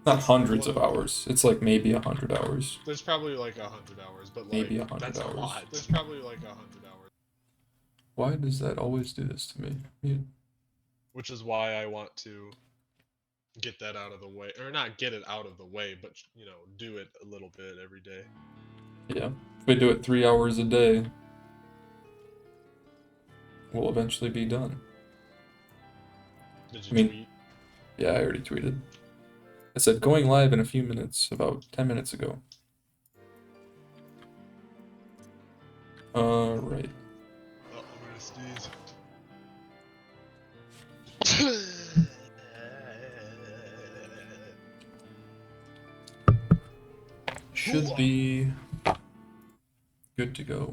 Not hundreds of hours. It's like maybe 100 hours. There's probably like 100 hours, but like Maybe 100 that's a hours. lot. There's probably like 100 hours, Why does that always do this to me? which is why I want to get that out of the way, or not get it out of the way, but do it a little bit every day. Yeah. If we do it 3 hours a day, we'll eventually be done. Did you I mean, tweet? yeah, I already tweeted. I said going live in a few minutes, about 10 minutes ago. Right. Oh, I'm gonna sneeze. Should be good to go.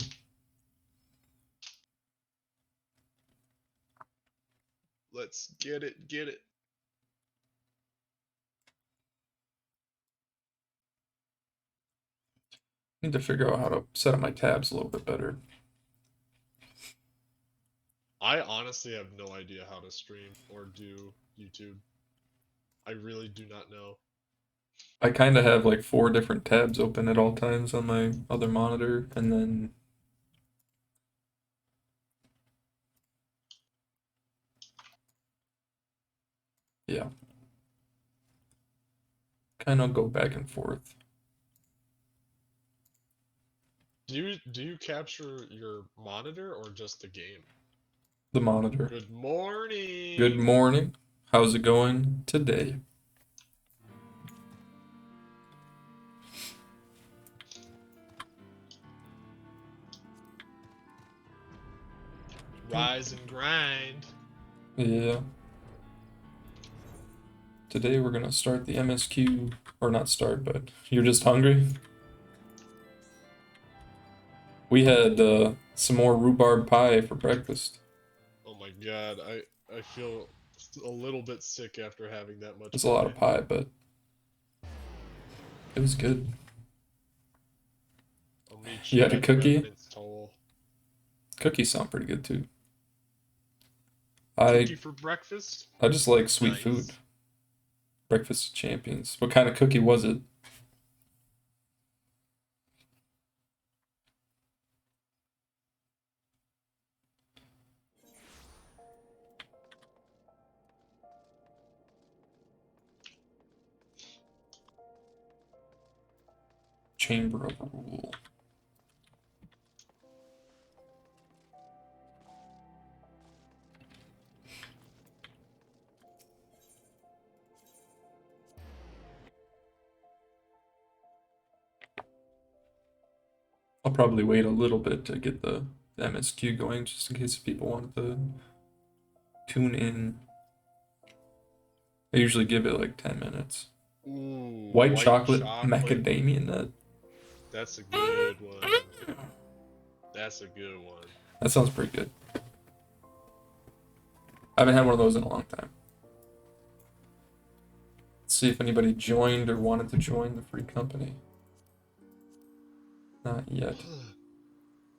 Let's get it, get it. Need to figure out how to set up my tabs a little bit better. I honestly have no idea how to stream or do YouTube. I really do not know. I kind of have like 4 different tabs open at all times on my other monitor, and then yeah, kind of go back and forth. Do you capture your monitor or just the game? The monitor. Good morning. Good morning. How's it going today? Rise and grind. Yeah. Today we're gonna start the MSQ, or not start, but you're just hungry? We had some more rhubarb pie for breakfast. Oh my god, I feel a little bit sick after having that much It's a lot of pie. pie, but it was good. I'll meet You you had a at cookie? Revenant's Toll. Cookies sound pretty good too. Cookie I for breakfast? I just like sweet food. Nice. Breakfast of champions. What kind of cookie was it? Chamber of Rule. I'll probably wait a little bit to get the MSQ going, just in case people want to tune in. I usually give it like 10 minutes. Ooh, White white chocolate chocolate. macadamia nut. That's a good one. That's a good one. That sounds pretty good. I haven't had one of those in a long time. Let's see if anybody joined or wanted to join the free company. Not yet.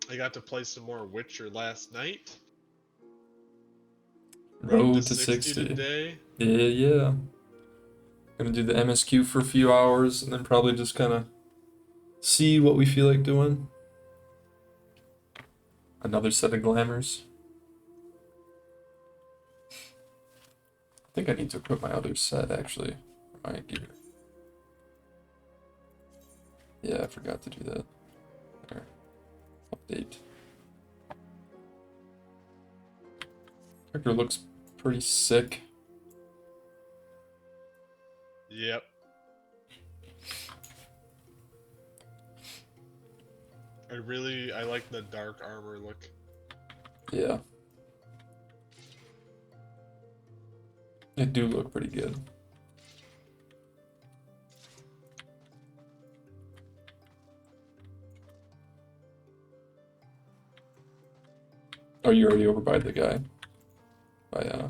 I got to play some more Witcher last night. Road to 60. today. Yeah, yeah. Gonna do the MSQ for a few hours and then probably just kind of see what we feel like doing. Another set of glamours. I think I need to equip my other set actually for my gear. Yeah, I forgot to do that. There. Update. Character looks pretty sick. Yep. I like the dark armor look. Yeah. It do look pretty good. Oh, you're already over by the guy. By,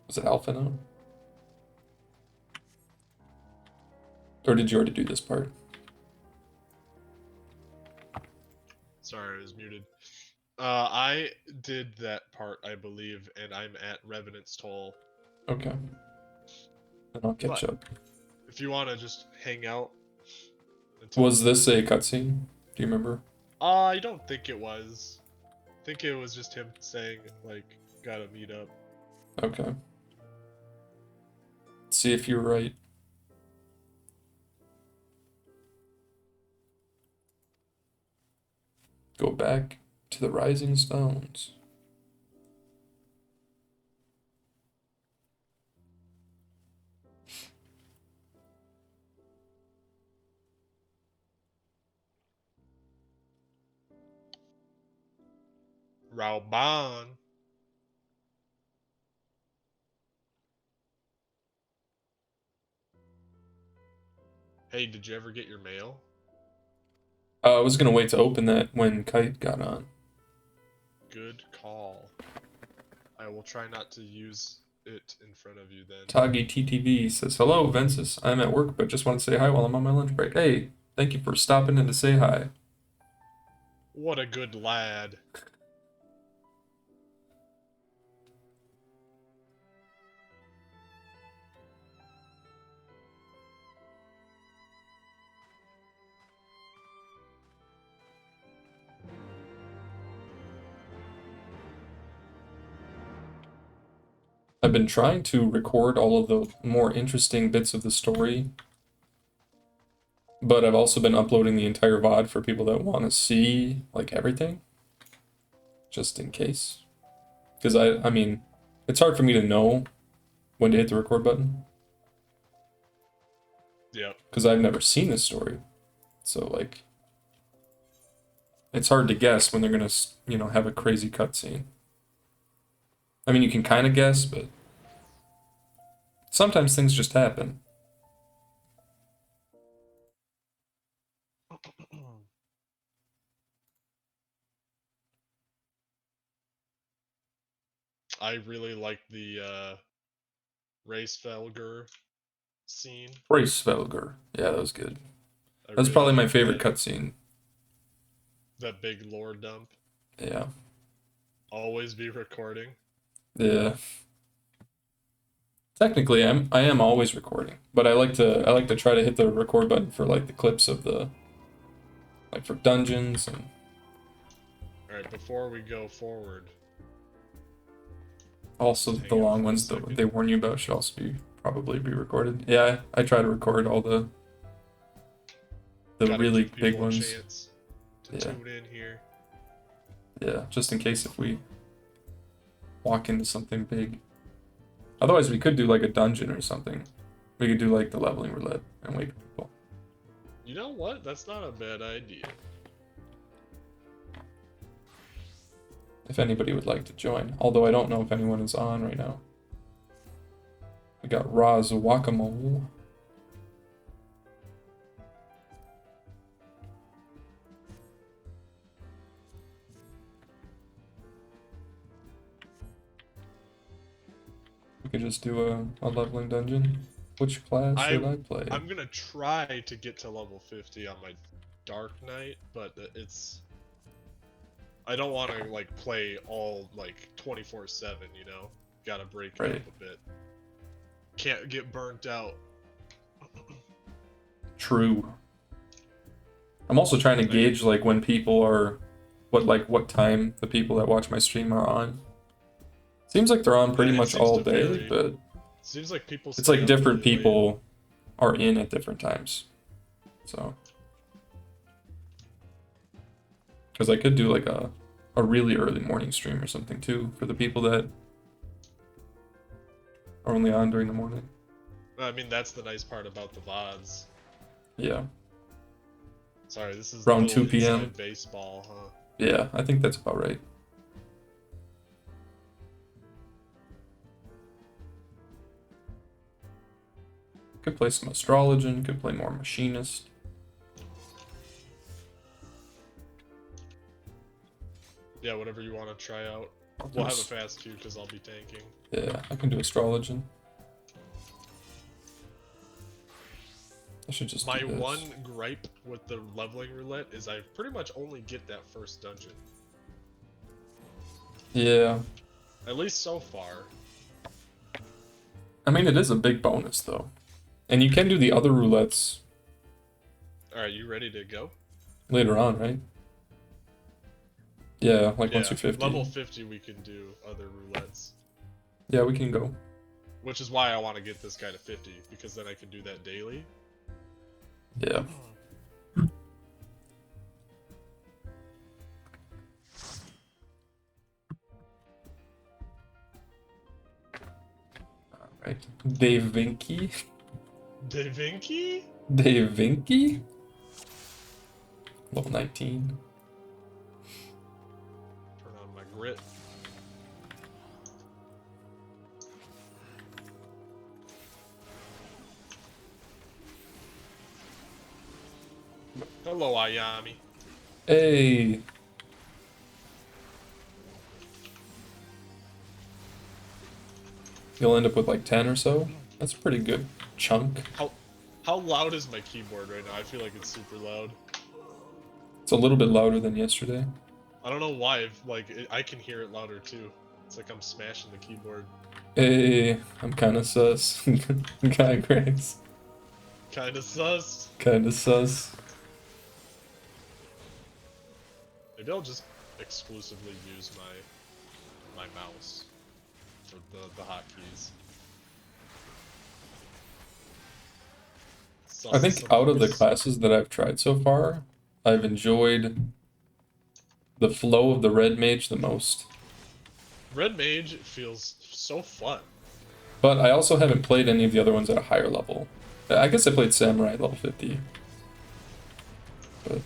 was it Alpha now? Or did you already do this part? Sorry, I was muted. I did that part, I believe, and I'm at Revenant's Toll. Okay. Then I'll catch up. If you want to just hang out until Was this a cutscene? Do you remember? I don't think it was. I think it was just him saying like gotta meet up. Okay. See if you're right. Go back to the Rising Stones. Rauban. Hey, did you ever get your mail? I was gonna wait to open that when Kite got on. Good call. I will try not to use it in front of you then. Tagi TTV says, "Hello, Ventus. I'm at work, but just want to say hi while I'm on my lunch break." Hey, thank you for stopping in to say hi. What a good lad. I've been trying to record all of the more interesting bits of the story, but I've also been uploading the entire VOD for people that want to see, like, everything, just in case. Because I mean, it's hard for me to know when to hit the record button, Yep. because I've never seen this story. So, like, it's hard to guess when they're gonna, have a crazy cutscene. I mean, you can kind of guess, but sometimes things just happen. I really like the Racefelger scene. Bracefelger. Yeah, that was good. I That's really probably my like favorite cutscene. that big lore dump. Yeah. Always be recording. Yeah. Technically, I am always recording, but I like to try to hit the record button for like the clips of the like for dungeons and Alright, before we go forward, also just the hang out long for a ones that second. they warn you about should also probably be recorded. Yeah, I try to record all the Gotta really give big people a ones. chance to Yeah. tune in here. Yeah, just in case if we walk into something big. Otherwise, we could do like a dungeon or something. We could do like the leveling roulette and wait for people. You know what? That's not a bad idea. If anybody would like to join. Although I don't know if anyone is on right now. We got Roz Guacamole. We could just do a leveling dungeon. Which class should I play? I'm gonna try to get to level 50 on my Dark Knight, but it's... I don't want to like play all like 24/7, you know? Gotta break it Right. up a bit. Can't get burnt out. True. I'm also trying to gauge like when people are what time the people that watch my stream are on. Seems like they're on pretty It much seems all to day, vary. but Seems like people it's stay like up different really late. people are in at different times. So, because I could do like a really early morning stream or something too for the people that are only on during the morning. I mean, that's the nice part about the VODs. Yeah. Sorry, this is Around little 2 p.m. inside baseball, huh? Yeah, I think that's about right. Could play some Astrologian, could play more Machinist. Yeah, whatever you want to try out. We'll have a fast queue because I'll be tanking. Yeah, I can do Astrologian. I should just My do this. one gripe with the leveling roulette is I pretty much only get that first dungeon. Yeah. At least so far. I mean, it is a big bonus, though. And you can do the other roulettes Alright, you ready to go? later on, right? Yeah, like once Yeah, you're 50. level 50 we can do other roulettes. Yeah, we can go. Which is why I want to get this guy to 50, because then I can do that daily. Yeah. Right. Dave Vinky? Da Vinci? Dave Vinky? Level 19. Turn on my grit. Hello, Ayami. Hey! You'll end up with like 10 or so. That's a pretty good chunk. How loud is my keyboard right now? I feel like it's super loud. It's a little bit louder than yesterday. I don't know why. I can hear it louder too. It's like I'm smashing the keyboard. Hey, I'm kinda sus. Guy Grace. Kinda sus. Kinda sus. Maybe I'll just exclusively use my mouse for the hotkeys. I think out of the classes that I've tried so far, I've enjoyed the flow of the red mage the most. Red Mage feels so fun. But I also haven't played any of the other ones at a higher level. I guess I played Samurai at level 50. But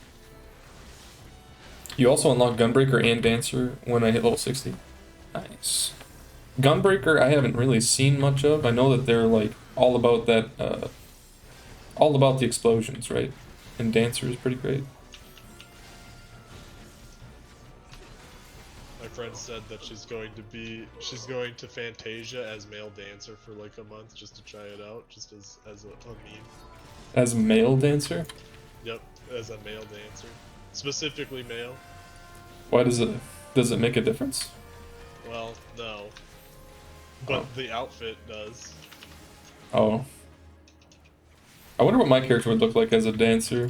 you also unlock Gunbreaker and Dancer when I hit level 60. Nice. Gunbreaker I haven't really seen much of. I know that they're like all about that, all about the explosions, right? And Dancer is pretty great. My friend said that she's going to Fantasia as male dancer for like a month just to try it out, just as a meme. As male Dancer? Yep, as a male dancer. Specifically male. Why does it make a difference? Well, no. But Oh. the outfit does. Oh. I wonder what my character would look like as a dancer.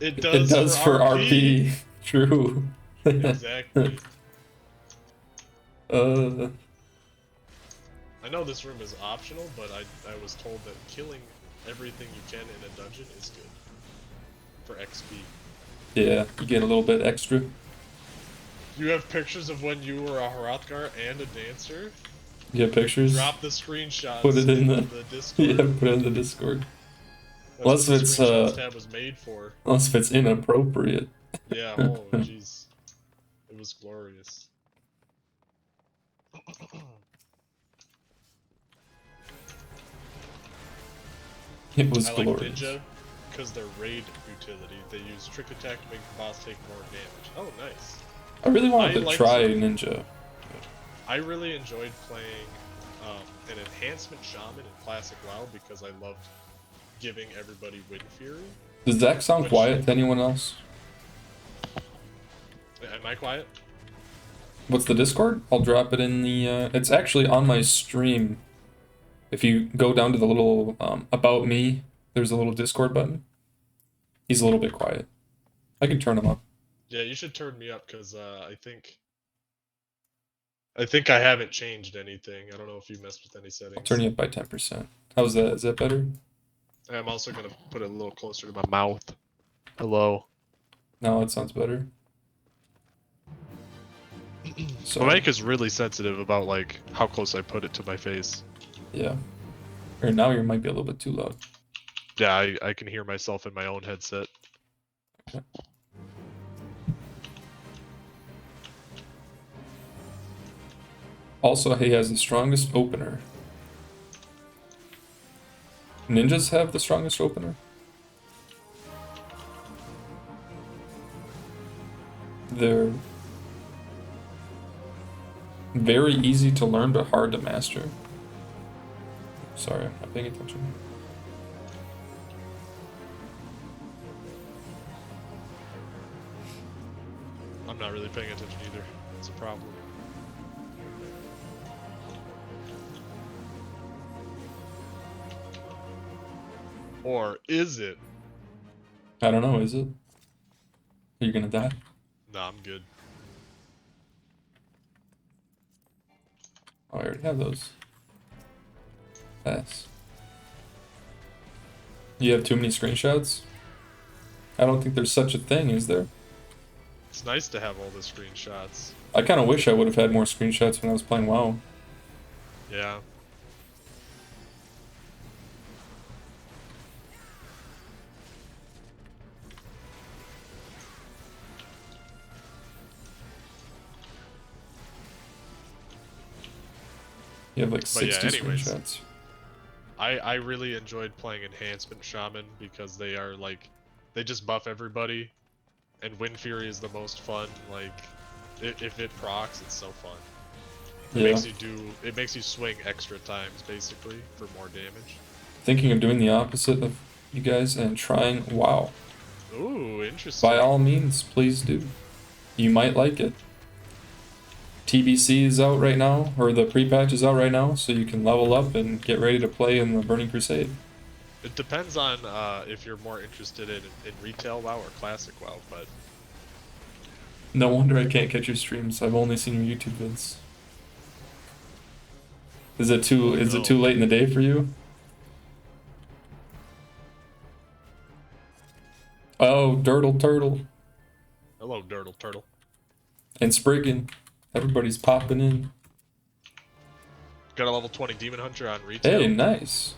It does for RP. RP. True. Exactly. Uh. I know this room is optional, but I was told that killing everything you can in a dungeon is good. For XP. Yeah, you get a little bit extra. You have pictures of when you were a Hrothgar and a dancer? You have pictures? Drop the screenshots Put it in the Discord. Yeah, put it in the Discord. That's Unless what the it's screenshots tab was made for. unless if it's inappropriate. Yeah, oh jeez. It was glorious. It was I like glorious. Ninja because their raid utility. They use trick attack to make the boss take more damage. Oh, nice. I really wanted to try Ninja. I really enjoyed playing an enhancement shaman in classic WoW because I loved giving everybody Wind Fury. Does Zach sound quiet to anyone else? Am I quiet? What's the Discord? I'll drop it in the it's actually on my stream. If you go down to the little about me, there's a little Discord button. He's a little bit quiet. I can turn him up. Yeah, you should turn me up because I think I haven't changed anything. I don't know if you messed with any settings. I'll turn you up by 10%. How's that? Is that better? I'm also gonna put it a little closer to my mouth. Hello. No, that sounds better. So my mic is really sensitive about like how close I put it to my face. Yeah. Or now you might be a little bit too loud. Yeah, I can hear myself in my own headset. Okay. Also, he has the strongest opener. Ninjas have the strongest opener? They're very easy to learn but hard to master. Sorry, I'm not paying attention. I'm not really paying attention either. It's a problem. Or is it? I don't know, is it? Are you gonna die? Nah, I'm good. Oh, I already have those. Pass. You have too many screenshots? I don't think there's such a thing, is there? It's nice to have all the screenshots. I kind of wish I would have had more screenshots when I was playing WoW. Yeah. You have like But yeah, 60 anyways. screenshots. I really enjoyed playing Enhancement Shaman because they are like, they just buff everybody, and Wind Fury is the most fun. Like, if it procs, it's so fun. It Yeah. makes you swing extra times basically for more damage. Thinking of doing the opposite of you guys and trying WoW. Ooh, interesting. By all means, please do. You might like it. TBC is out right now, or the pre-patch is out right now, so you can level up and get ready to play in the Burning Crusade. It depends on if you're more interested in retail WoW or classic WoW, but No wonder I can't catch your streams. I've only seen your YouTube vids. Is it too late in the day for you? Oh, Dirtle Turtle. Hello, Dirtle Turtle. And Spriggan. Everybody's popping in. Got a level 20 Demon Hunter on retail. Hey, nice.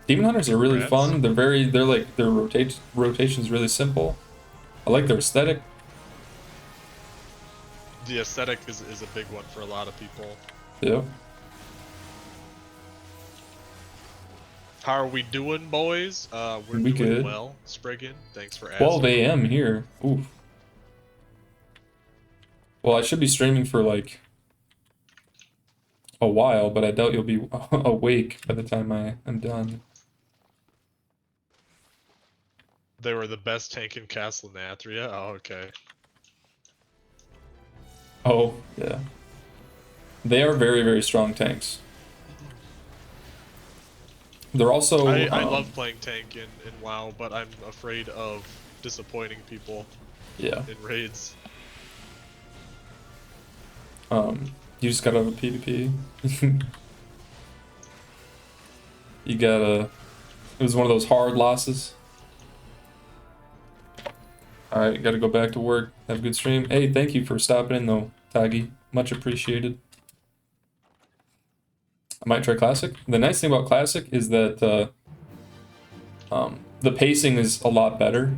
Demon Hunters are really fun. Their rotation's really simple. I like their aesthetic. The aesthetic is a big one for a lot of people. Yeah. How are we doing, boys? We're We doing good. well. Spriggan, thanks for asking. 12 a.m. here. Oof. Well, I should be streaming for like a while, but I doubt you'll be awake by the time I am done. They were the best tank in Castle Nathria? Oh, okay. Oh, yeah. They are very, very strong tanks. They're also... I love playing tank in WoW, but I'm afraid of disappointing people yeah. in raids. You just gotta have a PvP. You gotta... It was one of those hard losses. Alright, gotta go back to work. Have a good stream. Hey, thank you for stopping in though, Taggy. Much appreciated. I might try Classic. The nice thing about Classic is that the pacing is a lot better.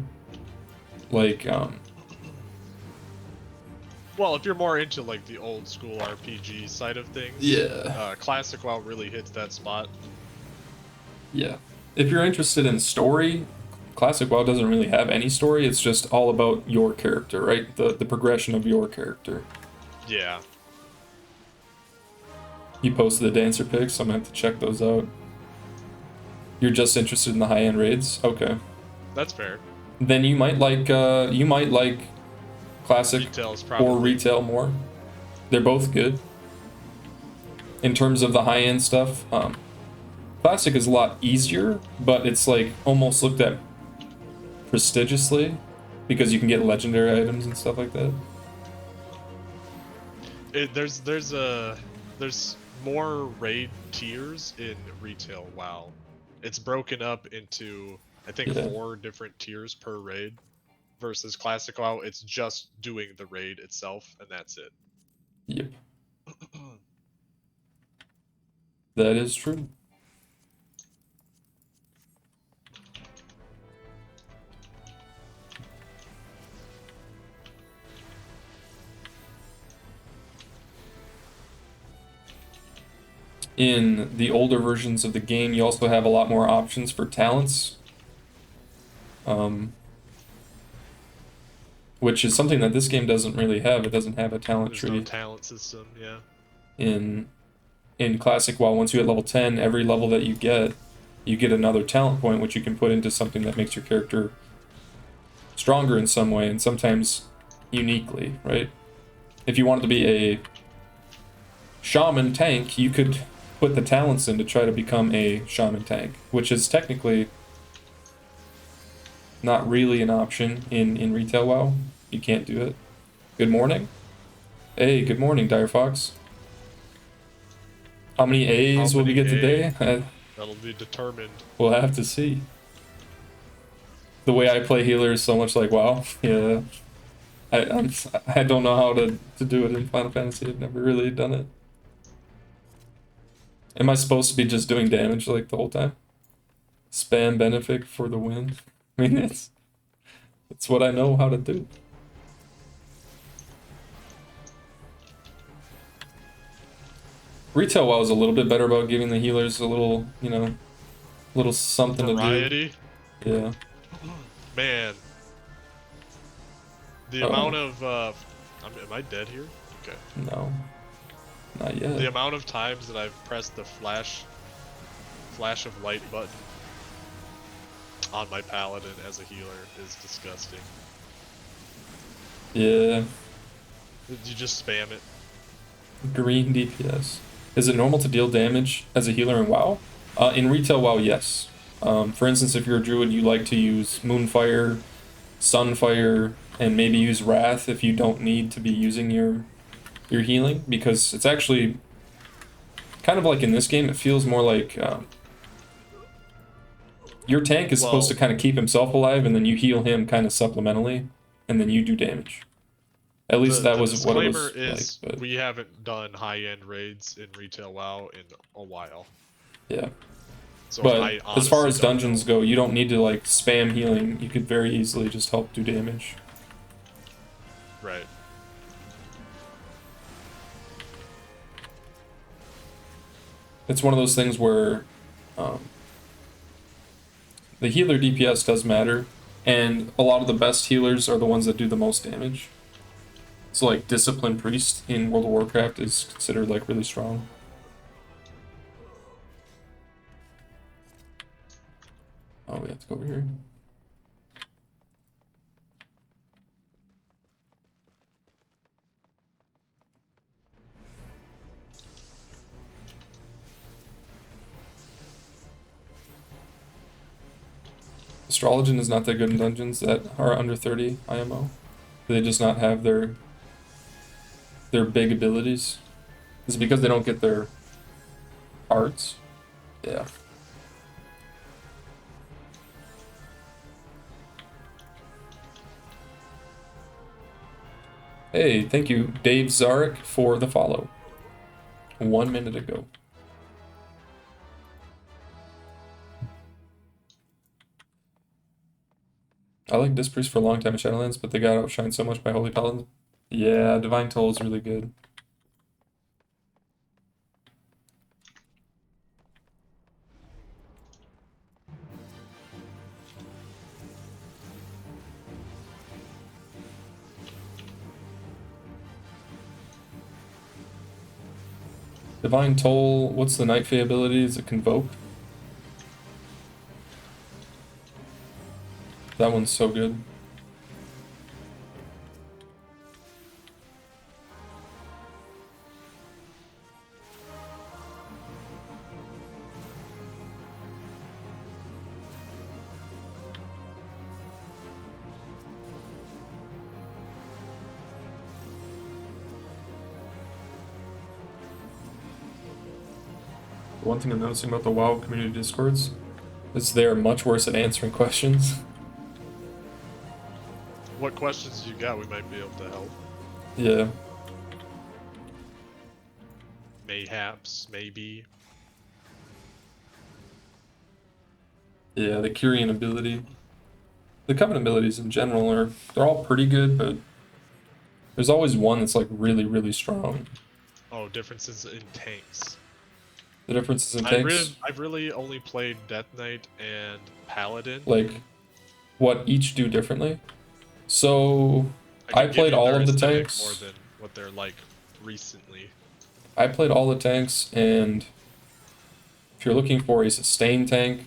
Like, well, if you're more into like the old school RPG side of things, yeah, Classic WoW really hits that spot. Yeah. If you're interested in story, Classic WoW doesn't really have any story. It's just all about your character, right? The progression of your character. Yeah. You posted the dancer pics, so I'm gonna have to check those out. You're just interested in the high-end raids? Okay. That's fair. Then you might like Classic or retail more. They're both good. In terms of the high-end stuff, Classic is a lot easier, but it's like almost looked at prestigiously because you can get legendary items and stuff like that. There's more raid tiers in retail WoW. It's broken up into I think 4 different tiers per raid. Versus Classic WoW, it's just doing the raid itself, and that's it. Yep. That is true. In the older versions of the game, you also have a lot more options for talents. Which is something that this game doesn't really have. It doesn't have a talent tree. There's no talent system, yeah. In Classic WoW, once you hit level 10, every level that you get another talent point, which you can put into something that makes your character stronger in some way, and sometimes uniquely, right? If you wanted to be a shaman tank, you could put the talents in to try to become a shaman tank, which is technically not really an option in retail WoW. You can't do it. Good morning. Hey, good morning, Dire Fox. How many A's How will we many get today? That'll be determined. We'll have to see. The way I play healer is so much like WoW. Yeah. I don't know how to do it in Final Fantasy. I've never really done it. Am I supposed to be just doing damage like the whole time? Spam Benefic for the win? I mean, it's what I know how to do. Retail WoW is a little bit better about giving the healers a little, you know, little something Variety. to do. Yeah. Man. The amount of am I dead here? Okay. No. Not yet. The amount of times that I've pressed the flash of light button on my paladin as a healer is disgusting. Yeah. You just spam it. Green DPS. Is it normal to deal damage as a healer in WoW? In retail WoW, yes. For instance, if you're a druid, you like to use Moonfire, Sunfire, and maybe use Wrath if you don't need to be using your healing, because it's actually kind of like in this game, it feels more like your tank is supposed to kind of keep himself alive, and then you heal him kind of supplementally, and then you do damage. At least that was what it was is like. But we haven't done high-end raids in retail WoW in a while. Yeah. So but as far as dungeons go, you don't need to like spam healing. You could very easily just help do damage. Right. It's one of those things where the healer DPS does matter, and a lot of the best healers are the ones that do the most damage. So like Discipline Priest in World of Warcraft is considered like really strong. Oh, we have to go over here. Astrologian is not that good in dungeons that are under 30 IMO. They just not have their big abilities. Is it because they don't get their arts? Yeah. Hey, thank you, Dave Zarek, for the follow. 1 minute ago. I like Disc Priest for a long time in Shadowlands, but they got outshined so much by Holy Paladins. Yeah, Divine Toll is really good. Divine Toll, what's the Night Fae ability? Is it Convoke? That one's so good. One thing I'm noticing about the WoW community discords is they're much worse at answering questions. What questions you got? We might be able to help. Yeah. Mayhaps, maybe. Yeah, the Kyrian ability. The Covenant abilities in general they're all pretty good, but there's always one that's like really, really strong. Oh, differences in tanks. The differences in tanks? I've really only played Death Knight and Paladin. Like, what each do differently? So, I played all of the tanks. More than what they're like recently. I played all the tanks, and if you're looking for a sustained tank,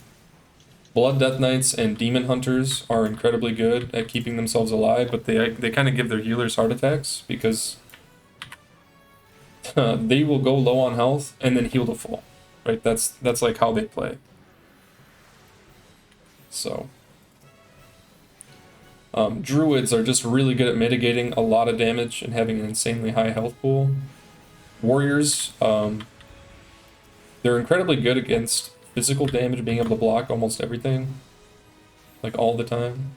Blood Death Knights and Demon Hunters are incredibly good at keeping themselves alive, but they kind of give their healers heart attacks because they will go low on health and then heal to full, right? That's like how they play. So Druids are just really good at mitigating a lot of damage and having an insanely high health pool. Warriors, they're incredibly good against physical damage, being able to block almost everything, like all the time.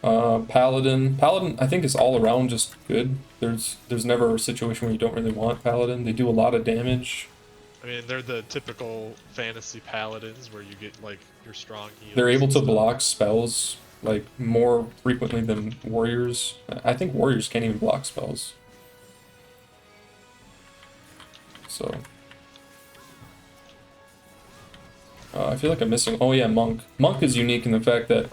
Paladin, I think is all around just good. There's never a situation where you don't really want Paladin. They do a lot of damage. I mean, they're the typical fantasy paladins where you get like your strong heals. They're able and to stuff. block spells like more frequently than warriors. I think warriors can't even block spells. So I feel like I'm missing. Oh yeah, monk. Monk is unique in the fact that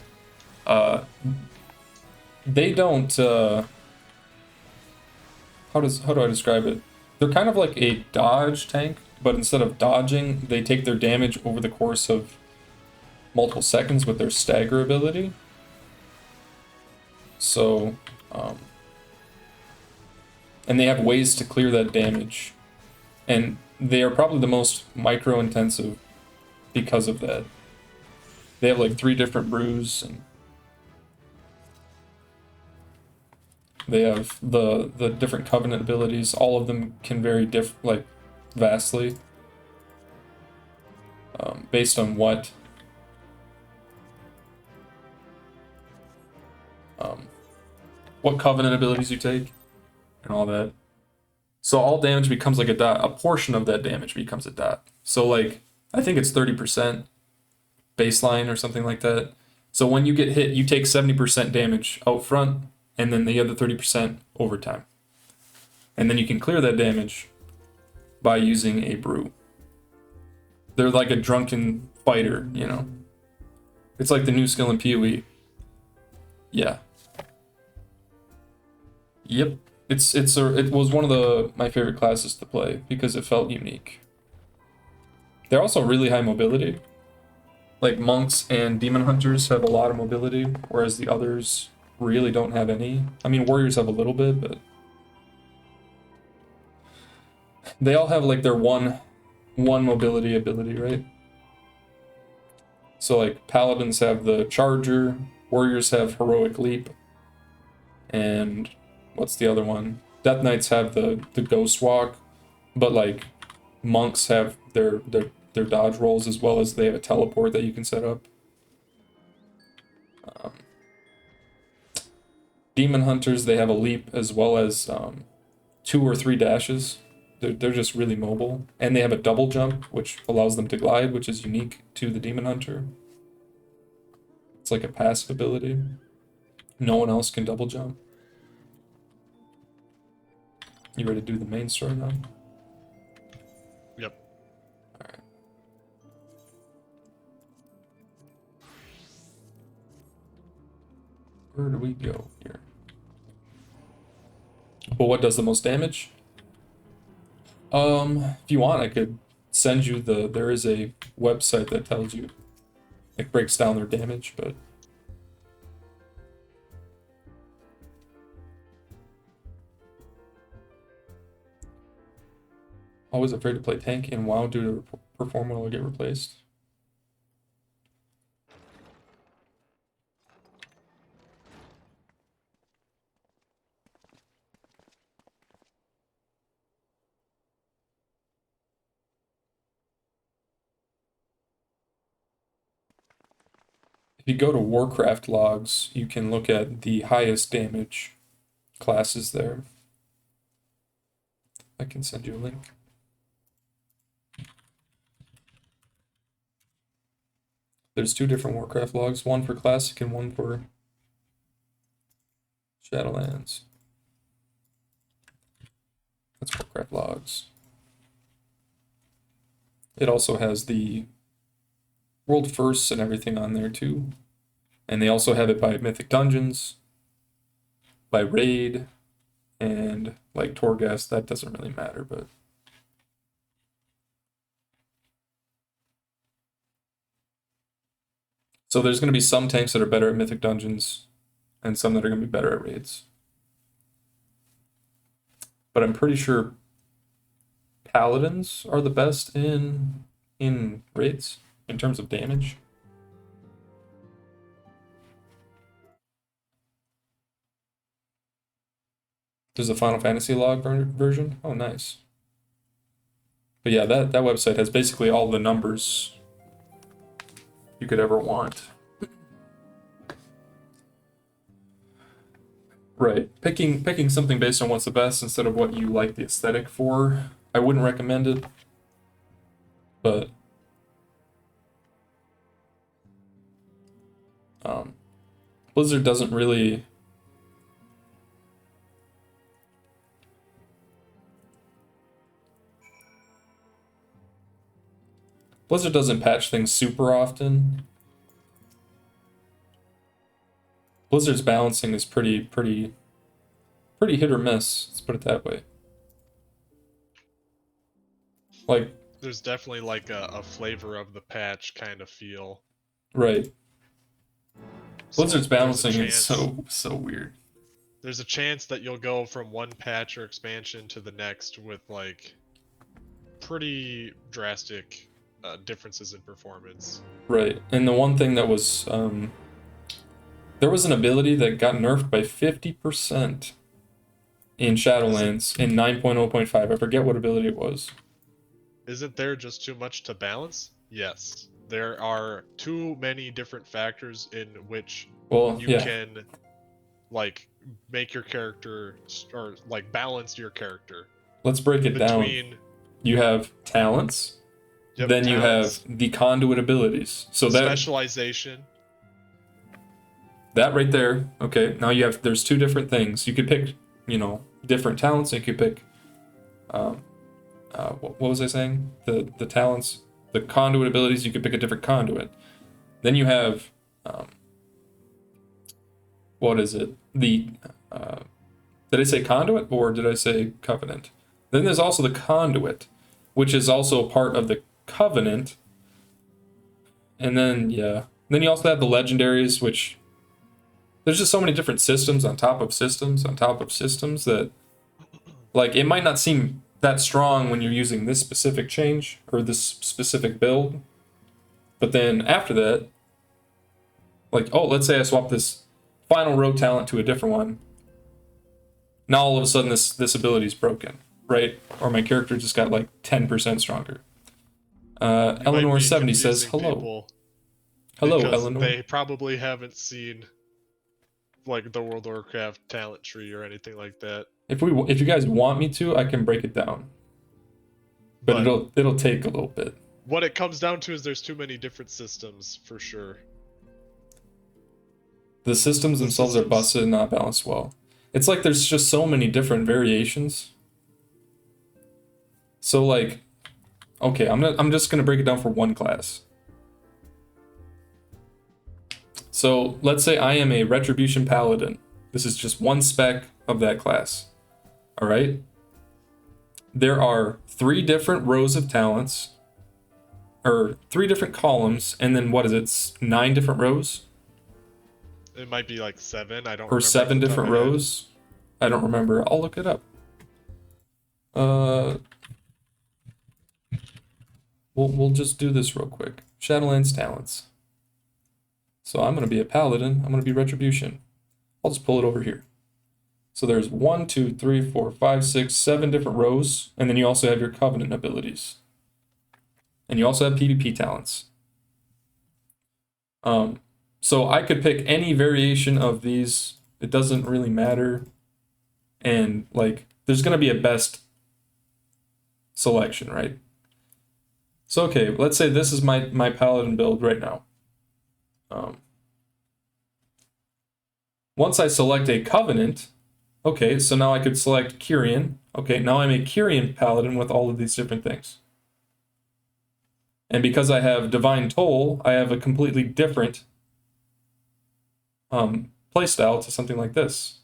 they don't. How do I describe it? They're kind of like a dodge tank, but instead of dodging, they take their damage over the course of multiple seconds with their stagger ability. So, and they have ways to clear that damage, and they are probably the most micro-intensive because of that. They have like 3 different brews, and they have the different covenant abilities. All of them can vary vastly based on what covenant abilities you take and all that. So all damage becomes like a dot. A portion of that damage becomes a dot. So like I think it's 30% baseline or something like that. So when you get hit, you take 70% damage out front, and then the other 30% over time. And then you can clear that damage by using a brew. They're like a drunken fighter, you know. It's like the new skill in PoE. Yeah. Yep. It was one of my favorite classes to play because it felt unique. They're also really high mobility. Like monks and demon hunters have a lot of mobility, whereas the others really don't have any. I mean, warriors have a little bit, but they all have like their one mobility ability, right? So like paladins have the charger, warriors have heroic leap, and what's the other one? Death Knights have the ghost walk, but like monks have their dodge rolls as well as they have a teleport that you can set up. Demon hunters, they have a leap as well as 2 or 3 dashes. They're just really mobile, and they have a double jump, which allows them to glide, which is unique to the demon hunter. It's like a passive ability. No one else can double jump. You ready to do the main story now? Yep. Alright. Where do we go here? Well, what does the most damage? If you want, I could send you there is a website that tells you, it breaks down their damage, but always afraid to play tank in WoW due to perform will get replaced. If you go to Warcraft logs, you can look at the highest damage classes there. I can send you a link. There's 2 different Warcraft logs, one for Classic and one for Shadowlands. That's Warcraft logs. It also has the world firsts and everything on there too. And they also have it by Mythic Dungeons, by raid, and like Torghast. That doesn't really matter, but so there's going to be some tanks that are better at Mythic Dungeons and some that are going to be better at raids. But I'm pretty sure Paladins are the best in raids. in terms of damage. There's a Final Fantasy log version. Oh, nice. But yeah, that website has basically all the numbers you could ever want. Right. Picking something based on what's the best instead of what you like the aesthetic for, I wouldn't recommend it. But Blizzard doesn't really. Blizzard doesn't patch things super often. Blizzard's balancing is pretty hit or miss. Let's put it that way. Like, there's definitely like a flavor of the patch kind of feel. Right. Blizzard's So balancing is so weird. There's a chance that you'll go from one patch or expansion to the next with like pretty drastic differences in performance. Right. And the one thing that was there was an ability that got nerfed by 50% in Shadowlands in 9.0.5. I forget what ability it was. Isn't there just too much to balance? Yes. There are too many different factors in which you can like make your character or like balance your character. Let's break it down. You have talents, then you have the conduit abilities. So that specialization. That right there. Okay, now there's two different things. You could pick, different talents. You could pick what was I saying? The talents, the conduit abilities, you could pick a different conduit. Then you have what is it? Did I say conduit or did I say covenant? Then there's also the conduit, which is also part of the covenant. And then then you also have the legendaries, which there's just so many different systems on top of systems on top of systems that, like, it might not seem that strong when you're using this specific change or this specific build. But then after that, like, oh, let's say I swap this final row talent to a different one. Now all of a sudden this ability is broken, right? Or my character just got like 10% stronger. Eleanor70 says hello. Hello, Eleanor. They probably haven't seen like the World of Warcraft talent tree or anything like that. If you guys want me to, I can break it down. But it'll take a little bit. What it comes down to is there's too many different systems for sure. The systems themselves are busted and not balanced well. It's like there's just so many different variations. So like, okay, I'm just gonna break it down for one class. So let's say I am a Retribution Paladin. This is just one spec of that class. All right. There are 3 different rows of talents, or 3 different columns, and then what is it? 9 different rows? It might be like 7. I don't. Or 7 different rows. I don't remember. I'll look it up. We'll just do this real quick. Shadowlands talents. So I'm gonna be a paladin. I'm gonna be Retribution. I'll just pull it over here. So there's 1, 2, 3, 4, 5, 6, 7 different rows, and then you also have your covenant abilities. And you also have PvP talents. So I could pick any variation of these. It doesn't really matter. And like, there's gonna be a best selection, right? So okay, let's say this is my paladin build right now. Once I select a covenant, okay, so now I could select Kyrian. Okay, now I'm a Kyrian paladin with all of these different things. And because I have Divine Toll, I have a completely different playstyle to something like this,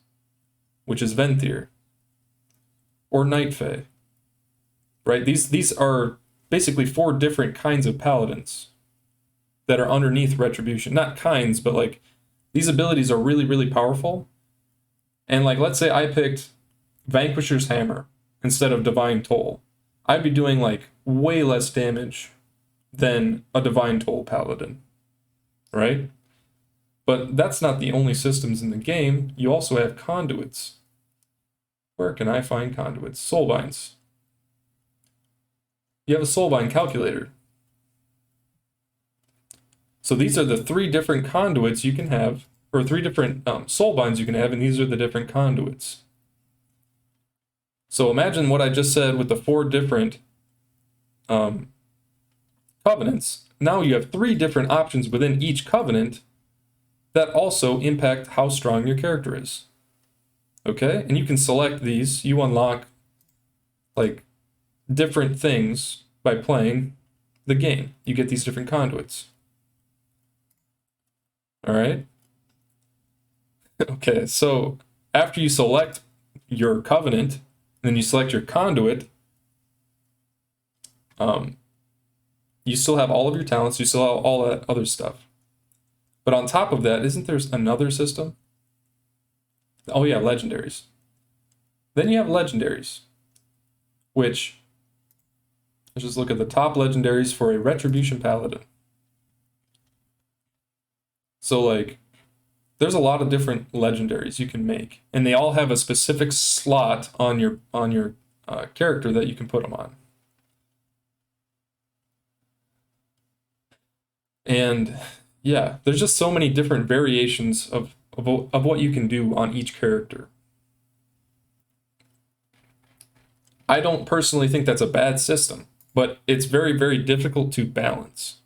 which is Venthyr or Night Fae. Right? These are basically 4 different kinds of paladins that are underneath Retribution. Not kinds, but like, these abilities are really, really powerful. And like, let's say I picked Vanquisher's Hammer instead of Divine Toll. I'd be doing like way less damage than a Divine Toll Paladin, right? But that's not the only systems in the game. You also have conduits. Where can I find conduits? Soulbinds. You have a Soulbind calculator. So these are the 3 different conduits you can have, or 3 different Soulbinds you can have, and these are the different conduits. So imagine what I just said with the 4 different covenants. Now you have 3 different options within each covenant that also impact how strong your character is. Okay? And you can select these. You unlock like different things by playing the game. You get these different conduits. All right? Okay, so after you select your covenant, then you select your conduit, you still have all of your talents, you still have all that other stuff. But on top of that, isn't there another system? Oh yeah, legendaries. Then you have legendaries, which, let's just look at the top legendaries for a Retribution Paladin. So like, there's a lot of different legendaries you can make, and they all have a specific slot on your character that you can put them on. And yeah, there's just so many different variations of what you can do on each character. I don't personally think that's a bad system, but it's very, very difficult to balance.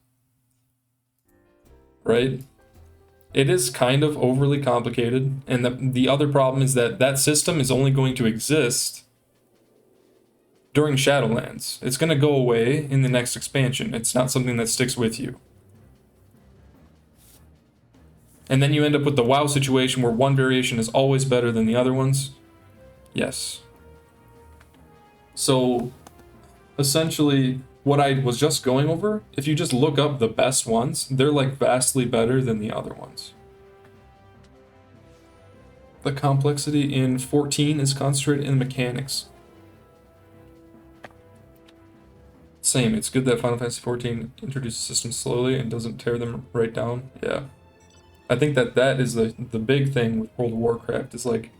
Right? It is kind of overly complicated, and the other problem is that that system is only going to exist during Shadowlands. It's going to go away in the next expansion. It's not something that sticks with you. And then you end up with the WoW situation where one variation is always better than the other ones. Yes. So, essentially, what I was just going over, if you just look up the best ones, they're like vastly better than the other ones. The complexity in 14 is concentrated in mechanics. Same, it's good that Final Fantasy 14 introduces systems slowly and doesn't tear them right down. Yeah. I think that is the big thing with World of Warcraft is like,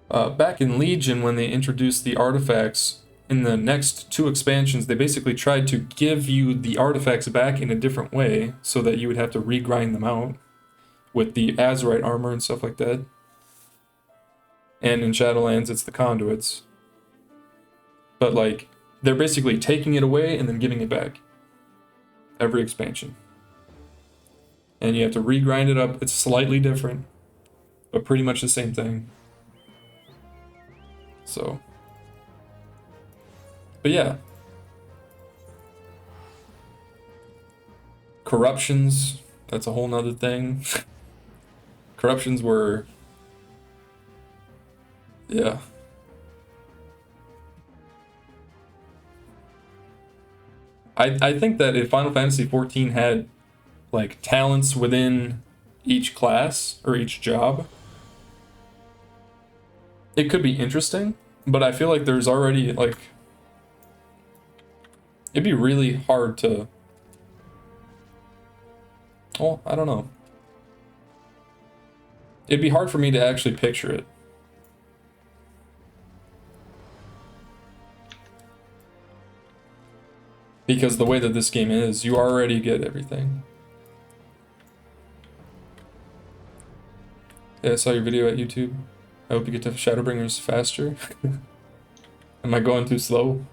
back in Legion when they introduced the artifacts, in the next 2 expansions, they basically tried to give you the artifacts back in a different way so that you would have to regrind them out with the Azurite armor and stuff like that. And in Shadowlands, it's the conduits. But like, they're basically taking it away and then giving it back every expansion. And you have to regrind it up. It's slightly different, but pretty much the same thing. So, but yeah. Corruptions, that's a whole nother thing. Corruptions were, yeah. I think that if Final Fantasy 14 had like talents within each class or each job, it could be interesting, but I feel like there's already like, it'd be really hard to, well, I don't know. It'd be hard for me to actually picture it. Because the way that this game is, you already get everything. Yeah, I saw your video at YouTube. I hope you get to Shadowbringers faster. Am I going too slow?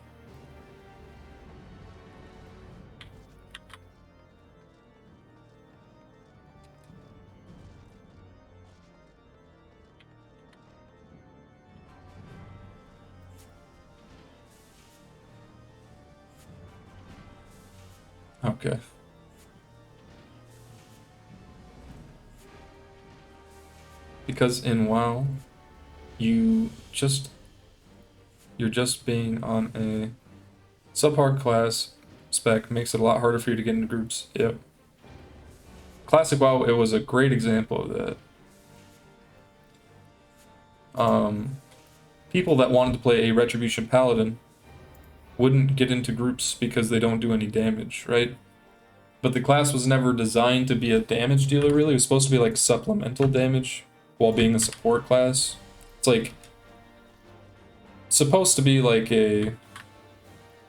Okay. Because in WoW, you're just being on a subpar class spec makes it a lot harder for you to get into groups. Yep. Classic WoW, it was a great example of that. People that wanted to play a Retribution Paladin wouldn't get into groups because they don't do any damage, right? But the class was never designed to be a damage dealer, really. It was supposed to be like supplemental damage while being a support class. It's like supposed to be like a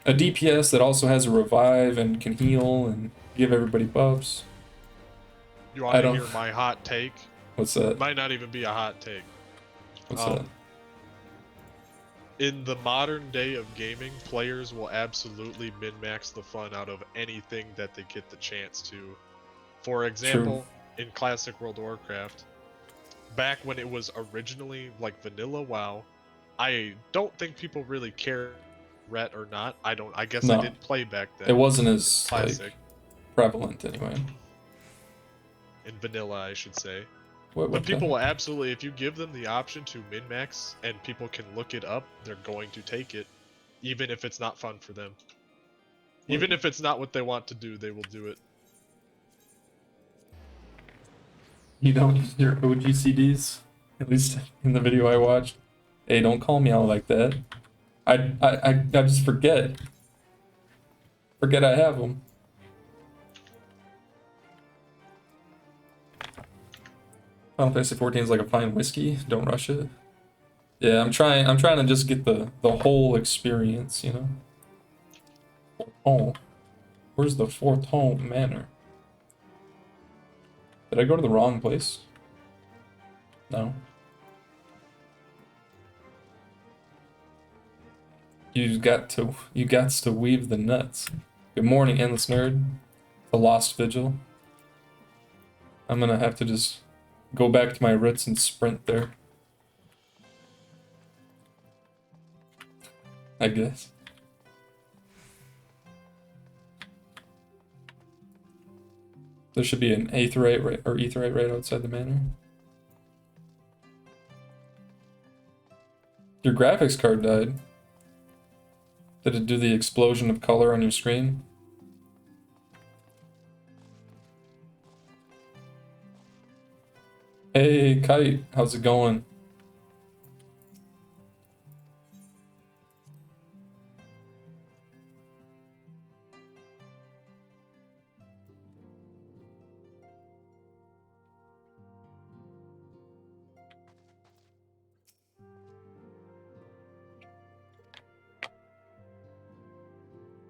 DPS that also has a revive and can heal and give everybody buffs. You want I to don't. hear my hot take? What's that? Might not even be a hot take. What's that? In the modern day of gaming, players will absolutely min-max the fun out of anything that they get the chance to. For example, in Classic World of Warcraft, back when it was originally like vanilla WoW, I don't think people really cared ret or not. I guess I No, didn't play back then. it wasn't In as Classic. like prevalent anyway. In vanilla, I should say. What But people the will absolutely, if you give them the option to min-max and people can look it up, they're going to take it, even if it's not fun for them. Even if it's not what they want to do, they will do it. You don't use your OGCDs? At least in the video I watched. Hey, don't call me out like that. I just forget. Forget I have them. Final Fantasy 14 is like a fine whiskey. Don't rush it. Yeah, I'm trying to just get the whole experience, you know. Oh, where's the Fourth Home Manor? Did I go to the wrong place? No. You got to weave the nuts. Good morning, Endless Nerd. The Lost Vigil. I'm gonna have to just go back to my roots and sprint there. I guess. There should be an aetheryte right outside the manor. Your graphics card died. Did it do the explosion of color on your screen? Hey, Kite, how's it going?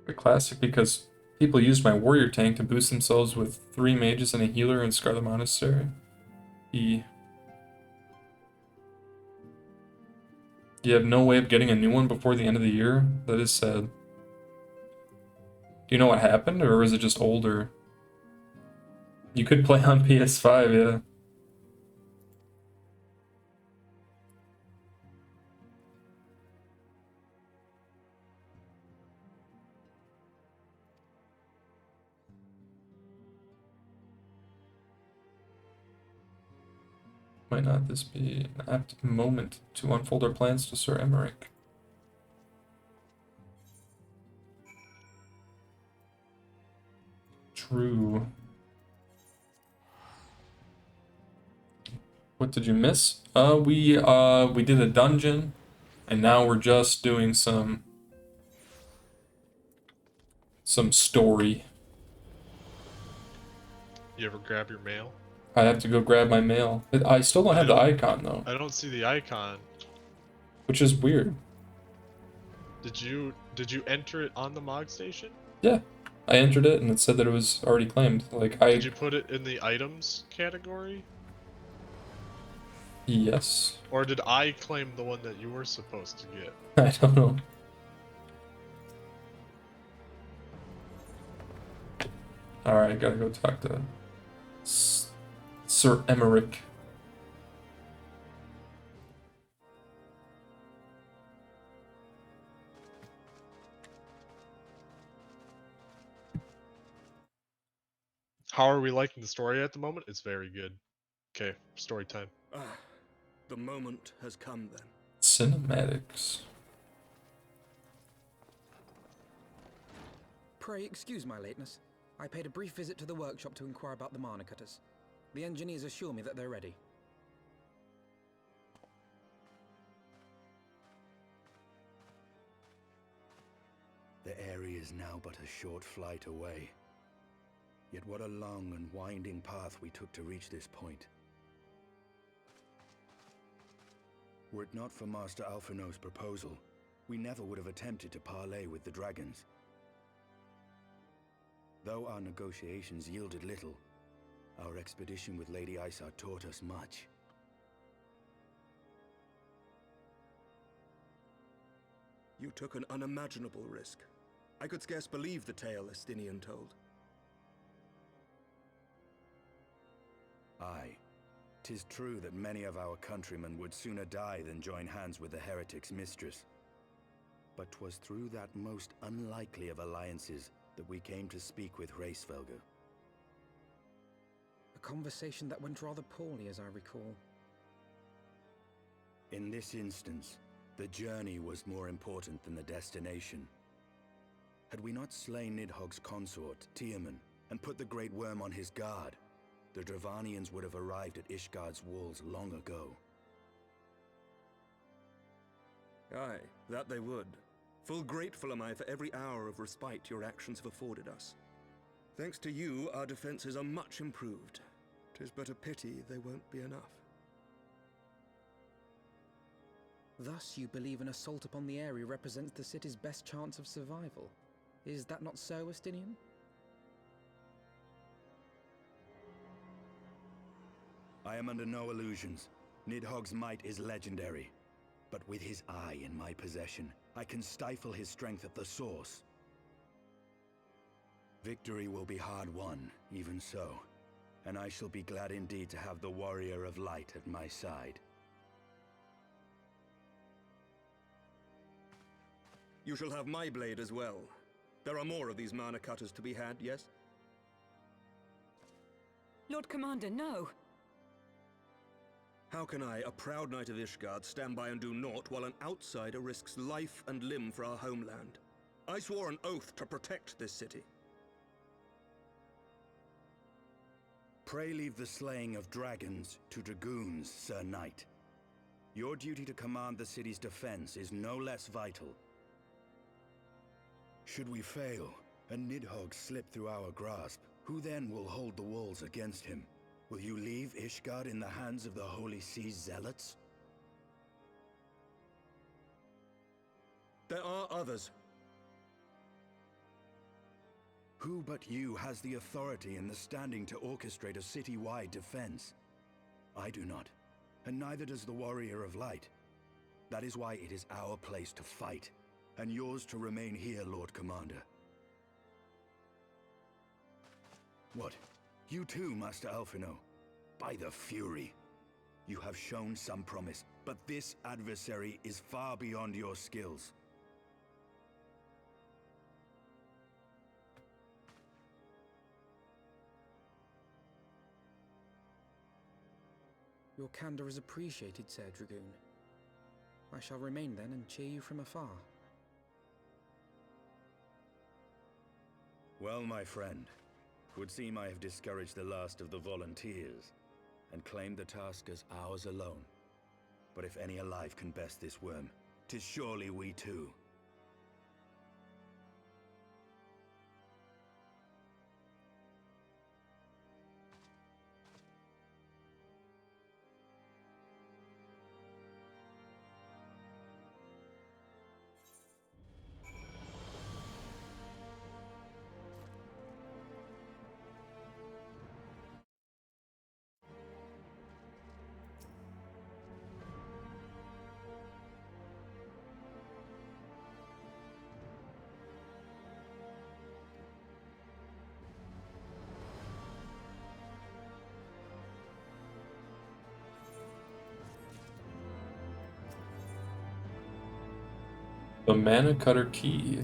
A classic because people used my warrior tank to boost themselves with 3 mages and a healer in Scarlet Monastery. You have no way of getting a new one before the end of the year? That is sad. Do you know what happened, or is it just older? You could play on PS5, yeah. Might not this be an apt moment to unfold our plans to Sir Emmerich? True. What did you miss? We did a dungeon, and now we're just doing some story. You ever grab your mail? I have to go grab my mail. I still don't have the icon though, I don't see the icon. which is weird. Did you enter it on the Mog Station? Yeah, I entered it and it said that it was already claimed. Like I. Did you put it in the items category? Yes. Or did I claim the one that you were supposed to get? I don't know. Alright, gotta go talk to Sir Emmerich. How are we liking the story at the moment? It's very good. Okay, story time. The moment has come then. Cinematics. Pray excuse my lateness. I paid a brief visit to the workshop to inquire about the mana cutters. The engineers assure me that they're ready. Aery is now but a short flight away. Yet what a long and winding path we took to reach this point. Were it not for Master Alphino's proposal, we never would have attempted to parley with the dragons. Though our negotiations yielded little, our expedition with Lady Isar taught us much. You took an unimaginable risk. I could scarce believe the tale Estinian told. Aye. 'Tis true that many of our countrymen would sooner die than join hands with the heretic's mistress. But 'twas through that most unlikely of alliances that we came to speak with Hraesvelgr. A conversation that went rather poorly, as I recall. In this instance, the journey was more important than the destination. Had we not slain Nidhogg's consort, Tiaman, and put the Great Worm on his guard, the Dravanians would have arrived at Ishgard's walls long ago. Aye, that they would. Full grateful am I for every hour of respite your actions have afforded us. Thanks to you, our defenses are much improved. 'Tis but a pity they won't be enough. Thus, you believe an assault upon the Aery represents the city's best chance of survival. Is that not so, Estinian? I am under no illusions. Nidhogg's might is legendary. But with his eye in my possession, I can stifle his strength at the source. Victory will be hard won, even so. And I shall be glad indeed to have the Warrior of Light at my side. You shall have my blade as well. There are more of these mana cutters to be had, yes? Lord Commander, no! How can I, a proud knight of Ishgard, stand by and do naught while an outsider risks life and limb for our homeland? I swore an oath to protect this city. Pray leave the slaying of dragons to dragoons, Sir Knight. Your duty to command the city's defense is no less vital. Should we fail, and Nidhogg slip through our grasp, who then will hold the walls against him? Will you leave Ishgard in the hands of the Holy Sea's zealots? There are others. Who but you has the authority and the standing to orchestrate a city-wide defense? I do not, and neither does the Warrior of Light. That is why it is our place to fight, and yours to remain here, Lord Commander. What? You too, Master Alphino? By the Fury! You have shown some promise, but this adversary is far beyond your skills. Your candor is appreciated, Sir Dragoon. I shall remain then and cheer you from afar. Well, my friend, 'twould seem I have discouraged the last of the volunteers, and claimed the task as ours alone. But if any alive can best this worm, 'tis surely we too. The Mana Cutter Key.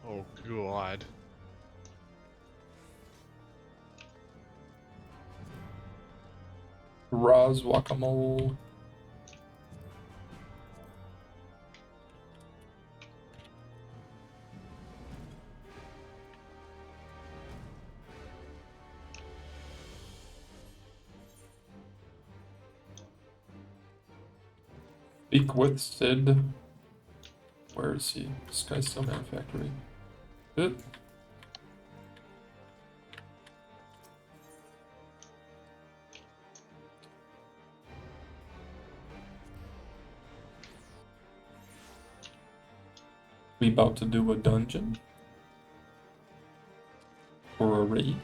Oh god. Roswacamole. Speak with Sid. Where is he? This guy's still manufacturing. Good. We about to do a dungeon? Or a raid?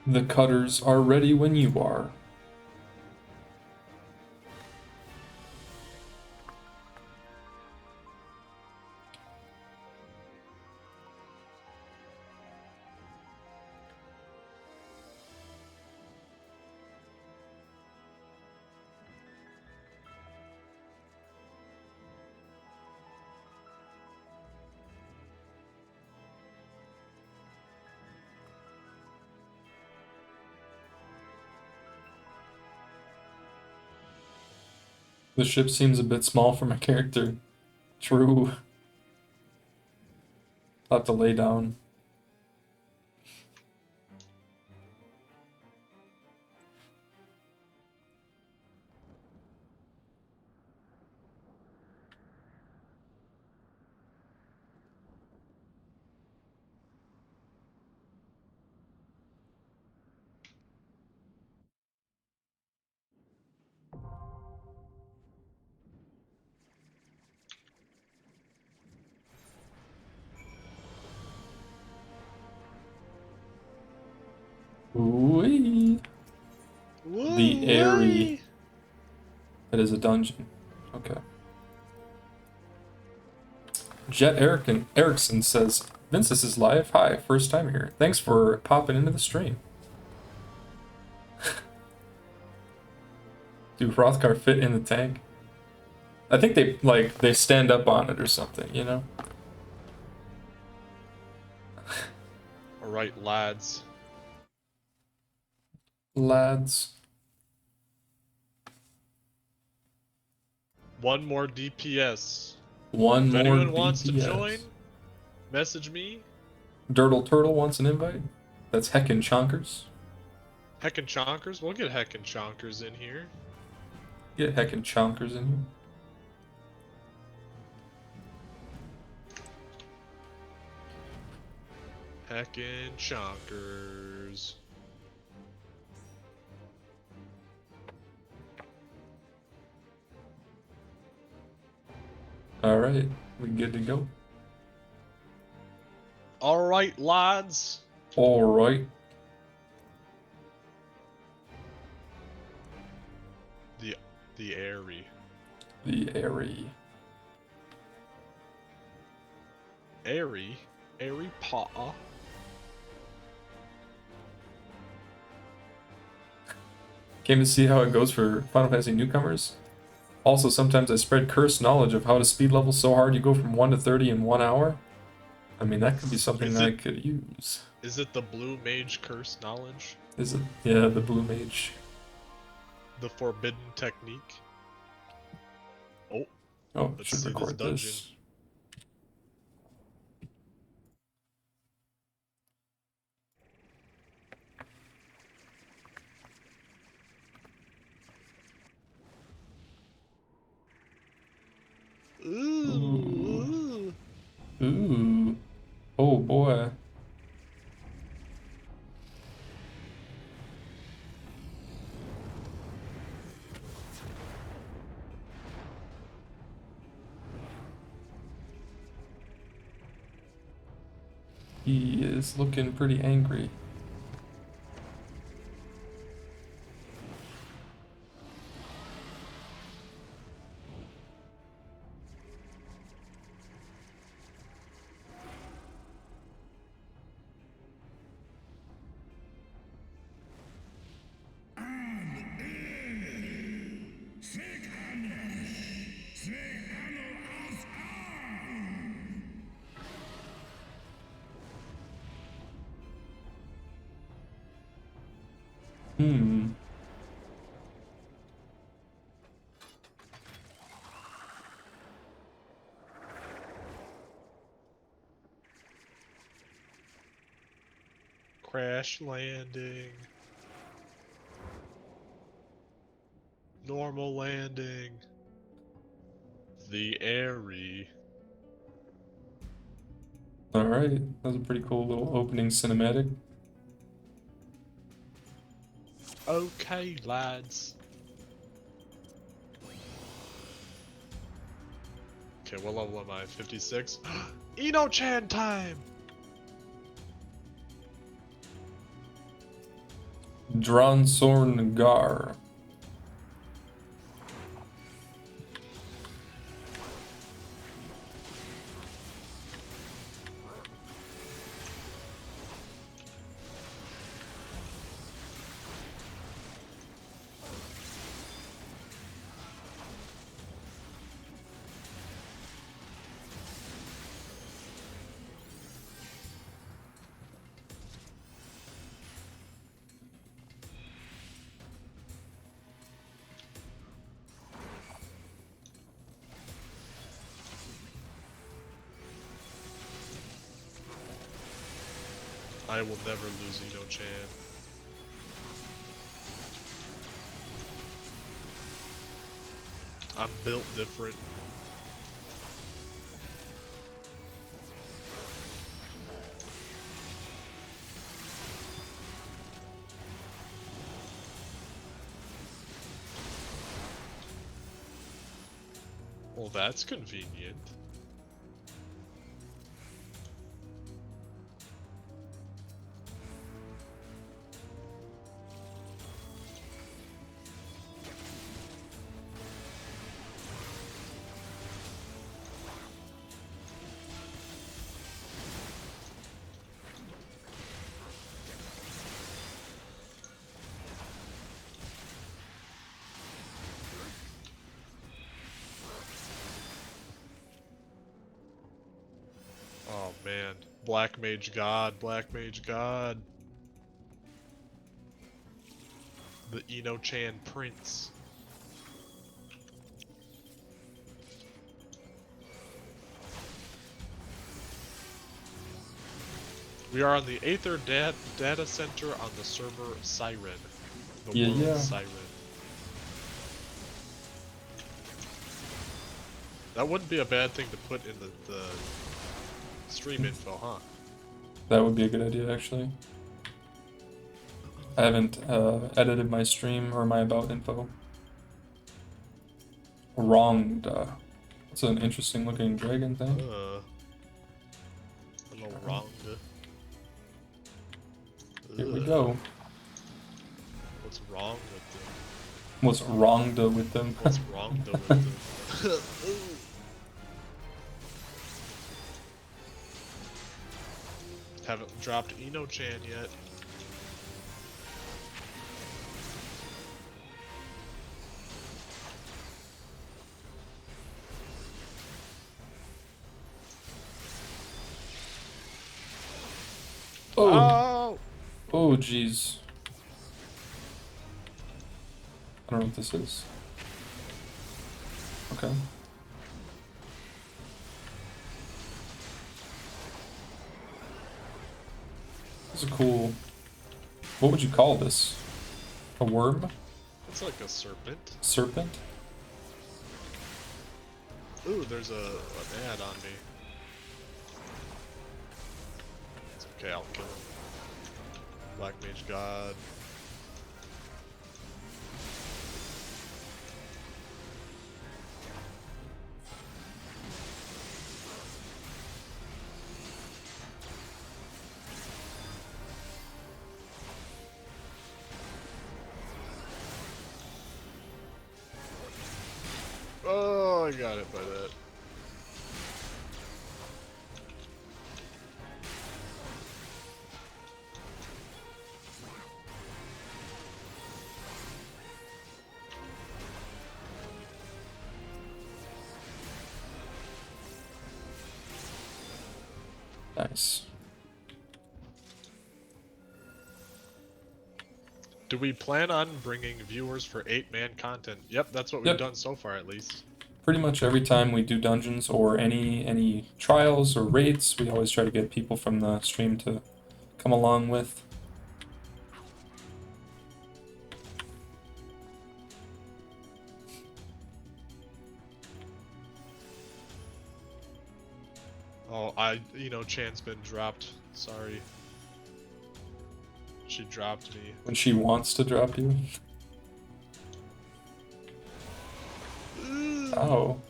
The cutters are ready when you are. The ship seems a bit small for my character. True. I'll have to lay down. Ooh-wee. The Aery. It is a dungeon. Okay. Jet Erickson says, Vince, this is live. Hi, first time here. Thanks for popping into the stream. Do Hrothgar fit in the tank? I think they stand up on it or something, you know? Alright, lads. Lads. One more DPS. One If more anyone DPS. wants to join, message me. Dirtle Turtle wants an invite. That's Heckin' Chonkers. Heckin' Chonkers? We'll get Heckin' Chonkers in here. Get Heckin' Chonkers in here. Heckin' Chonkers. Alright, we good to go. Alright, lads. Alright. The Aery. The Aery. Aery? Aery Paw? Came to see how it goes for Final Fantasy newcomers. Also, sometimes I spread cursed knowledge of how to speed level so hard you go from 1 to 30 in 1 hour. I mean, that could be something I could use. Is it the Blue Mage Curse knowledge? Is it? Yeah, the Blue Mage. The forbidden technique? Oh. Oh, Let's should see record this dungeon. this. Ooh. Ooh. Oh boy. He is looking pretty angry. Hmm. Crash landing. Normal landing. The Aery. Alright, that was a pretty cool little opening cinematic. Okay, lads. Okay, what level am I? 56? Eno-chan time! Dronsorn Gar. I will never lose Eno-chan. I'm built different. Well, that's convenient. Oh man, Black Mage God, Black Mage God. The Eno-chan Prince. We are on the Aether data center on the server Siren. The Yeah, world yeah. Siren. That wouldn't be a bad thing to put in the stream info, huh? That would be a good idea, actually. I haven't edited my stream or my about info. Wronged. It's an interesting looking dragon thing. A little wrong. Here we go. What's wrong with them? What's wronged with them? What's wrong though with them? Haven't dropped Eno-chan yet. Oh, Oh! oh, jeez. I don't know what this is. Okay. This is cool. What would you call this? A worm? It's like a serpent. Serpent? Ooh, there's an ad on me. It's okay, I'll kill him. Black Mage God. Oh, I got it by that. Nice. Do we plan on bringing viewers for 8-man content? Yep, that's what we've Yep. done so far at least. Pretty much every time we do dungeons or any trials or raids, we always try to get people from the stream to come along with. Oh, Chan's been dropped. Sorry. She dropped me. When she wants to drop you. Oh.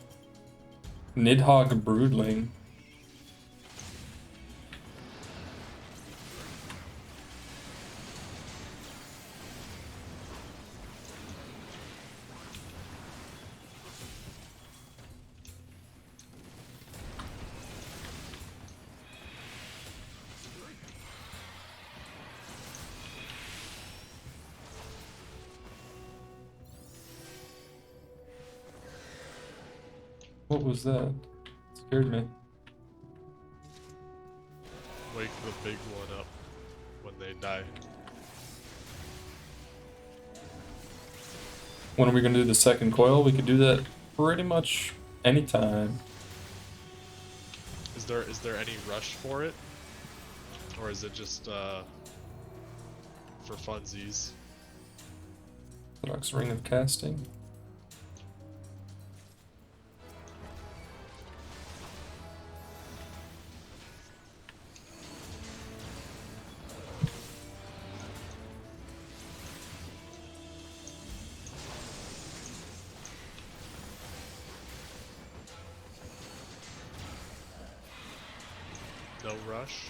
Nidhogg Broodling. What was that? It scared me. Wake the big one up when they die. When are we gonna do the second coil? We could do that pretty much anytime. Is there any rush for it? Or is it just for funsies? Orthodox Ring of Casting. No rush?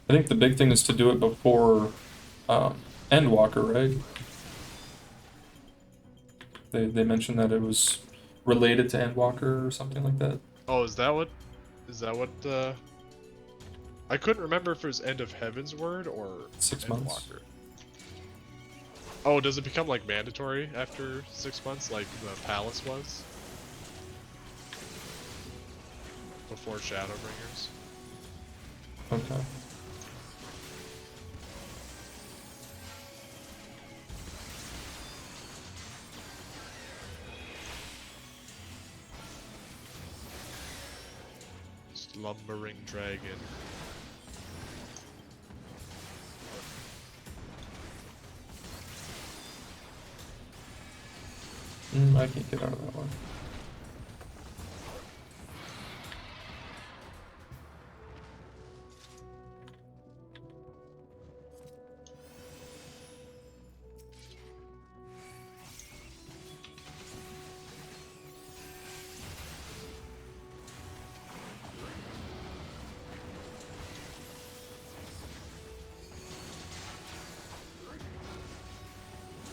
I think the big thing is to do it before Endwalker, right? They mentioned that it was related to Endwalker or something like that. Oh, is that what I couldn't remember if it was End of Heaven's Word or 6 months. Endwalker. Oh, does it become like mandatory after 6 months like the Palace was? Before Shadowbringers? Okay. Slumbering Dragon. I can't get out of that one.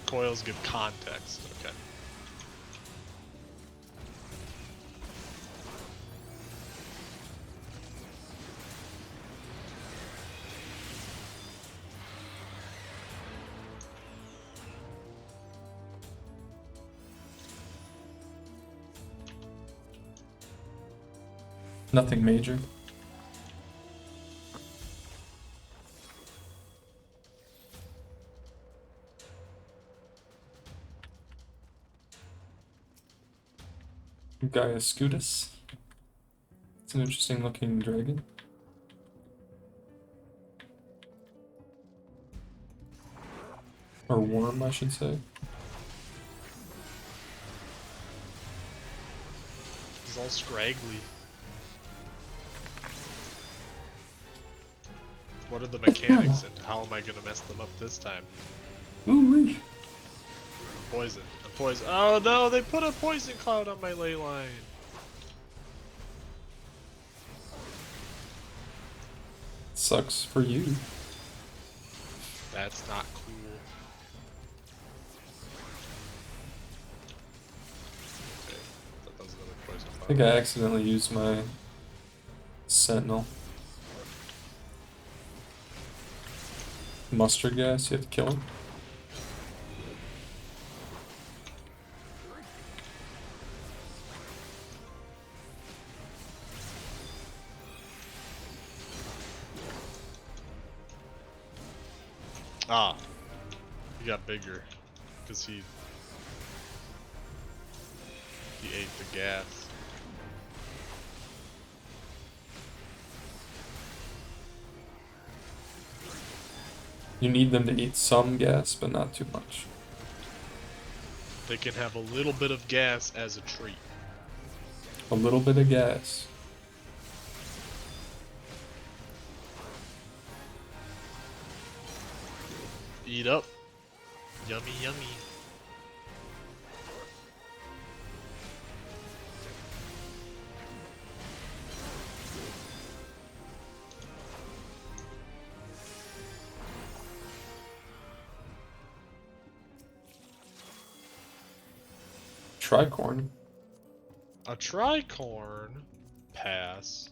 Coils give context, okay. Nothing major. Gaia Scutus. It's an interesting looking dragon. Or worm, I should say. He's all scraggly. What are the mechanics and how am I gonna mess them up this time? Ooh-wee. Poison. A poison. Oh no, they put a poison cloud on my ley line. Sucks for you. That's not cool. Okay, that was another poison I cloud. think I accidentally used my Sentinel. Mustard gas, you have to kill him. Ah, he got bigger because he ate the gas. You need them to eat some gas, but not too much. They can have a little bit of gas as a treat. A little bit of gas. Eat up. Yummy, yummy. Tricorn. A tricorn? Pass.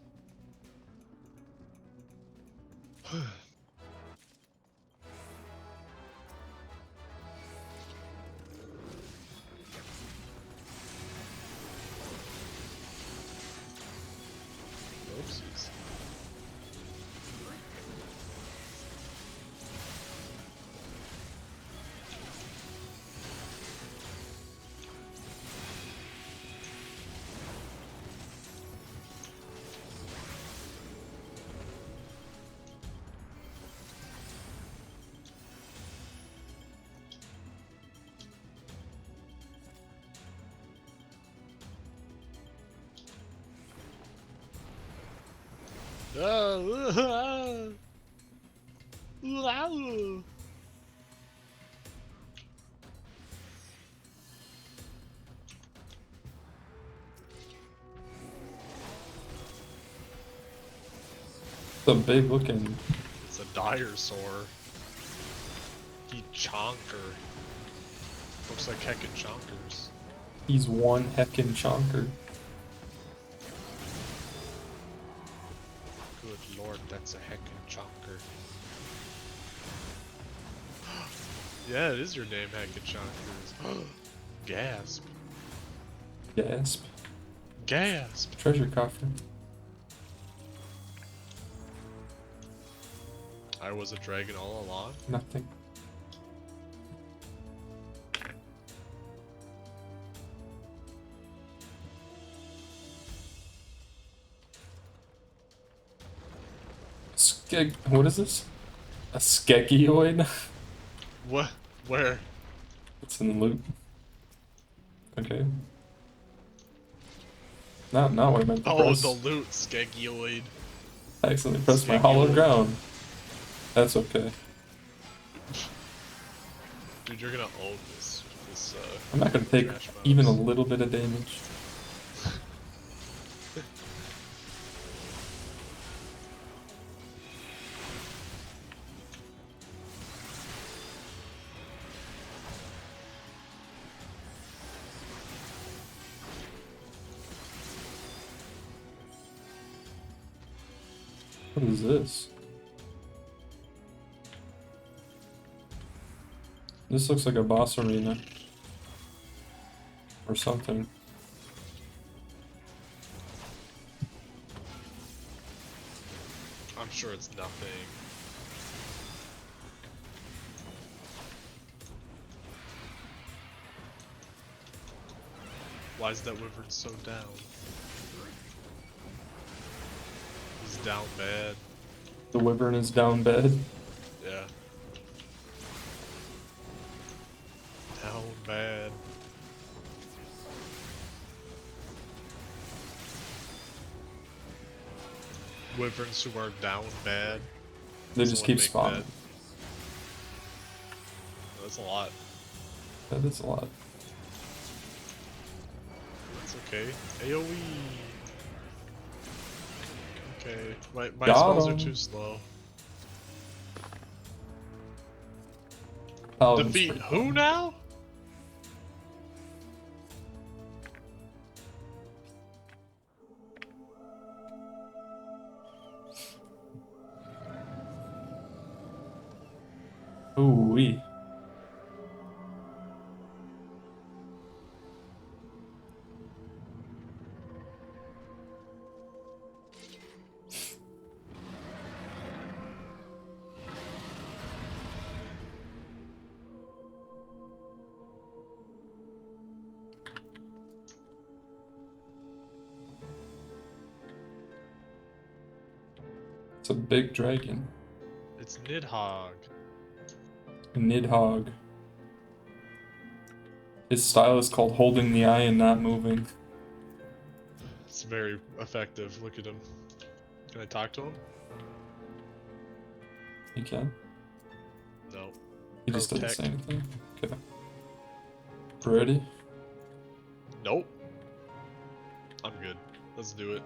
Oopsies. It's a big looking. It's a dire sore. He chonker. Looks like heckin' chonkers. He's one heckin' chonker. Good lord, that's a heckin' chonker. Yeah, it is your name, heckin' chonkers. Gasp. Gasp. Gasp. Treasure coffer. I was a dragon all along. Nothing. What is this? A skegioid? What? Where? It's in the loot. Okay. Not what I meant to Oh, press. the loot, Skegioid. I accidentally pressed my hollow ground. That's okay. Dude, you're gonna own this. I'm not gonna take trash mouse. even a little bit of damage. What is this? This looks like a boss arena. Or something. I'm sure it's nothing. Why is that wyvern so down? He's down bad. The wyvern is down bad. Yeah. Down bad. Wyverns who are down bad. They just Someone keep make spawning. that. That's a lot. That is a lot. It's okay. AoE. Okay. My Got spells are him. too slow. Paladin's Defeat pretty who fun. now? Ooh-wee. It's a big dragon. It's Nidhogg. Nidhogg. His style is called holding the eye and not moving. It's very effective. Look at him. Can I talk to him? You can. No. He just doesn't Protect. say anything. Okay. Ready? Nope. I'm good. Let's do it.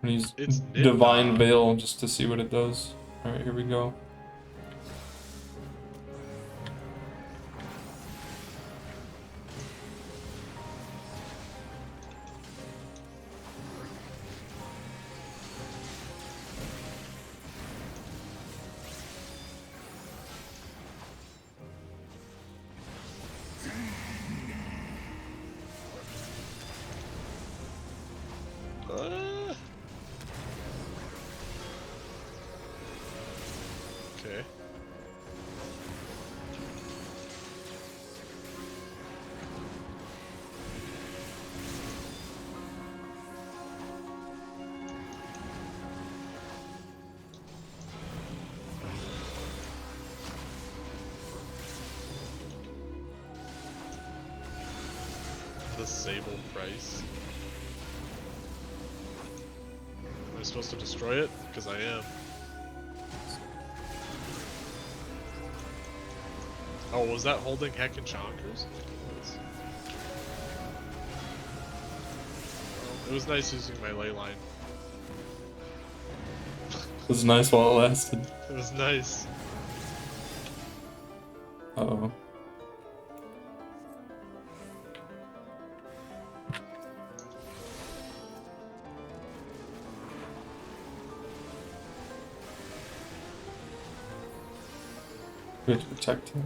And he's It's Divine Nidhogg. Veil just to see what it does. Alright, here we go. Okay. The Sable Price. Am I supposed to destroy it? Because I am. Oh, was that holding Heckin' Chonkers? It was nice using my ley line. It was nice while it lasted. It was nice. Uh-oh. We have to protect him.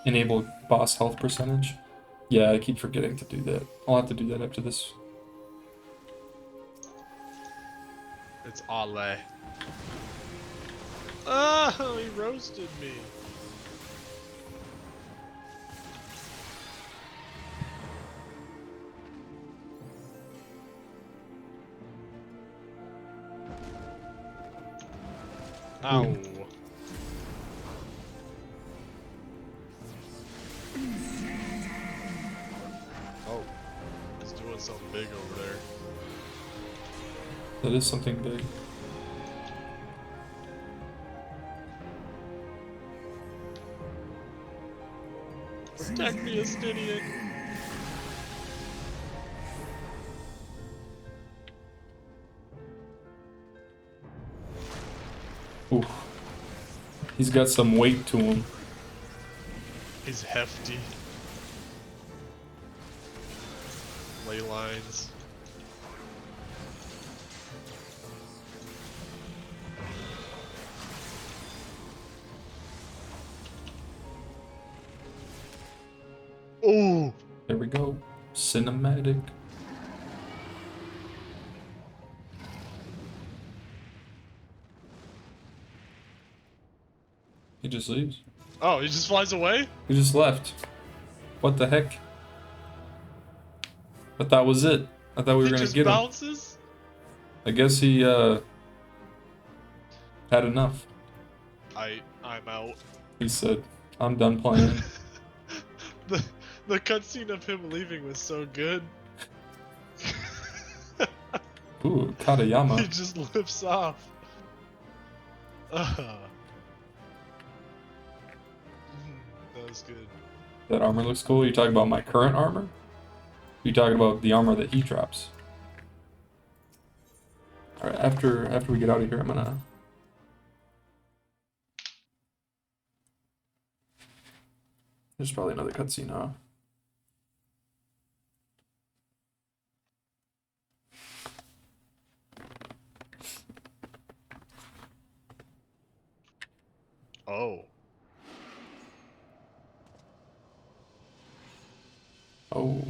Enable boss health percentage. Yeah, I keep forgetting to do that. I'll have to do that after this. It's Ale. Oh, he roasted me. Ow. Oh, he's doing something big over there. That is something big. Protect me, Estinian. Oof. He's got some weight to him. He's hefty. Ley lines. Oh! There we go. Cinematic. He just leaves. Oh, he just flies away? He just left. What the heck? But that was it. I thought we were He gonna just get him. bounces? I guess he had enough. I'm out. He said, "I'm done playing." The cutscene of him leaving was so good. Ooh, Katayama. He just lifts off. That was good. That armor looks cool. You talking about my current armor? You talking about the armor that he drops? All right. After we get out of here, I'm gonna. There's probably another cutscene, huh? Oh. Oh.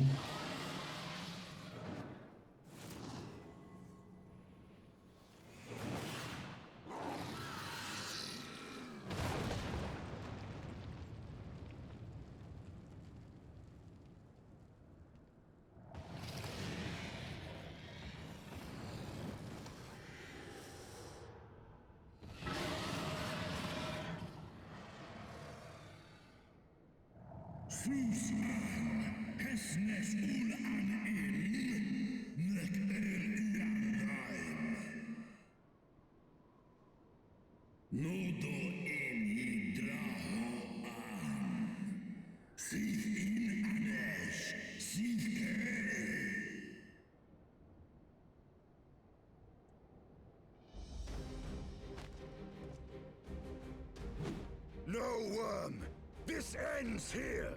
No, worm! This ends here!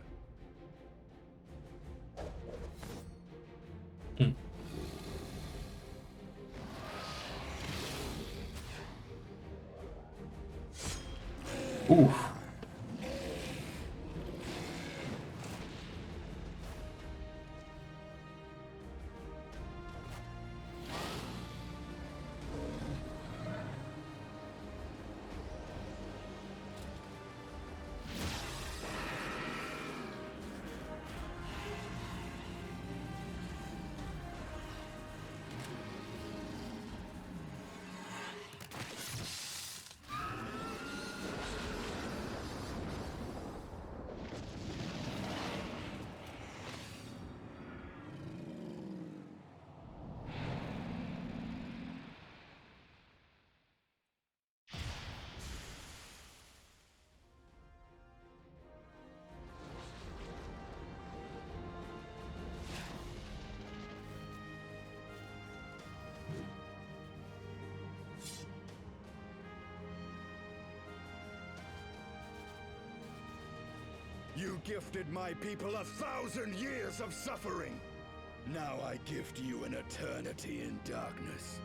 Oof. You gifted my people 1,000 years of suffering! Now I gift you an eternity in darkness.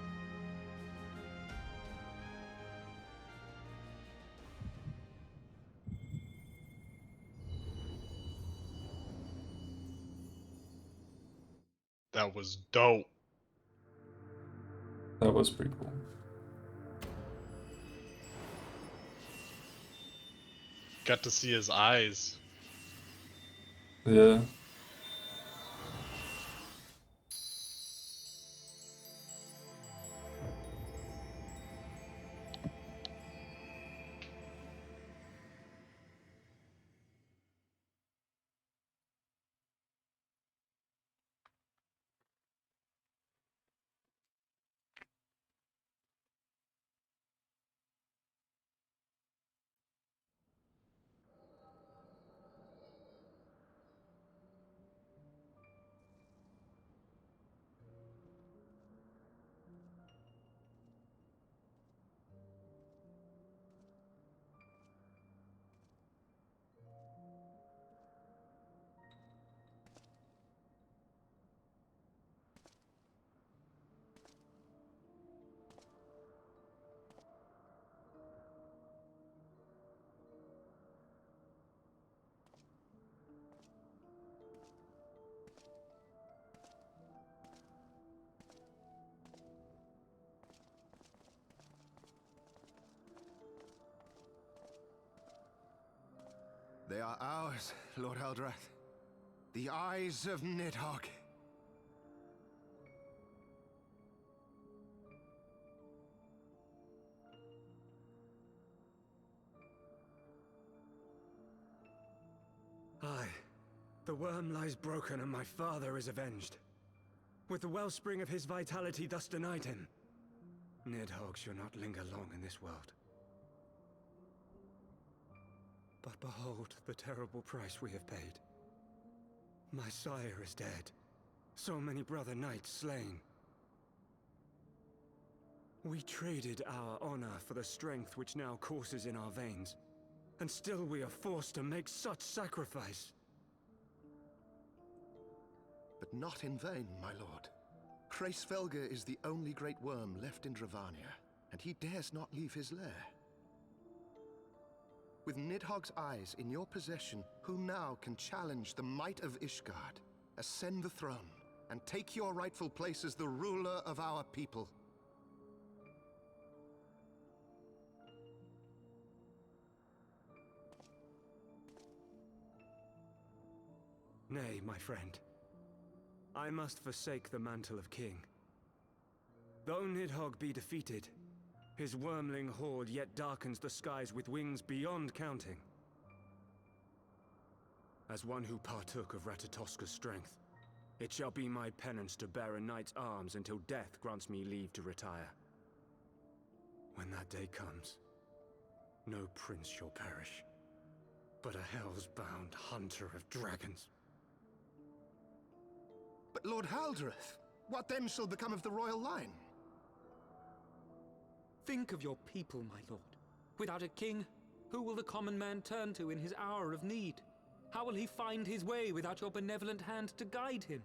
That was dope. That was pretty cool. Got to see his eyes. Yeah. They are ours, Lord Eldrath. The eyes of Nidhogg. Aye. The worm lies broken and my father is avenged. With the wellspring of his vitality thus denied him, Nidhogg shall not linger long in this world. But behold the terrible price we have paid. My sire is dead. So many brother knights slain. We traded our honor for the strength which now courses in our veins. And still we are forced to make such sacrifice. But not in vain, my lord. Hraesvelgr is the only great worm left in Dravania, and he dares not leave his lair. With Nidhogg's eyes in your possession, who now can challenge the might of Ishgard, ascend the throne, and take your rightful place as the ruler of our people? Nay, my friend. I must forsake the mantle of king. Though Nidhogg be defeated, his wormling horde yet darkens the skies with wings beyond counting. As one who partook of Ratatoska's strength, it shall be my penance to bear a knight's arms until death grants me leave to retire. When that day comes, no prince shall perish, but a hell's-bound hunter of dragons. But Lord Haldreth, what then shall become of the royal line? Think of your people, my lord. Without a king, who will the common man turn to in his hour of need? How will he find his way without your benevolent hand to guide him?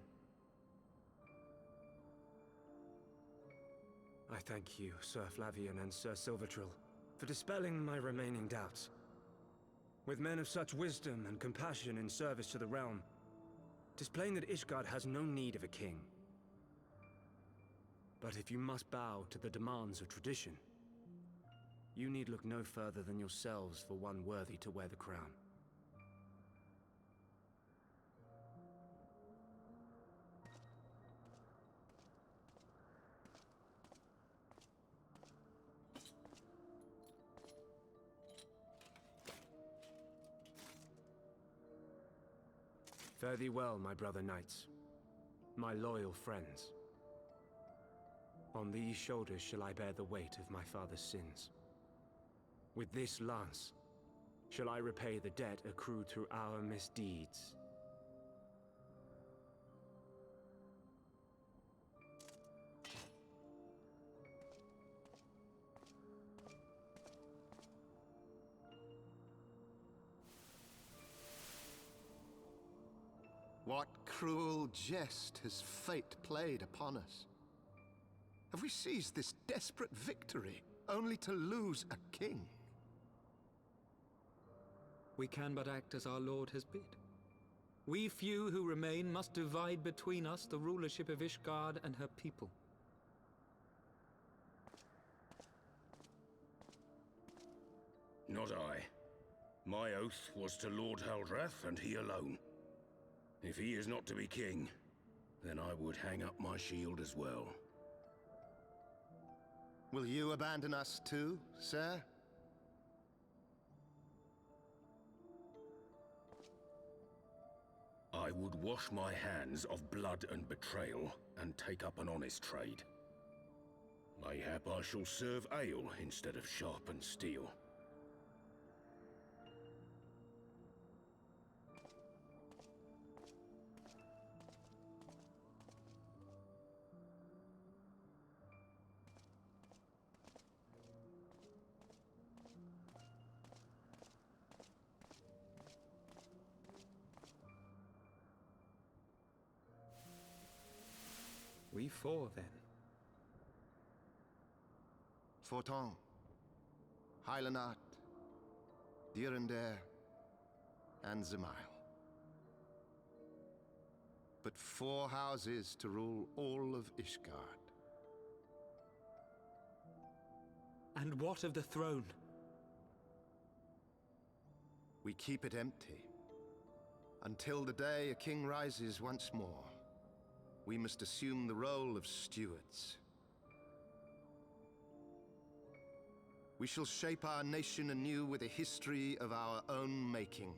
I thank you, Sir Flavian and Sir Silvertrill, for dispelling my remaining doubts. With men of such wisdom and compassion in service to the realm, 'tis plain that Ishgard has no need of a king. But if you must bow to the demands of tradition, you need look no further than yourselves for one worthy to wear the crown. Fare thee well, my brother knights, my loyal friends. On these shoulders shall I bear the weight of my father's sins. With this lance shall I repay the debt accrued through our misdeeds. What cruel jest has fate played upon us? Have we seized this desperate victory only to lose a king? We can but act as our lord has bid. We few who remain must divide between us the rulership of Ishgard and her people. Not I. My oath was to Lord Haldrath, and he alone. If he is not to be king, then I would hang up my shield as well. Will you abandon us too, sir? I would wash my hands of blood and betrayal, and take up an honest trade. Mayhap I shall serve ale instead of sharpened steel. We four, then. Forton, Hylanat, Dyrendare, and Zemile. But 4 houses to rule all of Ishgard. And what of the throne? We keep it empty. Until the day a king rises once more, we must assume the role of stewards. We shall shape our nation anew with a history of our own making,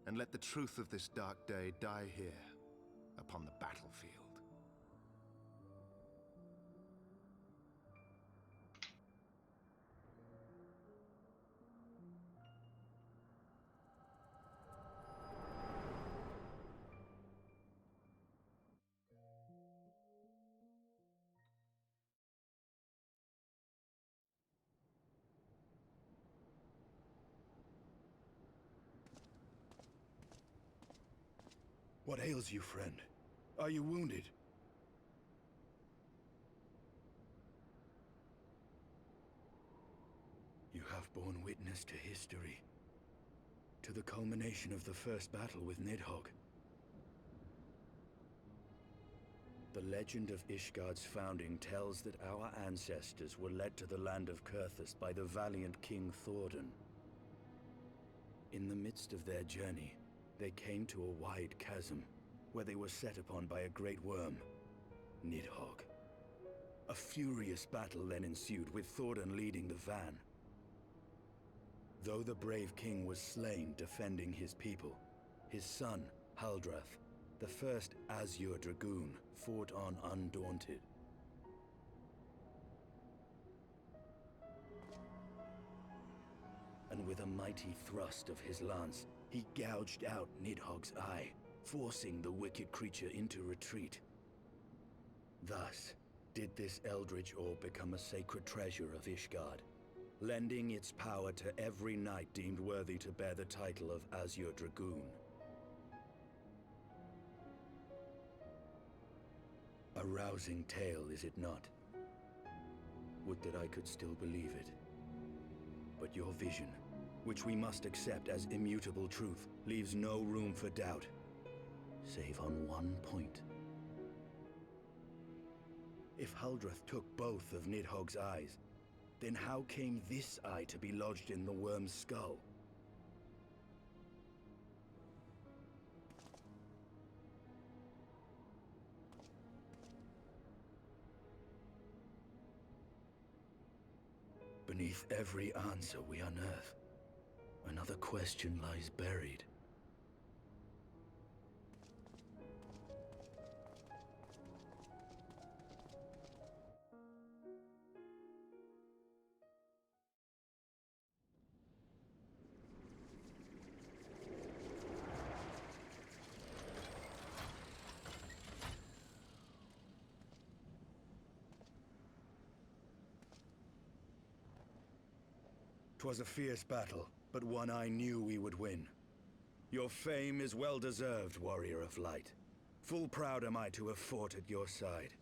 and let the truth of this dark day die here, upon the battlefield. What ails you, friend? Are you wounded? You have borne witness to history. To the culmination of the first battle with Nidhogg. The legend of Ishgard's founding tells that our ancestors were led to the land of Kurthus by the valiant King Thordan. In the midst of their journey, they came to a wide chasm, where they were set upon by a great worm, Nidhogg. A furious battle then ensued, with Thordan leading the van. Though the brave king was slain defending his people, his son, Haldrath, the first Azure Dragoon, fought on undaunted. And with a mighty thrust of his lance, he gouged out Nidhogg's eye, forcing the wicked creature into retreat. Thus, did this eldritch orb become a sacred treasure of Ishgard, lending its power to every knight deemed worthy to bear the title of Azure Dragoon. A rousing tale, is it not? Would that I could still believe it. But your vision, which we must accept as immutable truth, leaves no room for doubt, save on one point. If Haldrath took both of Nidhogg's eyes, then how came this eye to be lodged in the worm's skull? Beneath every answer we unearth, another question lies buried. 'Twas a fierce battle, but one I knew we would win. Your fame is well deserved, warrior of light. Full proud am I to have fought at your side.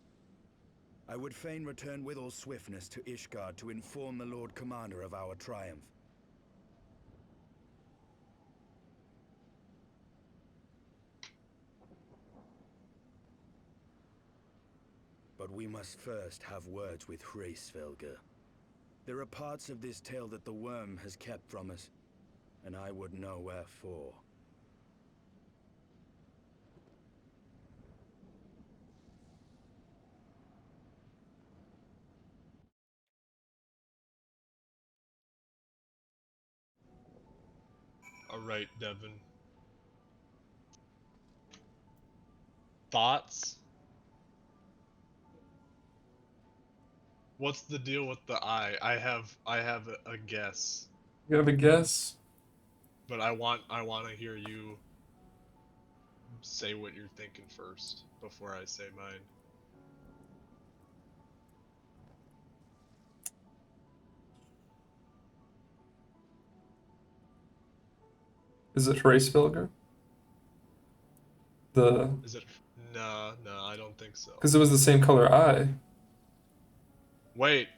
I would fain return with all swiftness to Ishgard to inform the Lord Commander of our triumph. But we must first have words with Hraesvelgr. There are parts of this tale that the worm has kept from us, and I would know wherefore. Alright, Devin. Thoughts? What's the deal with the eye? I have a guess, You have a guess? but I want to hear you say what you're thinking first before I say mine. Is it Hraesvelgr? Is it? No, I don't think so. Because it was the same color eye. Wait.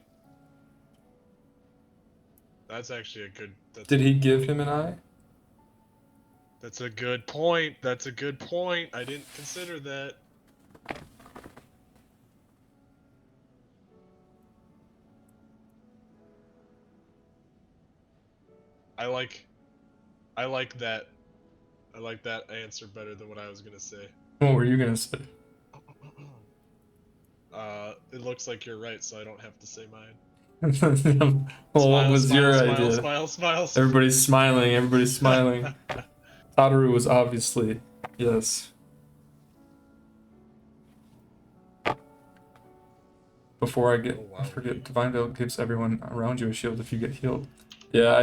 That's actually a good... Did he give him an eye? That's a good point. That's a good point. I didn't consider that. I like that. I like that answer better than what I was gonna say. What were you gonna say? It looks like you're right, so I don't have to say mine. Well, Smile, what was smile, your smile, idea? smile, smile. Everybody's smiling. Everybody's smiling. Tataru was obviously yes. Before I forget, Divine Veil gives everyone around you a shield if you get healed. Yeah,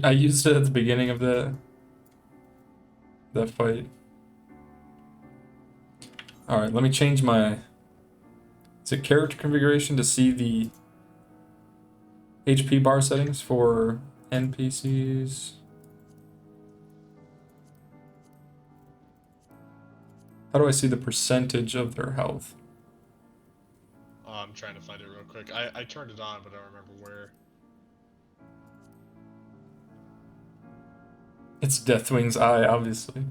I used it at the beginning of that fight. All right, let me change my. Is it character configuration to see the HP bar settings for NPCs? How do I see the percentage of their health? I'm trying to find it real quick. I turned it on, but I don't remember where. It's Deathwing's eye, obviously.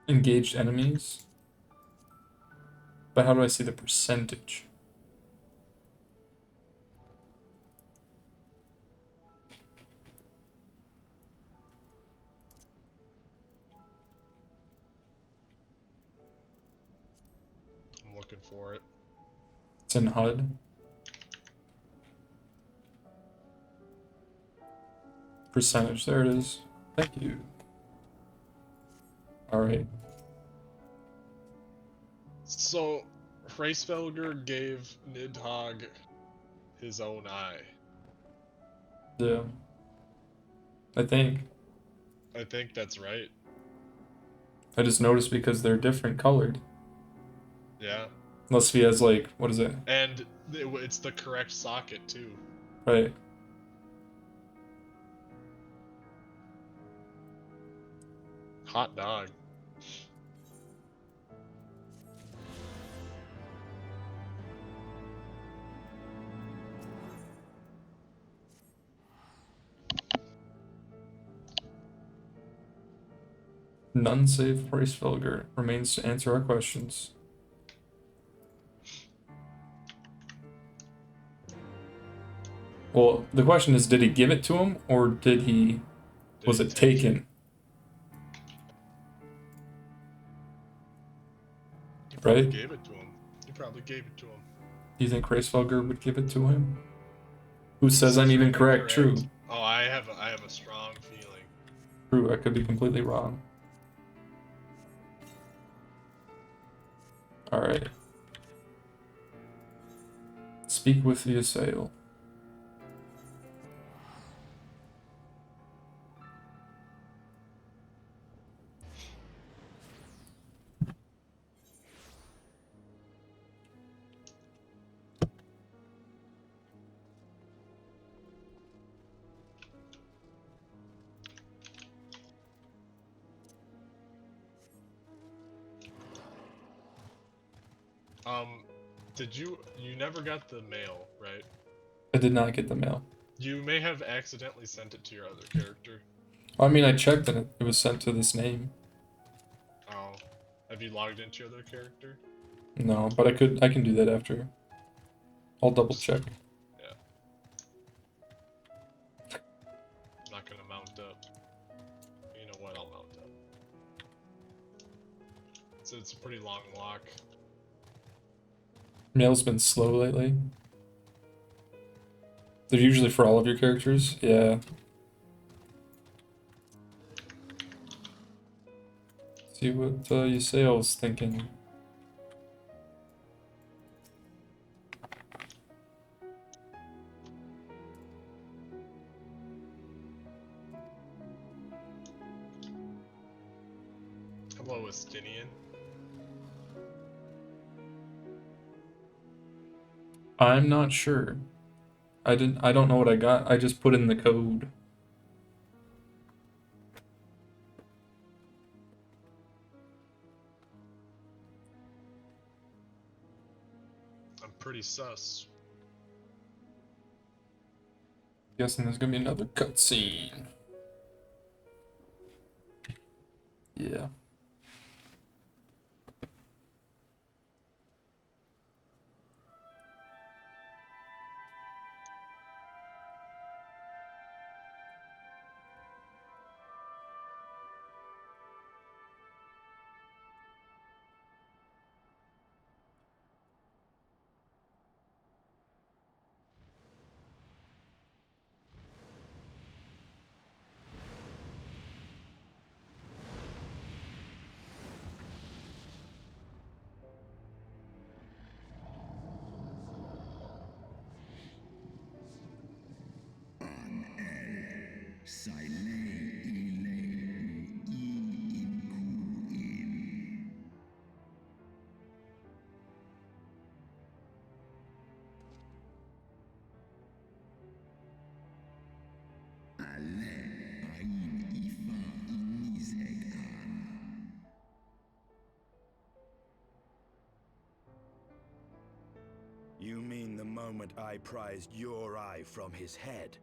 Engaged enemies. But how do I see the percentage? looking for it. It's in HUD. Percentage, there it is. Thank you. Alright. So, Hraesvelgr gave Nidhogg his own eye. Yeah. I think. I think that's right. I just noticed because they're different colored. Yeah. Unless he has like, what is it? And it's the correct socket, too. Right. Hot dog. None save Hraesvelgr remains to answer our questions. Well, the question is, did he give it to him, or did he... was it taken? He probably Right? gave it to him. He probably gave it to him. Do you think Hraesvelgr would give it to him? Who says I'm even correct? True. Oh, I have a strong feeling. True, I could be completely wrong. Alright. Speak with the assail. You never got the mail, right? I did not get the mail. You may have accidentally sent it to your other character. I mean, I checked and it was sent to this name. Oh. Have you logged into your other character? No, but I can do that after. I'll double check. Yeah. I'm not gonna mount up. You know what, I'll mount up. So it's a pretty long walk. Mail's been slow lately. They're usually for all of your characters? Yeah. See what Ysael's thinking. Hello, Estinian. I'm not sure. I don't know what I got. I just put in the code. I'm pretty sus. Guessing there's gonna be another cutscene. Yeah. You mean the moment I prized your eye from his head?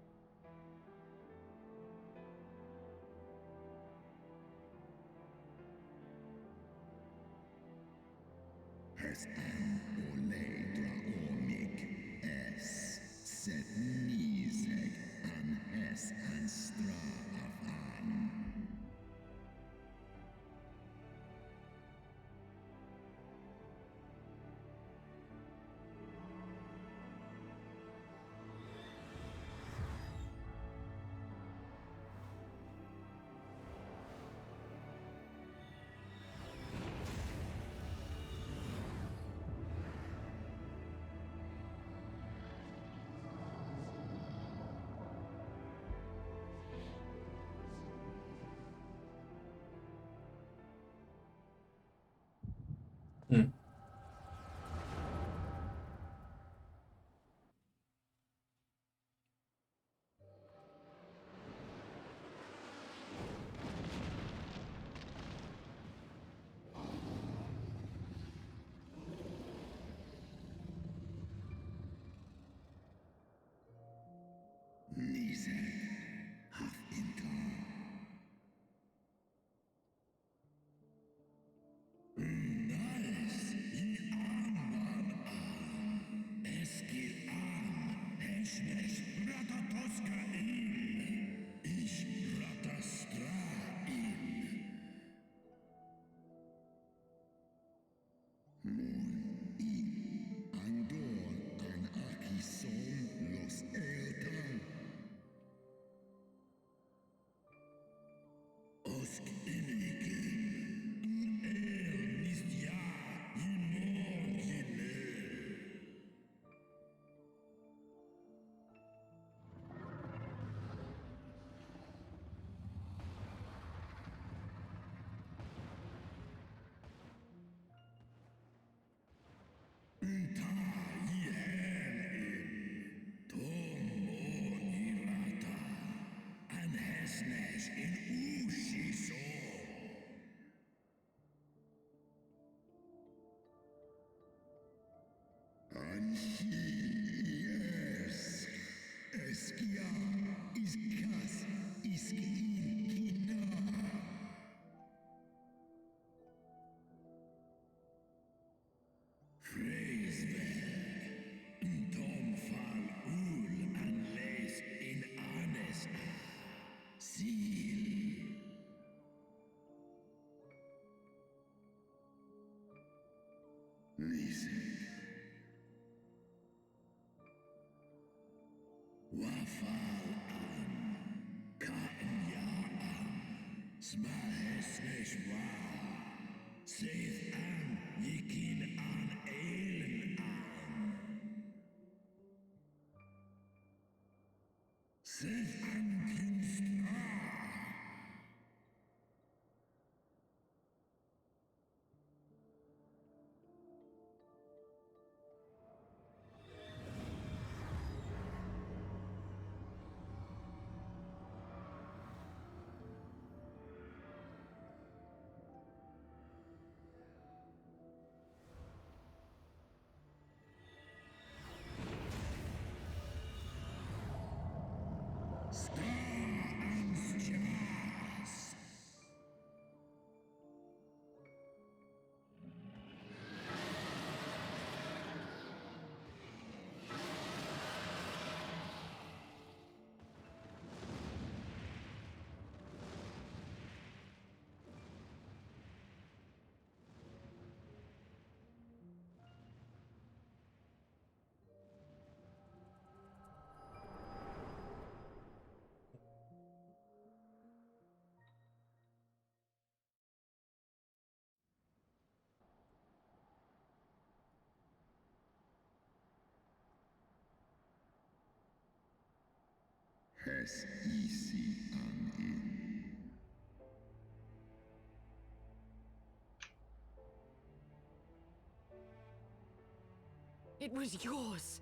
It was yours.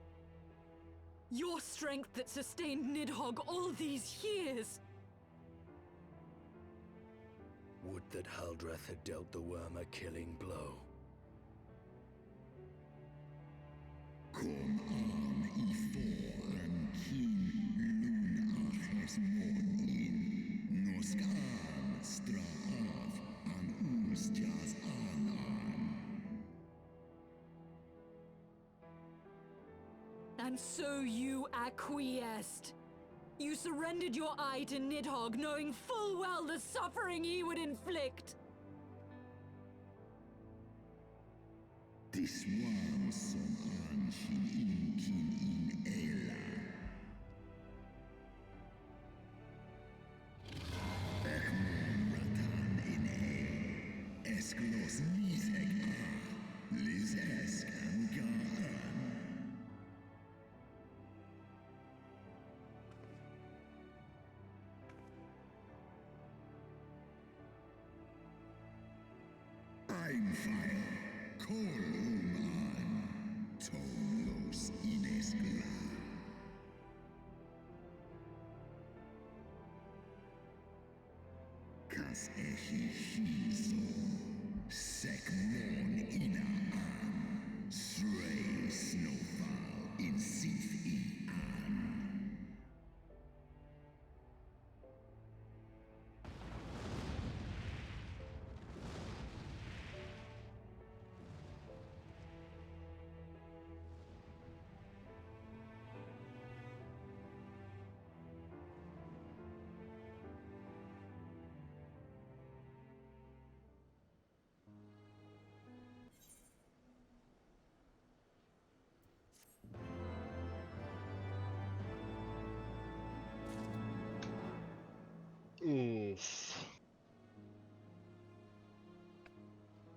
Your strength that sustained Nidhogg all these years. Would that Haldrath had dealt the worm a killing blow. And so you acquiesced. You surrendered your eye to Nidhogg, knowing full well the suffering he would inflict.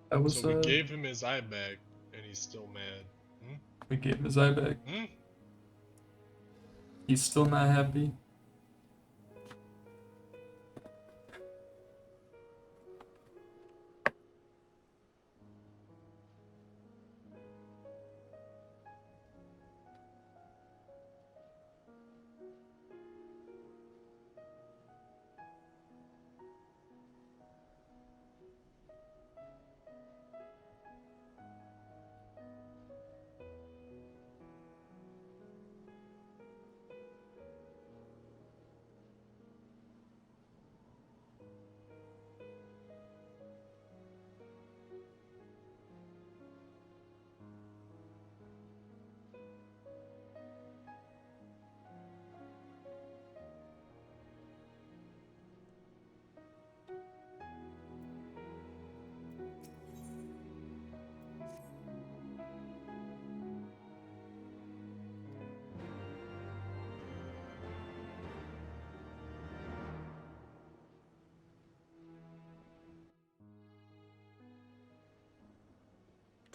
That was So we gave him his eye back, and he's still mad. Hmm? we gave him his eye back. Hmm? He's still not happy.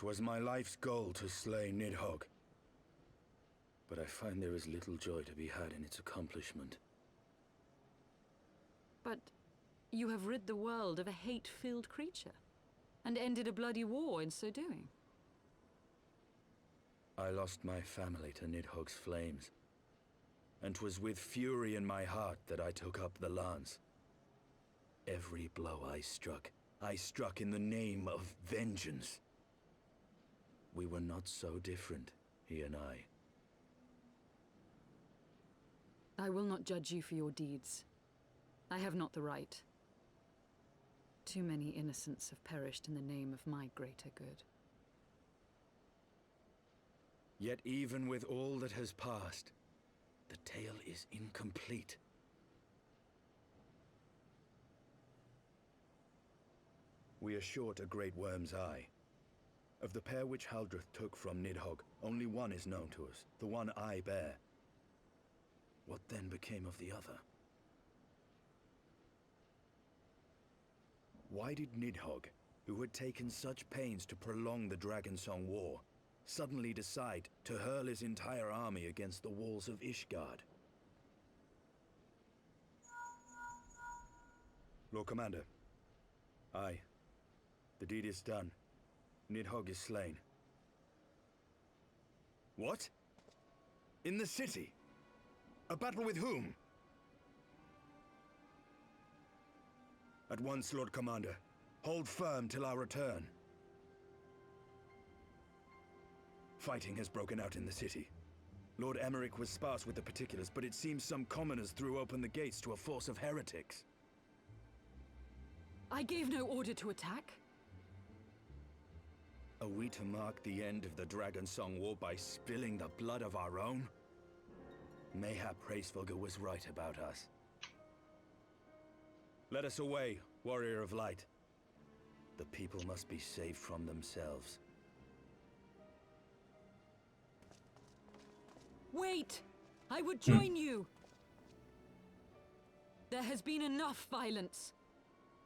"'Twas my life's goal to slay Nidhogg, but I find there is little joy to be had in its accomplishment. But you have rid the world of a hate-filled creature, and ended a bloody war in so doing. I lost my family to Nidhogg's flames, and 'twas with fury in my heart that I took up the lance. Every blow I struck in the name of vengeance. We were not so different, he and I. I will not judge you for your deeds. I have not the right. Too many innocents have perished in the name of my greater good. Yet even with all that has passed, the tale is incomplete. We are short a great worm's eye. Of the pair which Haldreth took from Nidhogg, only one is known to us, the one I bear. What then became of the other? Why did Nidhogg, who had taken such pains to prolong the Dragonsong War, suddenly decide to hurl his entire army against the walls of Ishgard? Lord Commander. Aye. The deed is done. Nidhogg is slain. What? In the city? A battle with whom? At once, Lord Commander. Hold firm till our return. Fighting has broken out in the city. Lord Aery was sparse with the particulars, but it seems some commoners threw open the gates to a force of heretics. I gave no order to attack. Are we to mark the end of the Dragonsong War by spilling the blood of our own? Mayhap Hraesvelgr was right about us. Let us away, Warrior of Light. The people must be saved from themselves. Wait! I would join you! There has been enough violence.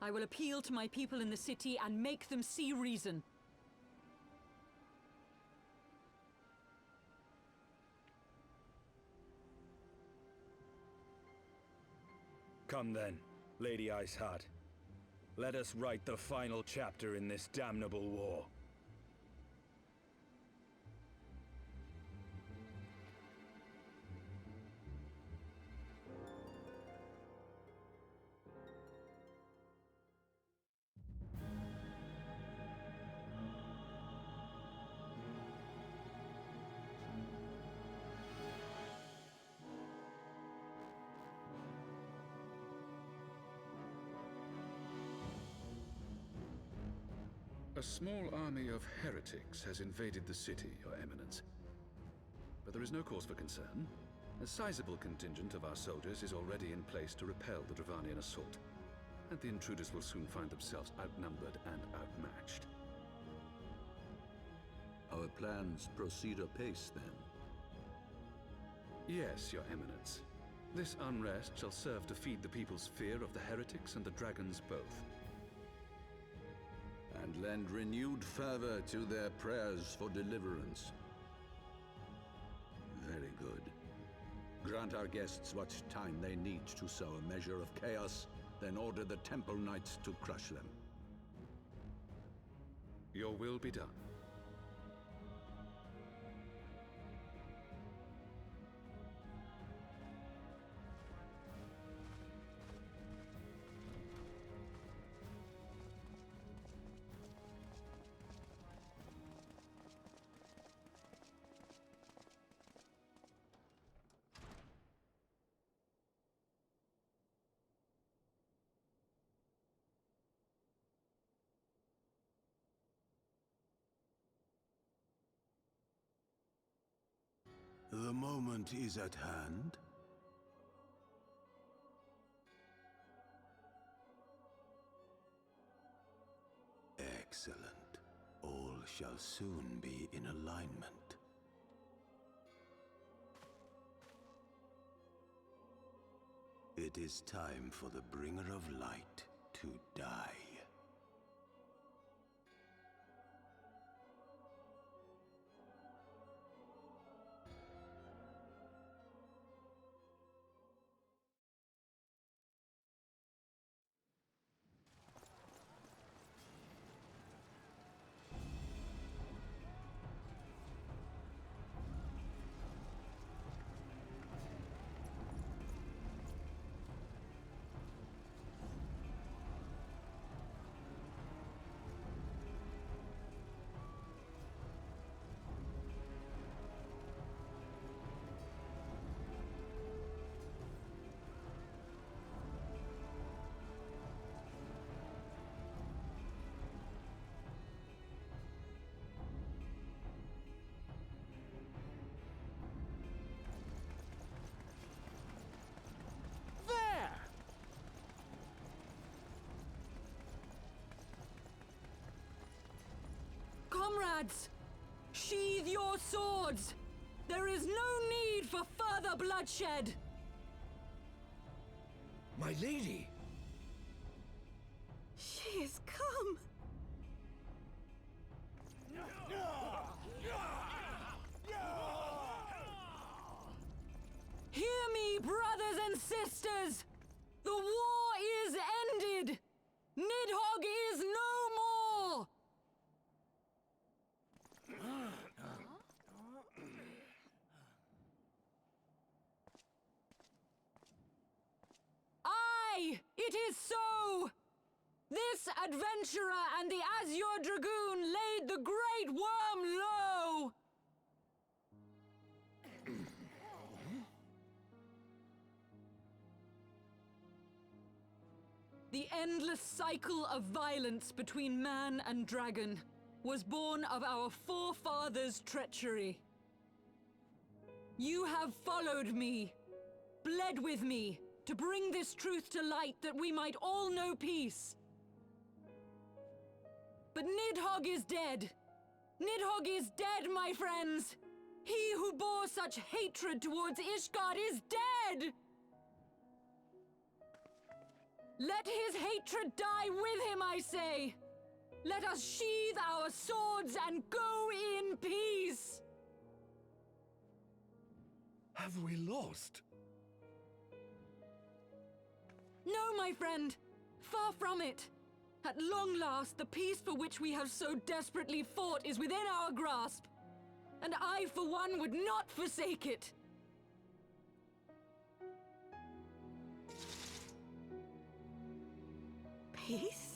I will appeal to my people in the city and make them see reason. Come then, Lady Iceheart. Let us write the final chapter in this damnable war. A small army of heretics has invaded the city, Your Eminence. But there is no cause for concern. A sizable contingent of our soldiers is already in place to repel the Dravanian assault, and the intruders will soon find themselves outnumbered and outmatched. Our plans proceed apace, then? Yes, Your Eminence. This unrest shall serve to feed the people's fear of the heretics and the dragons both. And lend renewed fervor to their prayers for deliverance. Very good. Grant our guests what time they need to sow a measure of chaos, then order the Temple Knights to crush them. Your will be done. The moment is at hand. Excellent. All shall soon be in alignment. It is time for the Bringer of Light to die. Comrades, sheathe your swords! There is no need for further bloodshed! My lady! She is come! Hear me, brothers and sisters! The war is ended! Nidhogg is no more! Aye, it is so! This adventurer and the Azure Dragoon laid the Great Worm low! The endless cycle of violence between man and dragon was born of our forefathers' treachery. You have followed me, bled with me, to bring this truth to light that we might all know peace. But Nidhogg is dead. Nidhogg is dead, my friends! He who bore such hatred towards Ishgard is dead! Let his hatred die with him, I say! Let us sheathe our swords and go in peace! Have we lost? No, my friend! Far from it! At long last, the peace for which we have so desperately fought is within our grasp. And I, for one, would not forsake it. Peace?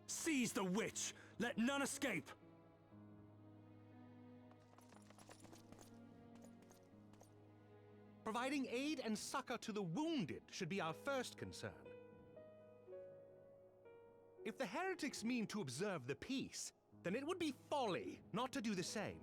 Seize the witch! Let none escape! Providing aid and succor to the wounded should be our first concern. If the heretics mean to observe the peace, then it would be folly not to do the same.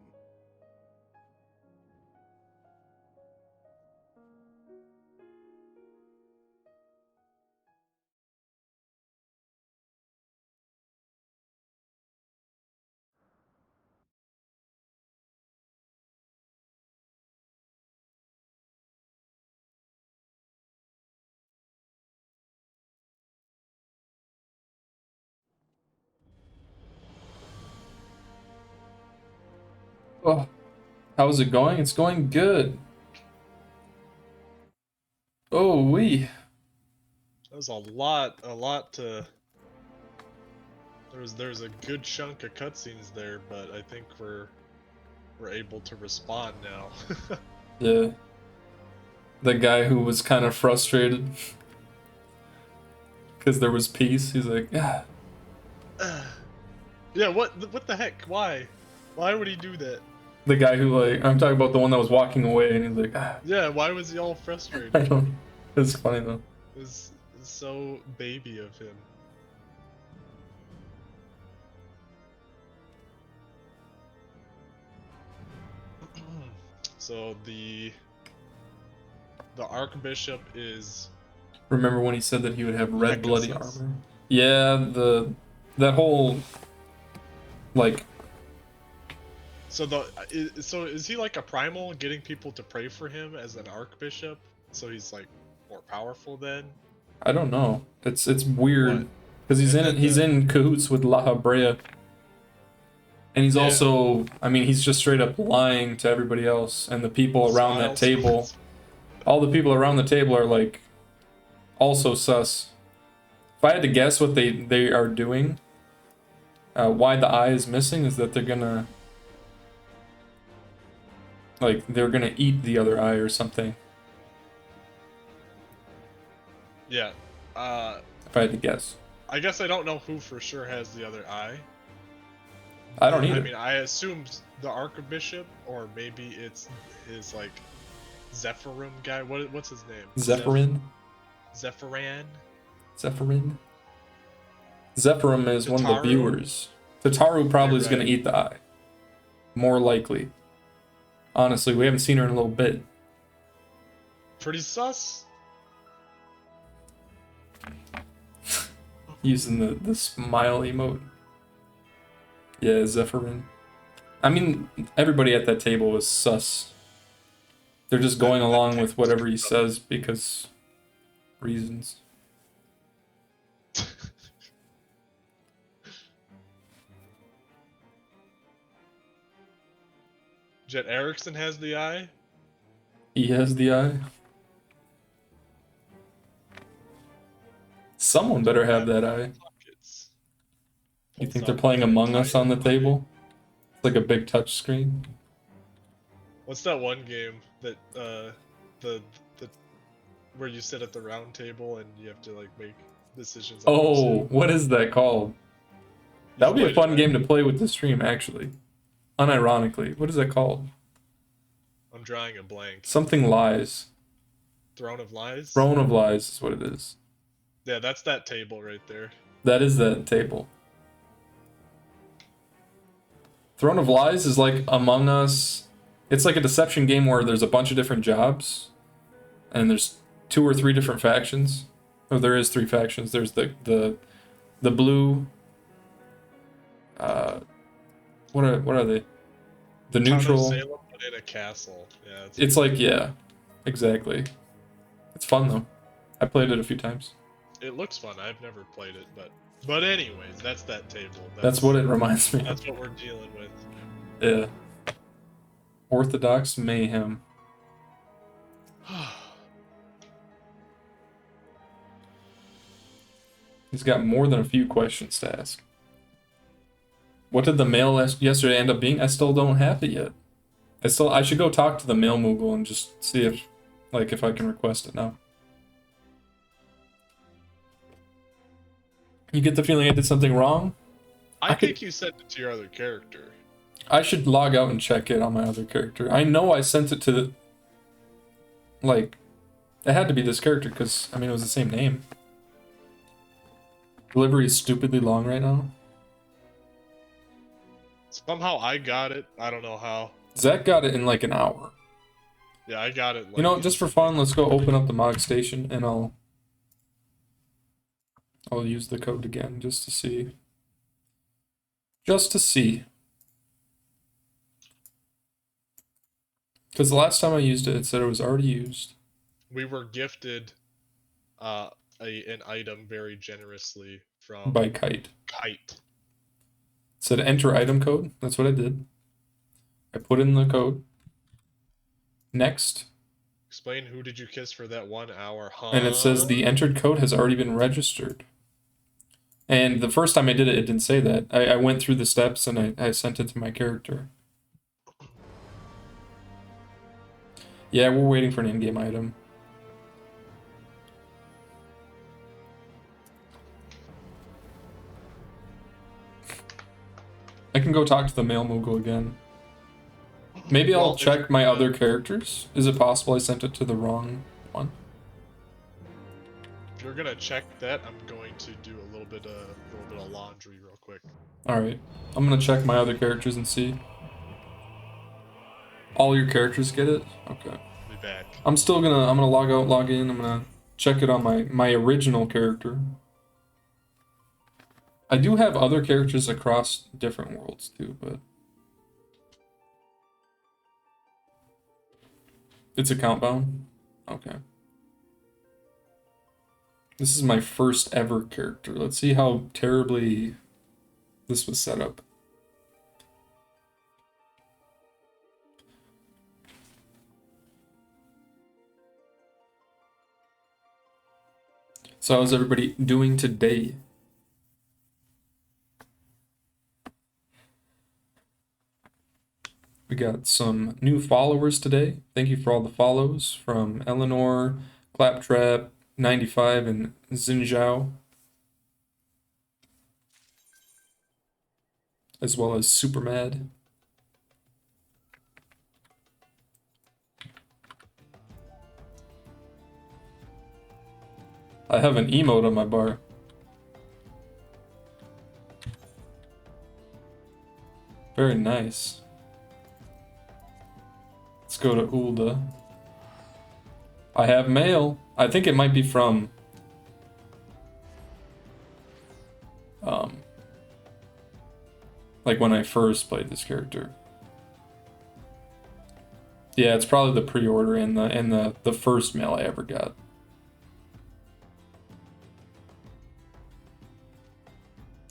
Oh, how's it going? It's going good. Oh, That was a lot to. There's a good chunk of cutscenes there, but I think we're able to respond now. Yeah. The guy who was kind of frustrated because there was peace. He's like, yeah. Yeah, what the heck? Why? Why would he do that? The guy who, like, I'm talking about the one that was walking away, and he's like, ah. Yeah, why was he all I frustrated? don't. It's funny though. It's so baby of him. So the Archbishop is. Remember when he said that he would have red Heckin' bloody sus. armor? Yeah, that whole, like, So is he like a primal, getting people to pray for him as an Archbishop? So he's like more powerful then? I don't know. It's weird What? because he's And in then he's in cahoots with La Habrea, and he's Yeah. also, I mean, he's just straight up lying to everybody else and the people around that Smiles. table. All the people around the table are like also sus. If I had to guess what they are doing, why the eye is missing is that they're gonna eat the other eye or something. Yeah. If I had to guess, I guess I don't know who for sure has the other eye. I don't either. I mean, I assumed the Archbishop, or maybe it's his like Zephyrim guy. What's his name? Zephyrin. Zephyran. Zephyrin. Zephyrim is one of the Tataru? viewers. Tataru probably is Right. going to eat the eye. More likely. Honestly, we haven't seen her in a little bit. Pretty sus. Using the smile emote. Yeah, Zephyrin. I mean, everybody at that table was sus. They're just going along with whatever he says because reasons. Jet Erickson has the eye. He has the eye. Someone better have that eye. Pockets. You Pulls think they're out playing the Among Us on the entire table? It's like a big touch screen. What's that one game that the where you sit at the round table and you have to like make decisions? on what to Oh, what is that called? That would be a played it, fun right? game to play with the stream, actually. Unironically. What is that called? I'm drawing a blank. Something Lies. Throne of Lies? Throne of Lies is what it is. Yeah, that's that table right there. That is that table. Throne of Lies is like Among Us. It's like a deception game where there's a bunch of different jobs. And there's 2 or 3 different factions. Oh, there is 3 factions. There's the blue. What are they? The Town of neutral. Salem, but in a castle. Yeah, It's like, yeah, exactly. It's fun though. I played it a few times. it looks fun. I've never played it, but anyways, that's that table. That's what it reminds me of. That's what we're dealing with. Yeah. Orthodox mayhem. He's got more than a few questions to ask. What did the mail yesterday end up being? I still don't have it yet. I should go talk to the mail Moogle and just see if I can request it now. You get the feeling I did something wrong? I think you sent it to your other character. I should log out and check it on my other character. I know I sent it to the... Like, it had to be this character because, I mean, it was the same name. Delivery is stupidly long right now. Somehow I got it. I don't know how. Zach got it in like an hour. Yeah, I got it. Like, You know, just for fun, let's go open up the Mog Station and I'll use the code again just to see. Just to see. Because the last time I used it, it said it was already used. we were gifted an item very generously from By Kite. Kite. It said enter item code. That's what I did. I put in the code. Next. Explain who did you kiss for that 1 hour, huh? And it says the entered code has already been registered. And the first time I did it, it didn't say that. I went through the steps and I sent it to my character. Yeah, we're waiting for an in-game item. I can go talk to the male Moogle again. Maybe I'll check my other characters. Is it possible I sent it to the wrong one? If you're gonna check that, I'm going to do a little bit of laundry real quick. Alright. I'm gonna check my other characters and see. All your characters get it? Okay. Be back. I'm gonna log out, log in, I'm gonna check it on my original character. I do have other characters across different worlds too, but it's account bound? Okay. This is my first ever character. Let's see how terribly this was set up. So how's everybody doing today? We got some new followers today. Thank you for all the follows from Eleanor, Claptrap, 95, and Xinjiao. As well as Supermad. I have an emote on my bar. Very nice. Let's go to Ulda. I have mail. I think it might be from like when I first played this character. Yeah, it's probably the pre-order and the first mail I ever got.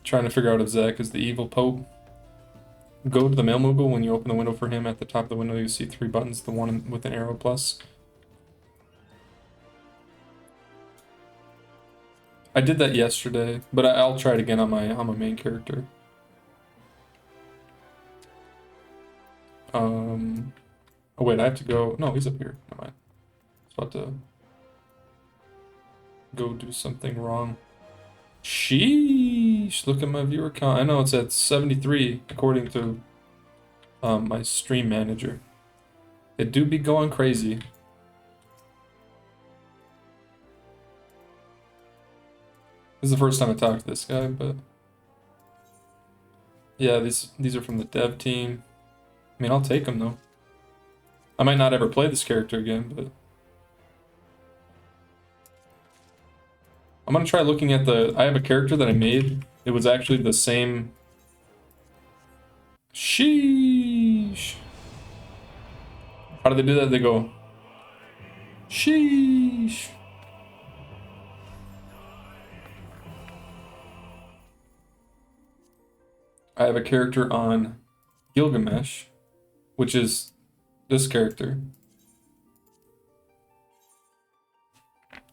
Trying to figure out if Zach is the evil Pope. Go to the mail Moogle. When you open the window for him, at the top of the window you see 3 buttons, the one with an arrow plus. I did that yesterday, but I'll try it again on my main character. Oh wait, I have to go. No, he's up here. Never mind. I was about to go do something wrong. Sheesh, look at my viewer count. I know it's at 73 according to my stream manager. It do be going crazy. This is the first time I talked to this guy, but yeah, these are from the dev team. I mean, I'll take them though. I might not ever play this character again, but I'm gonna try looking at I have a character that I made. It was actually the same. Sheesh. How do they do that? They go, sheesh. I have a character on Gilgamesh, which is this character.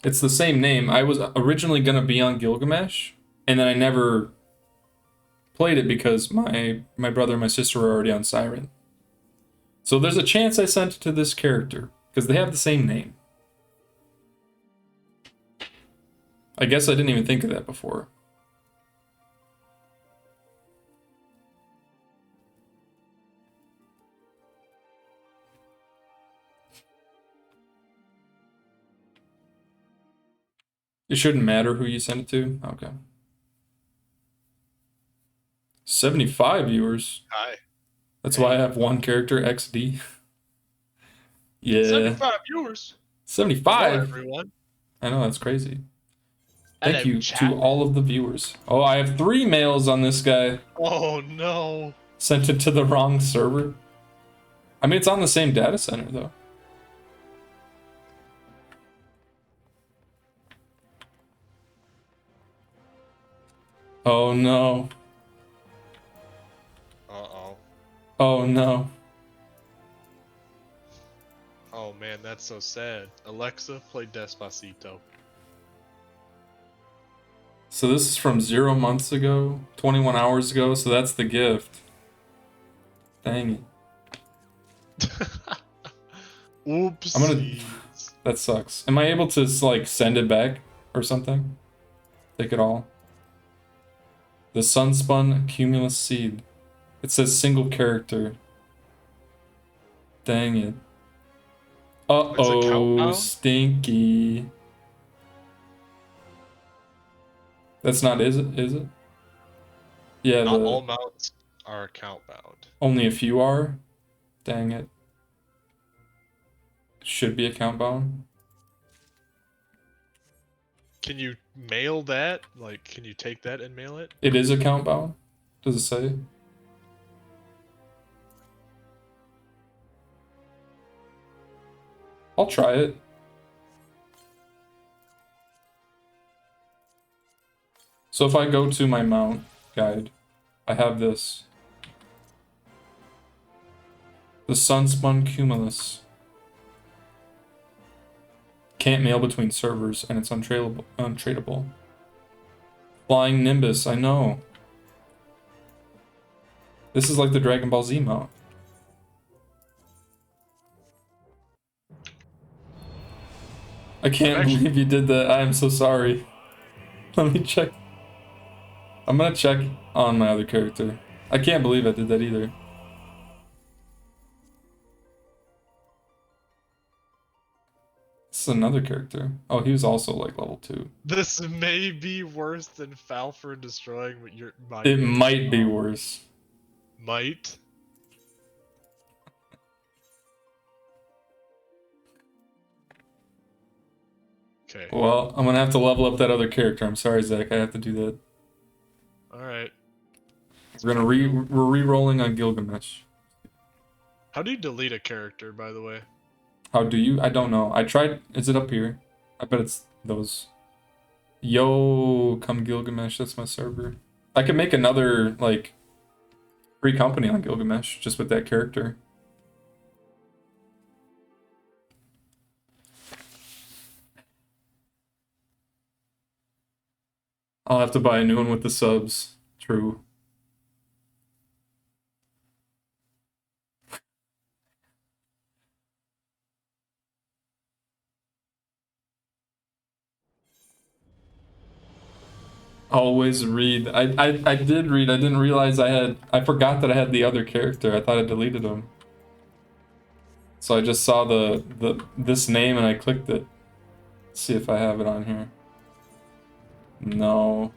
It's the same name. I was originally gonna be on Gilgamesh, and then I never played it because my brother and my sister were already on Siren. So there's a chance I sent it to this character, because they have the same name. I guess I didn't even think of that before. It shouldn't matter who you send it to? Okay. 75 viewers. Hi. That's why I have one character, XD. Yeah. 75 viewers. 75? Hello, everyone. I know, that's crazy. Hello, Thank you chat. to all of the viewers. Oh, I have 3 mails on this guy. Oh no. Sent it to the wrong server. I mean, it's on the same data center, though. Oh no. Uh-oh. Oh no. Oh man, that's so sad. Alexa, play Despacito. So this is from 0 months ago, 21 hours ago, so that's the gift. Dang it. Oopsies. That sucks. Am I able to, like, send it back or something? Take it all? The Sunspun Cumulus Seed. It says single character. Dang it. Is it Uh-oh, countdown? stinky. That's not, is it? Is it? Yeah, Not all mounts are account bound. only a few are? Dang it. Should be account bound. Can you mail that? Like, can you take that and mail it? It is account bound? Does it say? I'll try it. So if I go to my mount guide, I have this. The Sunspun Cumulus. Can't mail between servers, and it's untradeable. Flying Nimbus, I know. This is like the Dragon Ball Z mount. I can't believe you did that. I am so sorry. Let me check. I'm gonna check on my other character. I can't believe I did that either. This is another character. Oh, he was also like level 2. This may be worse than Falford destroying my. It might be worse. Might. Okay. Well, I'm gonna have to level up that other character. I'm sorry, Zach. I have to do that. Alright. We're re-rolling on Gilgamesh. How do you delete a character, by the way? How do you? I don't know. I tried. Is it up here? I bet it's those. Yo, come Gilgamesh. That's my server. I could make another, like, free company on Gilgamesh just with that character. I'll have to buy a new one with the subs. True. Always read. I did read. I didn't realize I forgot that I had the other character. I thought I deleted him. So I just saw this name and I clicked it. Let's see if I have it on here. No.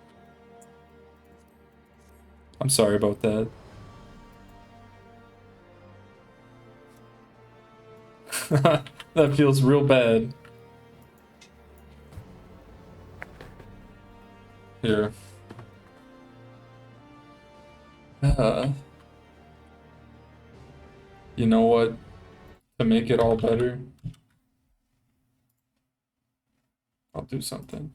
I'm sorry about that. That feels real bad. Here. You know what? To make it all better, I'll do something.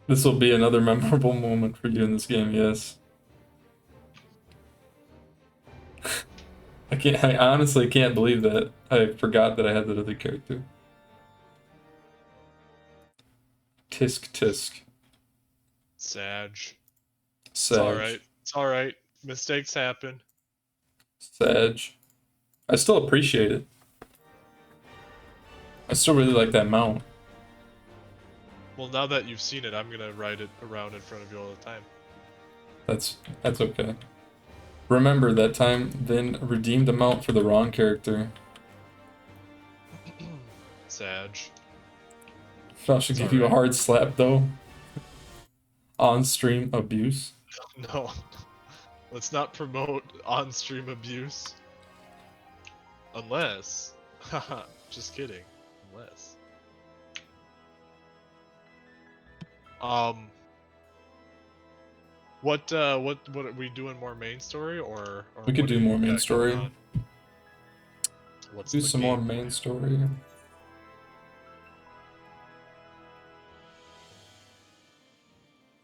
This will be another memorable moment for you in this game, yes. I honestly can't believe that. I forgot that I had that other character. Tisk tisk. Sag. Sag. It's alright. It's alright. Mistakes happen. Sag. I still appreciate it. I still really like that mount. Well, now that you've seen it, I'm gonna ride it around in front of you all the time. That's okay. Remember that time Vin redeemed a mount for the wrong character. Sag. I should give you a hard slap though. On-stream abuse. No. Let's not promote on-stream abuse. Unless... Haha, just kidding. Unless... What are we doing? More main story or We could what do you more main got going story. on? What's Do the some more game main plan? story.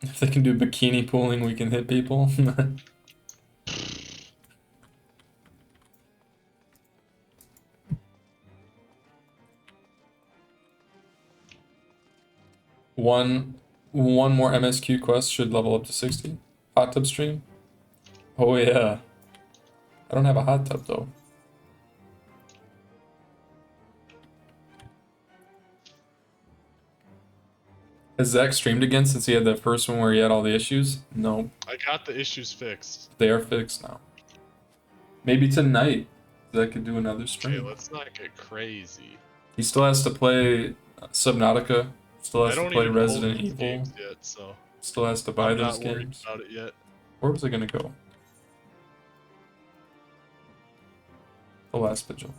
If they can do bikini pooling, we can hit people. One more MSQ quest should level up to 60. Hot tub stream. Oh yeah. I don't have a hot tub though. Has Zach streamed again since he had that first one where he had all the issues? No. I got the issues fixed. They are fixed now. Maybe tonight Zach could do another Okay, stream. let's not get crazy. He still has to play Subnautica. Still I has to don't play even own Resident these Evil. games yet, so Still has to buy I'm those not worried games. about it yet. Where was I gonna go? The last vigil.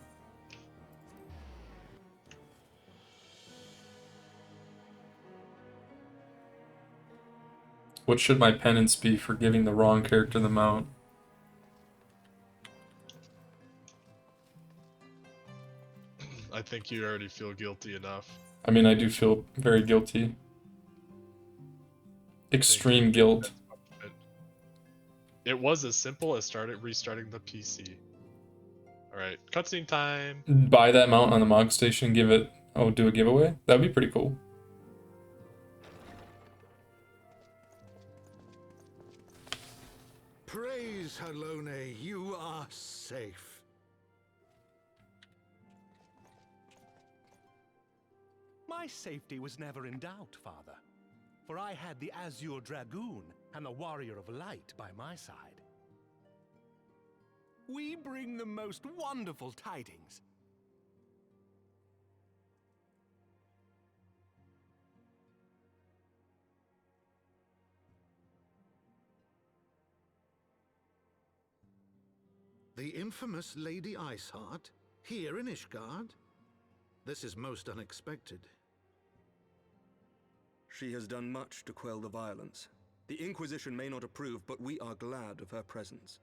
What should my penance be for giving the wrong character the mount? I think you already feel guilty enough. I mean, I do feel very guilty. Extreme guilt. It was as simple as restarting the PC. Alright, cutscene time. Buy that mount on the Mog Station, give it... Oh, do a giveaway? That'd be pretty cool. Praise Halone, you are safe. My safety was never in doubt, Father, for I had the Azure Dragoon and the Warrior of Light by my side. We bring the most wonderful tidings. The infamous Lady Iceheart, here in Ishgard? This is most unexpected. She has done much to quell the violence. The Inquisition may not approve, but we are glad of her presence.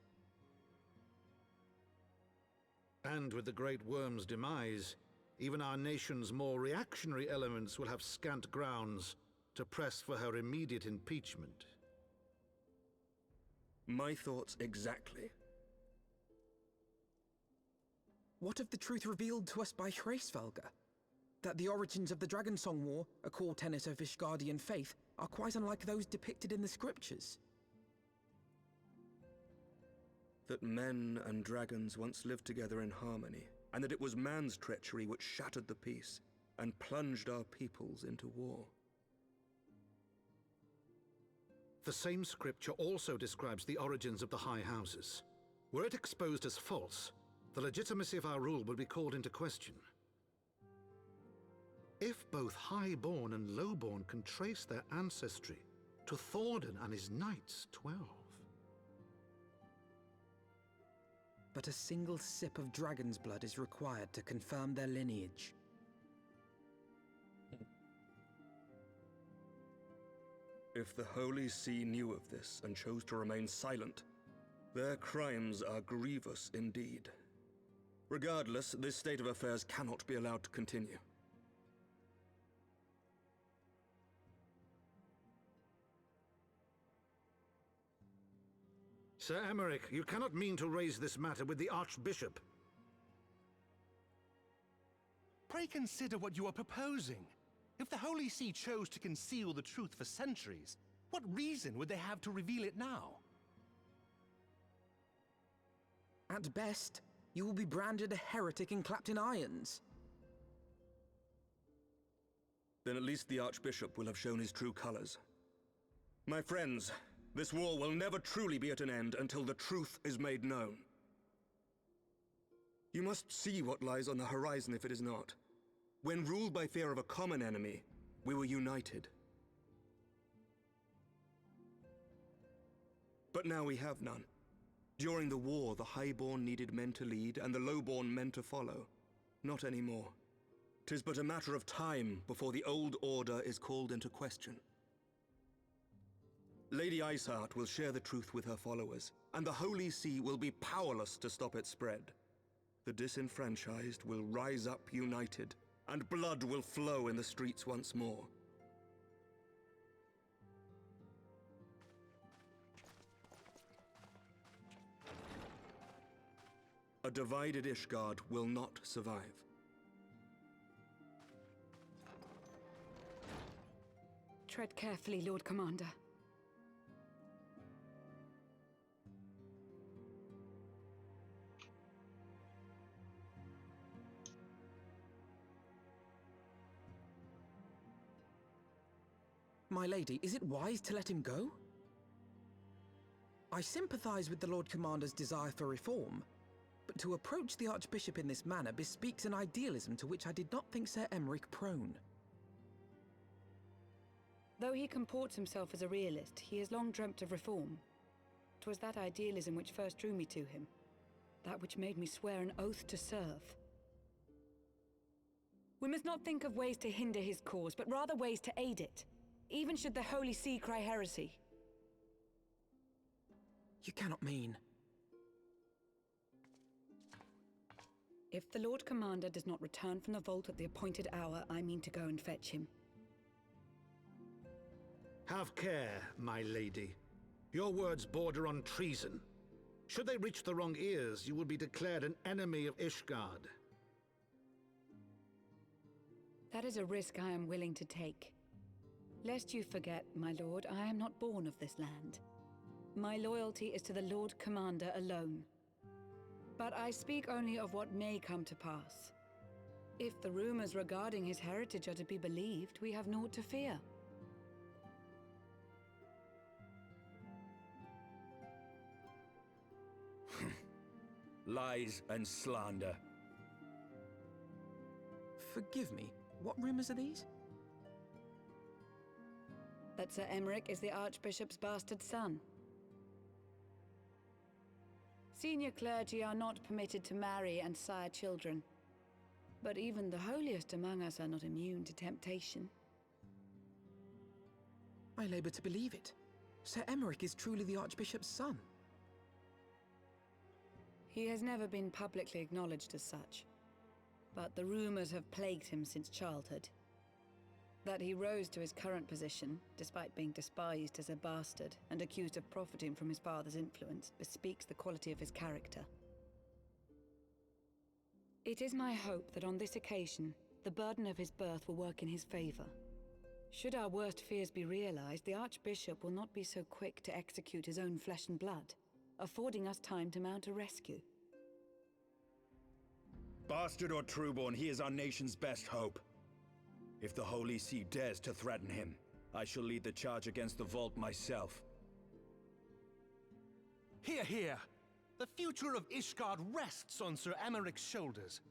And with the Great Worm's demise, even our nation's more reactionary elements will have scant grounds to press for her immediate impeachment. My thoughts exactly. What of the truth revealed to us by Hraesvelga? That the origins of the Dragonsong War, a core tenet of Ishgardian faith, are quite unlike those depicted in the scriptures. That men and dragons once lived together in harmony, and that it was man's treachery which shattered the peace and plunged our peoples into war. The same scripture also describes the origins of the High Houses. Were it exposed as false, the legitimacy of our rule would be called into question. If both Highborn and Lowborn can trace their ancestry to Thordan and his Knights 12. But a single sip of dragon's blood is required to confirm their lineage. If the Holy See knew of this and chose to remain silent, their crimes are grievous indeed. Regardless, this state of affairs cannot be allowed to continue. Sir Emmerich, you cannot mean to raise this matter with the Archbishop. Pray consider what you are proposing. If the Holy See chose to conceal the truth for centuries, what reason would they have to reveal it now? At best, you will be branded a heretic and clapped in irons. Then at least the Archbishop will have shown his true colors. My friends, this war will never truly be at an end until the truth is made known. You must see what lies on the horizon if it is not. When ruled by fear of a common enemy, we were united. But now we have none. During the war, the Highborn needed men to lead, and the Lowborn men to follow. Not anymore. 'Tis but a matter of time before the old order is called into question. Lady Iceheart will share the truth with her followers, and the Holy See will be powerless to stop its spread. The disenfranchised will rise up united, and blood will flow in the streets once more. A divided Ishgard will not survive. Tread carefully, Lord Commander. My lady, is it wise to let him go? I sympathize with the Lord Commander's desire for reform, but to approach the Archbishop in this manner bespeaks an idealism to which I did not think Sir Aery prone. Though he comports himself as a realist, he has long dreamt of reform. 'Twas that idealism which first drew me to him, that which made me swear an oath to serve. We must not think of ways to hinder his cause, but rather ways to aid it, even should the Holy See cry heresy. You cannot mean... If the Lord Commander does not return from the vault at the appointed hour, I mean to go and fetch him. Have care, my lady. Your words border on treason. Should they reach the wrong ears, you will be declared an enemy of Ishgard. That is a risk I am willing to take. Lest you forget, my lord, I am not born of this land. My loyalty is to the Lord Commander alone. But I speak only of what may come to pass. If the rumors regarding his heritage are to be believed, we have naught to fear. Lies and slander. Forgive me, what rumors are these? That Sir Aery is the Archbishop's bastard son. Senior clergy are not permitted to marry and sire children. But even the holiest among us are not immune to temptation. I labor to believe it. Sir Aery is truly the Archbishop's son. He has never been publicly acknowledged as such, but the rumors have plagued him since childhood. That he rose to his current position, despite being despised as a bastard and accused of profiting from his father's influence, bespeaks the quality of his character. It is my hope that on this occasion, the burden of his birth will work in his favor. Should our worst fears be realized, the Archbishop will not be so quick to execute his own flesh and blood, affording us time to mount a rescue. Bastard or trueborn, he is our nation's best hope. If the Holy See dares to threaten him, I shall lead the charge against the vault myself. Hear, hear! The future of Ishgard rests on Sir Aeryk's shoulders.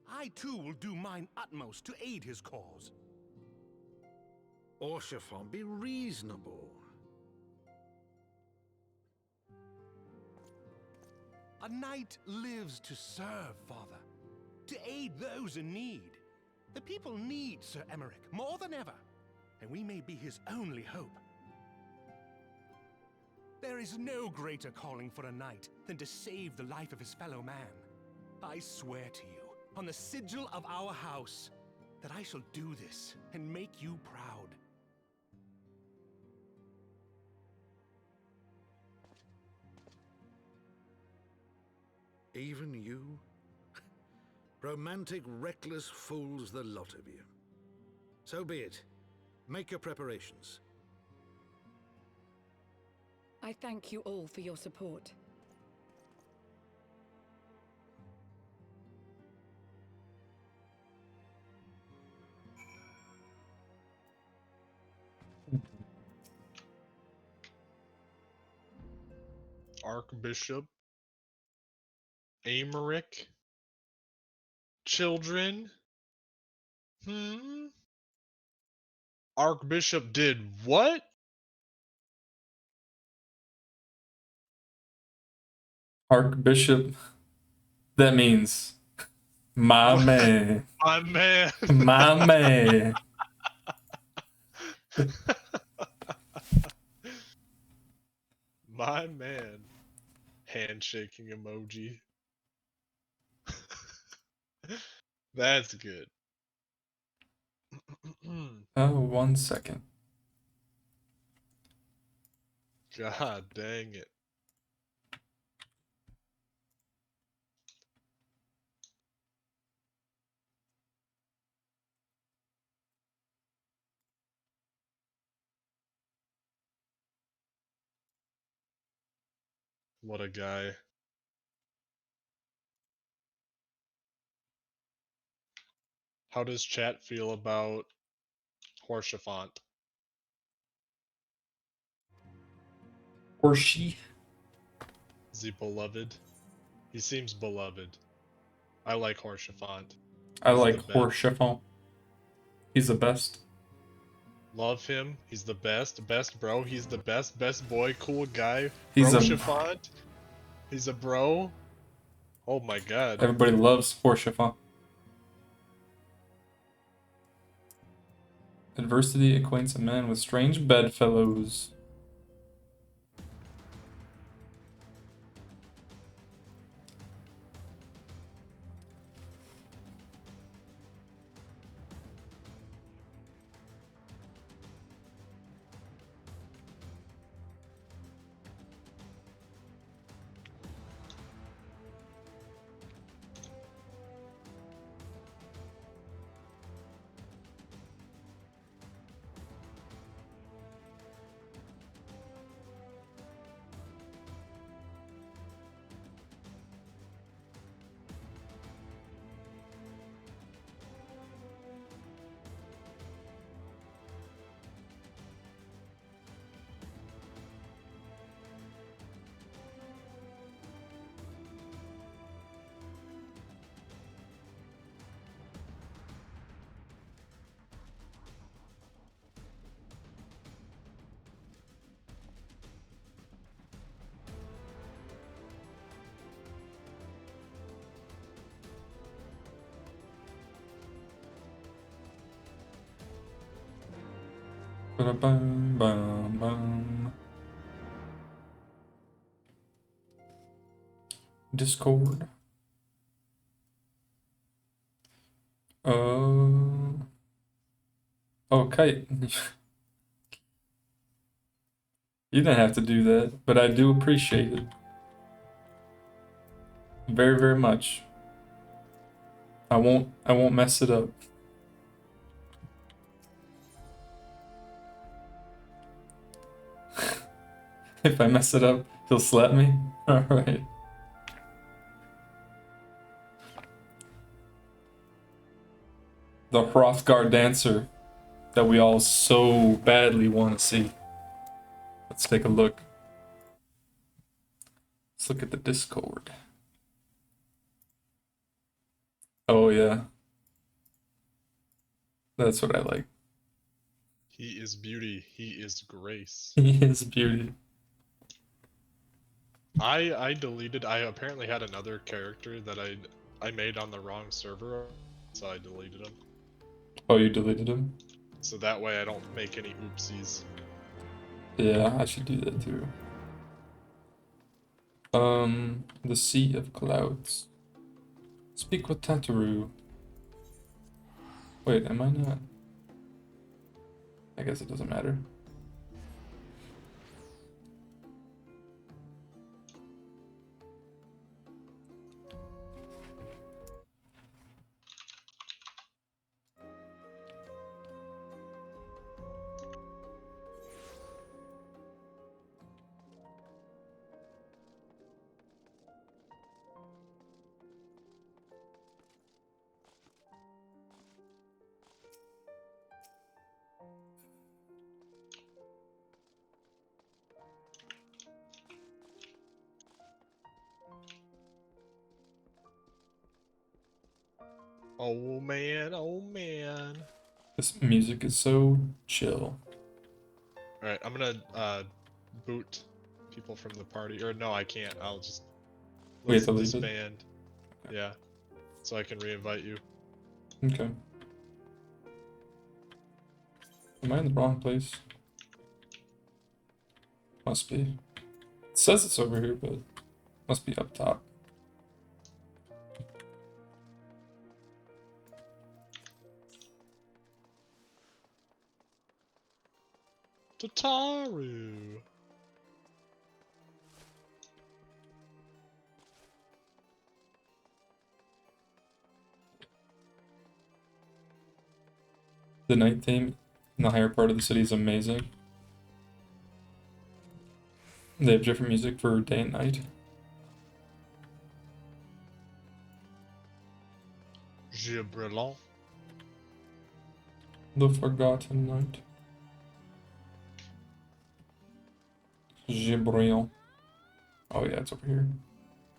I too will do mine utmost to aid his cause. Orshafon, be reasonable. A knight lives to serve, Father. To aid those in need. The people need Sir Aery more than ever, and we may be his only hope. There is no greater calling for a knight than to save the life of his fellow man. I swear to you, on the sigil of our house, that I shall do this and make you proud. Even you? Romantic, reckless fools, the lot of you. So be it. Make your preparations. I thank you all for your support. Archbishop Aery, children. Archbishop did what? Archbishop. That means my man. My man. My man. My man. Handshaking emoji. That's good. Oh, 1 second. God dang it. What a guy. How does chat feel about Horsefont? Horsey. Is he beloved? He seems beloved. I like Horsefont. I He's like the best. Horschiffon. He's the best. Love him. He's the best. Best bro. He's the best. Best boy. Cool guy. He's Bro a- Chiffont. He's a bro. Oh my god. Everybody loves Horschiffon. Adversity acquaints a man with strange bedfellows. Ba-da-bum, bum, bum. Discord. Okay. You didn't have to do that, but I do appreciate it. Very, very much. I won't mess it up. If I mess it up, he'll slap me? Alright. The Hrothgar dancer that we all so badly want to see. Let's take a look. Let's look at the Discord. Oh yeah. That's what I like. He is beauty. He is grace. He is beauty. I deleted. I apparently had another character that I made on the wrong server, so I deleted him. Oh, you deleted him? So that way I don't make any oopsies. Yeah, I should do that too. The Sea of Clouds. Speak with Tataru. Wait, am I not? I guess it doesn't matter. Oh man, oh man. This music is so chill. Alright, I'm gonna boot people from the party. Or no, I can't. I'll just let's Wait, deleted? disband. Yeah. So I can re-invite you. Okay. Am I in the wrong place? Must be. It says it's over here, but must be up top. Tataru. The night theme in the higher part of the city is amazing. They have different music for day and night. Gibrelant. The Forgotten Night. Gibril. Oh yeah, it's over here.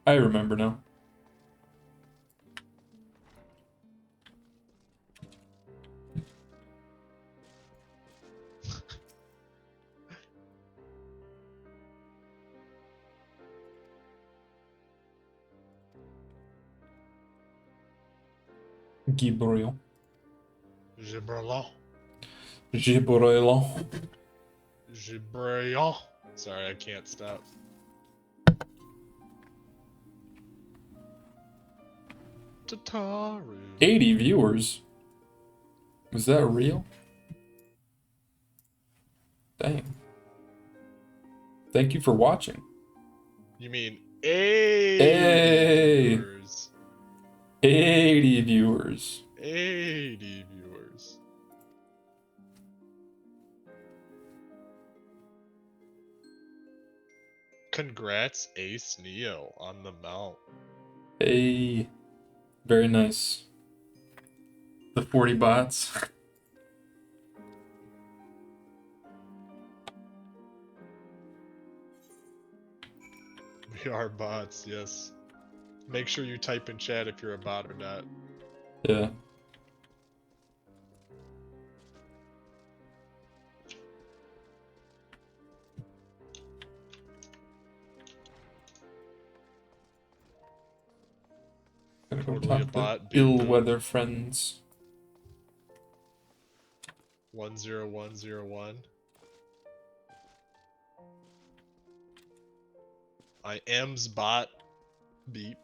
I remember now. Gibril. Gibrelant. Gibril. Gibrelant. Sorry, I can't stop. Tataru. 80 viewers. Is that real? Dang. Thank you for watching. You mean 80 Hey! viewers? 80 viewers. 80 viewers. Congrats, Ace Neo, on the mount. Hey. Very nice. The 40 bots. We are bots, yes. Make sure you type in chat if you're a bot or not. Yeah. Gonna go Totally a talk to bot. ill weather friends. 10101. I am's bot. Beep.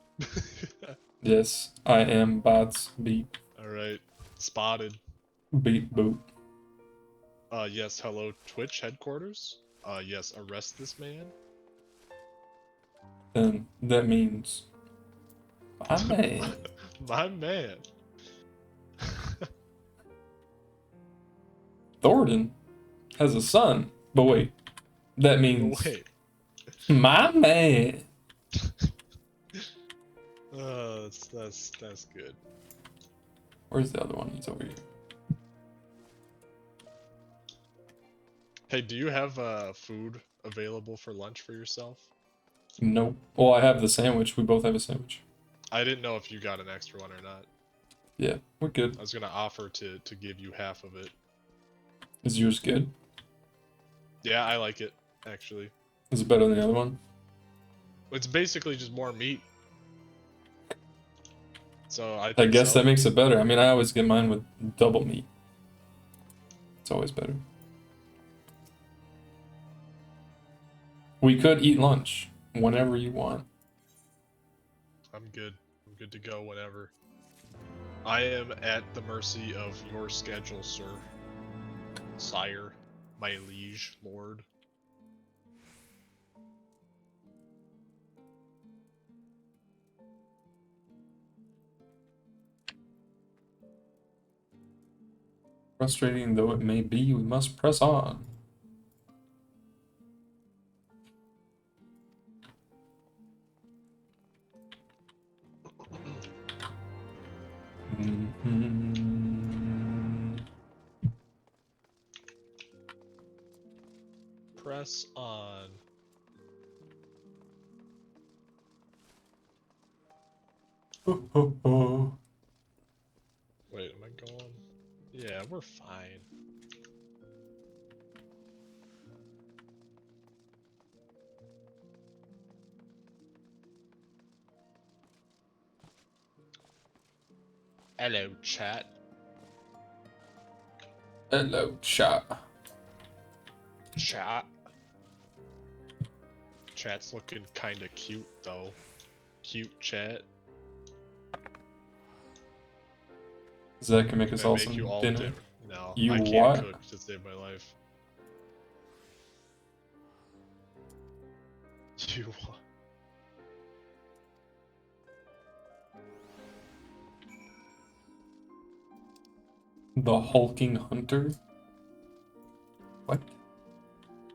Yes, I am bots. Beep. Alright. Spotted. Beep boop. Yes, hello Twitch headquarters. Yes, arrest this man. Then that means my man. My man. Thornton has a son. But wait. That means Wait. my man. That's good. Where's the other one? He's over here. Hey, do you have food available for lunch for yourself? Nope. Well, I have the sandwich. We both have a sandwich. I didn't know if you got an extra one or not. Yeah, we're good. I was gonna offer to give you half of it. Is yours good? Yeah, I like it, actually. Is it better than the other one? It's basically just more meat. So I I think guess so. that makes it better. I mean, I always get mine with double meat. It's always better. We could eat lunch whenever you want. I'm good. I'm good to go whenever. I am at the mercy of your schedule, sir. Sire, my liege lord. Frustrating though it may be, we must press on. Press on. Wait, am I going? Yeah, we're fine. Hello, chat. Hello, chat. Chat. Chat's looking kinda cute though. Cute chat. Zach can make Can us I all make some you all dinner. No, You I can't what? cook to save my life. You what? The hulking hunter? What?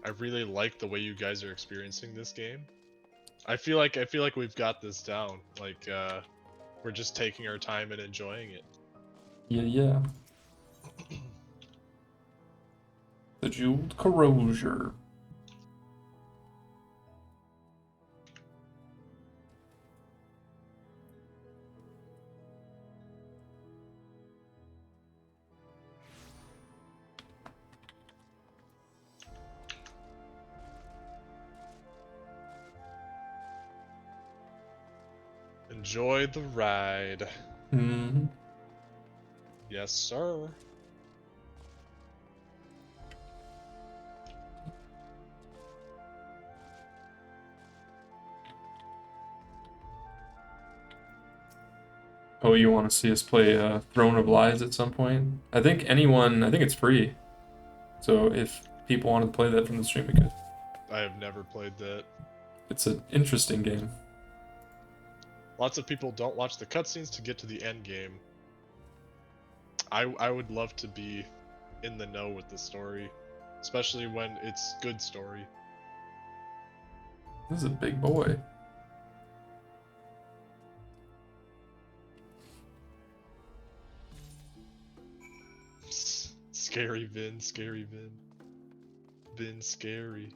I really like the way you guys are experiencing this game. I feel like we've got this down. Like we're just taking our time and enjoying it. Yeah. The jeweled corrosier. Enjoy the ride. Mm-hmm. Yes, sir. Oh, you want to see us play Throne of Lies at some point? I think it's free. So if people wanted to play that from the stream, we could. I have never played that. It's an interesting game. Lots of people don't watch the cutscenes to get to the end game. I would love to be in the know with the story, especially when it's good story. This is a big boy. Scary Vin, scary Vin. Vin scary.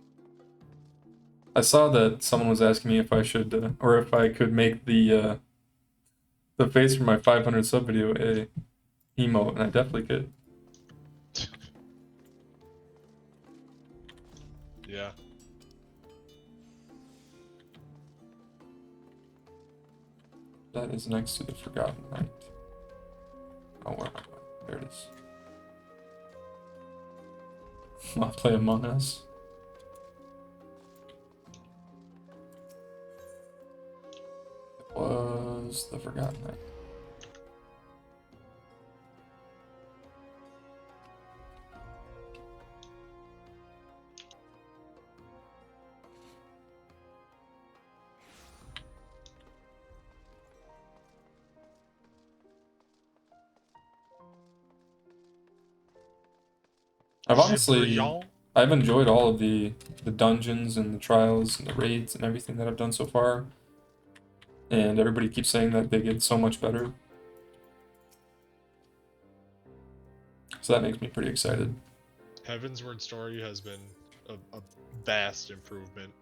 I saw that someone was asking me if I should, or if I could make the face for my 500 sub video a emote, and I definitely could. Yeah. That is next to the Forgotten Night. Oh, where am I going? There it is. I'll play Among Us. It was the Forgotten Night. I've enjoyed all of the dungeons and the trials and the raids and everything that I've done so far. And everybody keeps saying that they get so much better. So that makes me pretty excited. Heaven's Word story has been a vast improvement.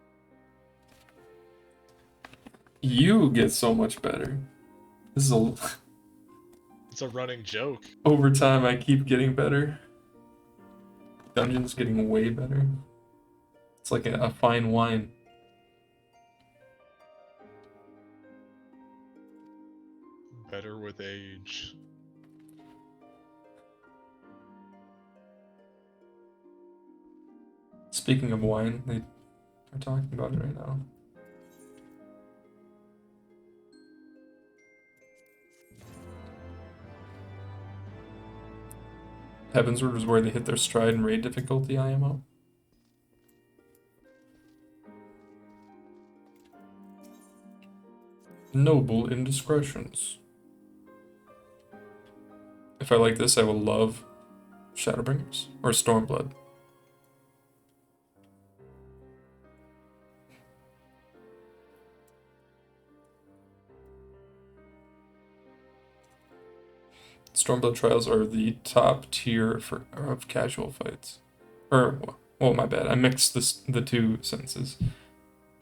You get so much better. This is a... It's a running joke. Over time, I keep getting better. Dungeon's getting way better. It's like a fine wine. Better with age. Speaking of wine, they are talking about it right now. Heavensward is where they hit their stride in raid difficulty, IMO. Noble indiscretions. If I like this, I will love Shadowbringers or Stormblood. Stormblood trials are the top tier of casual fights. Well, my bad. I mixed the two sentences.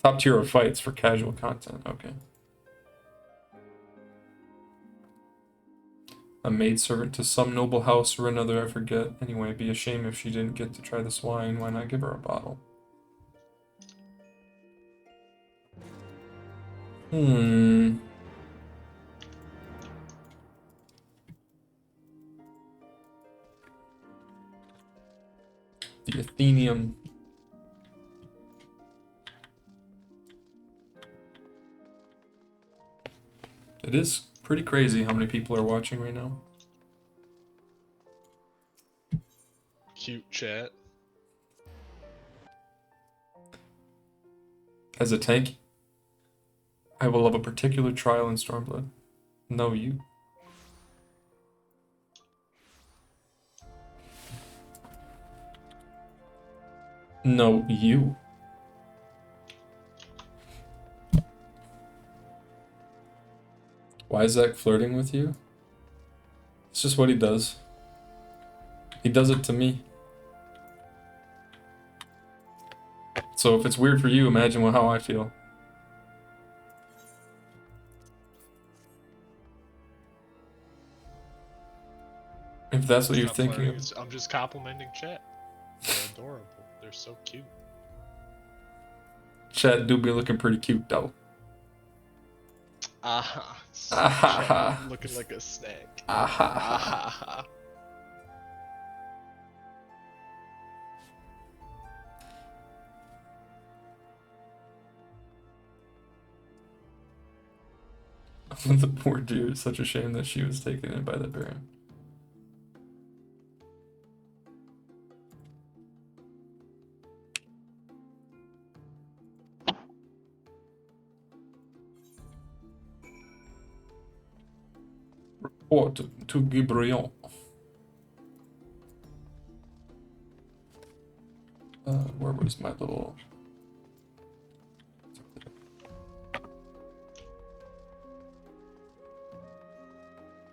Top tier of fights for casual content. Okay. A maidservant to some noble house or another, I forget. Anyway, it'd be a shame if she didn't get to try this wine. Why not give her a bottle? The Athenium. It is pretty crazy how many people are watching right now. Cute chat. As a tank, I will love a particular trial in Stormblood. No, you. No, you. Why is Zach flirting with you? It's just what he does. He does it to me. So if it's weird for you, imagine how I feel. If that's what you're Not thinking flirting, of. I'm just complimenting chat. They're adorable. They're so cute. Chat do be looking pretty cute though. Aha. Aha. Looking like a snack. Aha. The poor deer. It's such a shame that she was taken in by the bear. Report to Gibrion. Where was my little...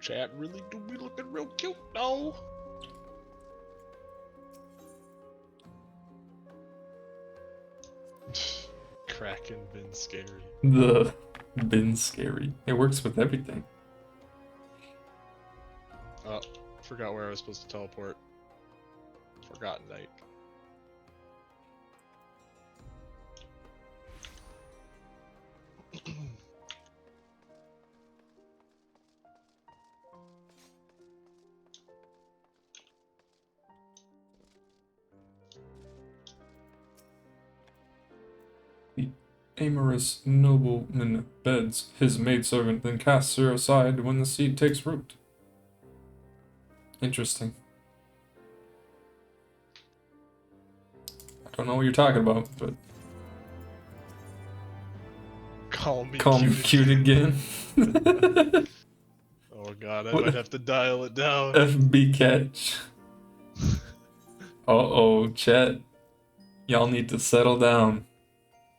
Chat really do be looking real cute though. Kraken been scary. The been scary. It works with everything. Oh, forgot where I was supposed to teleport. Forgotten night. The amorous nobleman beds his maidservant, then casts her aside when the seed takes root. Interesting. I don't know what you're talking about, but... Call me cute again. Oh god, I might have to dial it down. FB catch. Uh-oh, chat. Y'all need to settle down.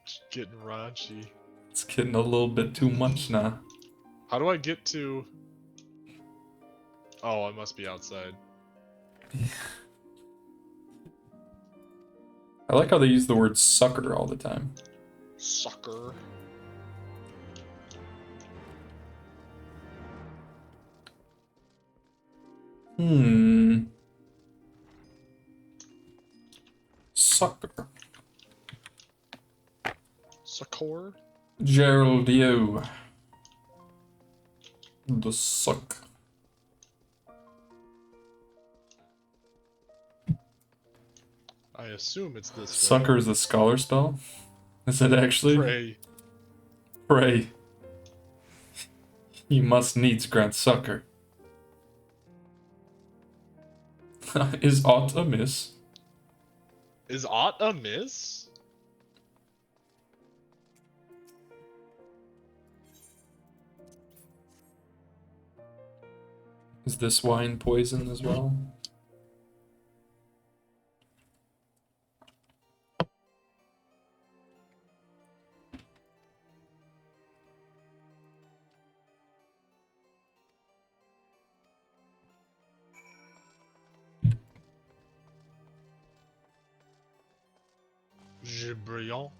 It's getting raunchy. It's getting a little bit too much now. How do I get to... Oh, I must be outside. I like how they use the word sucker all the time. Sucker. Sucker. Succor? Gerald Yo. The suck. I assume it's this Sucker way. is a scholar spell? Is it actually? Pray. Pray. You must needs grant succor. Is aught amiss? Is aught amiss? Is this wine poison as well? Gibrion.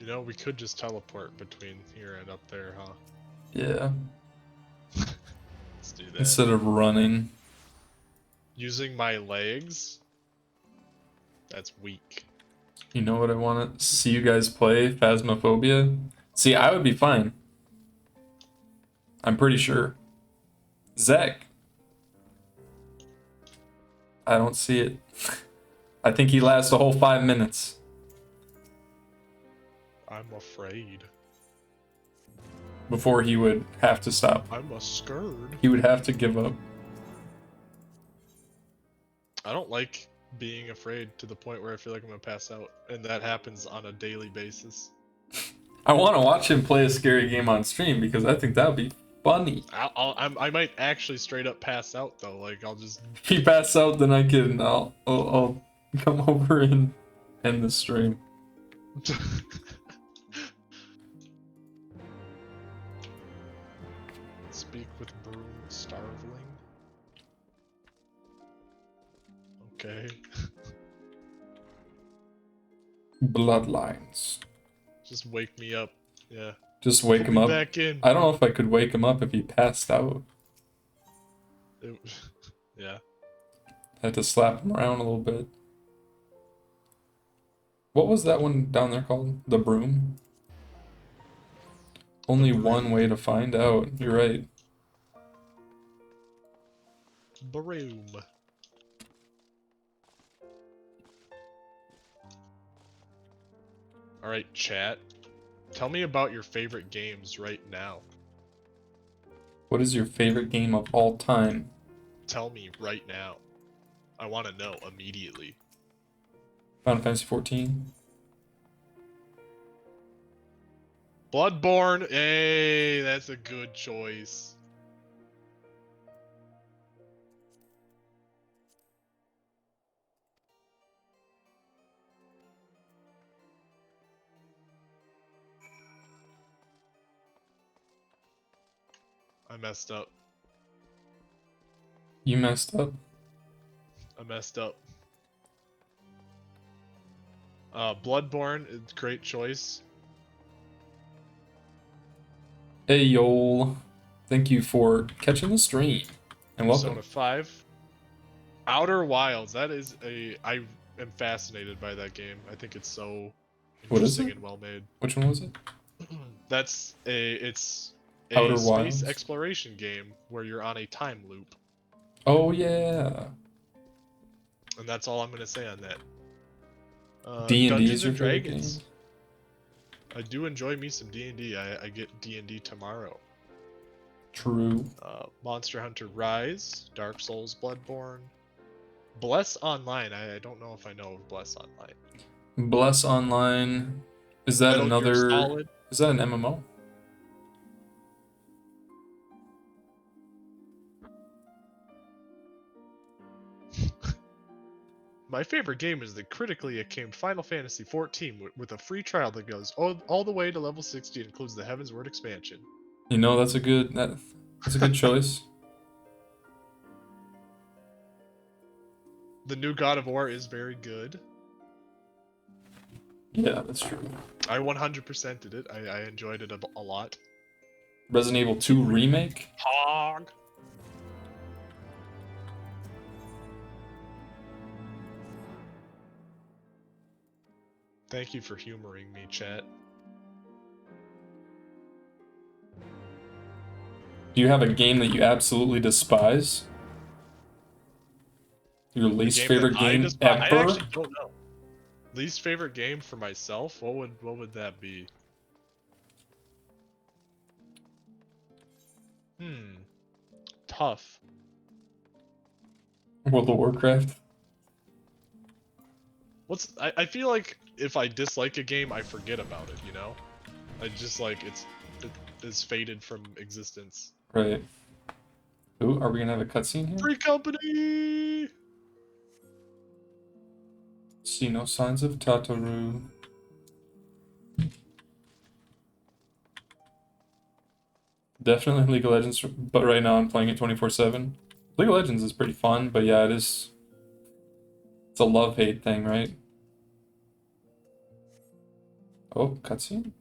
You know, we could just teleport between here and up there, huh? Yeah. Let's do that. Instead of running. Using my legs? That's weak. You know what I want to see you guys play? Phasmophobia? See, I would be fine. I'm pretty sure. Zach. I don't see it. I think he lasts the whole 5 minutes. I'm afraid. Before he would have to stop. I'm scared. He would have to give up. I don't like being afraid to the point where I feel like I'm gonna pass out, and that happens on a daily basis. I want to watch him play a scary game on stream because I think that would be funny. I might actually straight up pass out though. Like I'll just. If he passes out, then I'll come over and end the stream. Speak with Broom Starveling. Okay. Bloodlines. Just wake me up. Yeah. Just wake Put him me up. back in. I don't know if I could wake him up if he passed out. Yeah. I had to slap him around a little bit. What was that one down there called? The broom? Only one way to find out. You're right. Broom. Alright, chat. Tell me about your favorite games right now. What is your favorite game of all time? Tell me right now. I want to know immediately. Final Fantasy 14. Bloodborne. Hey, that's a good choice. I messed up. You messed up? I messed up. Bloodborne is a great choice. Hey, yo. Thank you for catching the stream. And welcome. Persona 5. Outer Wilds. That is a... I am fascinated by that game. I think it's so What is interesting it? and well made. Which one was it? That's a... It's a Outer space Wilds? exploration game where you're on a time loop. Oh, yeah. And that's all I'm going to say on that. D&D Dungeons is your and favorite Dragons. game? I do enjoy me some D&D. I get D&D tomorrow. True. Monster Hunter Rise, Dark Souls, Bloodborne, Bless Online. I don't know if I know of Bless Online. Bless Online. Is that Metal Gear another... Solid. Is that an MMO? My favorite game is the critically acclaimed Final Fantasy XIV with a free trial that goes all the way to level 60 and includes the Heavensward expansion. You know, that's a good choice. The new God of War is very good. Yeah, that's true. I 100%'ed it. I enjoyed it a lot. Resident Evil 2 Remake? Hog. Thank you for humoring me, chat. Do you have a game that you absolutely despise? Your least favorite game ever? I actually don't know. Least favorite game for myself? What would that be? Tough. World of Warcraft? I feel like if I dislike a game, I forget about it, you know? I just like it is faded from existence. Right. Ooh, are we gonna have a cutscene here? Free company! See no signs of Tataru. Definitely League of Legends, but right now I'm playing it 24/7. League of Legends is pretty fun, but yeah, it's a love-hate thing, right? Oh, cutscene?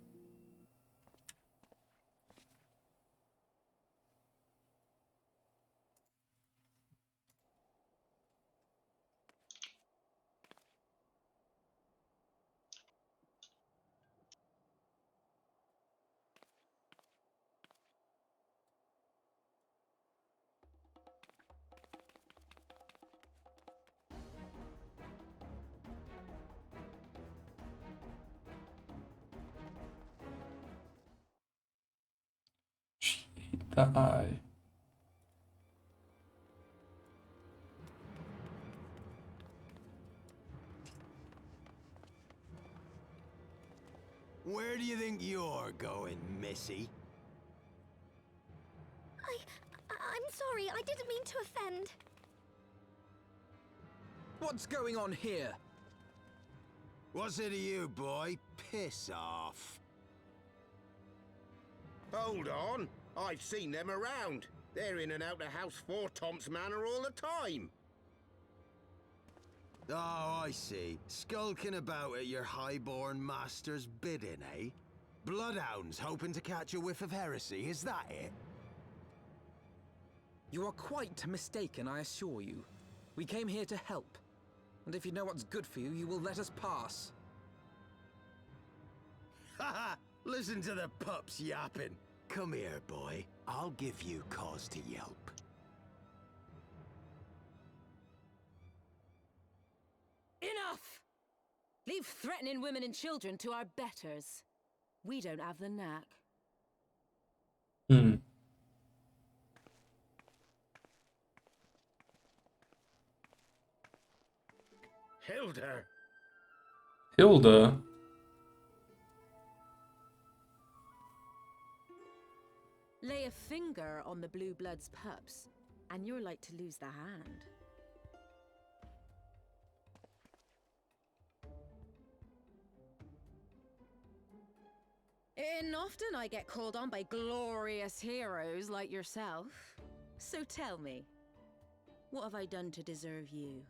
The eye. Where do you think you're going, Missy? I'm sorry, I didn't mean to offend. What's going on here? What's it to you, boy? Piss off. Hold on. I've seen them around. They're in and out of House 4 Tom's Manor all the time. Oh, I see. Skulking about at your highborn master's bidding, eh? Bloodhounds hoping to catch a whiff of heresy, is that it? You are quite mistaken, I assure you. We came here to help. And if you know what's good for you, you will let us pass. Haha! Listen to the pups yapping. Come here, boy. I'll give you cause to yelp. Enough! Leave threatening women and children to our betters. We don't have the knack. Hmm. Hilda! Hilda? Lay a finger on the Blue Blood's pups, and you're like to lose the hand. And often I get called on by glorious heroes like yourself. So tell me, what have I done to deserve you?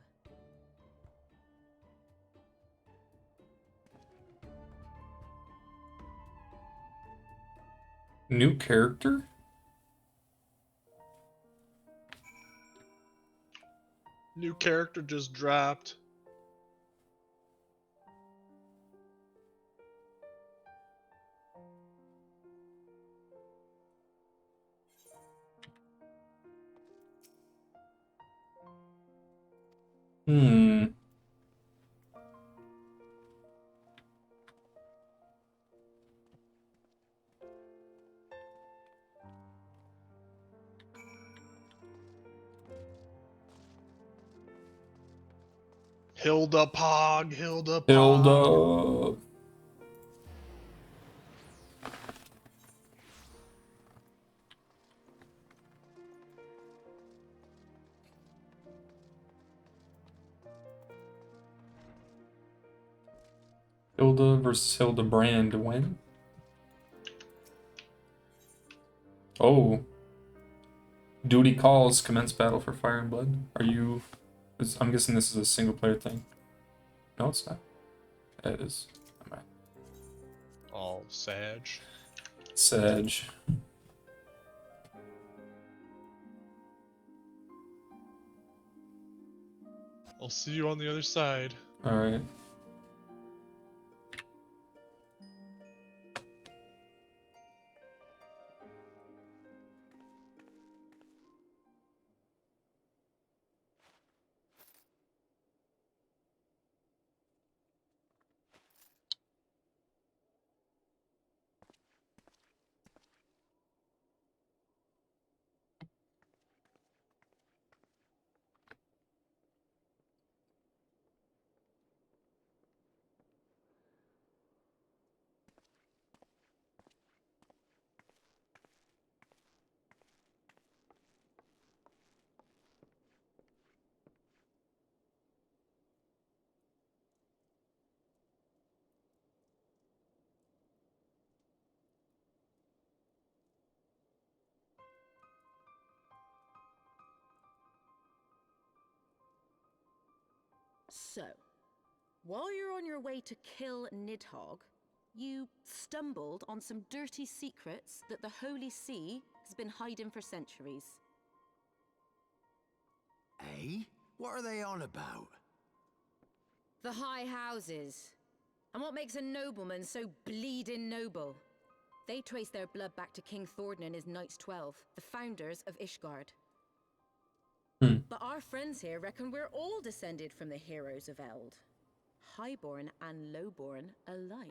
New character? New character just dropped. Hmm. Hilda Pog, Hilda Pog. Hilda. Hilda versus Hildebrand. When? Oh. Duty calls. Commence battle for Fire and Blood. Are you... I'm guessing this is a single player thing. No, it's not. It is. All Sag. Sag. I'll see you on the other side. Alright. So, while you're on your way to kill Nidhogg, you stumbled on some dirty secrets that the Holy See has been hiding for centuries. Eh? What are they on about? The High Houses. And what makes a nobleman so bleeding noble? They trace their blood back to King Thordan and his Knights 12, the founders of Ishgard. But our friends here reckon we're all descended from the heroes of Eld. Highborn and lowborn alike.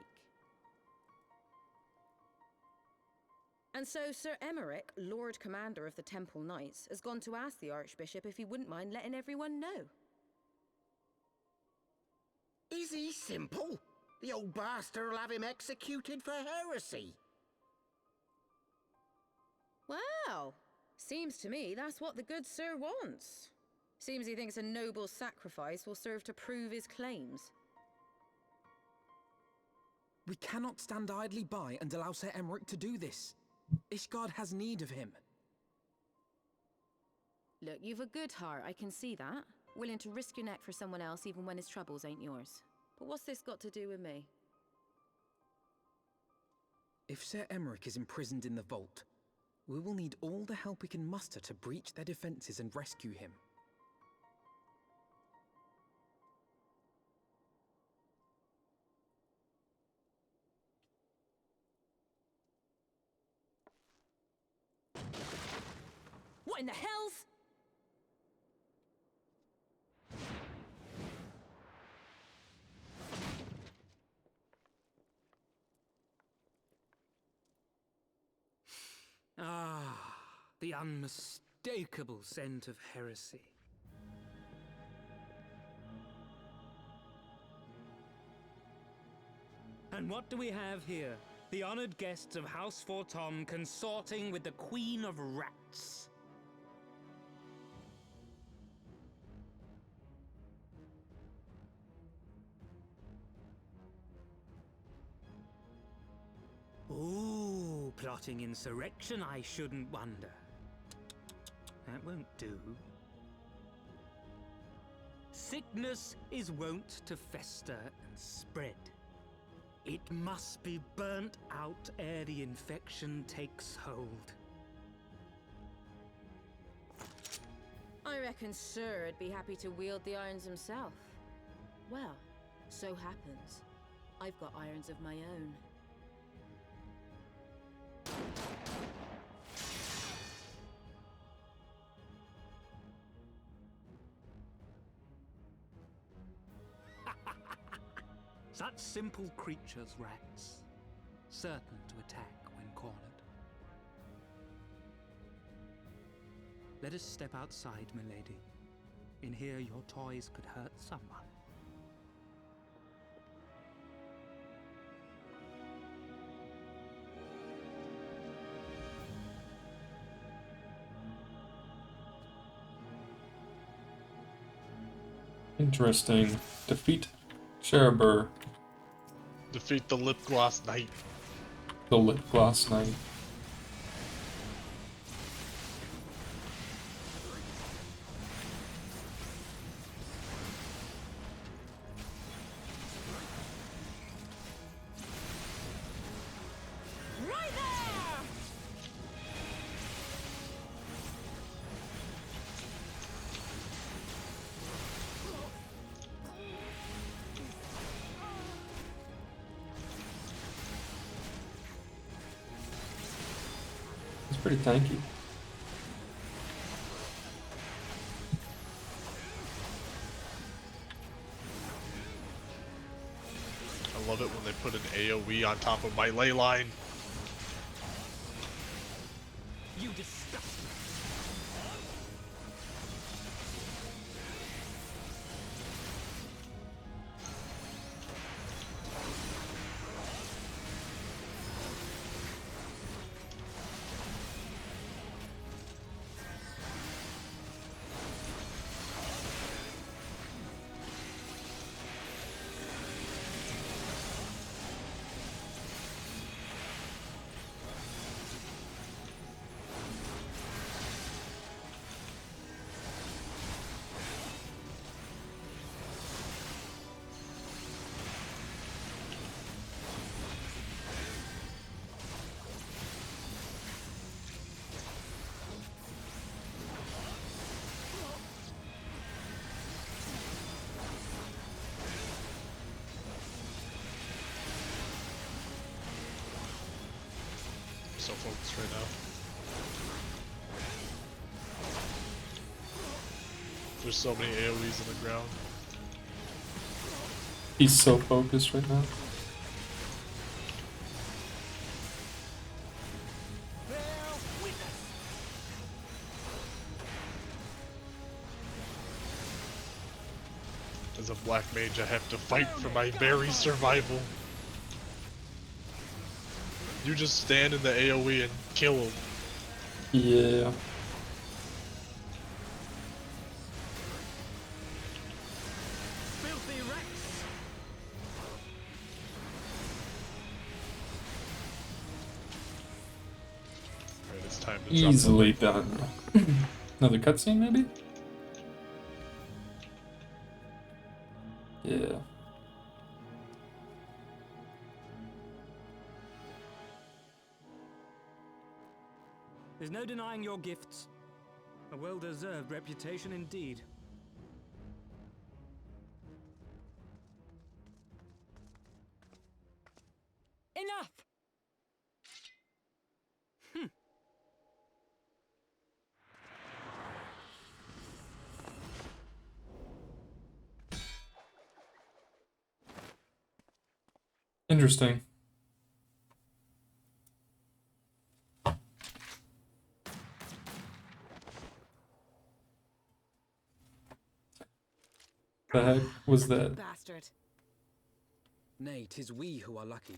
And so Sir Emeric, Lord Commander of the Temple Knights, has gone to ask the Archbishop if he wouldn't mind letting everyone know. Is he simple? The old bastard will have him executed for heresy. Well, seems to me that's what the good sir wants. Seems he thinks a noble sacrifice will serve to prove his claims. We cannot stand idly by and allow Sir Emeric to do this. Ishgard has need of him. Look, you've a good heart, I can see that. Willing to risk your neck for someone else even when his troubles ain't yours. But what's this got to do with me? If Sir Emeric is imprisoned in the vault, we will need all the help we can muster to breach their defenses and rescue him. What in the hells? Ah, the unmistakable scent of heresy. And what do we have here? The honored guests of House Fortom consorting with the Queen of Rats. Ooh, plotting insurrection, I shouldn't wonder. That won't do. Sickness is wont to fester and spread. It must be burnt out ere the infection takes hold. I reckon Sir would be happy to wield the irons himself. Well, so happens I've got irons of my own. Such simple creatures, rats, certain to attack when cornered. Let us step outside, milady. In here your toys could hurt someone. Interesting. Defeat Sherbur. Defeat the Lip Gloss Knight. The Lip Gloss Knight. Right there! It's pretty tanky. I love it when they put an AoE on top of my ley line. You disgust me. So focused right now. There's so many AoEs on the ground. He's so focused right now. As a black mage, I have to fight for my very survival. You just stand in the AoE and kill him. Yeah. Filthy Rex! Alright, it's time to Easily drop done. Another cutscene, maybe? Yeah. There's no denying your gifts. A well-deserved reputation indeed. Enough! Interesting. The heck was that? Bastard. Nay, 'tis we who are lucky.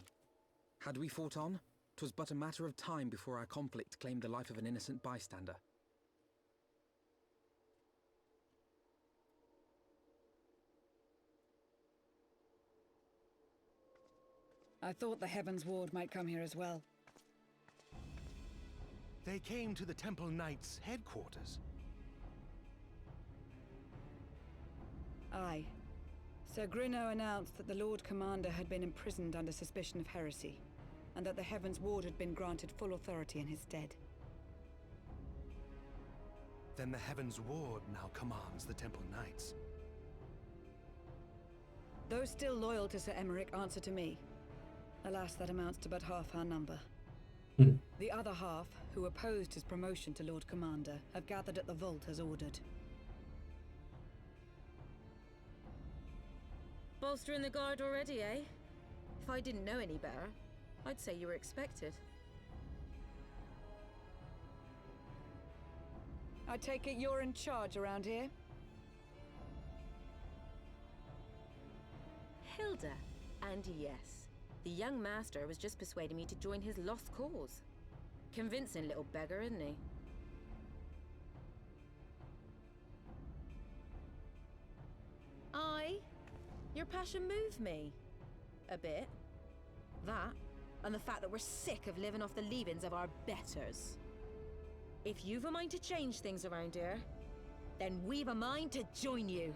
Had we fought on, 'twas but a matter of time before our conflict claimed the life of an innocent bystander. I thought the Heavens Ward might come here as well. They came to the Temple Knights' headquarters. Aye. Sir Grinno announced that the Lord Commander had been imprisoned under suspicion of heresy, and that the Heavens Ward had been granted full authority in his stead. Then the Heavens Ward now commands the Temple Knights. Those still loyal to Sir Emeric answer to me. Alas, that amounts to but half our number. The other half, who opposed his promotion to Lord Commander, have gathered at the vault as ordered. Bolstering the guard already, eh? If I didn't know any better, I'd say you were expected. I take it you're in charge around here? Hilda. And yes, the young master was just persuading me to join his lost cause. Convincing little beggar, isn't he? Your passion moved me. A bit. That, and the fact that we're sick of living off the leavings of our betters. If you've a mind to change things around here, then we've a mind to join you.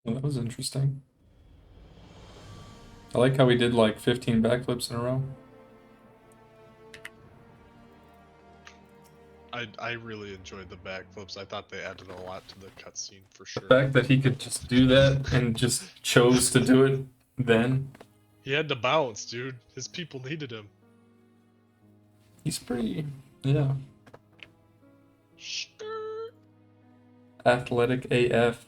Well, that was interesting. I like how we did like 15 backflips in a row. I really enjoyed the backflips. I thought they added a lot to the cutscene for sure. The fact that he could just do that and just chose to do it then. He had to bounce, dude. His people needed him. He's pretty, yeah. Athletic AF.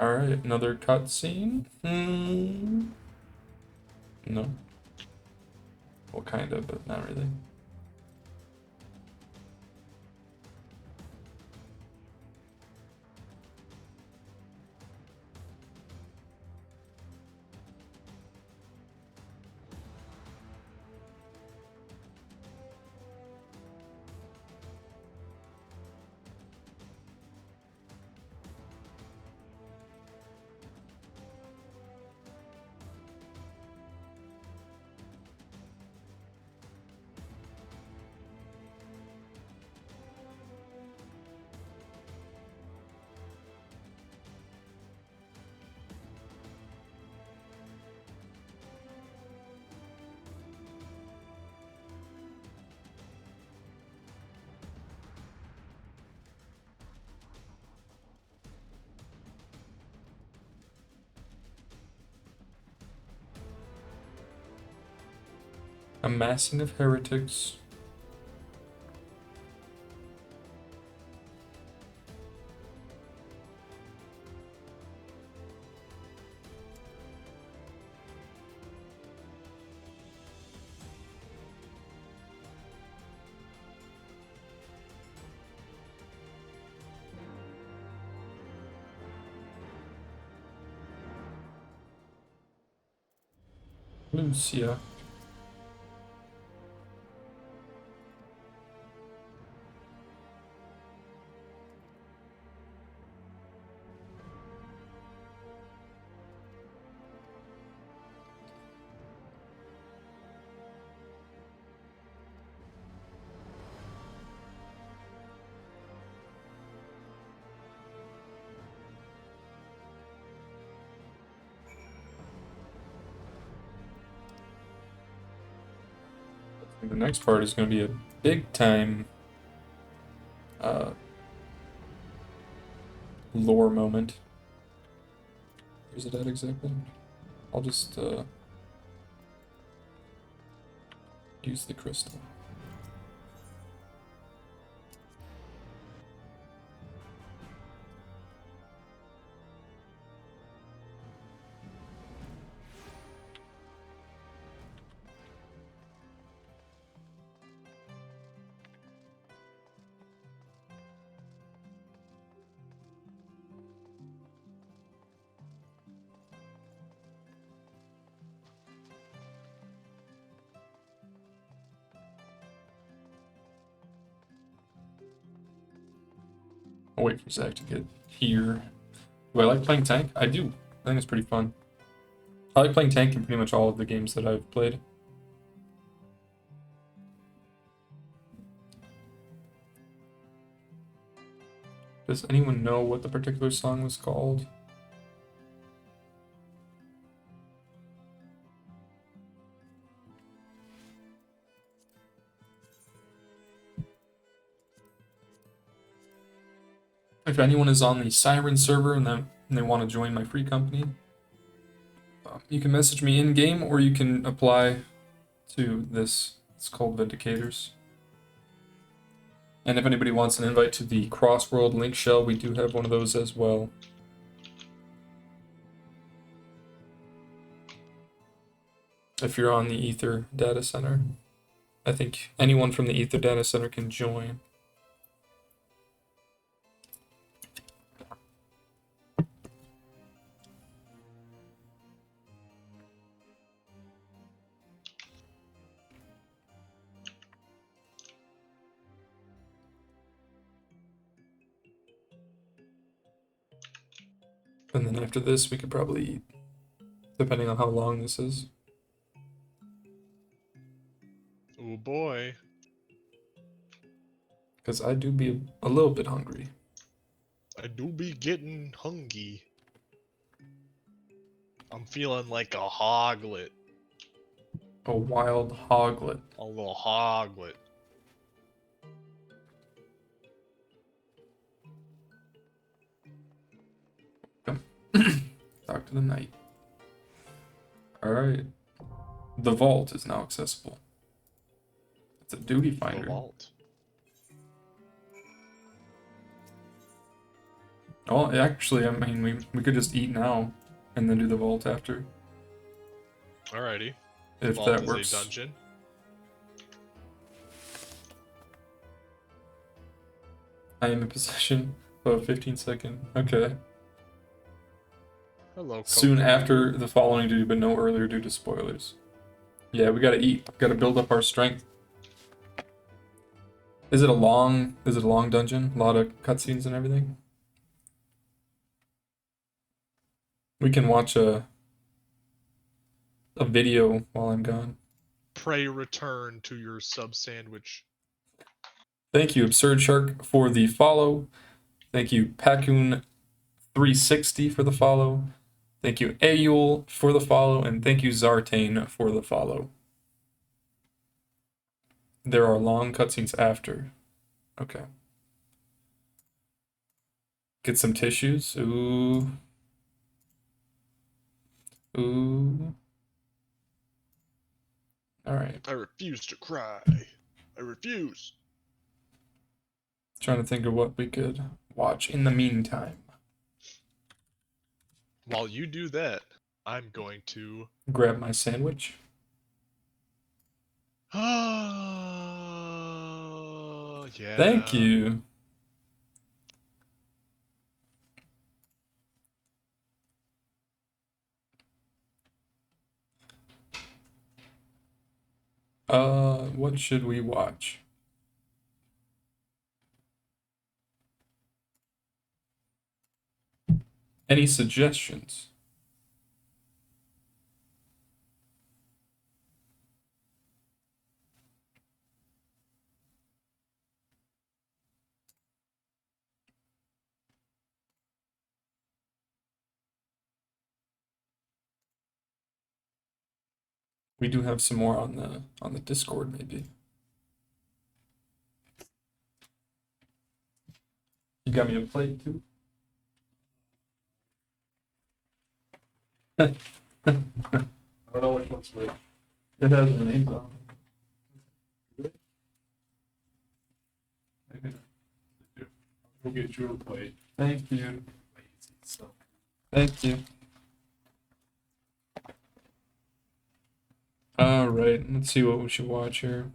Alright, another cutscene? No. Well, kind of, but not really. Amassing of heretics. Lucia. The next part is going to be a big time lore moment. Where's it at exactly? I'll just use the crystal. I'll wait for Zach to get here. Do I like playing tank? I do. I think it's pretty fun. I like playing tank in pretty much all of the games that I've played. Does anyone know what the particular song was called? If anyone is on the Siren server and they want to join my free company, you can message me in-game or you can apply to this. It's called Vindicators. And if anybody wants an invite to the Crossworld link shell, we do have one of those as well. If you're on the Ether data center, I think anyone from the Ether data center can join. And then after this, we could probably eat, depending on how long this is. Oh boy. Because I do be a little bit hungry. I do be getting hungry. I'm feeling like a hoglet. A wild hoglet. A little hoglet. Talk to the knight. Alright. The vault is now accessible. It's a duty finder. The vault. Oh, actually, I mean, we could just eat now and then do the vault after. Alrighty. If Vault that is works. a dungeon. I am in possession of a 15-second. Okay. Hello, Soon Coco. after the following duty, but no earlier due to spoilers. Yeah, we gotta eat. Gotta build up our strength. Is it a long dungeon? A lot of cutscenes and everything? We can watch a video while I'm gone. Pray return to your sub sandwich. Thank you, Absurd Shark, for the follow. Thank you, Pacoon360 for the follow. Thank you, Ayul for the follow, and thank you, Zartane, for the follow. There are long cutscenes after. Okay. Get some tissues. Ooh. Ooh. All right. I refuse to cry. I refuse. Trying to think of what we could watch in the meantime. While you do that, I'm going to grab my sandwich. Oh, yeah. Thank you. What should we watch? Any suggestions? We do have some more on the Discord, maybe. You got me a plate too? I don't know which one's which. It has the names on it. We'll get you a plate. Thank you. Thank you. All right, let's see what we should watch here.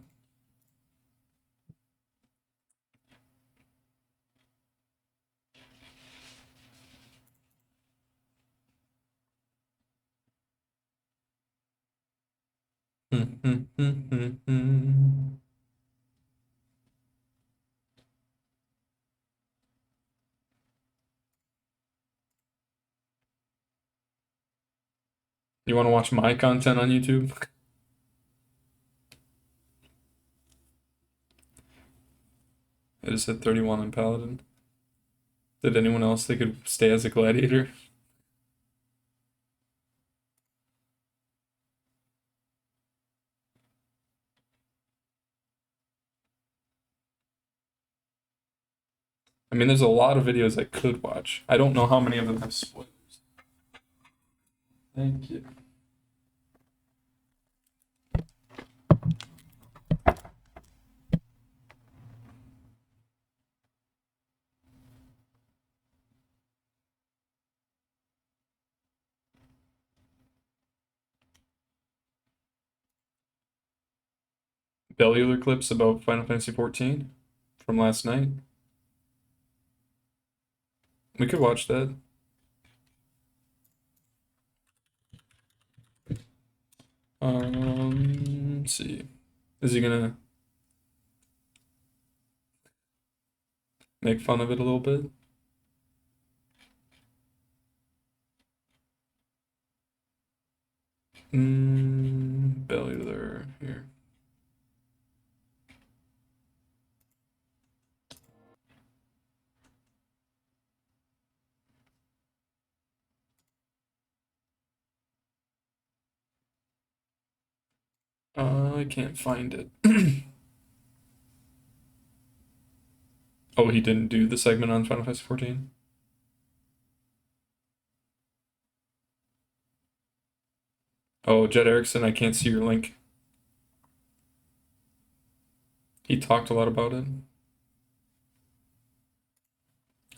You want to watch my content on YouTube? I just hit 31 on Paladin. Did anyone else think could stay as a gladiator? I mean, there's a lot of videos I could watch. I don't know how many of them have spoilers. Thank you. Bellular clips about Final Fantasy 14 from last night. We could watch that. Let's see. Is he gonna make fun of it a little bit? Bellular here. I can't find it. Oh, he didn't do the segment on Final Fantasy 14? Oh, Jed Erickson, I can't see your link. He talked a lot about it.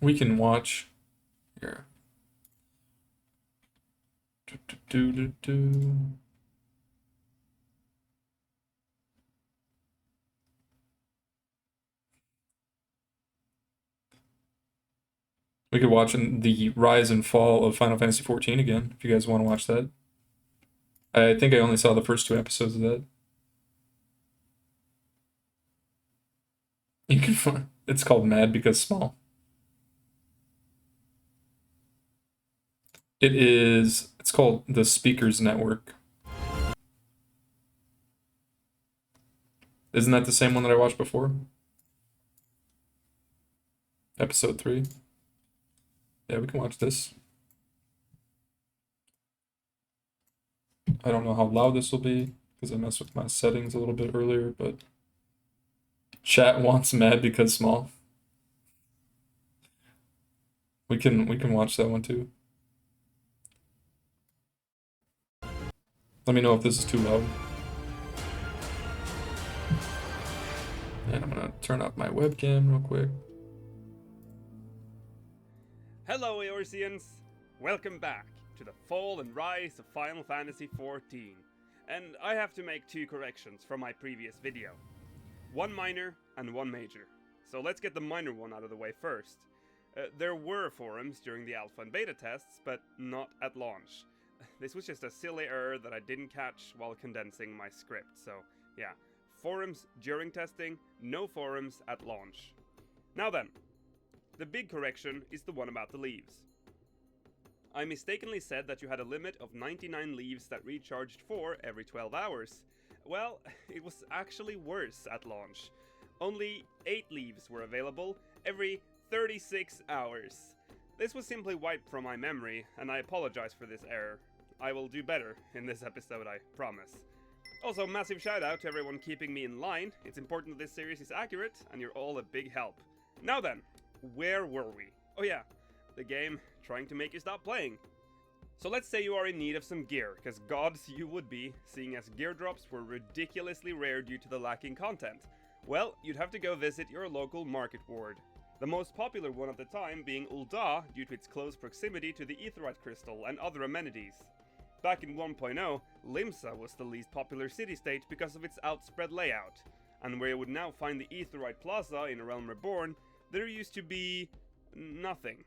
We can watch here. We could watch the rise and fall of Final Fantasy 14 again, if you guys want to watch that. I think I only saw the first 2 episodes of that. You can find it's called Mad Because Small. It's called the Speakers Network. Isn't that the same one that I watched before? Episode 3. Yeah, we can watch this. I don't know how loud this will be because I messed with my settings a little bit earlier, but chat wants Mad Because Small. We can watch that one too. Let me know if this is too loud. And I'm gonna turn off my webcam real quick. Hello, Eorzeans! Welcome back to the fall and rise of Final Fantasy XIV. And I have to make 2 corrections from my previous video. One minor and one major. So let's get the minor one out of the way first. There were forums during the alpha and beta tests, but not at launch. This was just a silly error that I didn't catch while condensing my script, so yeah. Forums during testing, no forums at launch. Now then, the big correction is the one about the leaves. I mistakenly said that you had a limit of 99 leaves that recharged for every 12 hours. Well, it was actually worse at launch. Only 8 leaves were available every 36 hours. This was simply wiped from my memory, and I apologize for this error. I will do better in this episode, I promise. Also, massive shout out to everyone keeping me in line. It's important that this series is accurate, and you're all a big help. Now then, where were we? Oh yeah, the game trying to make you stop playing. So let's say you are in need of some gear, because gods you would be, seeing as gear drops were ridiculously rare due to the lacking content. Well, you'd have to go visit your local market ward. The most popular one at the time being Ul'dah due to its close proximity to the Aetheryte crystal and other amenities. Back in 1.0, Limsa was the least popular city-state because of its outspread layout, and where you would now find the Aetheryte Plaza in A Realm Reborn, there used to be nothing.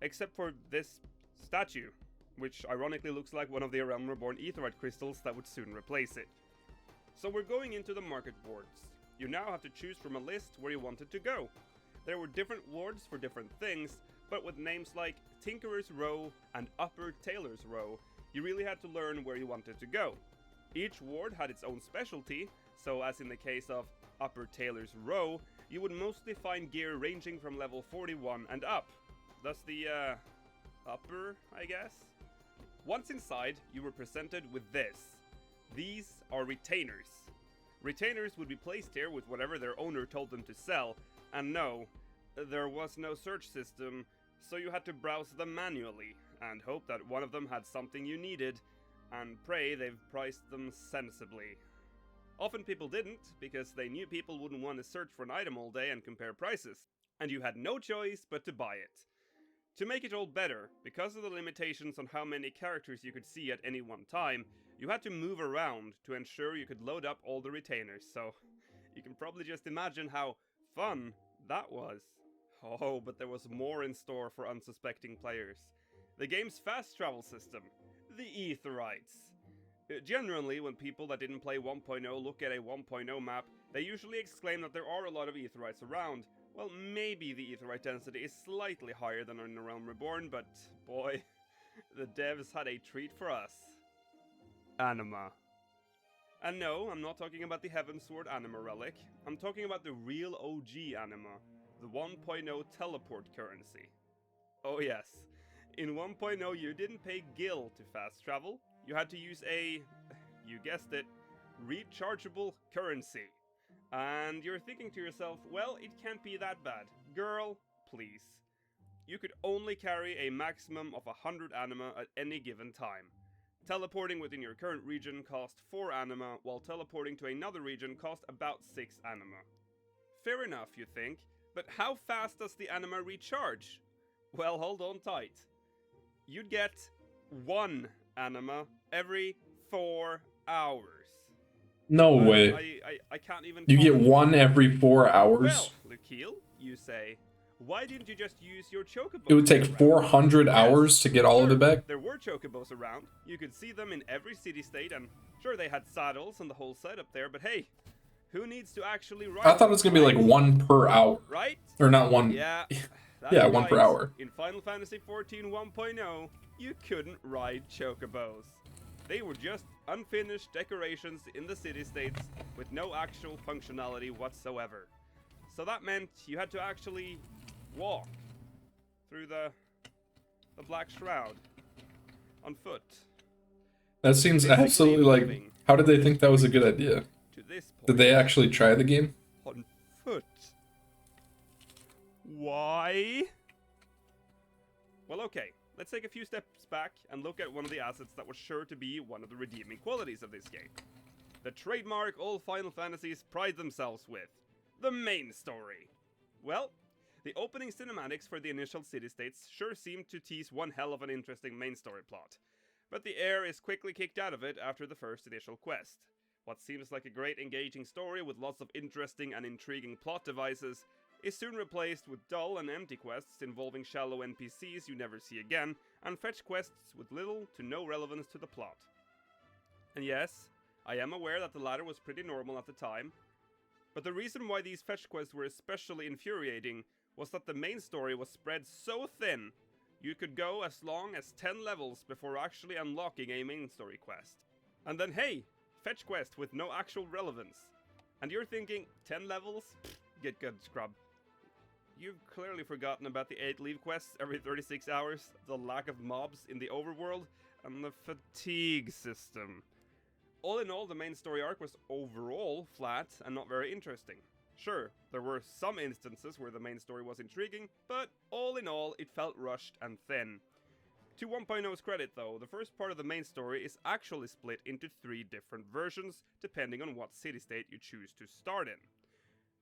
Except for this statue, which ironically looks like one of the A Realm Reborn Aetheryte crystals that would soon replace it. So we're going into the market wards. You now have to choose from a list where you wanted to go. There were different wards for different things, but with names like Tinkerer's Row and Upper Tailor's Row, you really had to learn where you wanted to go. Each ward had its own specialty, so as in the case of Upper Tailor's Row, you would mostly find gear ranging from level 41 and up. Thus the, upper, I guess? Once inside, you were presented with this. These are retainers. Retainers would be placed here with whatever their owner told them to sell, and no, there was no search system, so you had to browse them manually, and hope that one of them had something you needed, and pray they've priced them sensibly. Often people didn't, because they knew people wouldn't want to search for an item all day and compare prices, and you had no choice but to buy it. To make it all better, because of the limitations on how many characters you could see at any one time, you had to move around to ensure you could load up all the retainers, so you can probably just imagine how fun that was. Oh, but there was more in store for unsuspecting players. The game's fast travel system, the Aetherites. Generally, when people that didn't play 1.0 look at a 1.0 map, they usually exclaim that there are a lot of Aetherites around. Well, maybe the Aetherite density is slightly higher than in A Realm Reborn, but boy, the devs had a treat for us. Anima. And no, I'm not talking about the Heavensward Anima relic. I'm talking about the real OG Anima, the 1.0 teleport currency. Oh yes, in 1.0 you didn't pay gil to fast travel, you had to use a, you guessed it, rechargeable currency. And you're thinking to yourself, well, it can't be that bad. Girl, please. You could only carry a maximum of 100 anima at any given time. Teleporting within your current region cost 4 anima, while teleporting to another region cost about 6 anima. Fair enough, you think, but how fast does the anima recharge? Well, hold on tight. You'd get 1 anima every 4 hours. No way. I can't even. You get 1 every 4 hours? Well, Lukiel, you say, why didn't you just use your chocobo? It would take 400 hours to get all of it back? There were chocobos around. You could see them in every city-state, and sure, they had saddles and the whole setup there, but hey, who needs to actually ride? I thought it was gonna be like 1 per hour. Right? Or not 1. Yeah, yeah, 1 per hour. In Final Fantasy XIV 1.0, you couldn't ride chocobos. They were just unfinished decorations in the city-states with no actual functionality whatsoever. So that meant you had to actually walk through the Black Shroud on foot. That seems absolutely like... How did they think that was a good idea? Did they actually try the game? On foot. Why? Well, okay. Let's take a few steps back and look at one of the assets that was sure to be one of the redeeming qualities of this game. The trademark all Final Fantasies pride themselves with. the main story. Well, the opening cinematics for the initial city-states sure seem to tease one hell of an interesting main story plot, but the air is quickly kicked out of it after the first initial quest. What seems like a great engaging story with lots of interesting and intriguing plot devices is soon replaced with dull and empty quests involving shallow NPCs you never see again, and fetch quests with little to no relevance to the plot. And yes, I am aware that the latter was pretty normal at the time, but the reason why these fetch quests were especially infuriating was that the main story was spread so thin, you could go as long as 10 levels before actually unlocking a main story quest. And then hey, fetch quest with no actual relevance. And you're thinking, 10 levels? Pfft, get good, scrub. You've clearly forgotten about the 8 leave quests every 36 hours, the lack of mobs in the overworld, and the fatigue system. All in all, the main story arc was overall flat and not very interesting. Sure, there were some instances where the main story was intriguing, but all in all, it felt rushed and thin. To 1.0's credit though, the first part of the main story is actually split into 3 different versions, depending on what city-state you choose to start in.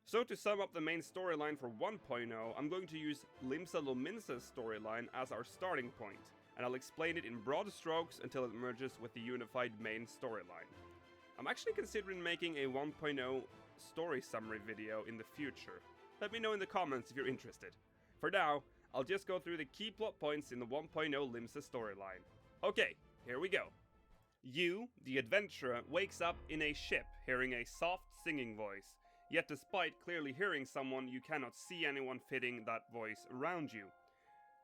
So to sum up the main storyline for 1.0, I'm going to use Limsa Lominsa's storyline as our starting point, and I'll explain it in broad strokes until it merges with the unified main storyline. I'm actually considering making a 1.0 story summary video in the future. Let me know in the comments if you're interested. For now, I'll just go through the key plot points in the 1.0 Limsa storyline. Okay, here we go. You, the adventurer, wakes up in a ship hearing a soft singing voice, yet despite clearly hearing someone, you cannot see anyone fitting that voice around you.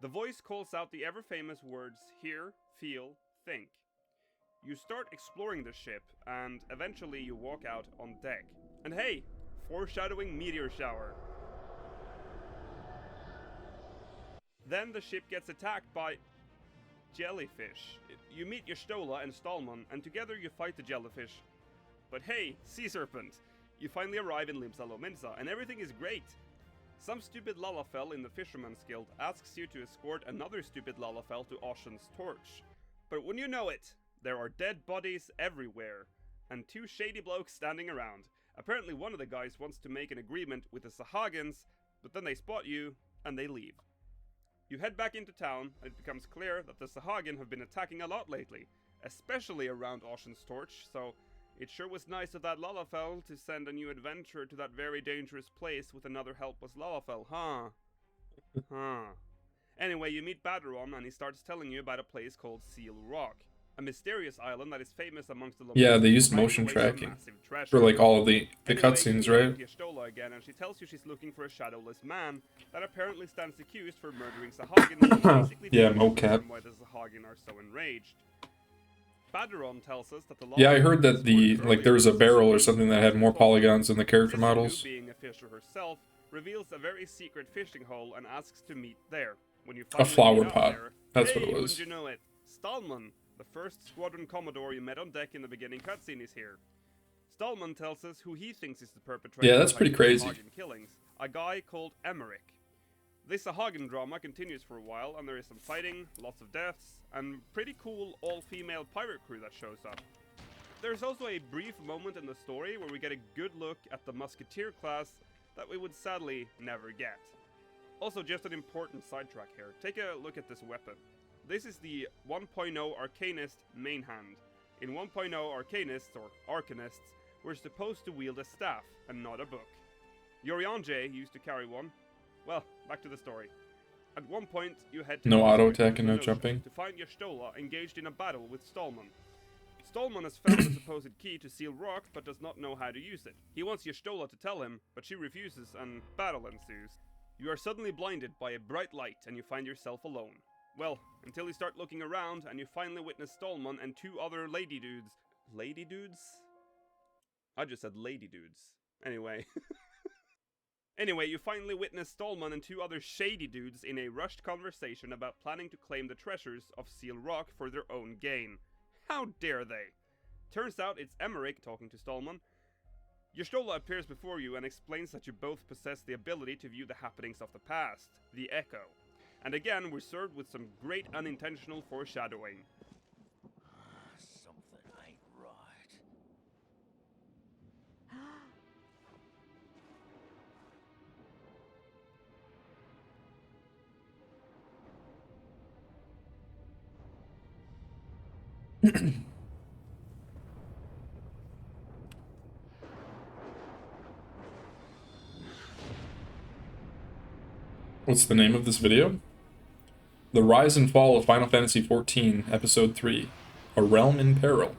The voice calls out the ever-famous words hear, feel, think. You start exploring the ship, and eventually you walk out on deck. And hey, foreshadowing meteor shower. Then the ship gets attacked by jellyfish. You meet Y'shtola and Stallman, and together you fight the jellyfish. But hey, sea serpent! You finally arrive in Limsa Lominsa, and everything is great. Some stupid Lalafell in the Fisherman's Guild asks you to escort another stupid Lalafell to Ocean's Torch. But when you know it, there are dead bodies everywhere, and 2 shady blokes standing around. Apparently one of the guys wants to make an agreement with the Sahagins, but then they spot you, and they leave. You head back into town, and it becomes clear that the Sahagin have been attacking a lot lately, especially around Ocean's Torch, so it sure was nice of that Lalafell to send a new adventurer to that very dangerous place with another helpless Lalafell, huh? Anyway, you meet Badron, and he starts telling you about a place called Seal Rock, a mysterious island that is famous amongst the locals. Yeah, they used motion tracking for like all of the cutscenes, right? Y'shtola again, and she tells you she's looking for a shadowless man that apparently stands accused for murdering Sahagin. Yeah, mocap. Why the Sahagin are so enraged. Badron tells us that the Yeah, I heard that there was a barrel or something that had more polygons than the character models. Being a fisher herself, reveals a very secret fishing hole and asks to meet there. When you A flower meet pot. There, That's hey, what it was. wouldn't you know it? Stallman, the first squadron commodore you met on deck in the beginning cutscene, is here. Stallman tells us who he thinks is the perpetrator Yeah, that's of pretty the crazy. Sahagin killings, a guy called Aery. This Sahagin drama continues for a while, and there is some fighting, lots of deaths, and pretty cool all-female pirate crew that shows up. There's also a brief moment in the story where we get a good look at the musketeer class that we would sadly never get. Also, just an important sidetrack here. Take a look at this weapon. This is the 1.0 Arcanist main hand. In 1.0 Arcanists, or Arcanists, we're supposed to wield a staff and not a book. Urianger used to carry one. Well, back to the story. At one point, you head to No the auto district attack and no of Kenosha jumping. to find Y'shtola engaged in a battle with Stallman. Stallman has found the supposed key to Seal Rock, but does not know how to use it. He wants Y'shtola to tell him, but she refuses, and battle ensues. You are suddenly blinded by a bright light, and you find yourself alone. Well, until you start looking around, and you finally witness Stallman and 2 other lady dudes. Lady dudes? I just said lady dudes. Anyway. Anyway, you finally witness Stallman and 2 other shady dudes in a rushed conversation about planning to claim the treasures of Seal Rock for their own gain. How dare they? Turns out it's Aery talking to Stallman. Y'shtola appears before you and explains that you both possess the ability to view the happenings of the past, the Echo. And again, we're served with some great unintentional foreshadowing. Something ain't right. What's the name of this video? The Rise and Fall of Final Fantasy XIV, Episode 3. A Realm in Peril.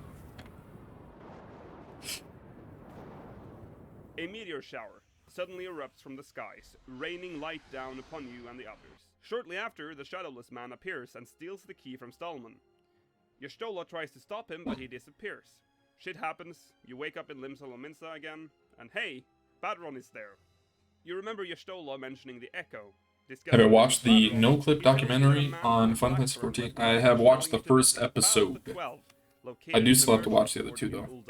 A meteor shower suddenly erupts from the skies, raining light down upon you and the others. Shortly after, the Shadowless Man appears and steals the key from Stallman. Y'shtola tries to stop him, but he disappears. Shit happens, you wake up in Limsa again, and hey, Badron is there. You remember Y'shtola mentioning the Echo. Have I watched the no-clip documentary on Final Fantasy XIV? I have watched the first episode. I do still have to watch the other two, though.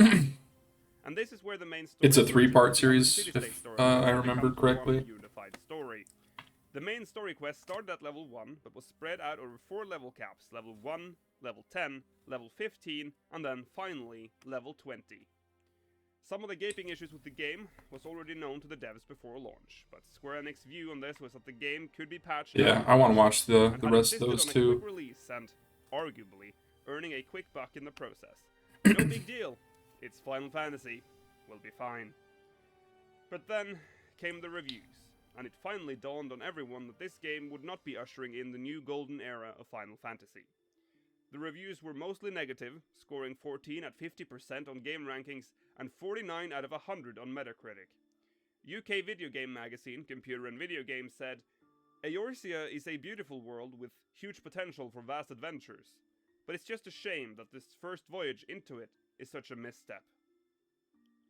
And this is where the main story It's a 3-part series, if I remember correctly. Unified story. The main story quest started at level 1, but was spread out over 4 level caps: level 1, level 10, level 15, and then finally level 20. Some of the gaping issues with the game was already known to the devs before launch, but Square Enix's view on this was that the game could be patched. Yeah, I want to watch the rest of those two. Quick release and, arguably, earning a quick buck in the process. No big deal. It's Final Fantasy. We'll be fine. But then came the reviews, and it finally dawned on everyone that this game would not be ushering in the new golden era of Final Fantasy. The reviews were mostly negative, scoring 14 at 50% on game rankings and 49 out of 100 on Metacritic. UK video game magazine Computer and Video Games said, "Eorzea is a beautiful world with huge potential for vast adventures, but it's just a shame that this first voyage into it is such a misstep."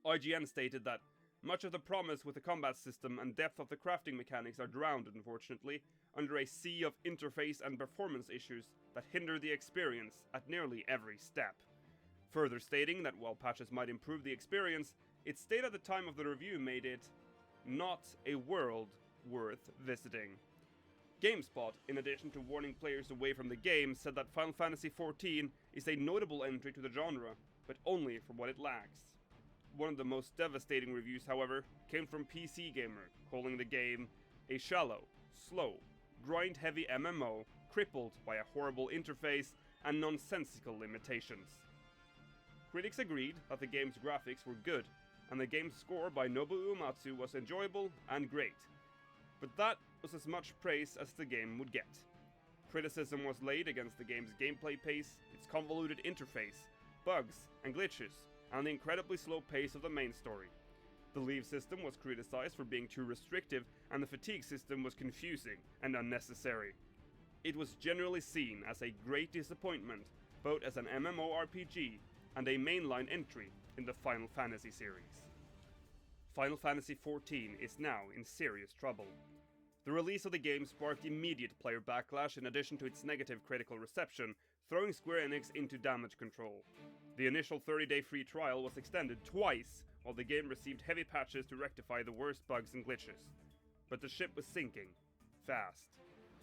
IGN stated that much of the promise with the combat system and depth of the crafting mechanics are drowned, unfortunately, under a sea of interface and performance issues that hinder the experience at nearly every step. Further stating that while patches might improve the experience, its state at the time of the review made it not a world worth visiting. GameSpot, in addition to warning players away from the game, said that Final Fantasy XIV is a notable entry to the genre, but only for what it lacks. One of the most devastating reviews, however, came from PC Gamer, calling the game a shallow, slow, grind-heavy MMO crippled by a horrible interface and nonsensical limitations. Critics agreed that the game's graphics were good, and the game's score by Nobuo Uematsu was enjoyable and great. But that was as much praise as the game would get. Criticism was laid against the game's gameplay pace, its convoluted interface, bugs and glitches, and the incredibly slow pace of the main story. The leave system was criticized for being too restrictive, and the fatigue system was confusing and unnecessary. It was generally seen as a great disappointment, both as an MMORPG and a mainline entry in the Final Fantasy series. Final Fantasy XIV is now in serious trouble. The release of the game sparked immediate player backlash in addition to its negative critical reception, throwing Square Enix into damage control. The initial 30-day free trial was extended twice, while the game received heavy patches to rectify the worst bugs and glitches. But the ship was sinking, fast.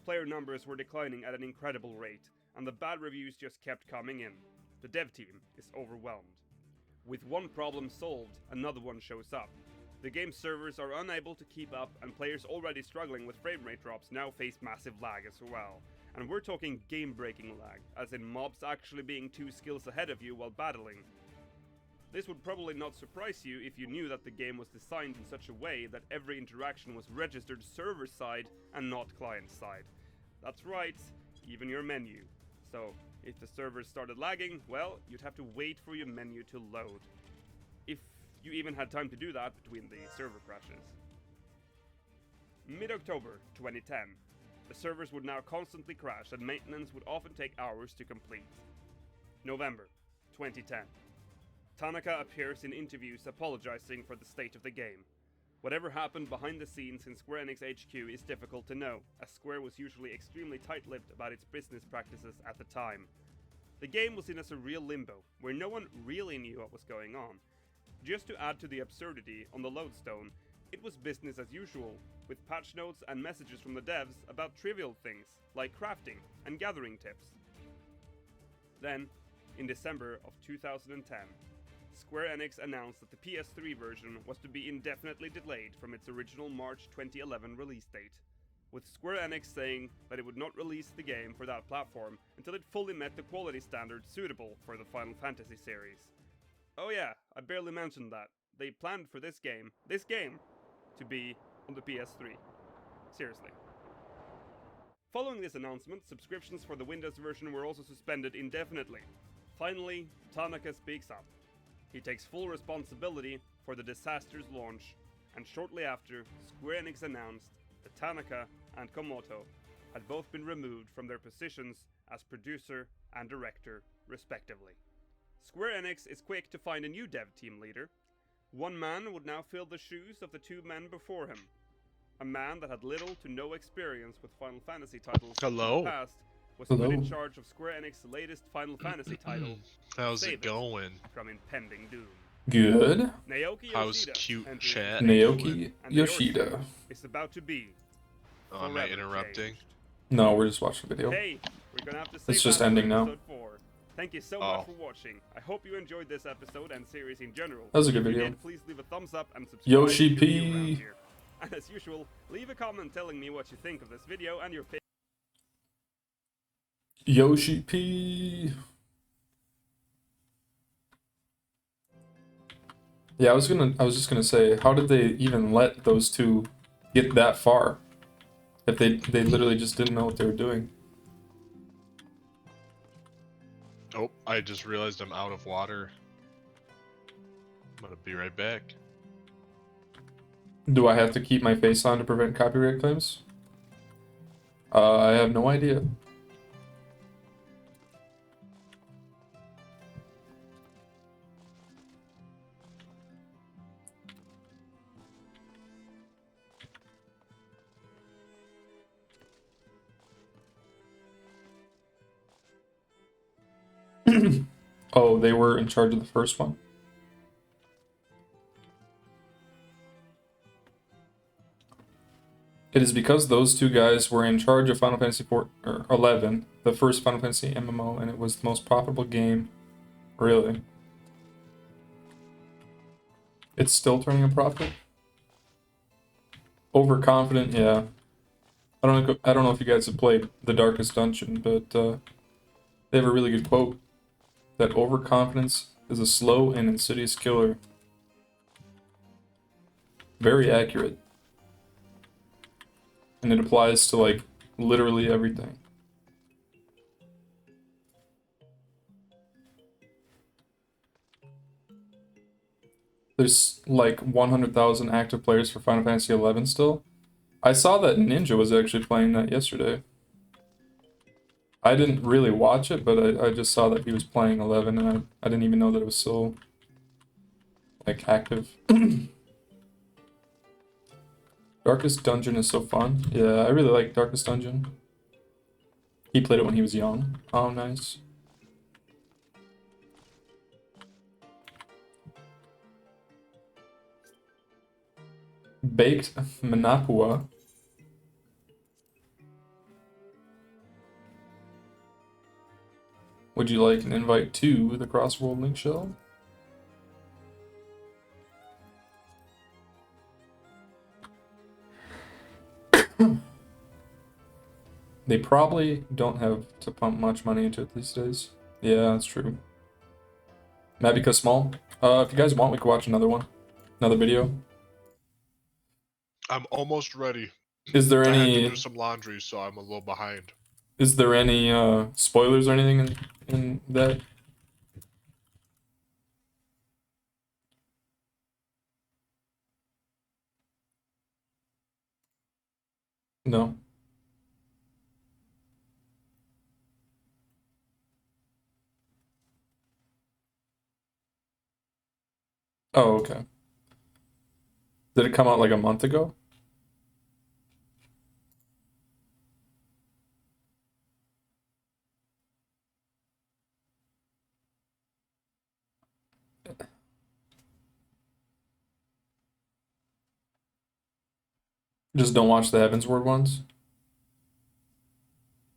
Player numbers were declining at an incredible rate, and the bad reviews just kept coming in. The dev team is overwhelmed. With one problem solved, another one shows up. The game's servers are unable to keep up, and players already struggling with frame rate drops now face massive lag as well. And we're talking game-breaking lag, as in mobs actually being 2 skills ahead of you while battling. This would probably not surprise you if you knew that the game was designed in such a way that every interaction was registered server-side and not client-side. That's right, even your menu. So, if the servers started lagging, well, you'd have to wait for your menu to load. If you even had time to do that between the server crashes. Mid-October 2010. The servers would now constantly crash and maintenance would often take hours to complete. November 2010. Tanaka appears in interviews apologizing for the state of the game. Whatever happened behind the scenes in Square Enix HQ is difficult to know, as Square was usually extremely tight-lipped about its business practices at the time. The game was in a surreal limbo, where no one really knew what was going on. Just to add to the absurdity, on the lodestone, it was business as usual, with patch notes and messages from the devs about trivial things, like crafting and gathering tips. Then, in December of 2010, Square Enix announced that the PS3 version was to be indefinitely delayed from its original March 2011 release date. with Square Enix saying that it would not release the game for that platform until it fully met the quality standards suitable for the Final Fantasy series. Oh yeah, I barely mentioned that. They planned for this game, to be on the PS3. Seriously. Following this announcement, subscriptions for the Windows version were also suspended indefinitely. Finally, Tanaka speaks up. He takes full responsibility for the disaster's launch, and shortly after, Square Enix announced that Tanaka and Komoto had both been removed from their positions as producer and director, respectively. Square Enix is quick to find a new dev team leader. One man would now fill the shoes of the two men before him. A man that had little to no experience with Final Fantasy titles in the past was put in charge of Square Enix's latest Final Fantasy title. How's it going? From impending doom. Good. Naoki How's Yoshida cute chat? Naoki Yoshida. It's about to be. Oh, am I interrupting? No, we're just watching the video. Hey, we're gonna have to it's just ending now. Thank you so much for watching. I hope you enjoyed this episode and series in general. That was a good if you video. Did, please leave a thumbs up and subscribe. Yoshi P. And as usual, leave a comment telling me what you think of this video and your favorite. Yoshi P. Yeah, I was just gonna say, how did they even let those two get that far? If they literally just didn't know what they were doing. Oh, I just realized I'm out of water. I'm gonna be right back. Do I have to keep my face on to prevent copyright claims? I have no idea. Oh, they were in charge of the first one. It is because those two guys were in charge of Final Fantasy 11, the first Final Fantasy MMO, and it was the most profitable game. Really. It's still turning a profit? Overconfident, yeah. I don't know if you guys have played The Darkest Dungeon, but they have a really good quote. That overconfidence is a slow and insidious killer. Very accurate. And it applies to, like, literally everything. There's, like, 100,000 active players for Final Fantasy 11 still. I saw that Ninja was actually playing that yesterday. I didn't really watch it, but I just saw that he was playing 11, and I didn't even know that it was so, like, active. Darkest Dungeon is so fun. Yeah, I really like Darkest Dungeon. He played it when he was young. Oh, nice. Baked Manapua. Would you like an invite to the Crossworld Link Shell? They probably don't have to pump much money into it these days. Yeah, that's true. Mabika Small. If you guys want, we could watch another one. Another video. I'm almost ready. Is there I any... had to do some laundry, so I'm a little behind. Is there any spoilers or anything in that? No. Oh, okay. Did it come out like a month ago? Just don't watch the Heavensward ones?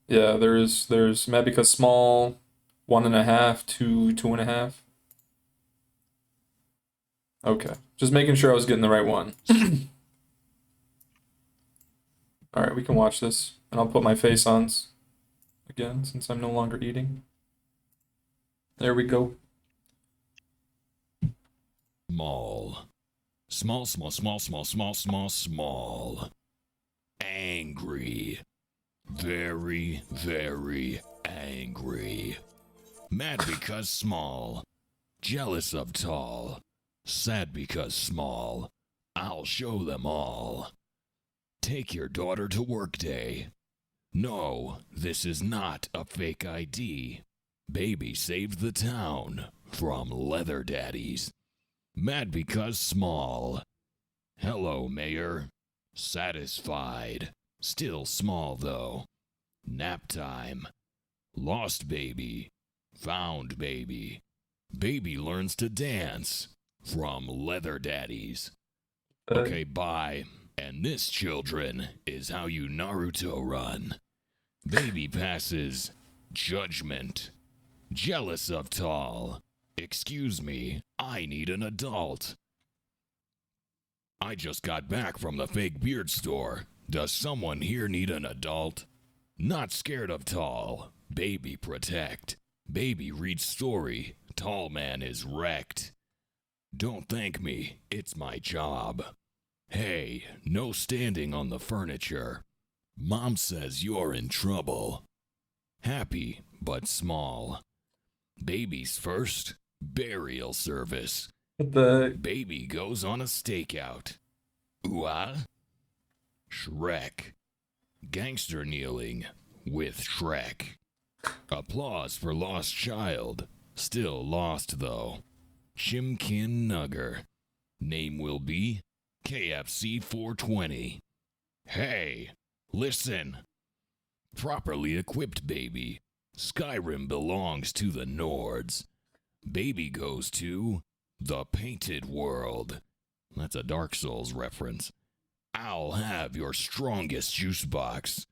Yeah, there's Mabika Small, 1.5 to 2.5. Okay, just making sure I was getting the right one. Alright, we can watch this. And I'll put my face on again since I'm no longer eating. There we go. Small. Small. Angry. Very, very angry. Mad because small. Jealous of tall. Sad because small. I'll show them all. Take your daughter to work day. No, this is not a fake ID. Baby saved the town from leather daddies. Mad because small. Hello, Mayor. Satisfied. Still small, though. Nap time. Lost baby. Found baby. Baby learns to dance. From leather daddies. Okay, bye. And this, children, is how you Naruto run. Baby passes. Judgment. Jealous of tall. Excuse me, I need an adult. I just got back from the fake beard store. Does someone here need an adult? Not scared of tall. Baby protect. Baby read story. Tall man is wrecked. Don't thank me, it's my job. Hey, no standing on the furniture. Mom says you're in trouble. Happy, but small. Baby's first. Burial service. Baby goes on a stakeout. Ooh-ah. Shrek. Gangster kneeling with Shrek. Applause for lost child. Still lost though. Chimkin Nugger. Name will be KFC 420. Hey, listen. Properly equipped baby. Skyrim belongs to the Nords. Baby goes to the Painted World. That's a Dark Souls reference. I'll have your strongest juice box.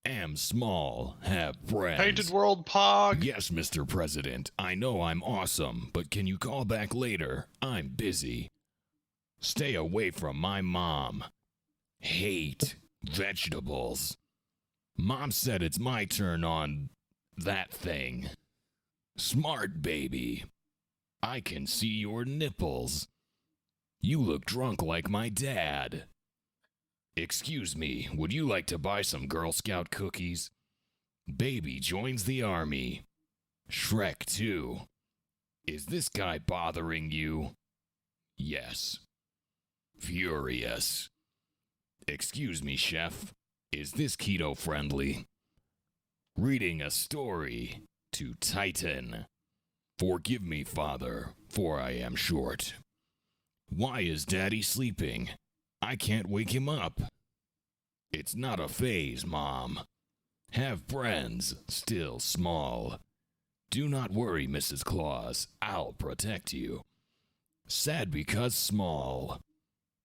Am small, have friends. Painted World Pog! Yes, Mr. President, I know I'm awesome, but can you call back later? I'm busy. Stay away from my mom. Hate vegetables. Mom said it's my turn on that thing. Smart baby. I can see your nipples. You look drunk like my dad. Excuse me, would you like to buy some Girl Scout cookies? Baby joins the army. Shrek 2. Is this guy bothering you? Yes. Furious. Excuse me, chef. Is this keto friendly? Reading a story to Titan. Forgive me, father, for I am short. Why is daddy sleeping? I can't wake him up. It's not a phase, Mom. Have friends, still small. Do not worry, Mrs. Claus, I'll protect you. Sad because small.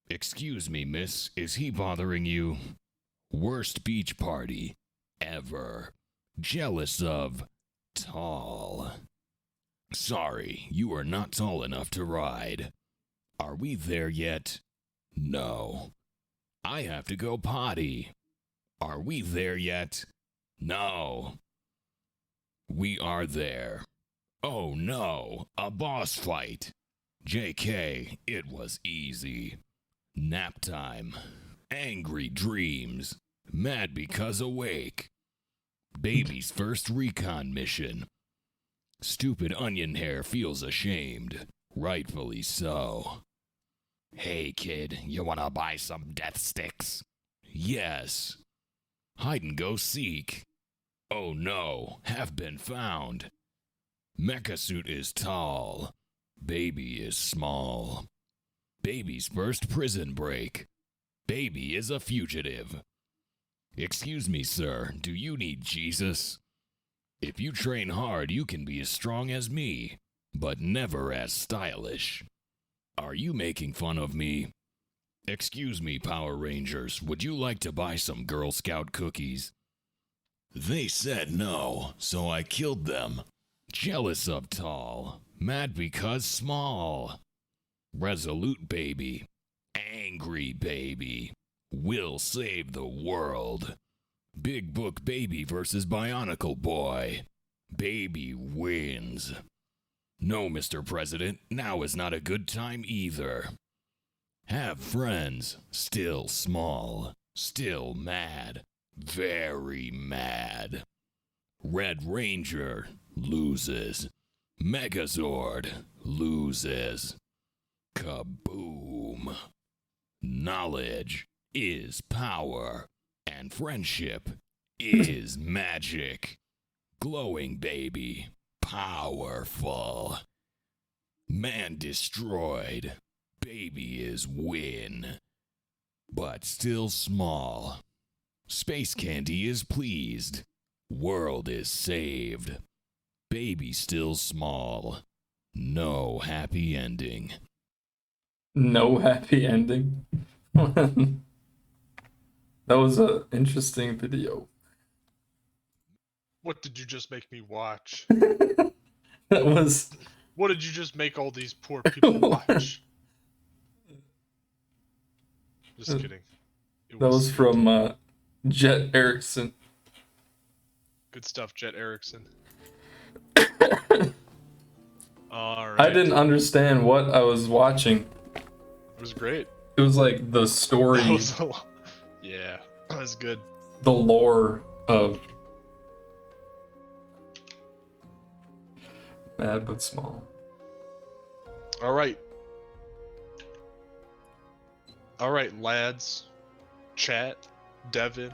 Excuse me, miss, is he bothering you? Worst beach party ever. Jealous of tall. Sorry, you are not tall enough to ride. Are we there yet? No. I have to go potty. Are we there yet? No. We are there. Oh no, a boss fight. JK, it was easy. Nap time. Angry dreams. Mad because awake. Baby's first recon mission. Stupid onion hair feels ashamed. Rightfully so. Hey kid, you wanna buy some death sticks? Yes. Hide and go seek. Oh no, have been found. Mecha suit is tall. Baby is small. Baby's first prison break. Baby is a fugitive. Excuse me, sir, do you need Jesus? If you train hard, you can be as strong as me, but never as stylish. Are you making fun of me? Excuse me, Power Rangers, would you like to buy some Girl Scout cookies? They said no, so I killed them. Jealous of tall, mad because small. Resolute baby, angry baby. We'll save the world. Big Book Baby versus Bionicle Boy. Baby wins. No, Mr. President, now is not a good time either. Have friends, still small, still mad, very mad. Red Ranger loses. Megazord loses. Kaboom. Knowledge is power, and friendship is magic. Glowing baby, powerful. Man destroyed, baby is win. But still small. Space Candy is pleased. World is saved. Baby still small. No happy ending. No happy ending. That was an interesting video. What did you just make me watch? That was. What did you just make all these poor people watch? Just kidding. That was from Jet Erickson. Good stuff, Jet Erickson. Alright. I didn't understand what I was watching. It was great. It was like the story. Yeah, that was good. The lore of Mad but Small. Alright. Alright, lads. Chat. Devin.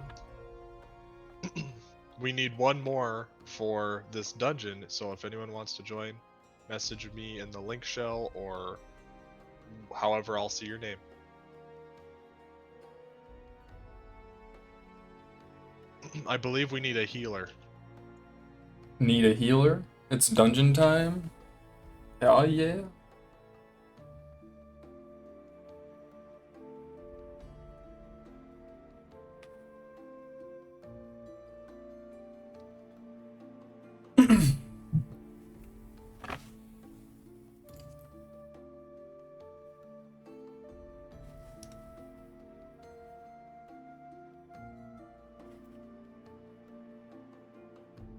We need one more for this dungeon, so if anyone wants to join, message me in the link shell or however I'll see your name. I believe we need a healer. Need a healer? It's dungeon time? Hell yeah.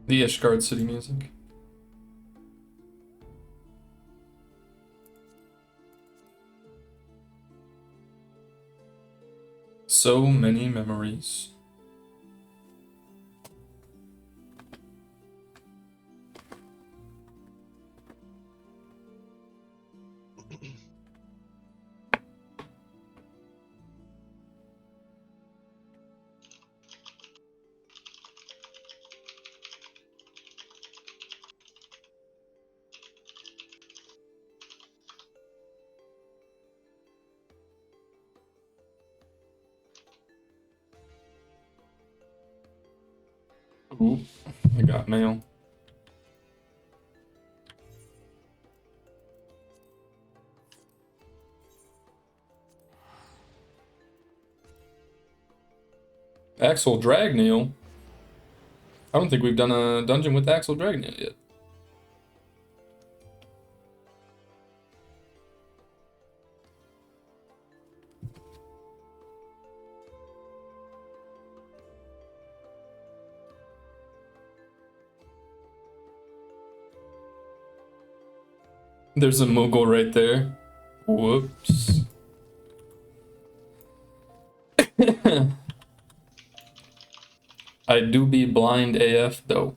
The Ishgard City music. So many memories. Ooh, I got mail. Axel Dragneel? I don't think we've done a dungeon with Axel Dragneel yet. There's a Moogle right there. Whoops. I do be blind AF though.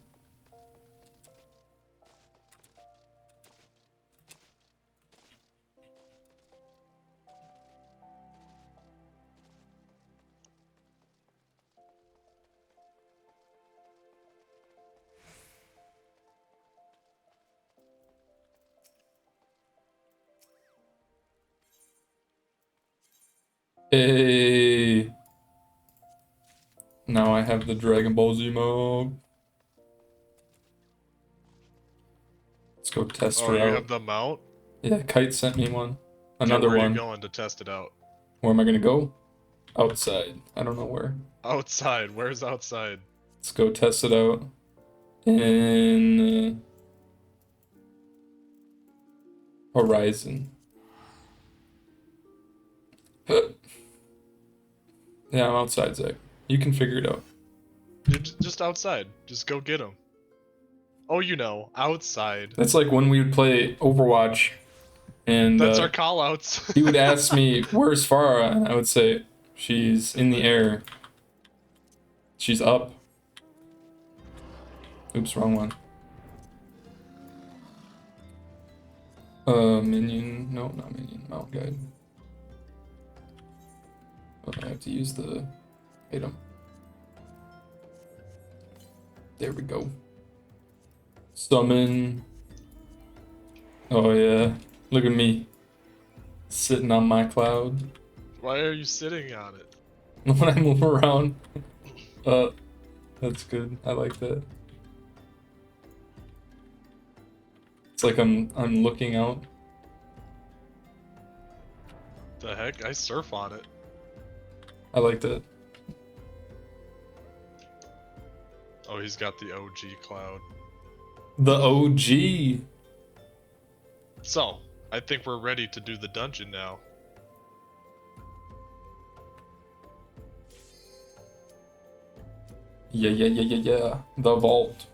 Hey. Now I have the Dragon Ball Z mode. Let's go test her you out. have the mount? Yeah, Kite sent me one. Another where one. Where are you going to test it out? Where am I gonna go? Outside. I don't know where. Outside. Where's outside? Let's go test it out. In Horizon. Yeah, I'm outside, Zach. You can figure it out. You're just outside. Just go get him. Oh, you know, outside. That's like when we would play Overwatch, and That's our call-outs. he would ask me, "Where's Farah?" And I would say, "She's in the air. She's up." Oops, wrong one. Minion. No, not minion. Mount guide. Oh, I have to use the item. There we go. Summon. Oh yeah, look at me. Sitting on my cloud. Why are you sitting on it? When I move around. That's good. I like that. It's like I'm looking out. The heck? I surf on it. I like that. Oh, he's got the OG cloud. The OG. So, I think we're ready to do the dungeon now. Yeah. The vault.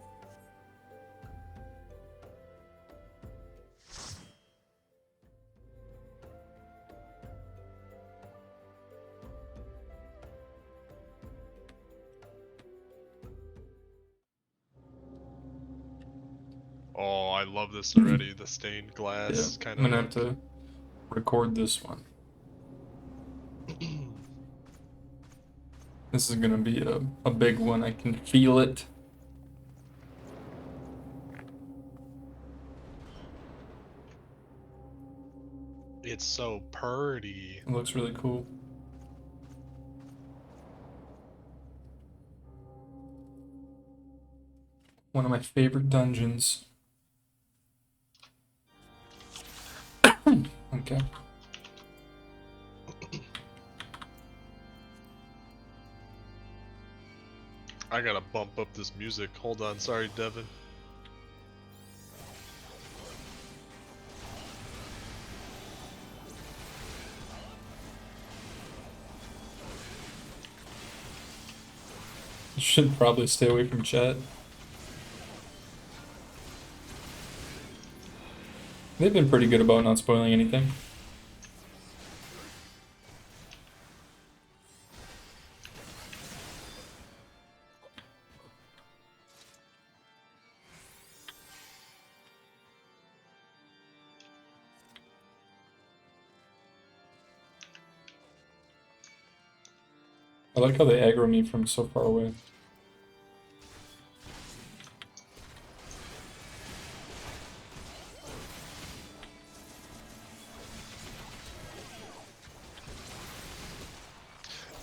Oh, I love this already. The stained glass Yeah, kind I'm of gonna look. have to record this one. This is gonna be a big one. I can feel it. It's so pretty. It looks really cool. One of my favorite dungeons. Okay. I gotta bump up this music. Hold on, sorry, Devin. You should probably stay away from chat. They've been pretty good about not spoiling anything. I like how they aggro me from so far away.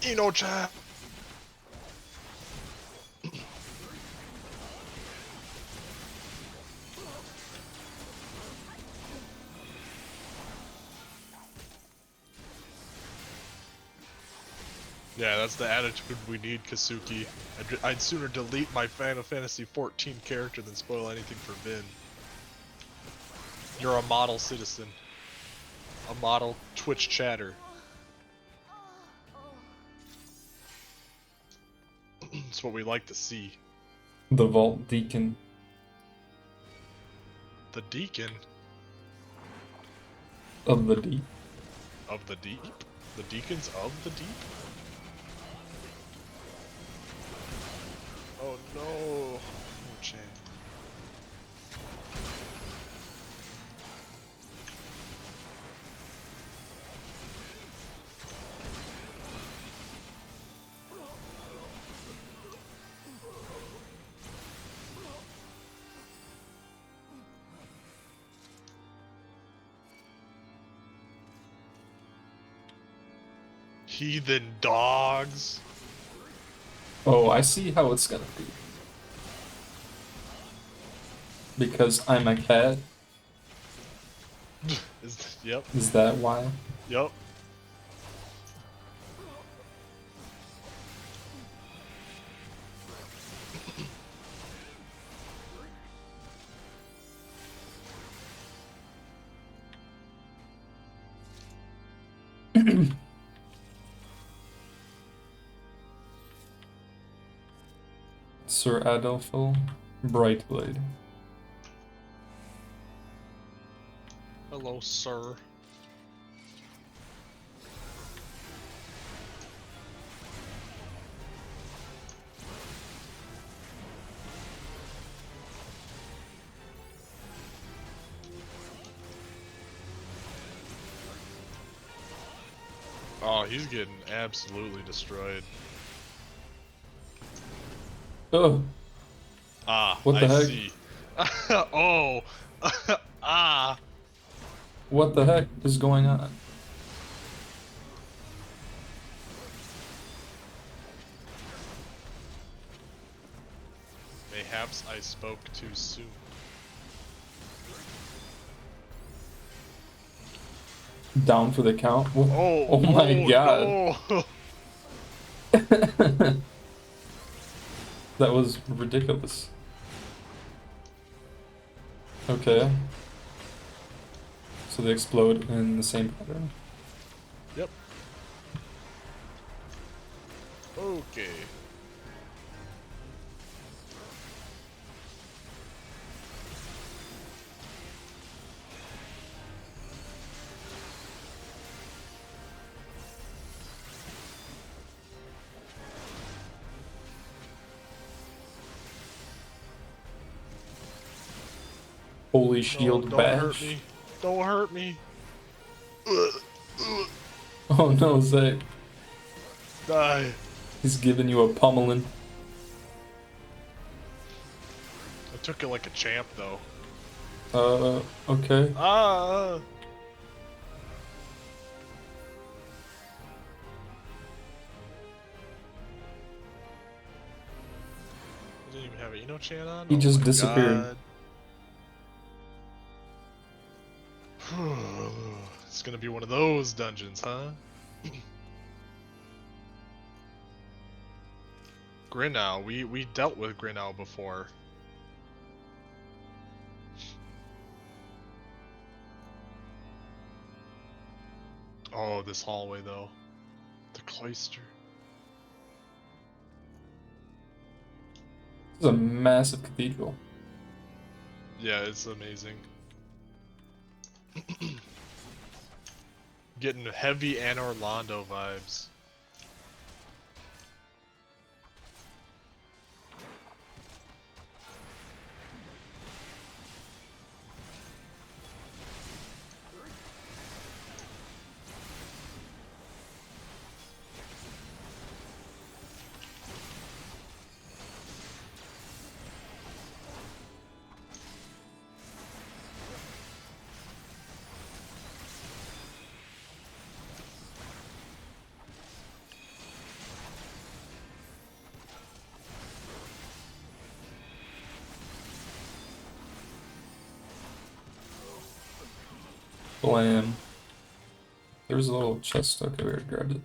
Ino-chan! Yeah, that's the attitude we need, Kasuki. I'd sooner delete my Final Fantasy XIV character than spoil anything for Vin. You're a model citizen. A model Twitch chatter. It's what we like to see. The Vault Deacon. The Deacon? Of the Deep. Of the Deep? The Deacons of the Deep? Oh no! Oh, Chan. Heathen dogs! Oh, I see how it's gonna be. Because I'm a cat? Yep. Is that why? Yep. Sir Adolfo Brightblade. Hello, sir. Oh, he's getting absolutely destroyed. Oh. Ah, What the I heck? see. Oh. Ah. What the heck is going on? Mayhaps I spoke too soon. Down for the count? Oh, oh my oh, god. No. That was ridiculous. Okay. So they explode in the same pattern. Yep. Okay. Holy No, shield don't hurt bash. me. Don't hurt me. Oh no, Zay. Die. He's giving you a pummeling. I took it like a champ, though. Okay. Ah. I didn't even have an Eno-chan on? He Oh just my disappeared. God. It's gonna be one of those dungeons, huh? Grinow, we dealt with Grinow before. Oh, this hallway though. The cloister. This is a massive cathedral. Yeah, it's amazing. Getting heavy Anor Londo vibes. Blam. There's a little chest. Okay, we already grabbed it.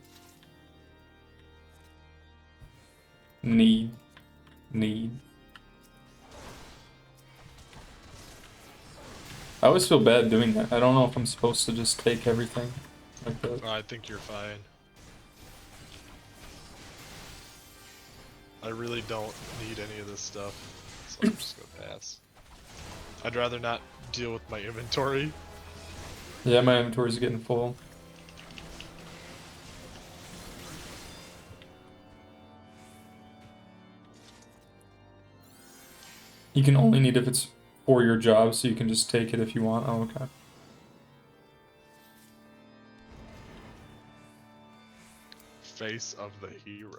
Need. I always feel bad doing that. I don't know if I'm supposed to just take everything like that. I think you're fine. I really don't need any of this stuff, so I'm just gonna pass. I'd rather not deal with my inventory. Yeah, my inventory's getting full. You can only need if it's for your job, so you can just take it if you want. Oh, okay. Face of the hero.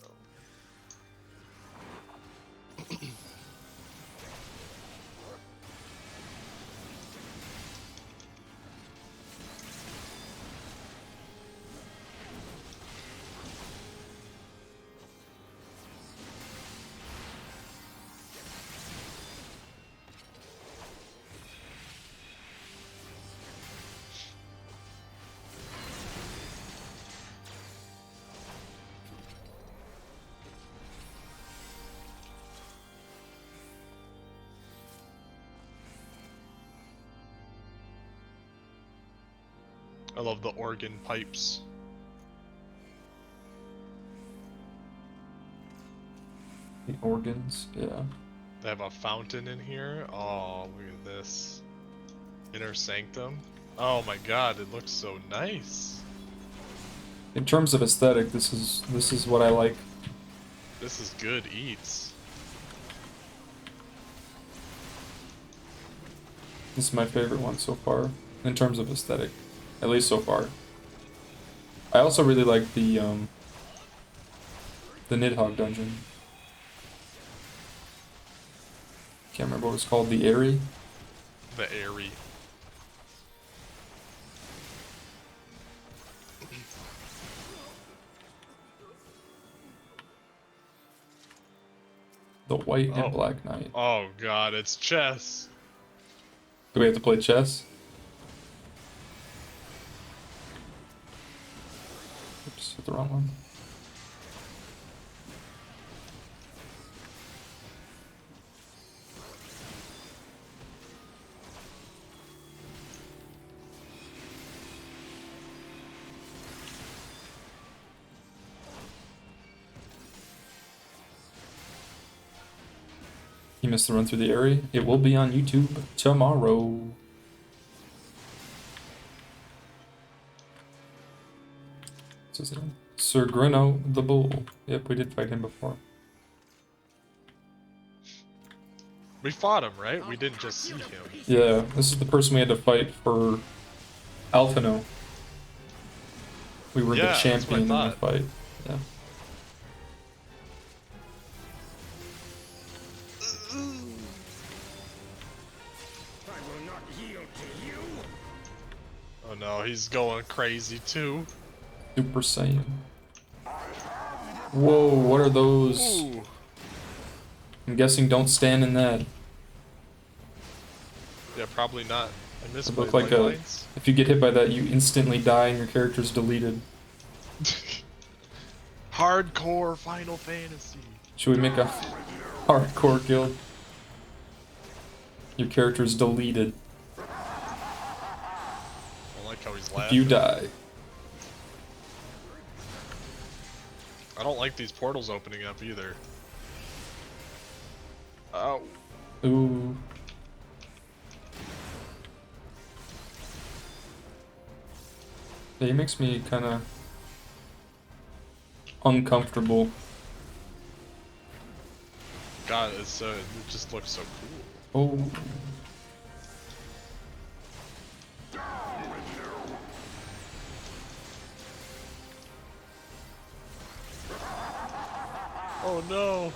I love the organ pipes. The organs, yeah. They have a fountain in here. Oh, look at this. Inner sanctum. Oh my god, it looks so nice. In terms of aesthetic, this is what I like. This is good eats. This is my favorite one so far, in terms of aesthetic. At least so far. I also really like the Nidhogg dungeon. Can't remember what it's called, the Aery? The Aery. The White and Black Knight. Oh god, it's chess. Do we have to play chess? Oops, hit the wrong one. You missed the run through the area. It will be on YouTube tomorrow. What's his name? Sir Grino the Bull. Yep, we did fight him before. We fought him, right? We didn't just see him. Yeah, this is the person we had to fight for Alphino. We were the champion in the fight. Yeah. Oh no, he's going crazy too. Super Saiyan. Whoa, what are those? Ooh. I'm guessing don't stand in that. Yeah, probably not. I missed It my looked like lifelines. if you get hit by that, you instantly die and your character's deleted. Hardcore Final Fantasy. Should we make a hardcore guild? Your character's deleted. I like how he's If laughing. you die. I don't like these portals opening up either. Oh. Ooh. Yeah, he makes me kind of uncomfortable. God, it's so, it just looks so cool. Oh. Oh no.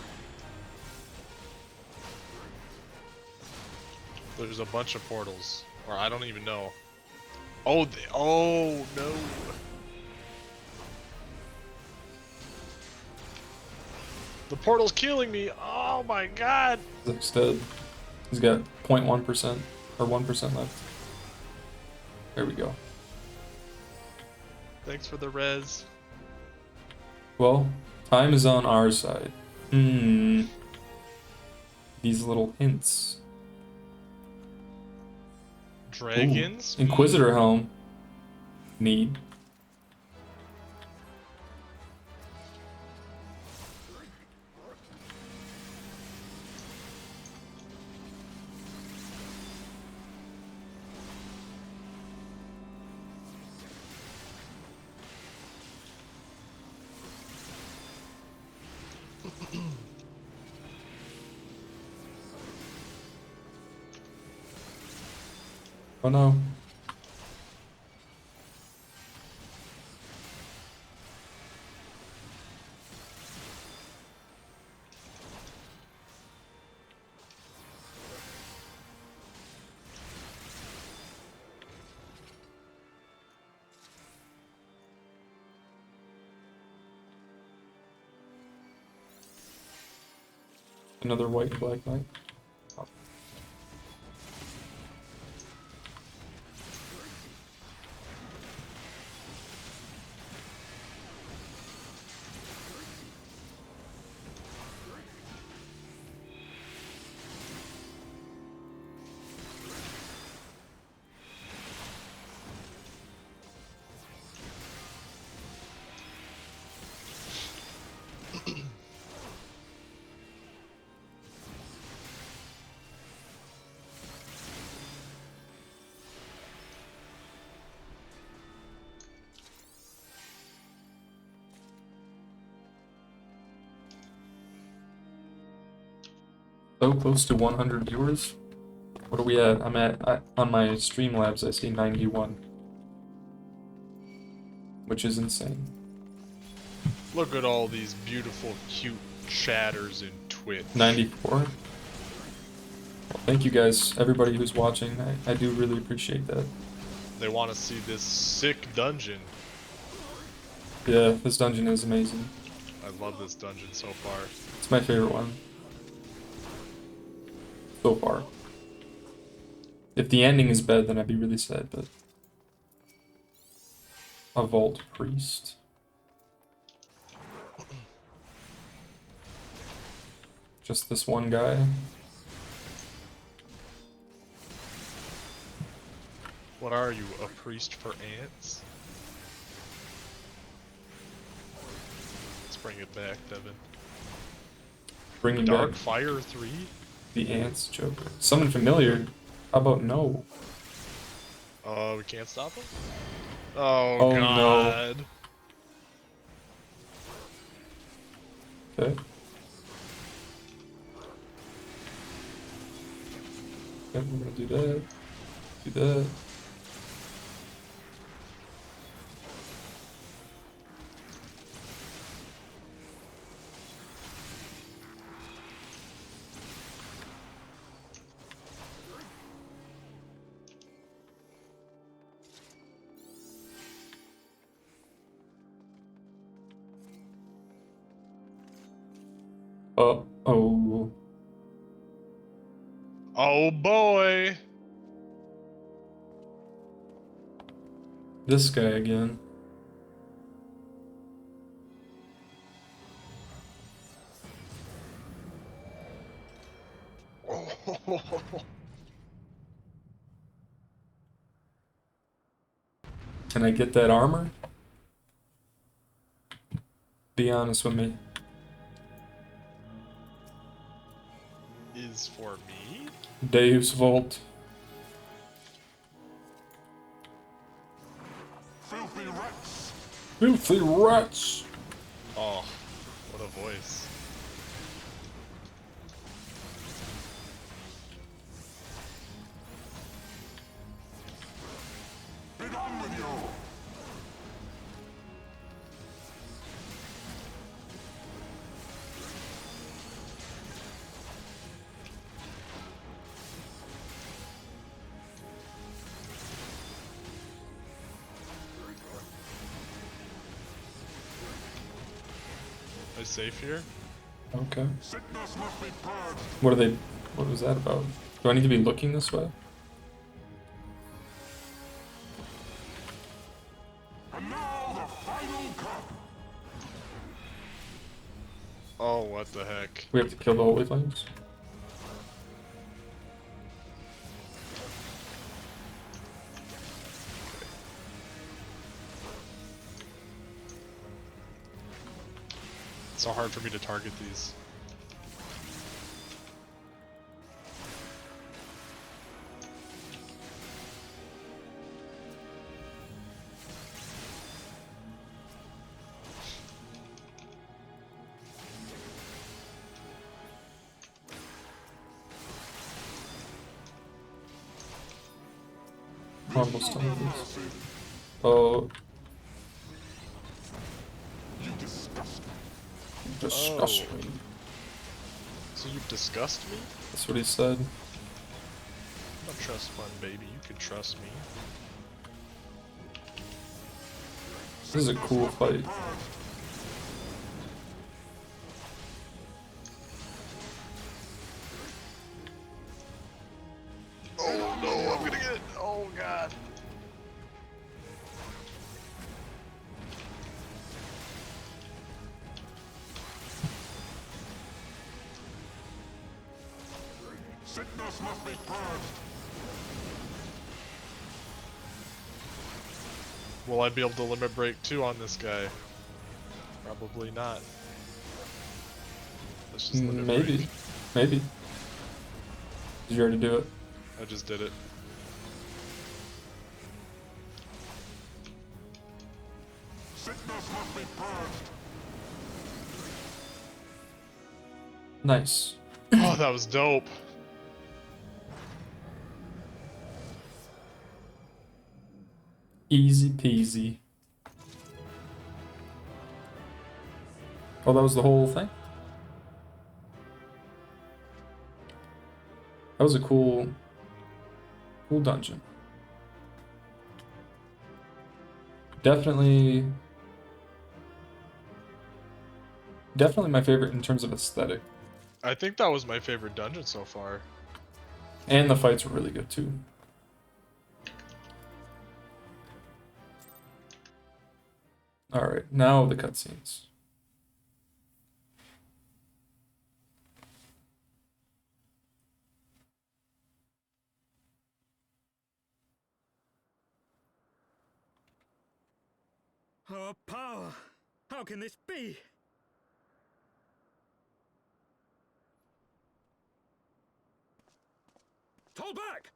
There's a bunch of portals, or I don't even know. Oh, oh no. The portal's killing me. Oh my god. Zach's dead. He's got 0.1% or 1% left. There we go. Thanks for the res. Well, time is on our side. These little hints. Dragons? Ooh, Inquisitor helm. Need. Oh no. Another white and black knight. so close to 100 viewers. What are we at? On my Streamlabs, I see 91. Which is insane. Look at all these beautiful, cute chatters in Twitch. 94. Well, thank you guys, everybody who's watching. I do really appreciate that. They want to see this sick dungeon. Yeah, this dungeon is amazing. I love this dungeon so far. It's my favorite one. So far. If the ending is bad, then I'd be really sad, but... A Vault Priest. Just this one guy. What are you, a priest for ants? Let's bring it back, Devin. Bringing Dark back Fire 3? the ants joke. Something familiar. How about no? We can't stop him? Oh, God. No. Okay. Okay, we're gonna do that. Do that. Oh. Oh boy! This guy again. Can I get that armor? Be honest with me. Is for me? Deus Vault. Filthy rats! Filthy rats! Oh, what a voice. Be done with you! Are you safe here? Okay. Sickness must be purged. What are they? What was that about? Do I need to be looking this way? And now the final cup! Oh, what the heck. We have to kill the Holy Flames? It's so hard for me to target these. Almost done with this. Oh. You disgust me. Disgust me. So you disgust me? That's what he said. I'm a trust fund, baby. You can trust me. This is a cool fight. Oh no, I'm gonna get. Oh god. Sickness must be purged. Will I be able to limit break 2 on this guy? Probably not. Let's just limit Maybe. break. Maybe. Did you already do it? I just did it. Sickness must be purged. Nice. Oh, that was dope. Easy peasy. Oh, that was the whole thing? That was a cool dungeon. Definitely my favorite in terms of aesthetic. I think that was my favorite dungeon so far. And the fights were really good too. Alright, now the cutscenes. Our power! How can this be? Fall back!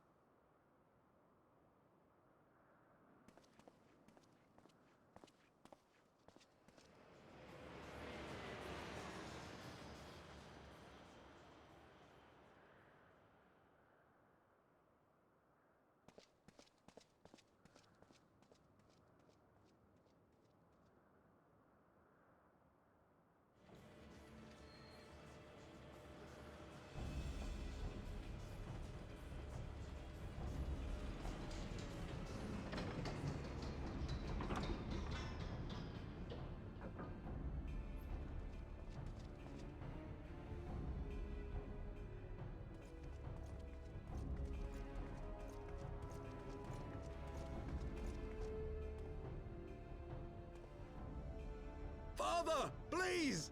Father, please!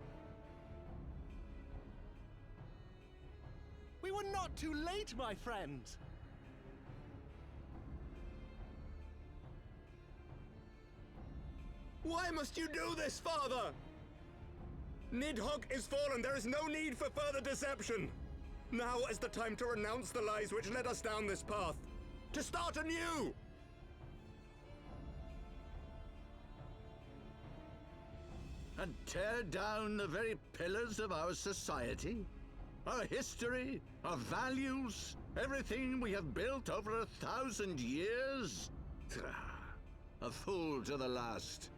We were not too late, my friend. Why must you do this, Father? Nidhogg is fallen. There is no need for further deception. Now is the time to renounce the lies which led us down this path. To start anew! And tear down the very pillars of our society? Our history, our values, everything we have built over 1,000 years? A fool to the last.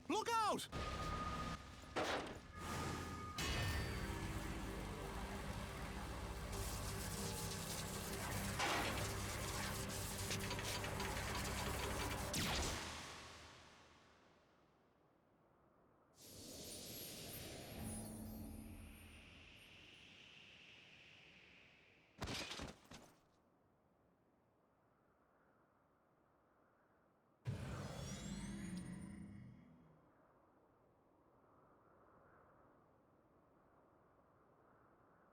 Look out!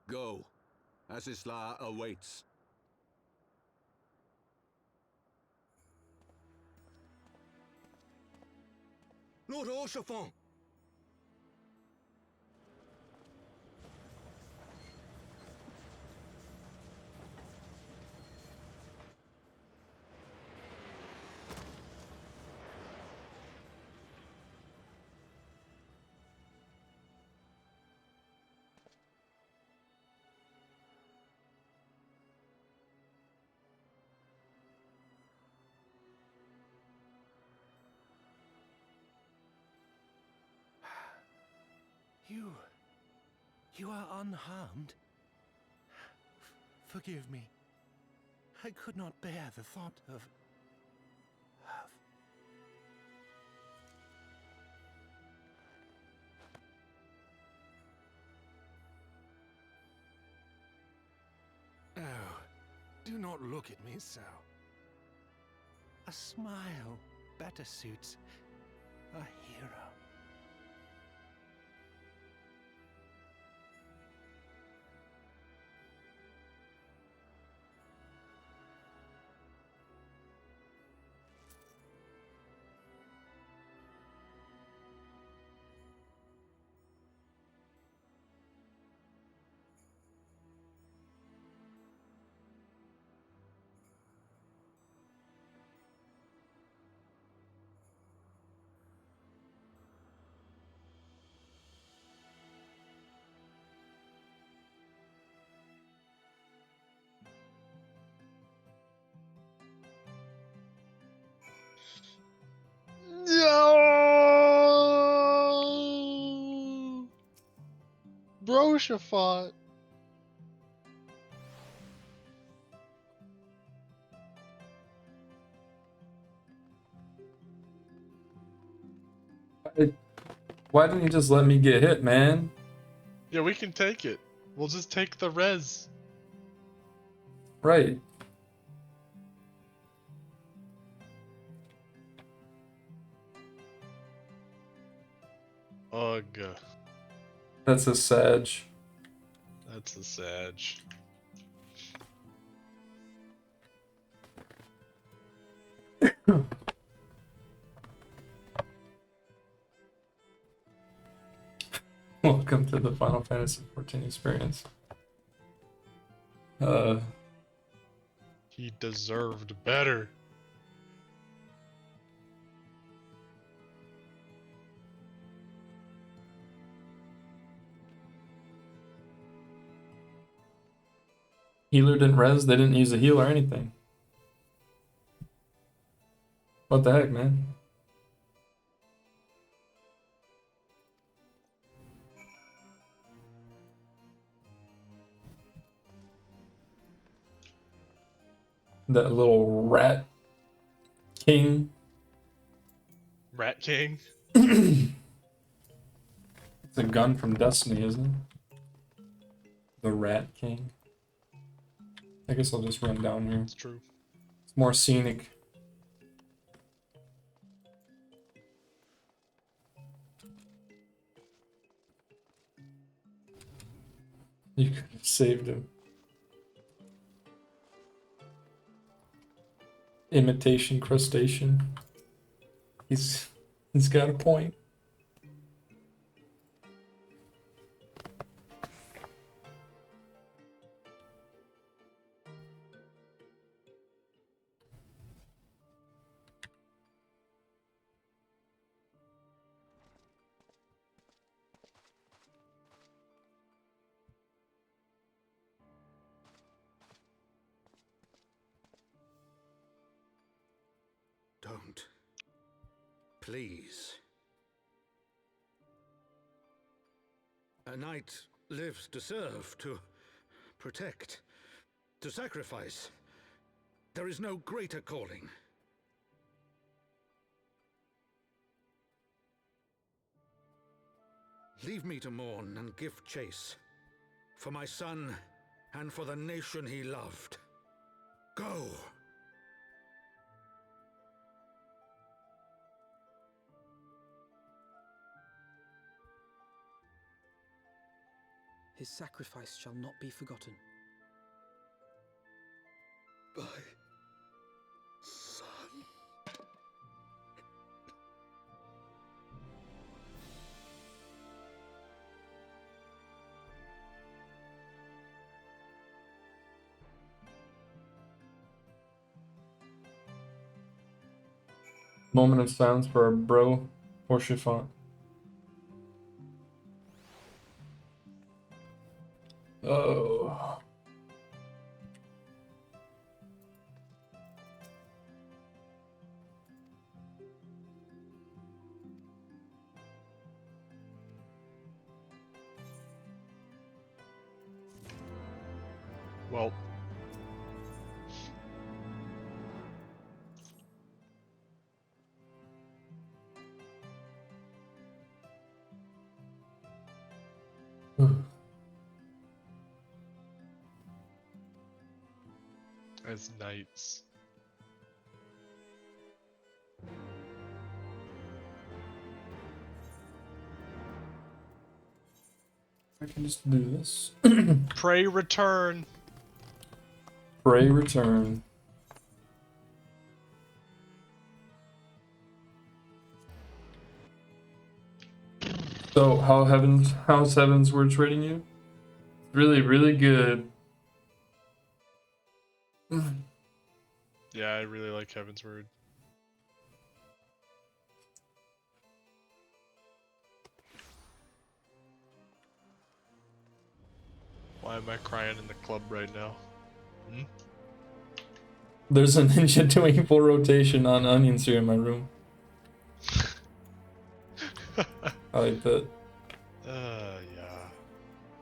Go. Asisla awaits. Lord Orchefort! You are unharmed? Forgive me. I could not bear the thought of... Oh, do not look at me so. A smile better suits a hero. Poshafont. Why didn't you just let me get hit, man? Yeah, we can take it. We'll just take the res. Right. Ugh. That's a Sag. That's a Sag. Welcome to the Final Fantasy XIV experience. He deserved better. Healer didn't res, they didn't use a heal or anything. What the heck, man? That little rat king. Rat King? It's a gun from Destiny, isn't it? The Rat King. I guess I'll just run down here. It's true. It's more scenic. You could have saved him. Imitation crustacean. He's got a point. Don't. Please. A knight lives to serve, to protect, to sacrifice. There is no greater calling. Leave me to mourn and give chase. For my son and for the nation he loved. Go! His sacrifice shall not be forgotten. My son. Moment of silence for our bro, Horsefont. Oh. Well. As knights. I can just do this. Pray return. Pray return. So how's Heaven's Word treating you? Really, really good. Yeah, I really like Heaven's Word. Why am I crying in the club right now? Hmm? There's a ninja doing full rotation on onions here in my room. I like that. Yeah.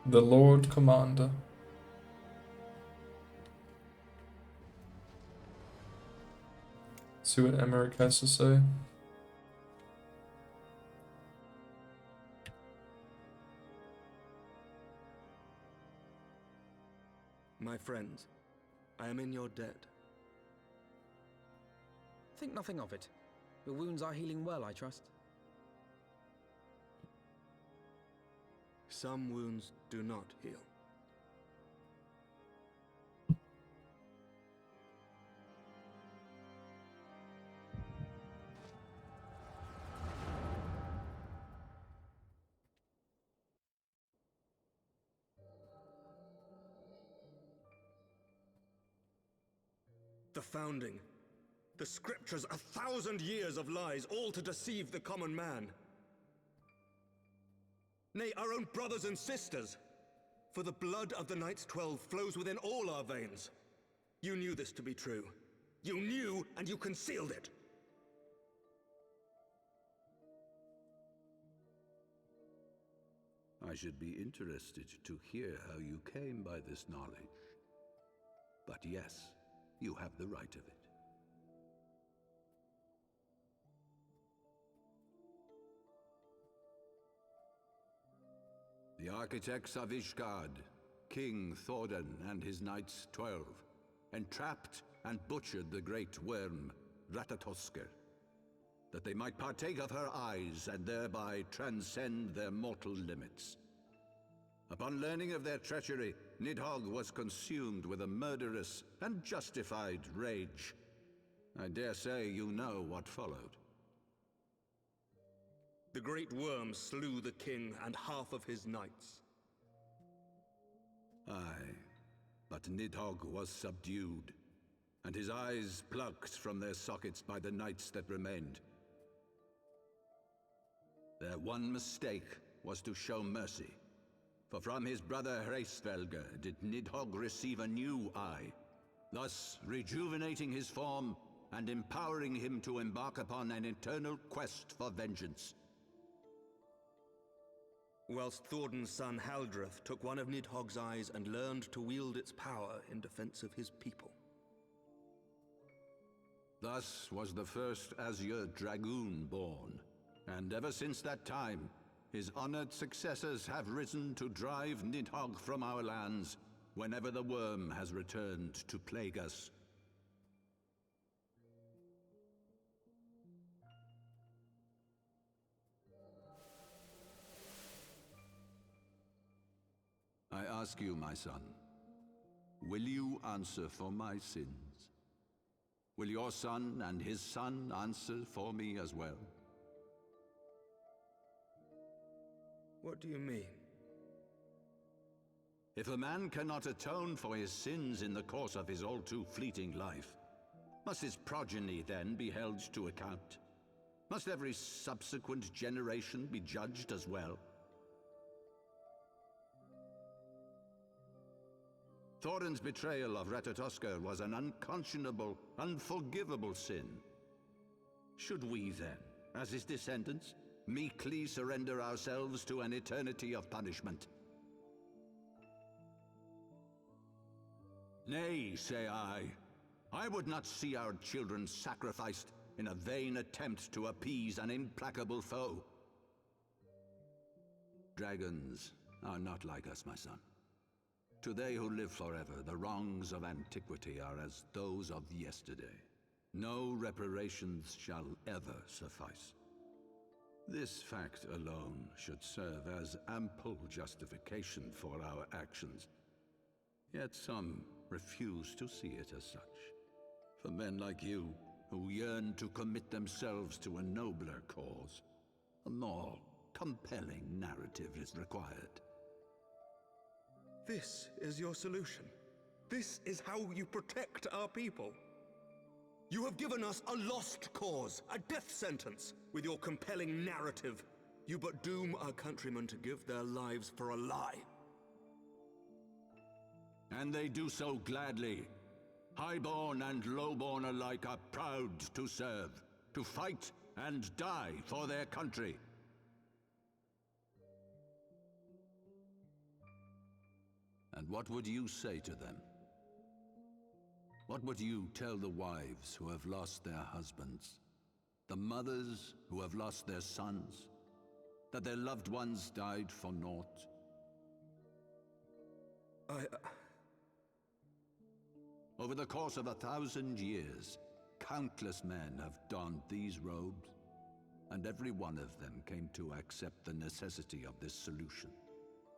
The Lord Commander. See what Emmerich has to say. My friends, I am in your debt. Think nothing of it. Your wounds are healing well, I trust. Some wounds do not heal. The founding. The scriptures, 1,000 years of lies, all to deceive the common man. Nay, our own brothers and sisters. For the blood of the Knights 12 flows within all our veins. You knew this to be true. You knew, and you concealed it. I should be interested to hear how you came by this knowledge. But yes, you have the right of it. The architects of Ishgard, King Thordan and his Knights 12, entrapped and butchered the great worm, Ratatosker, that they might partake of her eyes and thereby transcend their mortal limits. Upon learning of their treachery, Nidhogg was consumed with a murderous and justified rage. I dare say you know what followed. The great worm slew the king and half of his knights. Aye, but Nidhogg was subdued, and his eyes plucked from their sockets by the knights that remained. Their one mistake was to show mercy, for from his brother Hreysvelger did Nidhogg receive a new eye, thus rejuvenating his form and empowering him to embark upon an eternal quest for vengeance. Whilst Thordan's son Haldreth took one of Nidhogg's eyes and learned to wield its power in defense of his people. Thus was the first Azure Dragoon born, and ever since that time, his honored successors have risen to drive Nidhogg from our lands whenever the worm has returned to plague us. I ask you, my son, will you answer for my sins? Will your son and his son answer for me as well? What do you mean? If a man cannot atone for his sins in the course of his all-too fleeting life, must his progeny then be held to account? Must every subsequent generation be judged as well? Thorin's betrayal of Ratatosker was an unconscionable, unforgivable sin. Should we then, as his descendants, meekly surrender ourselves to an eternity of punishment? Nay, say I. I would not see our children sacrificed in a vain attempt to appease an implacable foe. Dragons are not like us, my son. To they who live forever, the wrongs of antiquity are as those of yesterday. No reparations shall ever suffice. This fact alone should serve as ample justification for our actions. Yet some refuse to see it as such. For men like you, who yearn to commit themselves to a nobler cause, a more compelling narrative is required. This is your solution. This is how you protect our people. You have given us a lost cause, a death sentence. With your compelling narrative, you but doom our countrymen to give their lives for a lie. And they do so gladly. Highborn and lowborn alike are proud to serve, to fight and die for their country. And what would you say to them? What would you tell the wives who have lost their husbands? The mothers who have lost their sons? That their loved ones died for naught? Over the course of 1,000 years, countless men have donned these robes, and every one of them came to accept the necessity of this solution.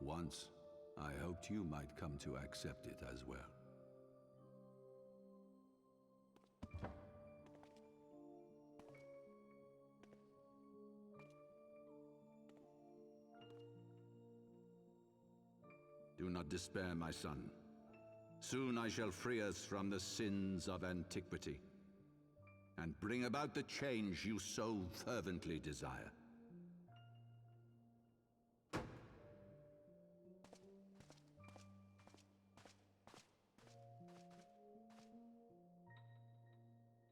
Once, I hoped you might come to accept it as well. Do not despair, my son. Soon I shall free us from the sins of antiquity, and bring about the change you so fervently desire.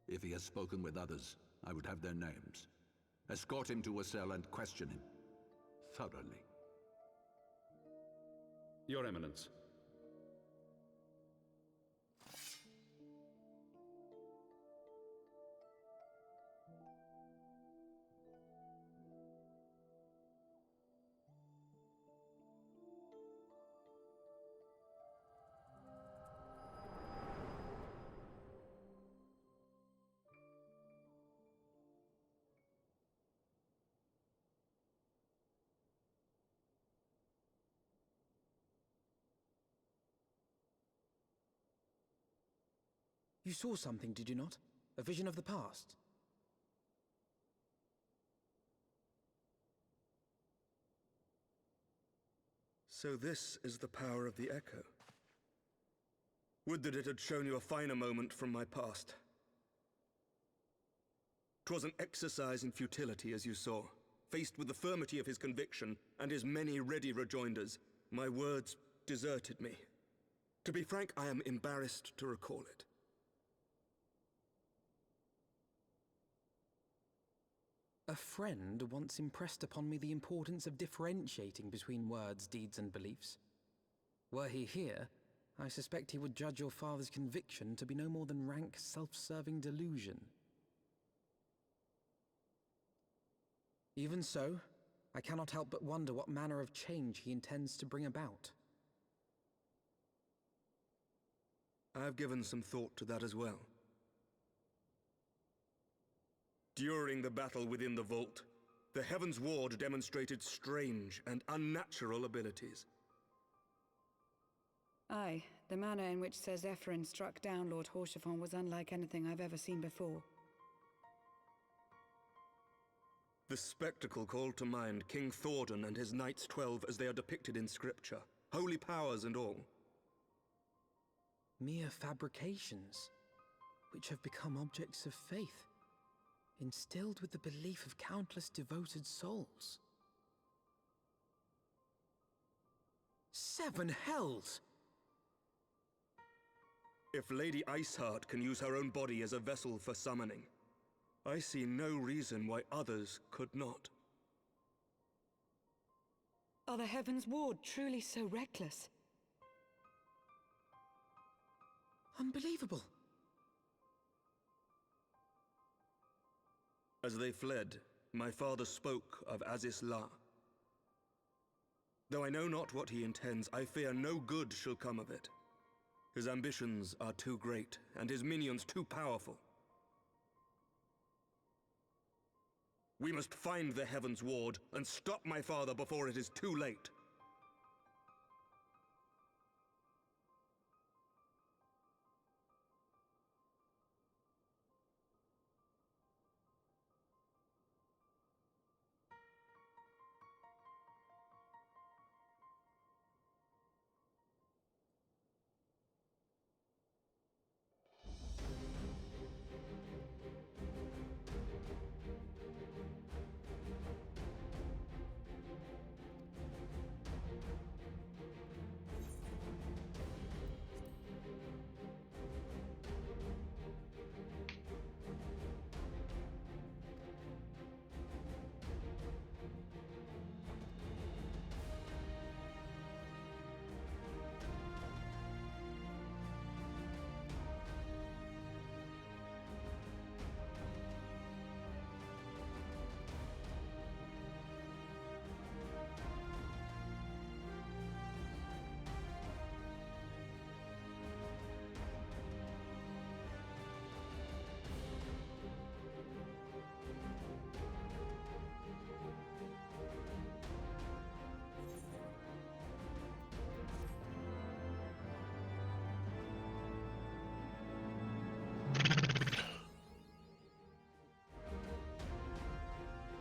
If he has spoken with others, I would have their names. Escort him to a cell and question him thoroughly. Your Eminence. You saw something, did you not? A vision of the past? So this is the power of the Echo. Would that it had shown you a finer moment from my past. 'Twas an exercise in futility, as you saw. Faced with the firmity of his conviction and his many ready rejoinders, my words deserted me. To be frank, I am embarrassed to recall it. A friend once impressed upon me the importance of differentiating between words, deeds, and beliefs. Were he here, I suspect he would judge your father's conviction to be no more than rank, self-serving delusion. Even so, I cannot help but wonder what manner of change he intends to bring about. I have given some thought to that as well. During the battle within the vault, the Heaven's Ward demonstrated strange and unnatural abilities. Aye, the manner in which Sir Zephyrin struck down Lord Haurchefant was unlike anything I've ever seen before. The spectacle called to mind King Thordan and his Knights 12 as they are depicted in scripture, holy powers and all. Mere fabrications, which have become objects of faith, instilled with the belief of countless devoted souls. 7 hells! If Lady Iceheart can use her own body as a vessel for summoning, I see no reason why others could not. Are the Heaven's Ward truly so reckless? Unbelievable! As they fled, my father spoke of Aziz La. Though I know not what he intends, I fear no good shall come of it. His ambitions are too great, and his minions too powerful. We must find the Heaven's Ward and stop my father before it is too late.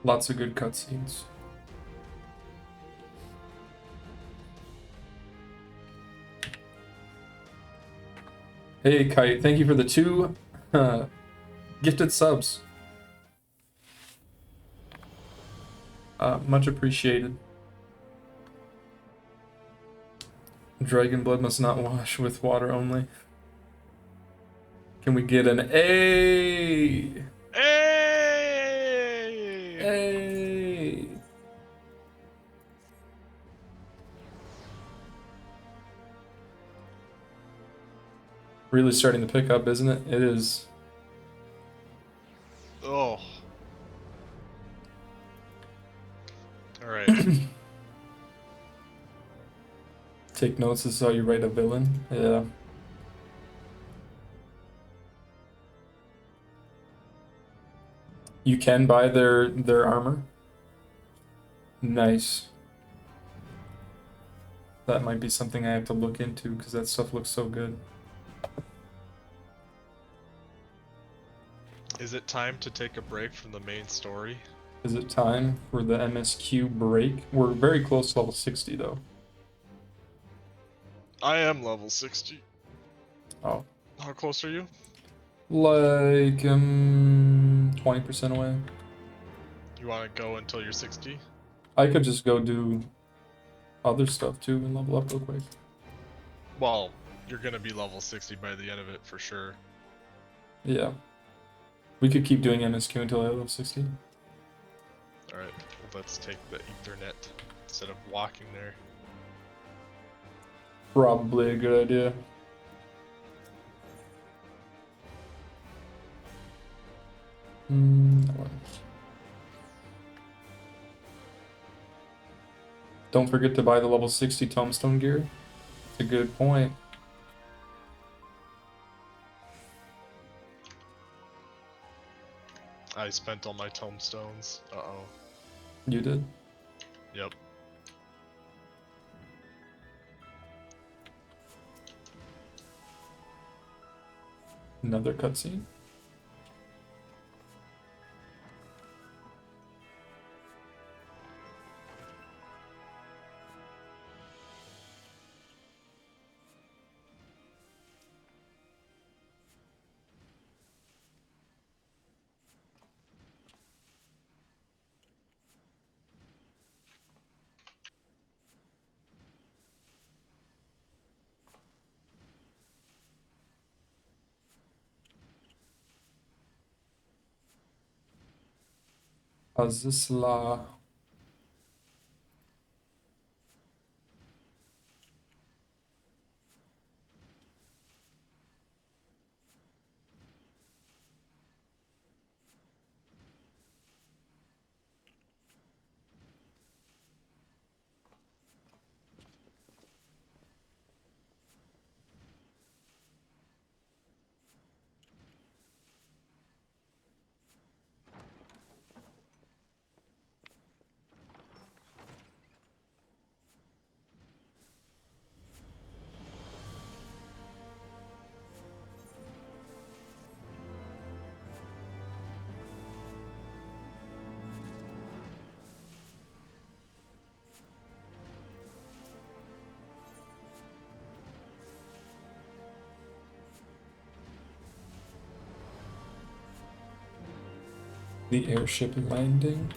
Lots of good cutscenes. Hey, Kite, thank you for the 2 gifted subs. Much appreciated. Dragon blood must not wash with water only. Can we get an A? Hey! A. Really starting to pick up, isn't it? It is. Oh. Alright. Take notes, this is how you write a villain. Yeah. You can buy their armor. Nice. That might be something I have to look into because that stuff looks so good. Is it time to take a break from the main story? Is it time for the MSQ break? We're very close to level 60 though. I am level 60. Oh. How close are you? Like 20% away. You want to go until you're 60? I could just go do other stuff too and level up real quick. Well, you're gonna be level 60 by the end of it for sure. Yeah. We could keep doing MSQ until I level 60. Alright, well, let's take the Ethernet instead of walking there. Probably a good idea. Don't forget to buy the level 60 tombstone gear. That's a good point. I spent all my tombstones. Uh-oh. You did? Yep. Another cutscene. Azisla. The airship landing.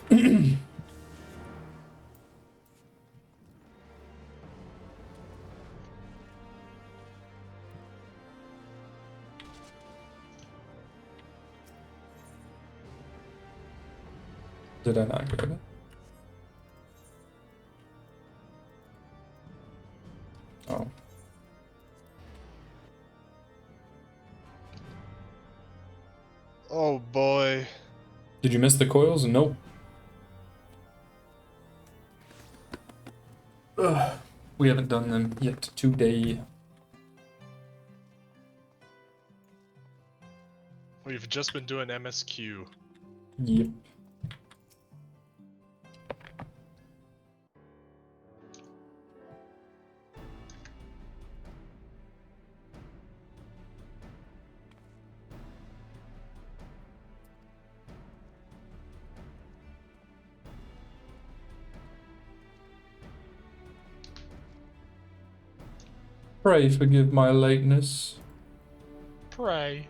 Did I not grab it? Oh. Oh boy. Did you miss the coils? Nope. Ugh. We haven't done them yet today. We've just been doing MSQ. Yep. Pray forgive my lateness. Pray.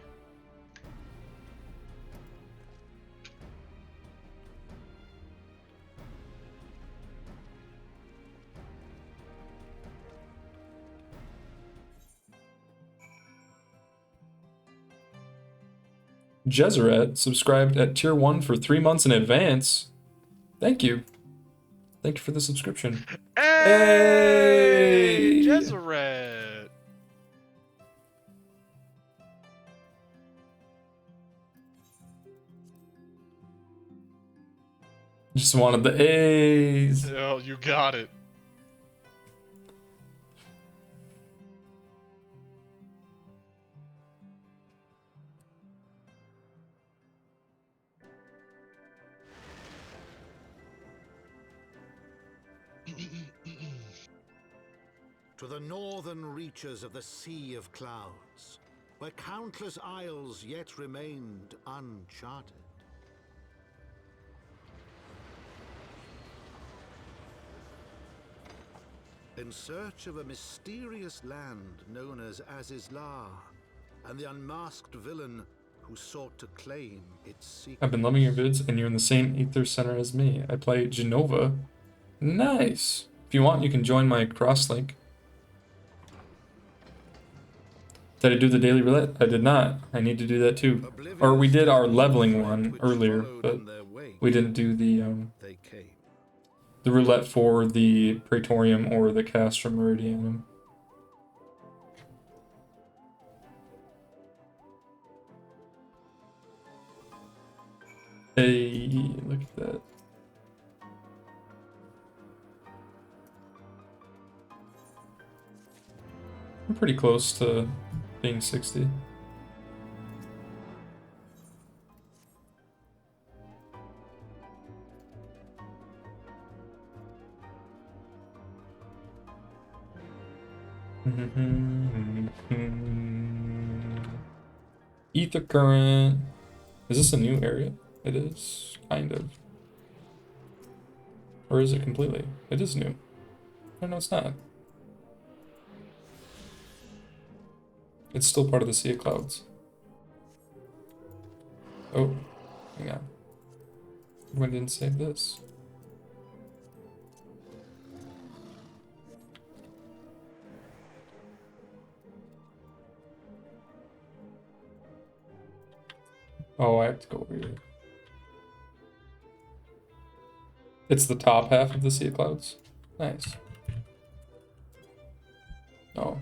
Jezeret subscribed at tier 1 for 3 months in advance. Thank you. Thank you for the subscription. Hey! Jezeret! Just wanted the A's. Oh, you got it. To the northern reaches of the Sea of Clouds, where countless isles yet remained uncharted. In search of a mysterious land known as Azizlar, and the unmasked villain who sought to claim its secret. I've been loving your vids, and you're in the same Ether Center as me. I play Genova. Nice. If you want, you can join my crosslink. Did I do the daily roulette? I did not. I need to do that too. Or we did our leveling one earlier, but we didn't do the roulette for the Praetorium or the Castra Meridianum. Hey, look at that. I'm pretty close to being 60. Ether current. Is this a new area? It is, kind of. Or is it completely? It is new. Oh, no, it's not. It's still part of the Sea of Clouds. Oh, hang on. When didn't save this? Oh, I have to go over here. It's the top half of the Sea of Clouds. Nice. Oh.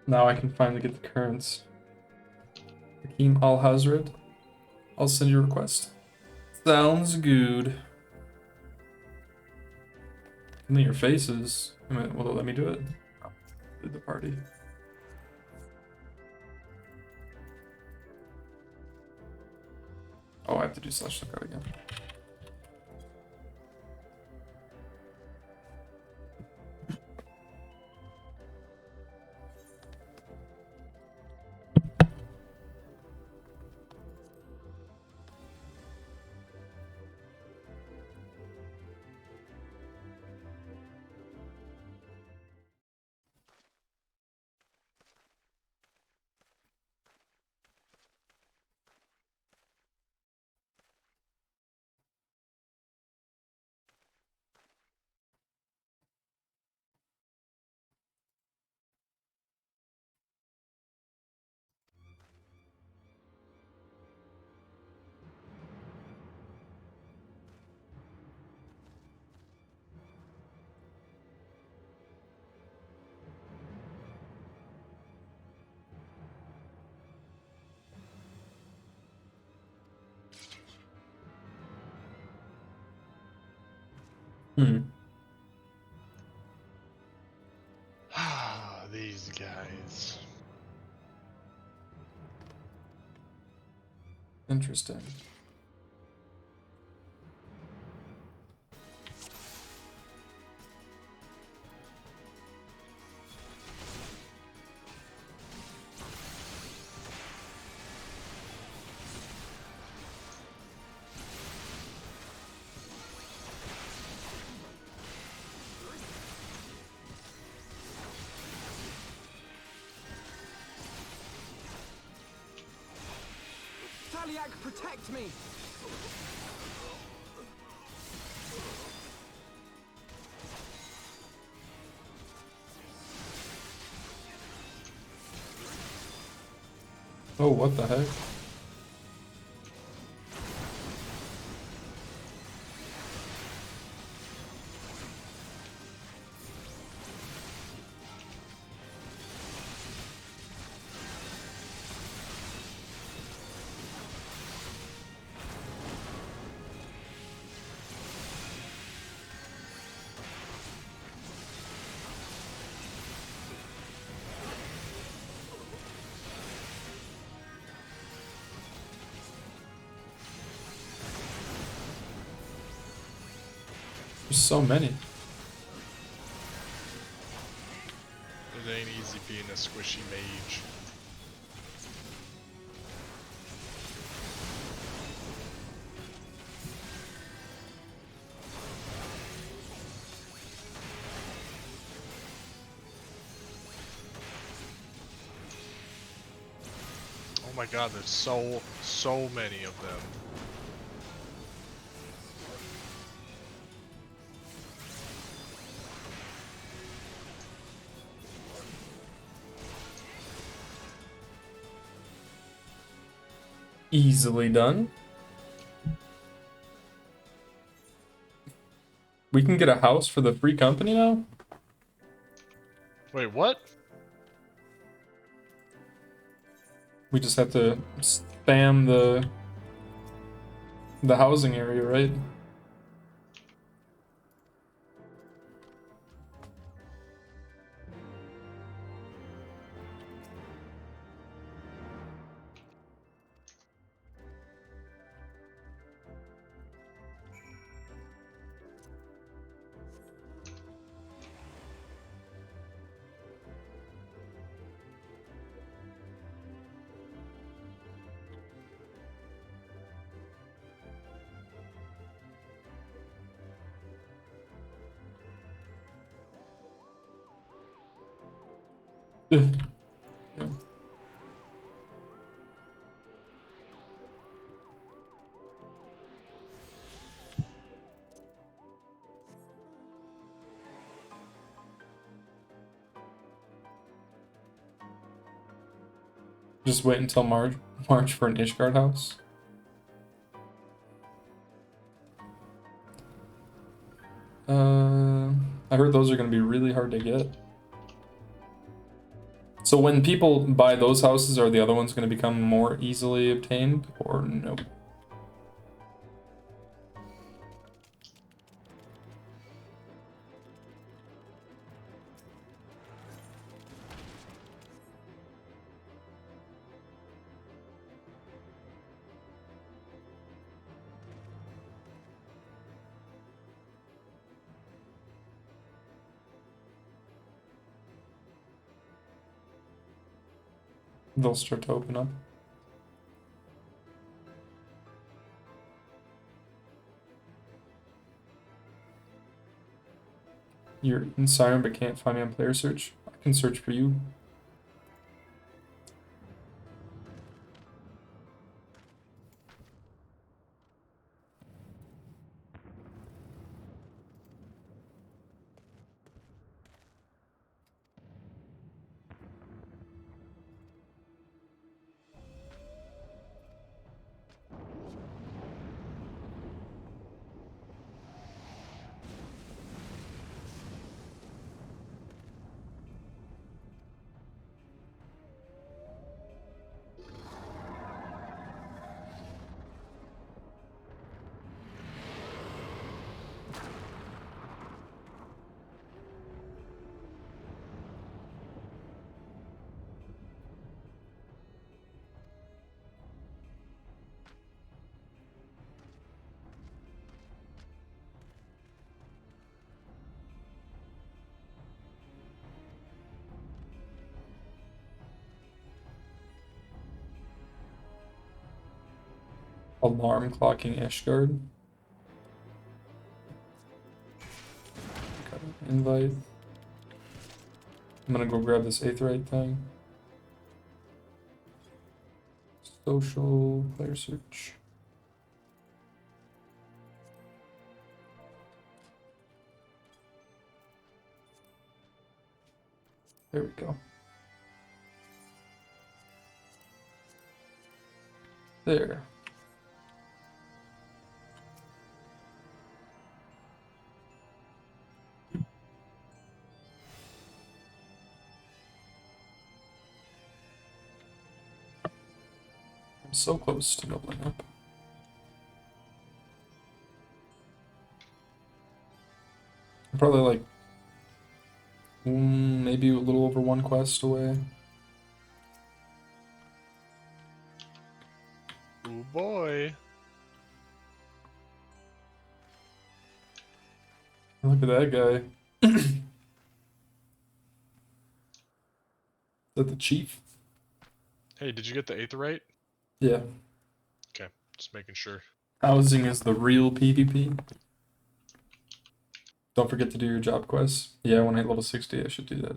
Now I can finally get the currents. Hakeem Al-Hazred. I'll send you a request. Sounds good. Give me your faces. Will it let me do it? Oh, did the party. Oh, I have to do slash lookout again. These guys. Interesting. Taliak, protect me! Oh, what the heck? There's so many. It ain't easy being a squishy mage. Oh my god, there's so many of them. Easily done. We can get a house for the free company now? Wait, what? We just have to spam the housing area, right? Yeah. Just wait until March for an Ishgard house. I heard those are going to be really hard to get. So when people buy those houses, are the other ones going to become more easily obtained, or no? They'll start to open up. You're in Siren but can't find me on player search. I can search for you. Alarm clocking Ashgard. Invite. I'm gonna go grab this Aery thing. Social player search. There we go. There. I'm so close to doubling up. I'm probably like maybe a little over one quest away. Oh boy. Look at that guy. Is that the chief? Hey, did you get the Aery? Yeah. Okay, just making sure. Housing is the real PvP. Don't forget to do your job quests. Yeah, when I hit level 60, I should do that.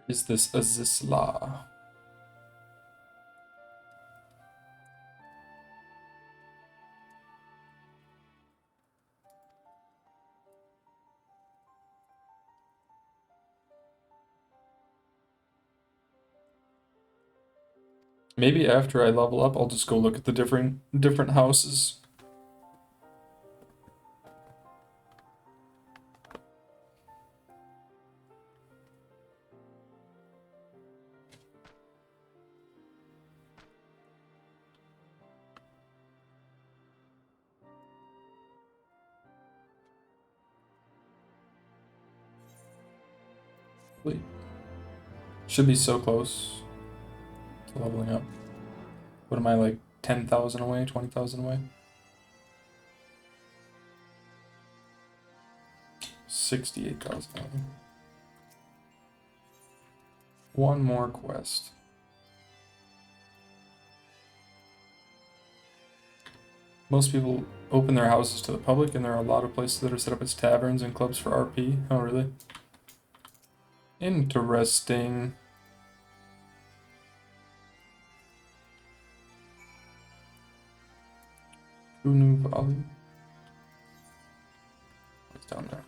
Is this Azisla? Maybe after I level up, I'll just go look at the different houses. Wait. Should be so close to leveling up. What am I, like 10,000 away, 20,000 away? 68,000 away. One more quest. Most people open their houses to the public, and there are a lot of places that are set up as taverns and clubs for RP. Oh, really? Interesting. Unu Valley. What's down there?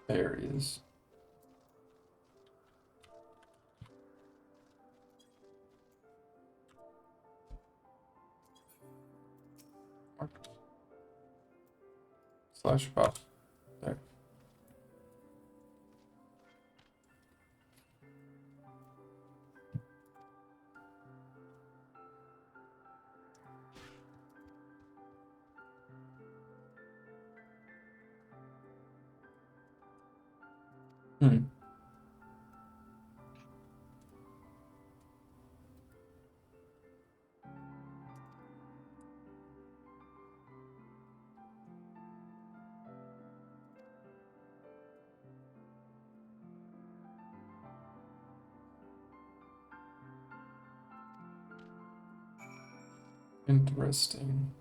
There he is. Slash buff. There. Hmm. Interesting.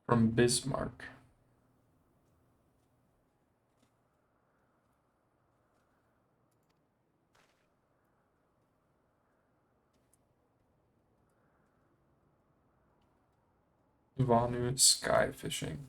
From Bismarck. Vanu sky fishing.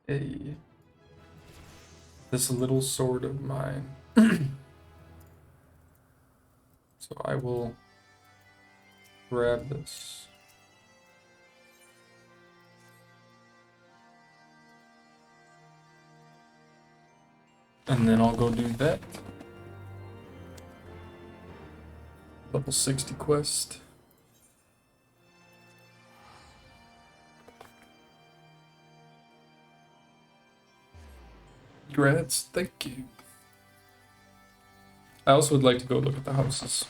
Hey, this little sword of mine. So I will grab this. And then I'll go do that. Level 60 quest. Congrats, thank you. I also would like to go look at the houses.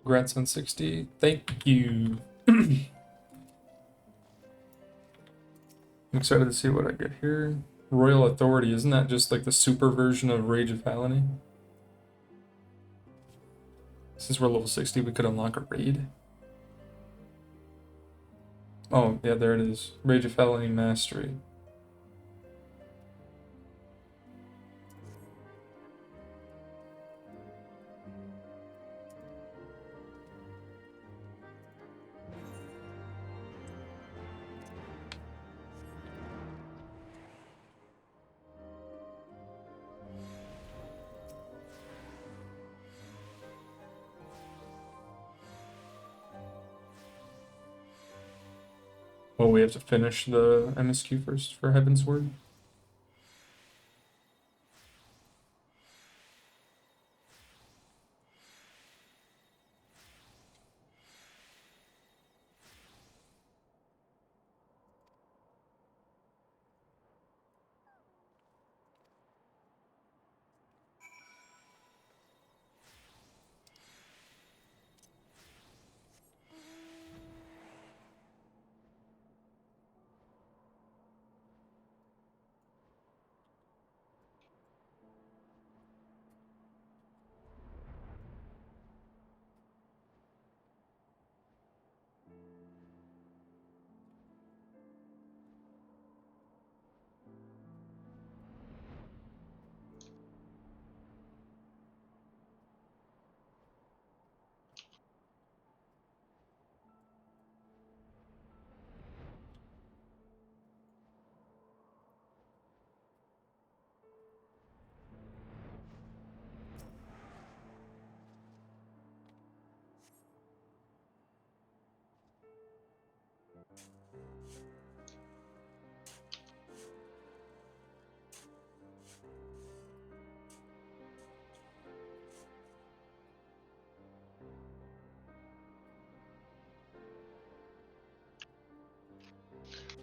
Congrats on 60. Thank you. I'm excited to see what I get here. Royal Authority, isn't that just like the super version of Rage of Felony? Since we're level 60, we could unlock a raid. Oh, yeah, there it is. Rage of Felony Mastery. Well, we have to finish the MSQ first for Heaven's Word.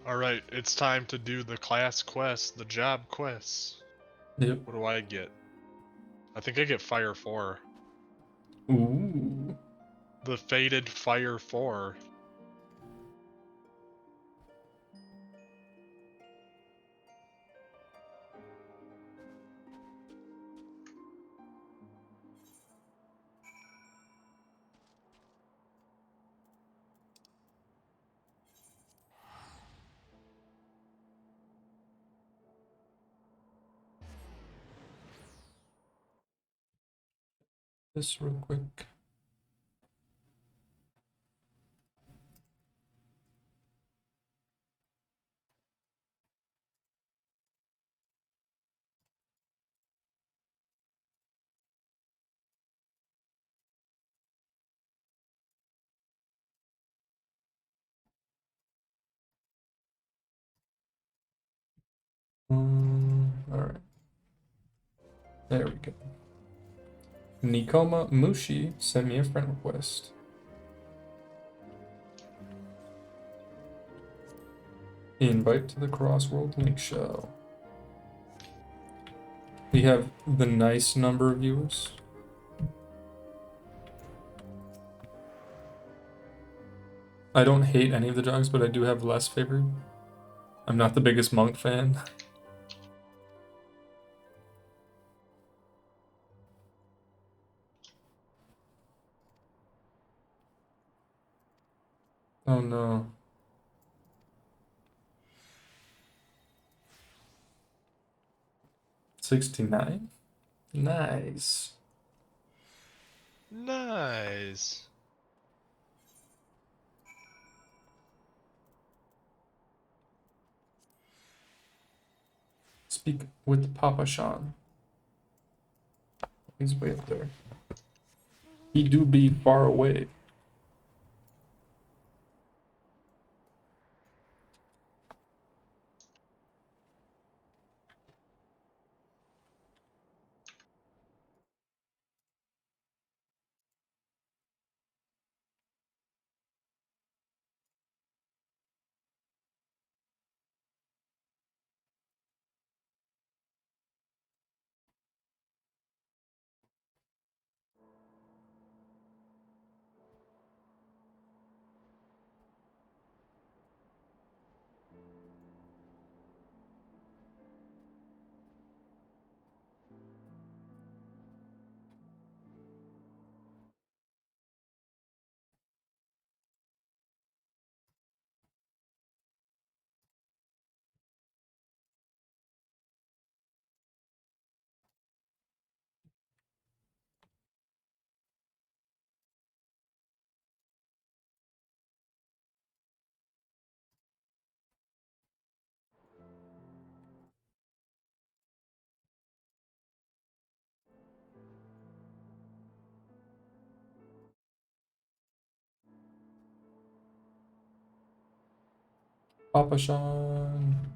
Alright, it's time to do the class quests, the job quests. Yep. What do I get? I think I get Fire 4. Ooh. The Fated Fire 4. This real quick. Alright. There we go. Nikoma Mushi sent me a friend request. Invite to the Crossworld Link Show. We have the nice number of viewers. I don't hate any of the dogs, but I do have less favored. I'm not the biggest monk fan. Oh no. $69? Nice. Nice. Speak with Papa Sean. He's way up there. He do be far away. Papa Sean.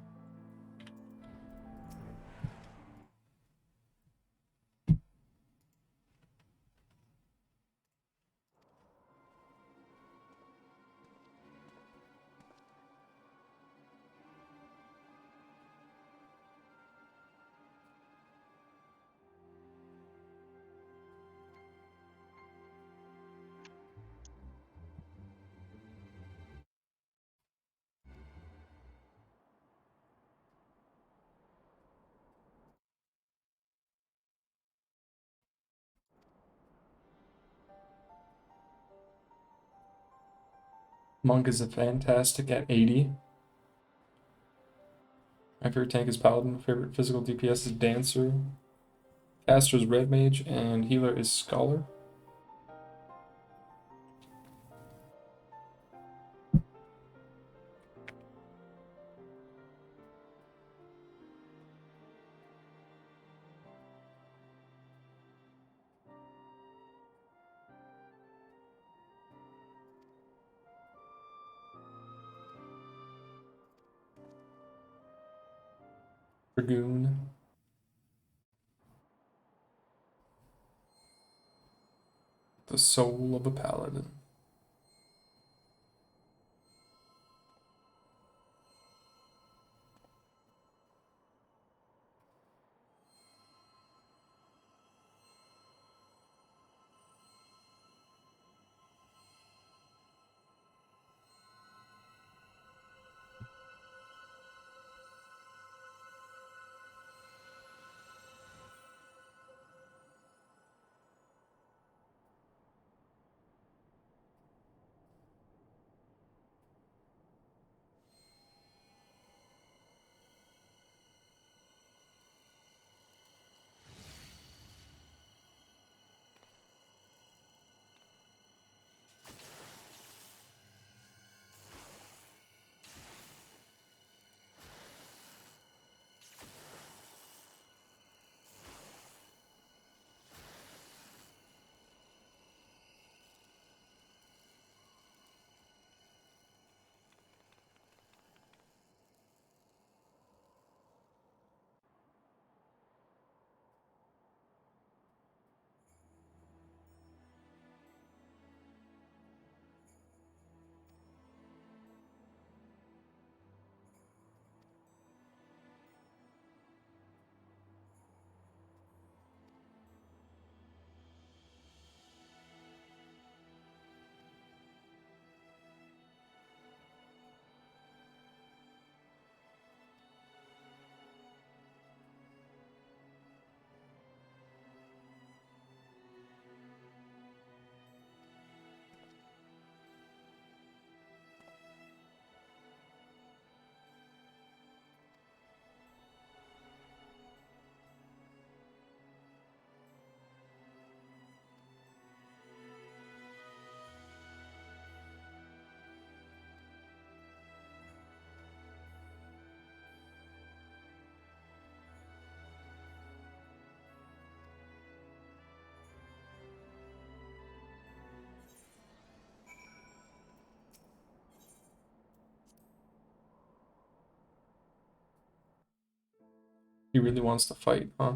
Monk is a fantastic at 80. My favorite tank is Paladin. My favorite physical DPS is Dancer. Caster is Red Mage, and healer is Scholar. Dragoon. The soul of a paladin. He really wants to fight, huh?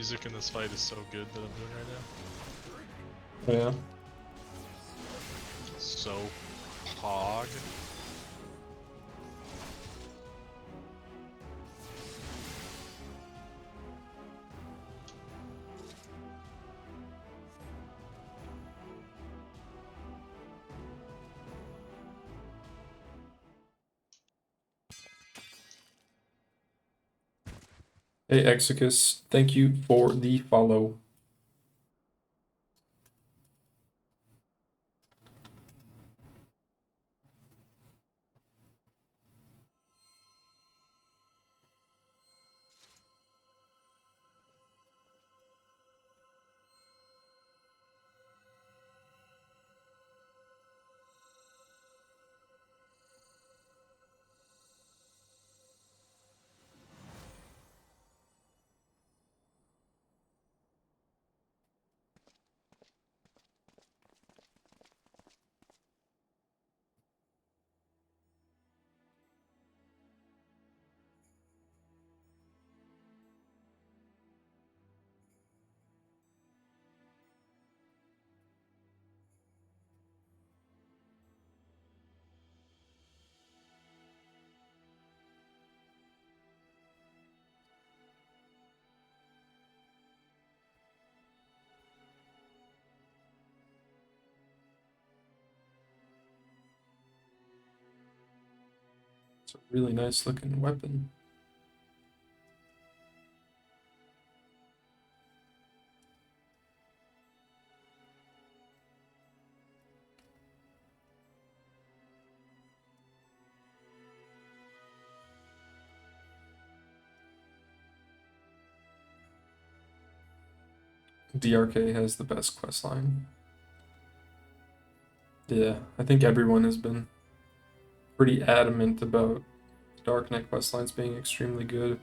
music in this fight is so good that I'm doing right now. Yeah. So pog. Hey, Exicus, thank you for the follow. It's a really nice looking weapon. DRK has the best questline. Yeah, I think everyone has been pretty adamant about Darknet questlines being extremely good.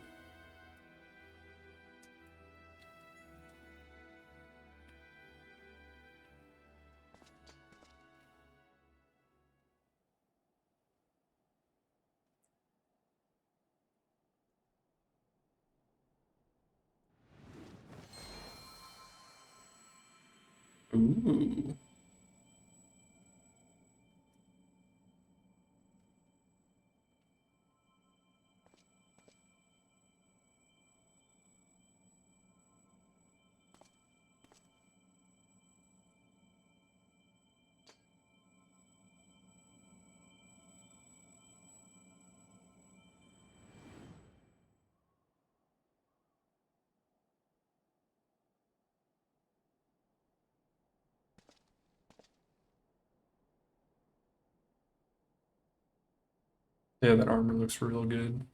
Ooh. Yeah, that armor looks real good.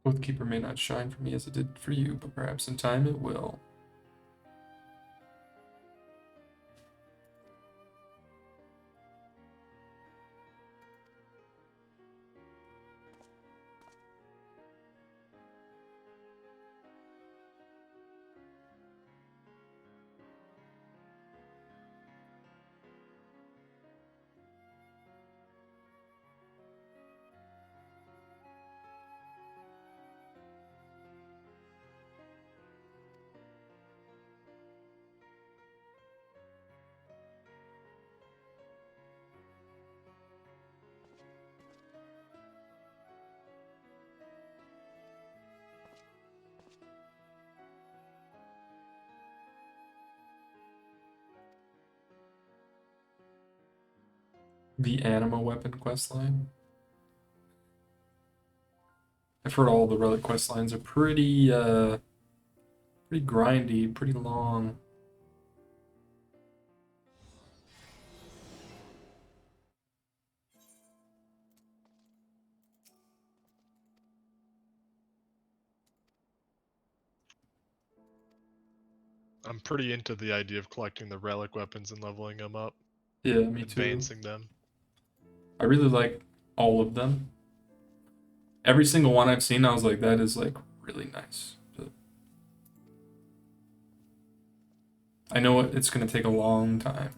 Oathkeeper may not shine for me as it did for you, but perhaps in time it will. The anima weapon questline. I've heard all the relic questlines are pretty grindy, pretty long. I'm pretty into the idea of collecting the relic weapons and leveling them up. Yeah, me too. Advancing them. I really like all of them. Every single one I've seen, I was like, that is like really nice. But I know it's gonna take a long time.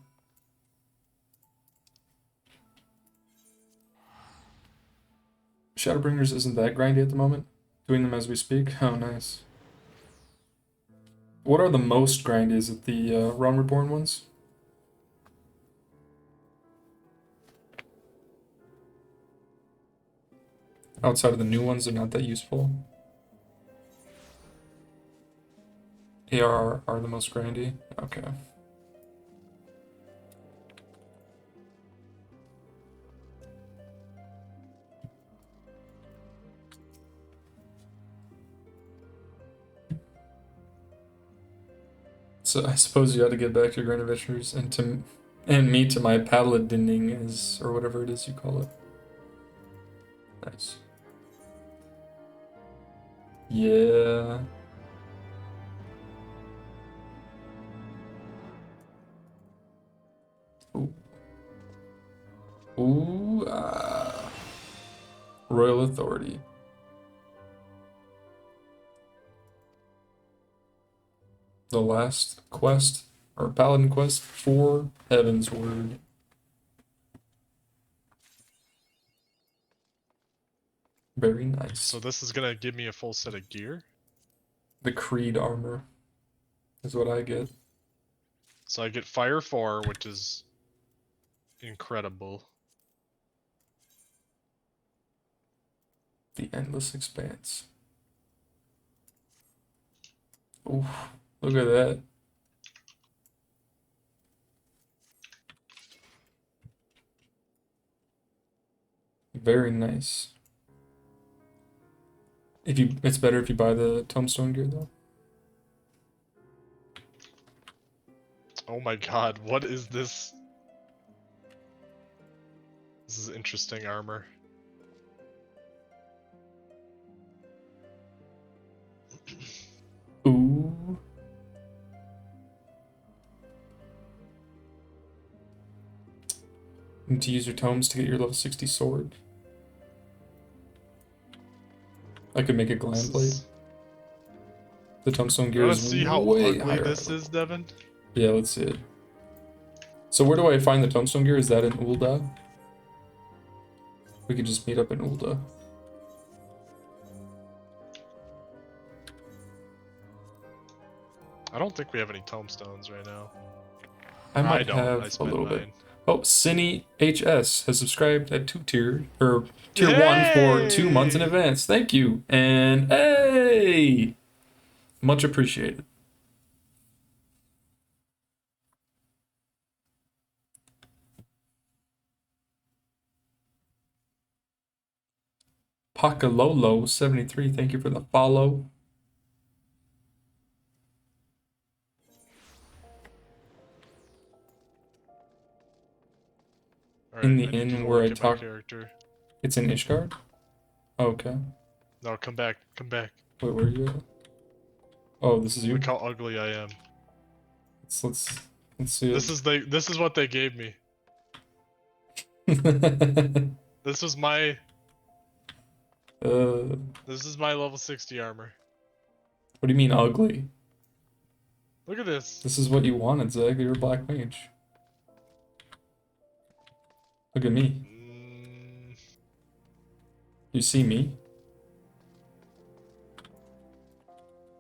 Shadowbringers isn't that grindy at the moment. Doing them as we speak. Oh, nice. What are the most grindy? Is it the Realm Reborn ones? Outside of the new ones, they're not that useful. AR are the most grindy. Okay. So I suppose you had to get back to your Grand Adventures and me to my paladining is or whatever it is you call it. Nice. Yeah. Ooh. Ooh. Royal Authority. The last quest, or Paladin quest for Heaven's Word. Very nice. So this is gonna give me a full set of gear? The Creed armor is what I get. So I get Fire 4, which is incredible. The Endless Expanse. Ooh, look at that. Very nice. It's better if you buy the Tombstone gear though. Oh my god, what is this? This is interesting armor. Ooh. You need to use your tomes to get your level 60 sword. I could make a gland blade. The Tombstone gear Let's is see how way ugly higher. this is, Devin. Yeah, let's see it. So where do I find the Tombstone gear? Is that in Ul'dah? We could just meet up in Ul'dah. I don't think we have any tombstones right now. I might don't. have I a spent little mine. bit. Oh, Cine HS has subscribed at tier 1 for 2 months in advance. Thank you. And hey! Much appreciated. Pakalolo73, thank you for the follow. In the inn where I talk. It's in Ishgard? Oh, okay. No, come back. Come back. Wait, where are you at? Oh, this is you? Look how ugly I am. Let's see This it. this is what they gave me. This was my This is my level 60 armor. What do you mean ugly? Look at this. This is what you wanted, Zach. You're a black mage. Look at me. You see me?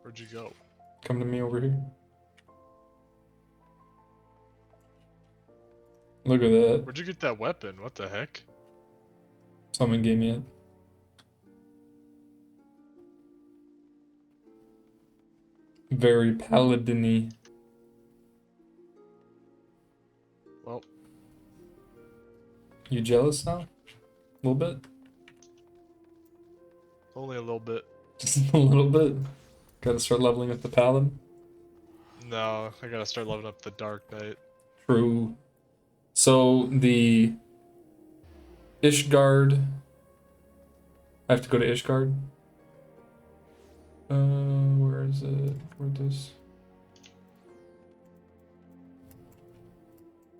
Where'd you go? Come to me over here. Look at that. Where'd you get that weapon? What the heck? Someone gave me it. Very paladin-y. Well. You jealous now? A little bit? Only a little bit. Just a little bit? Gotta start leveling up the paladin? No, I gotta start leveling up the Dark Knight. True. So the Ishgard. I have to go to Ishgard. Where is it? Where this?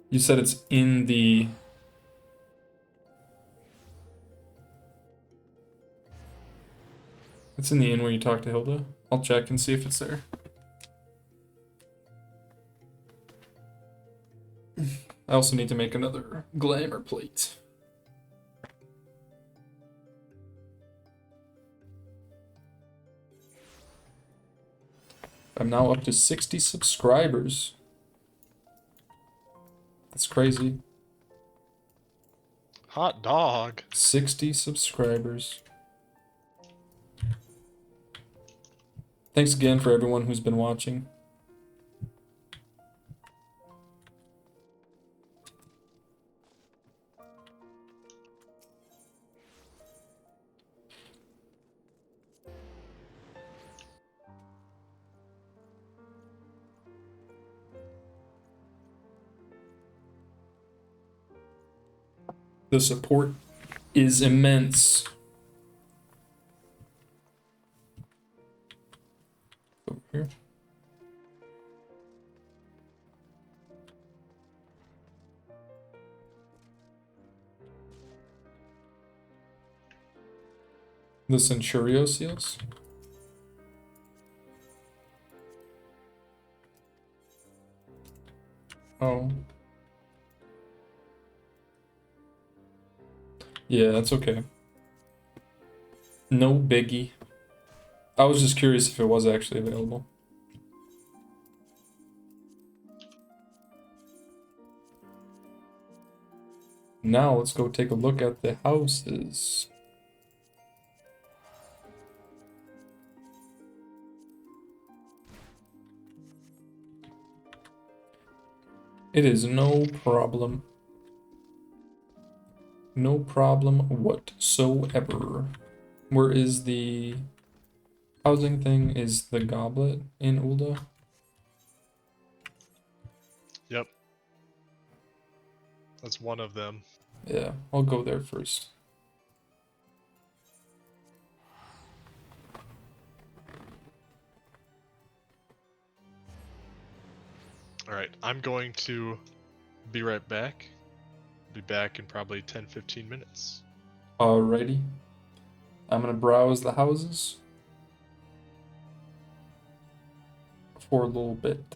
You said it's in the. It's in the inn where you talk to Hilda. I'll check and see if it's there. I also need to make another glamour plate. I'm now up to 60 subscribers. That's crazy. Hot dog. 60 subscribers. Thanks again for everyone who's been watching. The support is immense. Over here. The Centurio seals. Oh. Yeah, that's okay. No biggie. I was just curious if it was actually available. Now let's go take a look at the houses. It is no problem. No problem whatsoever. Where is the housing thing? Is the goblet in Ulda? Yep. That's one of them. Yeah, I'll go there first. Alright, I'm going to be right back. Be back in probably 10-15 minutes. Alrighty. I'm gonna browse the houses for a little bit.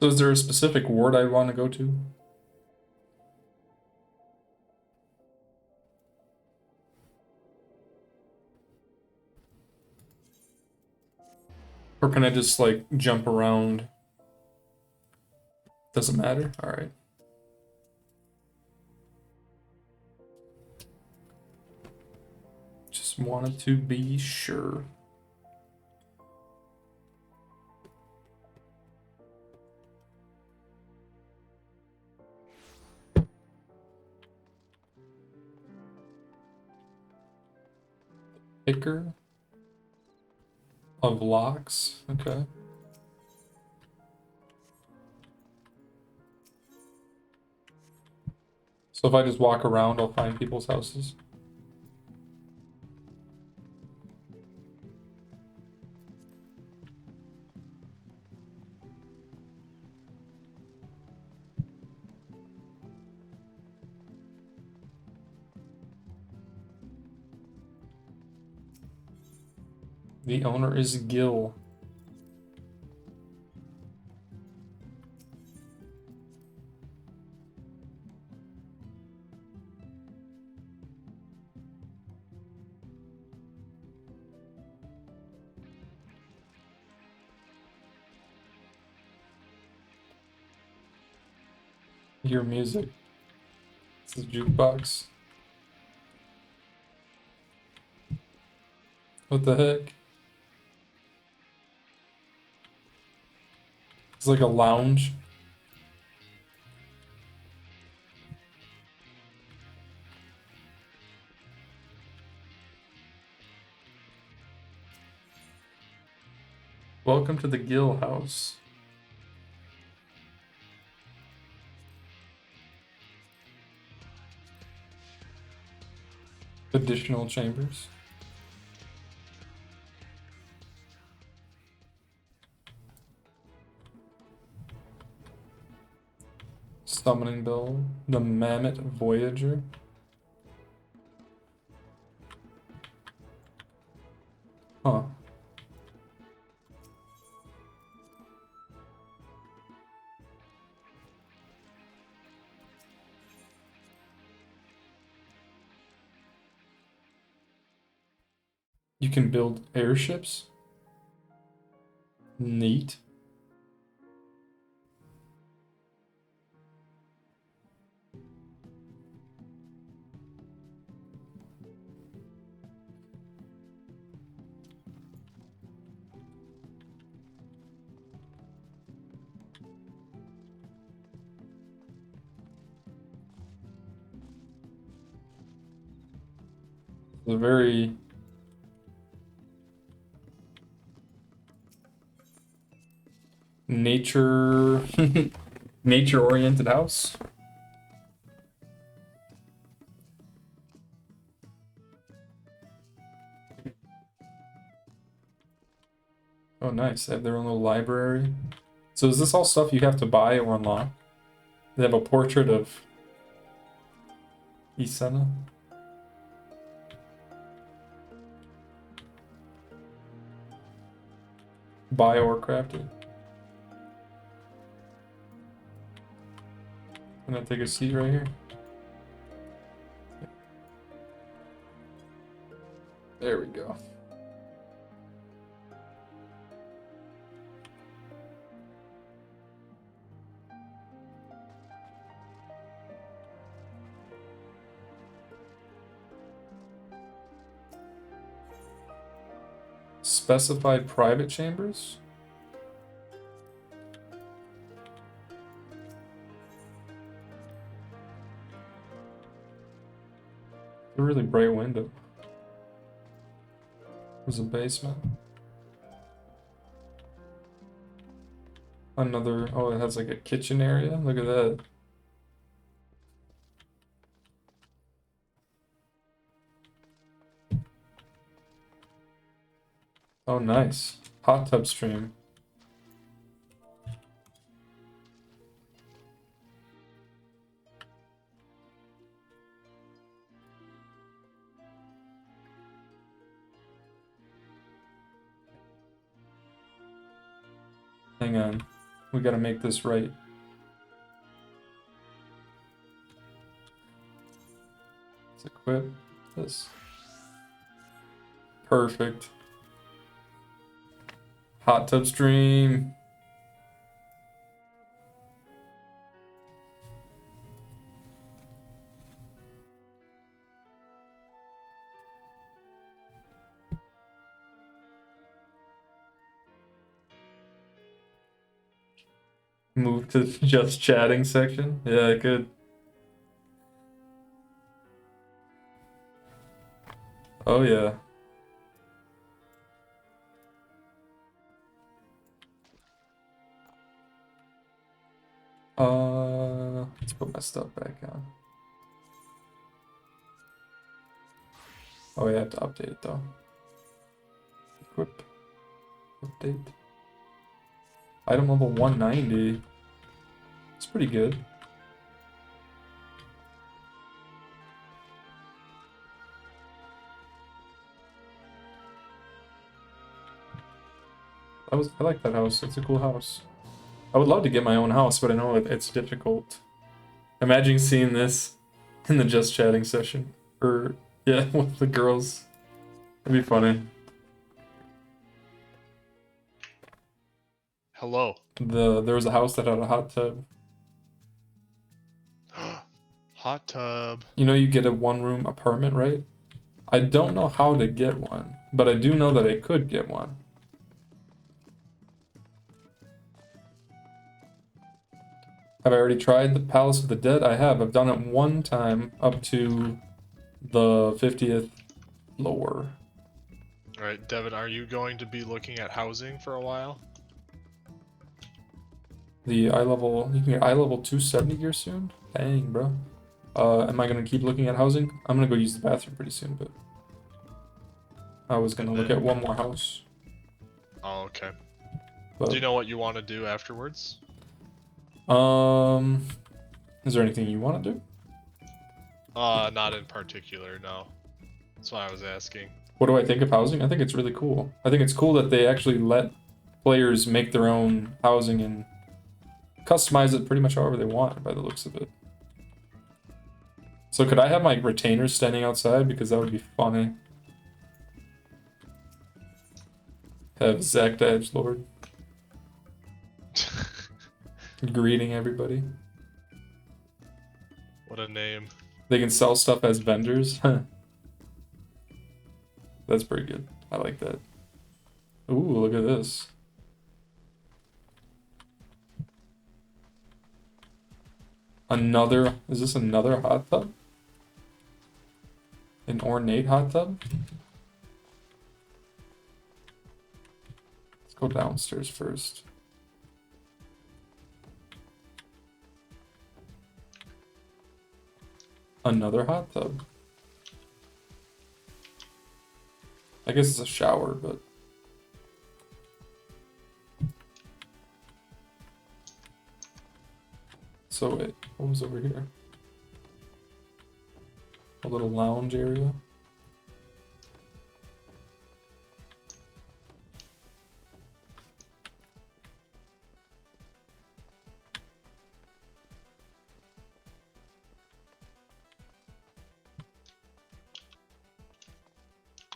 So is there a specific ward I want to go to? Or can I just like jump around? Doesn't matter? Alright. Just wanted to be sure. Picker of locks. Okay. So if I just walk around, I'll find people's houses. The owner is Gil. Hear music. This is a jukebox. What the heck? It's like a lounge. Welcome to the Gill House. Additional chambers. Summoning Bell. The Mammoth Voyager. Huh. You can build airships? Neat. It's a very nature nature-oriented house. Oh, nice. They have their own little library. So is this all stuff you have to buy or unlock? They have a portrait of Isena. Buy or crafted. Can I take a seat right here? There we go. Specified private chambers? A really bright window. There's a basement. Another, oh, it has like a kitchen area. Look at that. Oh, nice. Hot tub stream. Hang on. We gotta make this right. Let's equip this. Perfect. Hot tub stream. Move to just chatting section. Yeah, I could. Oh yeah. Let's put my stuff back on. Oh, yeah, I have to update it though. Equip. Update. Item level 190. It's pretty good. I like that house. It's a cool house. I would love to get my own house, but I know it's difficult. Imagine seeing this in the just chatting session. Or, yeah, with the girls. That'd be funny. Hello. There was a house that had a hot tub. Hot tub. You know you get a one-room apartment, right? I don't know how to get one, but I do know that I could get one. Have I already tried the Palace of the Dead? I have. I've done it one time up to the 50th floor. Alright, Devin, are you going to be looking at housing for a while? The eye level, you can get eye level 270 gear soon? Dang, bro. Am I gonna keep looking at housing? I'm gonna go use the bathroom pretty soon, but I was gonna look at one more house. Oh, okay. But, do you know what you want to do afterwards? Is there anything you want to do? Not in particular, no. That's why I was asking. What do I think of housing? I think it's really cool. I think it's cool that they actually let players make their own housing and customize it pretty much however they want by the looks of it. So could I have my retainers standing outside? Because that would be funny. Have Zach the Edgelord greeting everybody. What a name. They can sell stuff as vendors. That's pretty good. I like that. Ooh, look at this. Is this another hot tub? An ornate hot tub? Let's go downstairs first. Another hot tub. I guess it's a shower, but... So wait, what was over here? A little lounge area.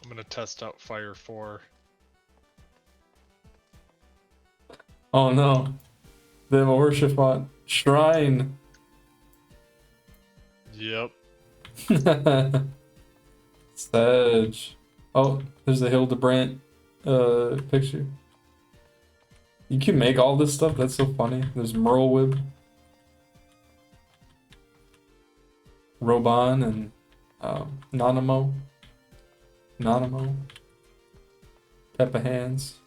I'm gonna test out Fire 4. Oh no. They have a worship on shrine. Yep. Sage. Oh, there's the Hildebrandt picture. You can make all this stuff, that's so funny. There's Merlwib, Roban, and Nanamo. Peppa Hands.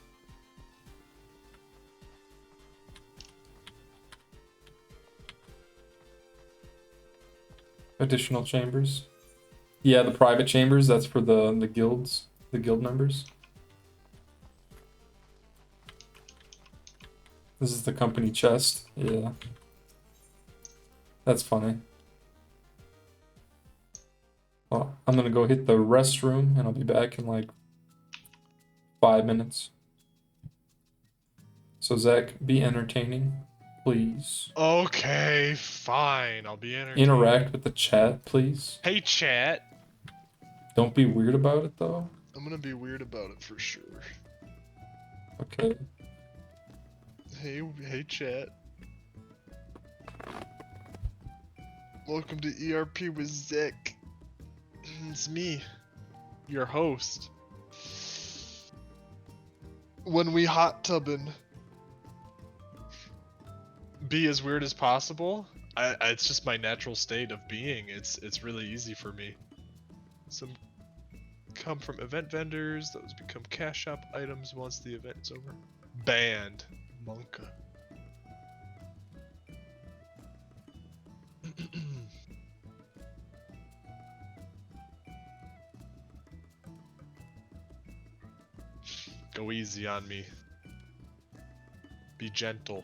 Additional chambers. Yeah, the private chambers, that's for the guilds, the guild members. This is the company chest. Yeah. That's funny. Well, I'm gonna go hit the restroom and I'll be back in like 5 minutes. So Zach, be entertaining, please. Okay, fine. I'll be entertained. Interact with the chat, please. Hey, chat. Don't be weird about it though. I'm gonna be weird about it for sure. Okay. Hey, chat. Welcome to ERP with Zach. It's me, your host. When we hot tubbin', be as weird as possible. It's just my natural state of being. It's really easy for me. Some come from event vendors. Those become cash shop items once the event is over. Banned. Monka. Go easy on me. Be gentle.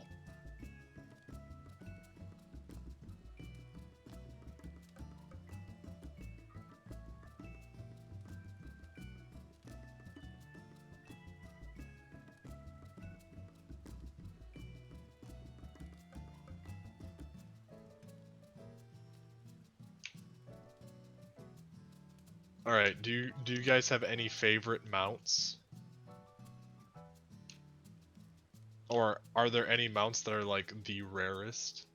Alright, do you guys have any favorite mounts? Or are there any mounts that are like the rarest?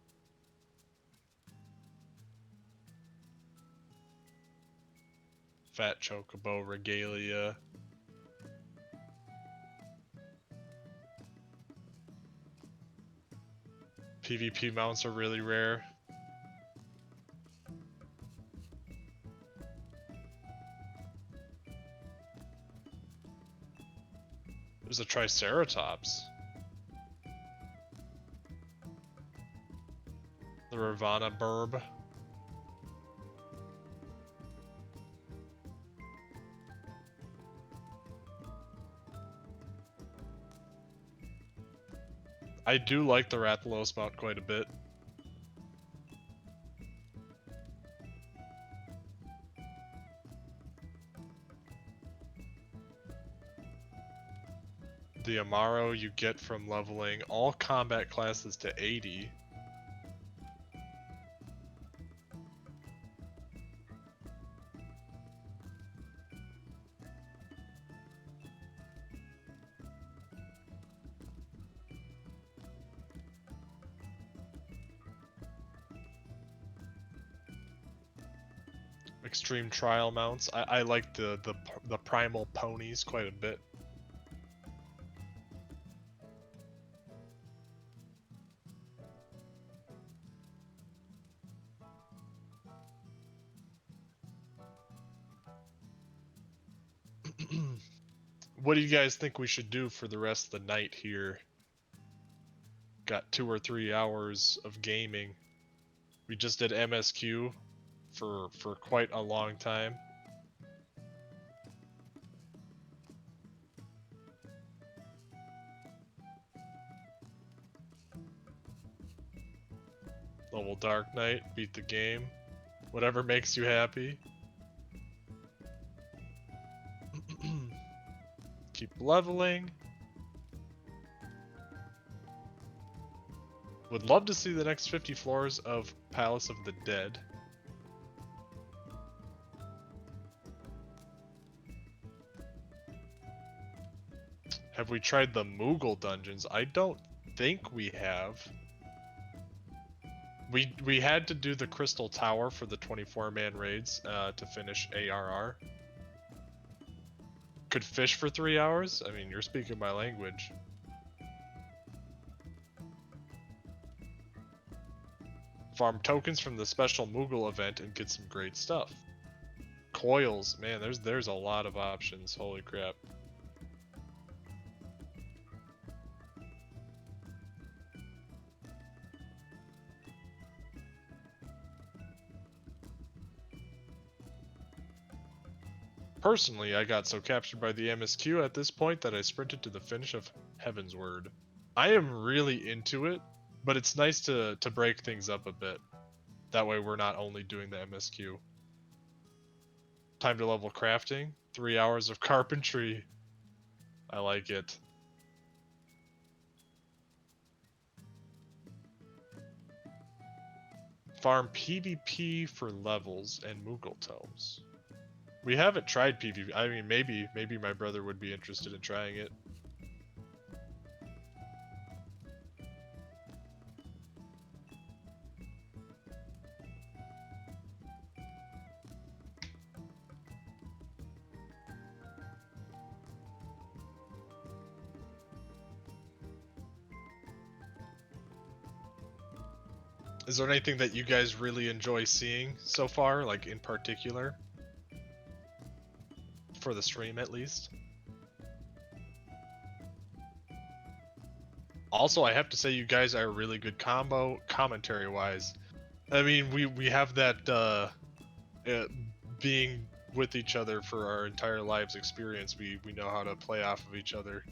Fat Chocobo Regalia. PvP mounts are really rare. There's a Triceratops. The Ravana Burb. I do like the Rathalos mount quite a bit. The Amaro you get from leveling all combat classes to 80. Extreme trial mounts. I like the primal ponies quite a bit. What do you guys think we should do for the rest of the night here? Got 2 or 3 hours of gaming. We just did MSQ for quite a long time. Level Dark Knight, beat the game. Whatever makes you happy. Keep leveling. Would love to see the next 50 floors of Palace of the Dead. Have we tried the Moogle dungeons? I don't think we have. We had to do the Crystal Tower for the 24-man raids to finish ARR. Could fish for 3 hours? I mean, you're speaking my language. Farm tokens from the special Moogle event and get some great stuff. Coils, man, there's a lot of options. Holy crap. Personally, I got so captured by the MSQ at this point that I sprinted to the finish of Heaven's Word. I am really into it, but it's nice to break things up a bit. That way we're not only doing the MSQ. Time to level crafting. 3 hours of carpentry. I like it. Farm PvP for levels and Moogle tomes. We haven't tried PvP. I mean, maybe my brother would be interested in trying it. Is there anything that you guys really enjoy seeing so far, like in particular? For the stream, at least. Also, I have to say you guys are a really good combo, commentary-wise. I mean, we have that being with each other for our entire lives experience. We know how to play off of each other.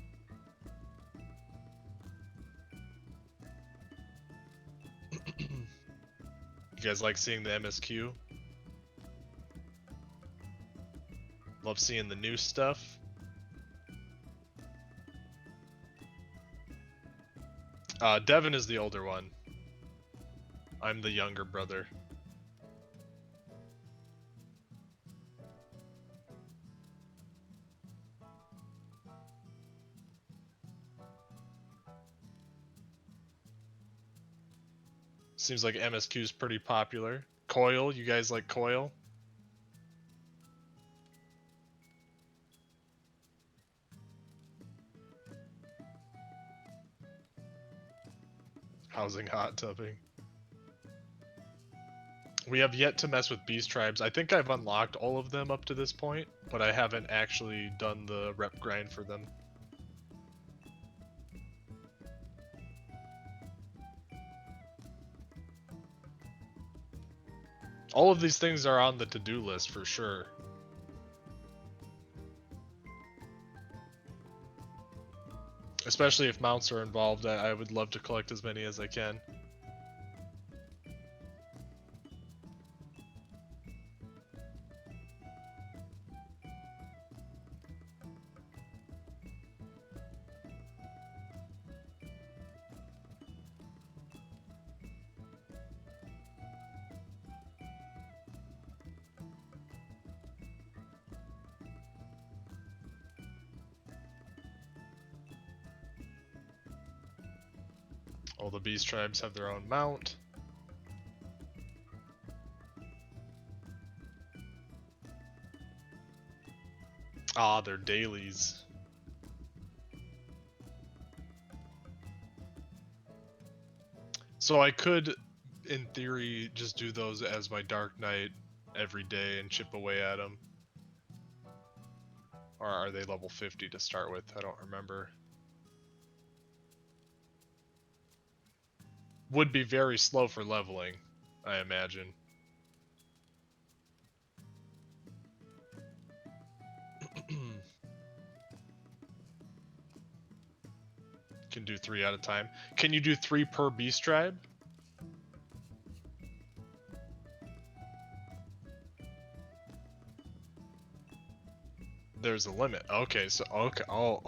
You guys like seeing the MSQ? Love seeing the new stuff. Devin is the older one. I'm the younger brother. Seems like MSQ is pretty popular. Coil, you guys like Coil? Housing hot tubbing. We have yet to mess with beast tribes. I think I've unlocked all of them up to this point, but I haven't actually done the rep grind for them. All of these things are on the to-do list for sure. Especially if mounts are involved, I would love to collect as many as I can. All the beast tribes have their own mount. Ah, they're dailies. So I could, in theory, just do those as my Dark Knight every day and chip away at them. Or are they level 50 to start with? I don't remember. Would be very slow for leveling, I imagine. Can do 3 at a time. Can you do 3 per beast tribe? There's a limit. Okay, so okay. Oh.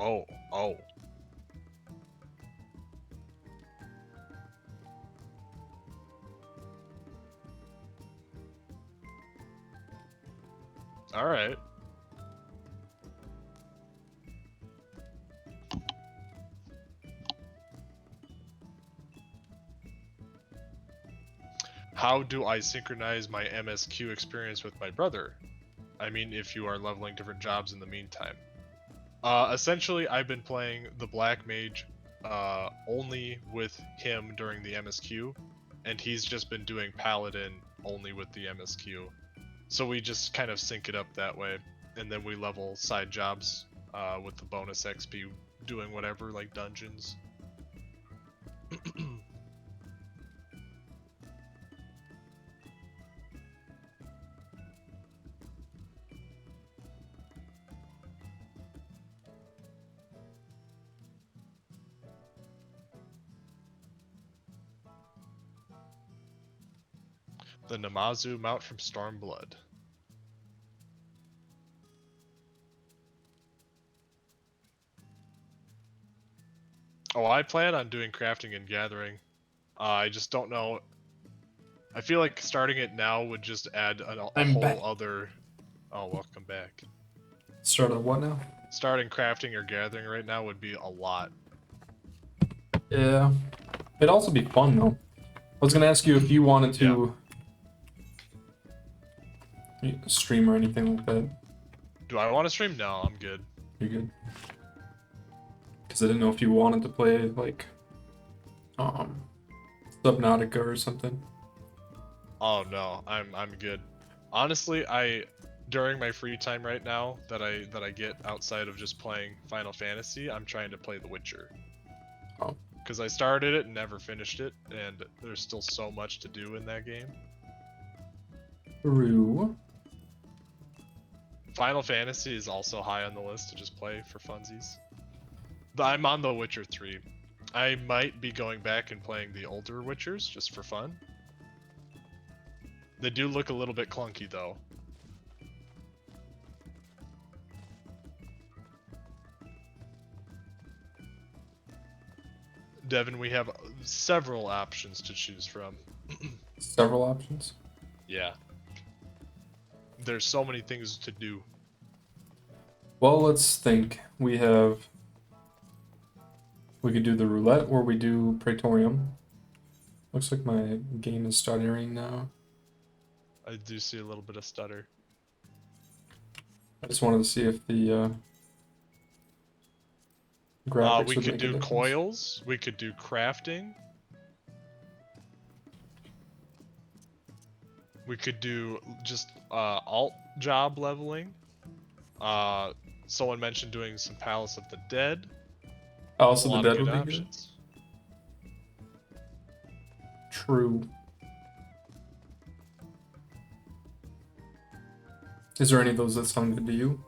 All right. How do I synchronize my MSQ experience with my brother? I mean, if you are leveling different jobs in the meantime. Essentially, I've been playing the Black Mage only with him during the MSQ, and he's just been doing Paladin only with the MSQ. So we just kind of sync it up that way, and then we level side jobs with the bonus XP, doing whatever, like dungeons. The Namazu mount from Stormblood. Oh, I plan on doing crafting and gathering. I just don't know. I feel like starting it now would just add a whole other... Oh, welcome back. Start on what now? Starting crafting or gathering right now would be a lot. Yeah. It'd also be fun, though. I was gonna ask you if you wanted to stream or anything like that. Do I want to stream? No, I'm good. You're good. Because I didn't know if you wanted to play, like, Subnautica or something. Oh no, I'm good. Honestly, during my free time right now that I get outside of just playing Final Fantasy, I'm trying to play The Witcher. Oh. Because I started it and never finished it, and there's still so much to do in that game. True. Final Fantasy is also high on the list to just play for funsies. But I'm on The Witcher 3. I might be going back and playing the older Witchers just for fun. They do look a little bit clunky though. Devin, we have several options to choose from. Several options? Yeah. There's so many things to do. Well, let's think. We could do the roulette or we do Praetorium. Looks like my game is stuttering now. I do see a little bit of stutter. I just wanted to see if the graphics we would could make a do difference. coils. We could do crafting. We could do just alt job leveling. Someone mentioned doing some Palace of the Dead. Palace A of the lot of Dead good would be options. good. True. Is there any of those that sound good to you?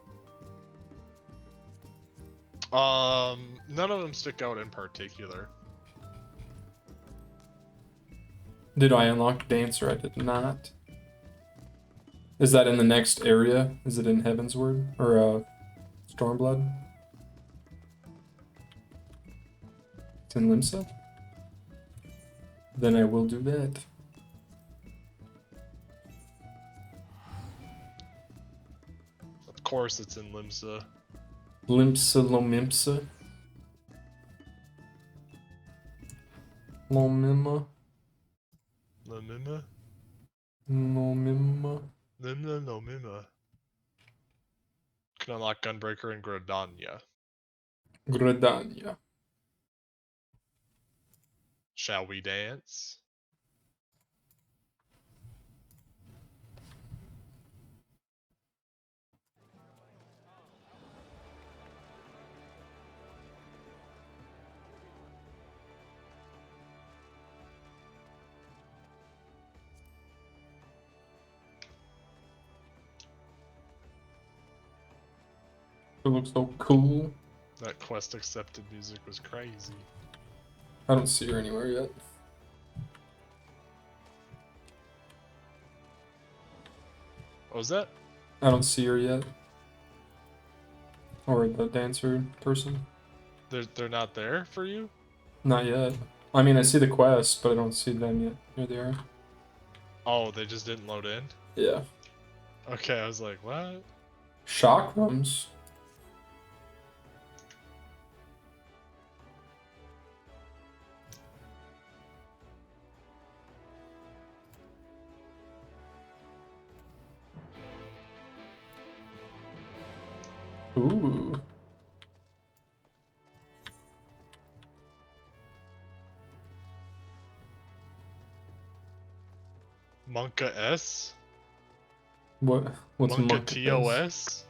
None of them stick out in particular. Did I unlock Dancer? I did not. Is that in the next area? Is it in Heavensward? Or, Stormblood? It's in Limsa? Then I will do that. Of course it's in Limsa. Limsa Lomimsa. Lomima. Lomima? Lomima. Lomima. Can unlock Gunbreaker and Gradania. Gradania. Shall we dance? It looks so cool. That quest accepted music was crazy. I don't see her anywhere yet. What was that? I don't see her yet. Or the dancer person. They're not there for you? Not yet. I mean, I see the quest, but I don't see them yet. Here they are. Oh, they just didn't load in? Yeah. Okay, I was like, what? Chakrams. Ooh. Monka S? What? What's Monka Monka TOS?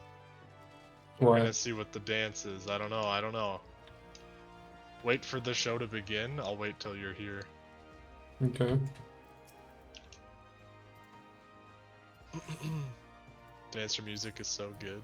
We're What? gonna see what the dance is. I don't know. Wait for the show to begin. I'll wait till you're here. Okay. Dancer music is so good.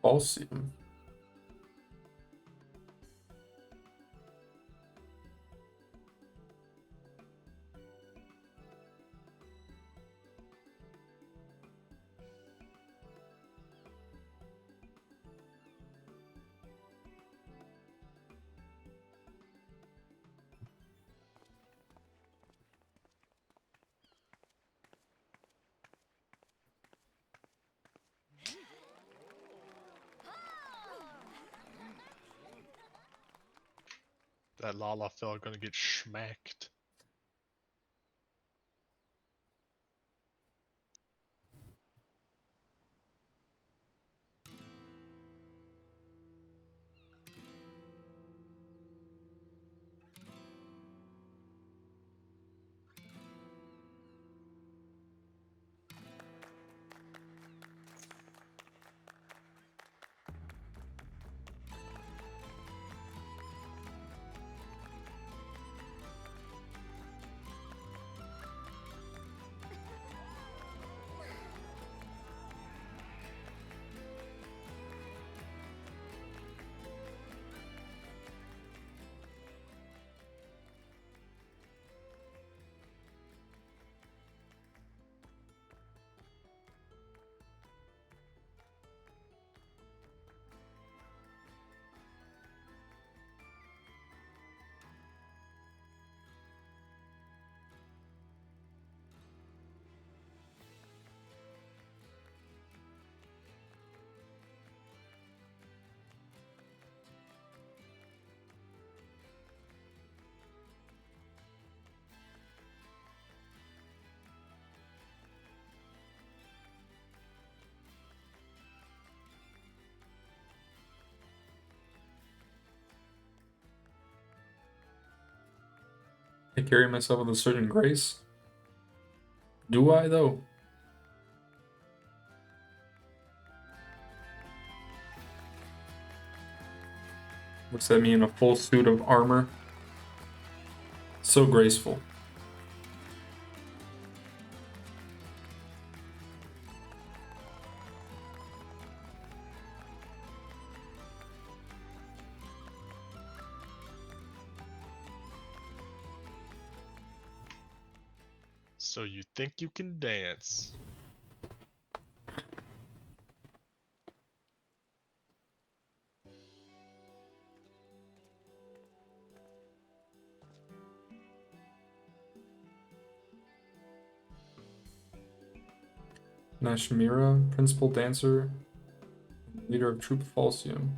Falsium. That Lalafell gonna get schmacked. I carry myself with a certain grace. Do I, though? Looks at me in a full suit of armor. So graceful. So you think you can dance? Nashmira, principal dancer, leader of Troop Falsium.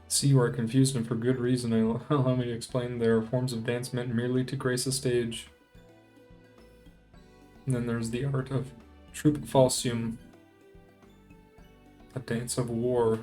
See, you are confused, and for good reason. Allow me to explain. There are forms of dance meant merely to grace a stage. And then there's the art of Troop Falsium, a dance of war.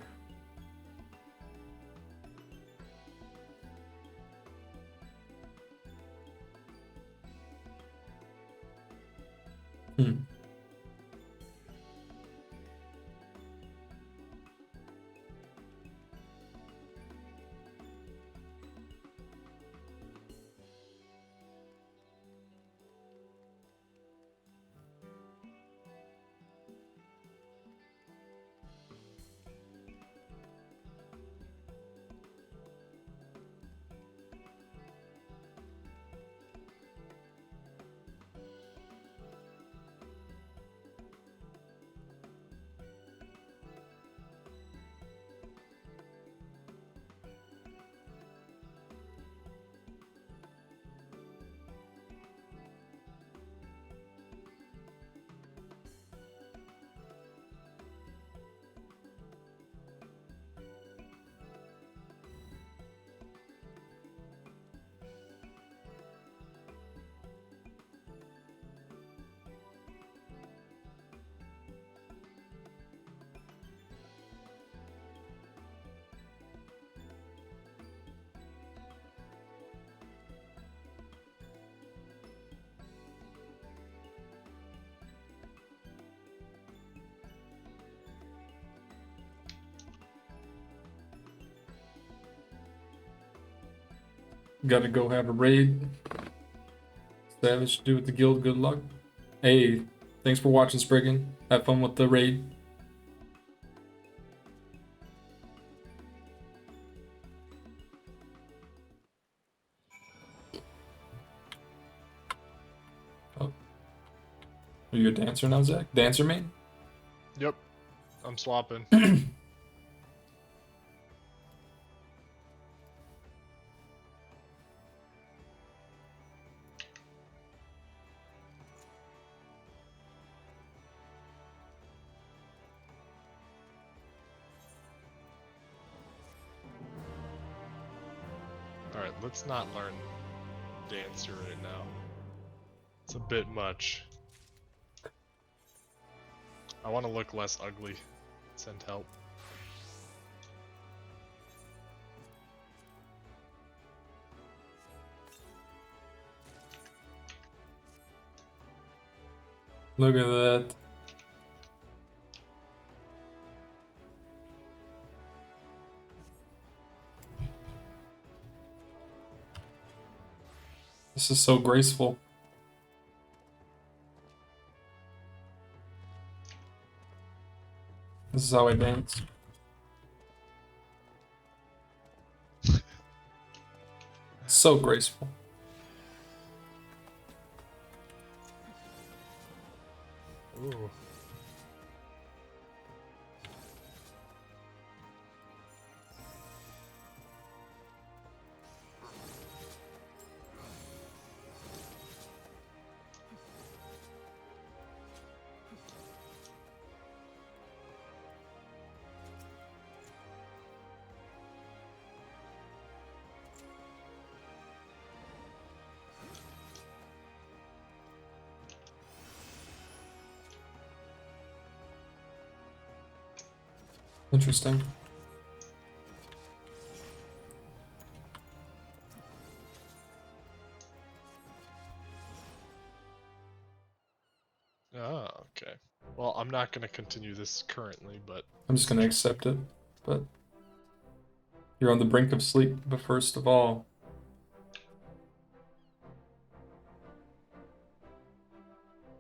Gotta go have a raid. Savage, do with the guild, good luck. Hey, thanks for watching, Spriggan. Have fun with the raid. Oh. Are you a dancer now, Zach? Dancer main? Yep. I'm swapping. Alright, let's not learn Dancer right now. It's a bit much. I want to look less ugly. Send help. Look at that. This is so graceful. This is how I dance. So graceful. Ooh. Interesting. Oh, okay. Well, I'm not going to continue this currently, but... I'm just gonna accept it, but... You're on the brink of sleep, but first of all...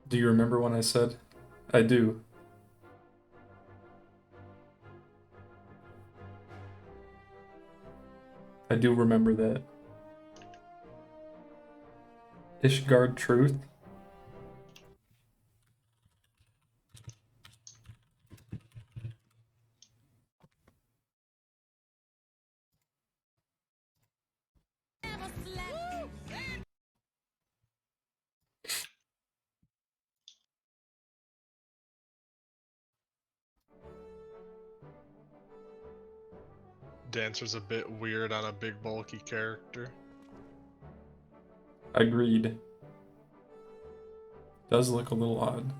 Do you remember when I said, I do? I do remember that. Ishgard truth? Dancer's a bit weird on a big bulky character. Agreed. Does look a little odd.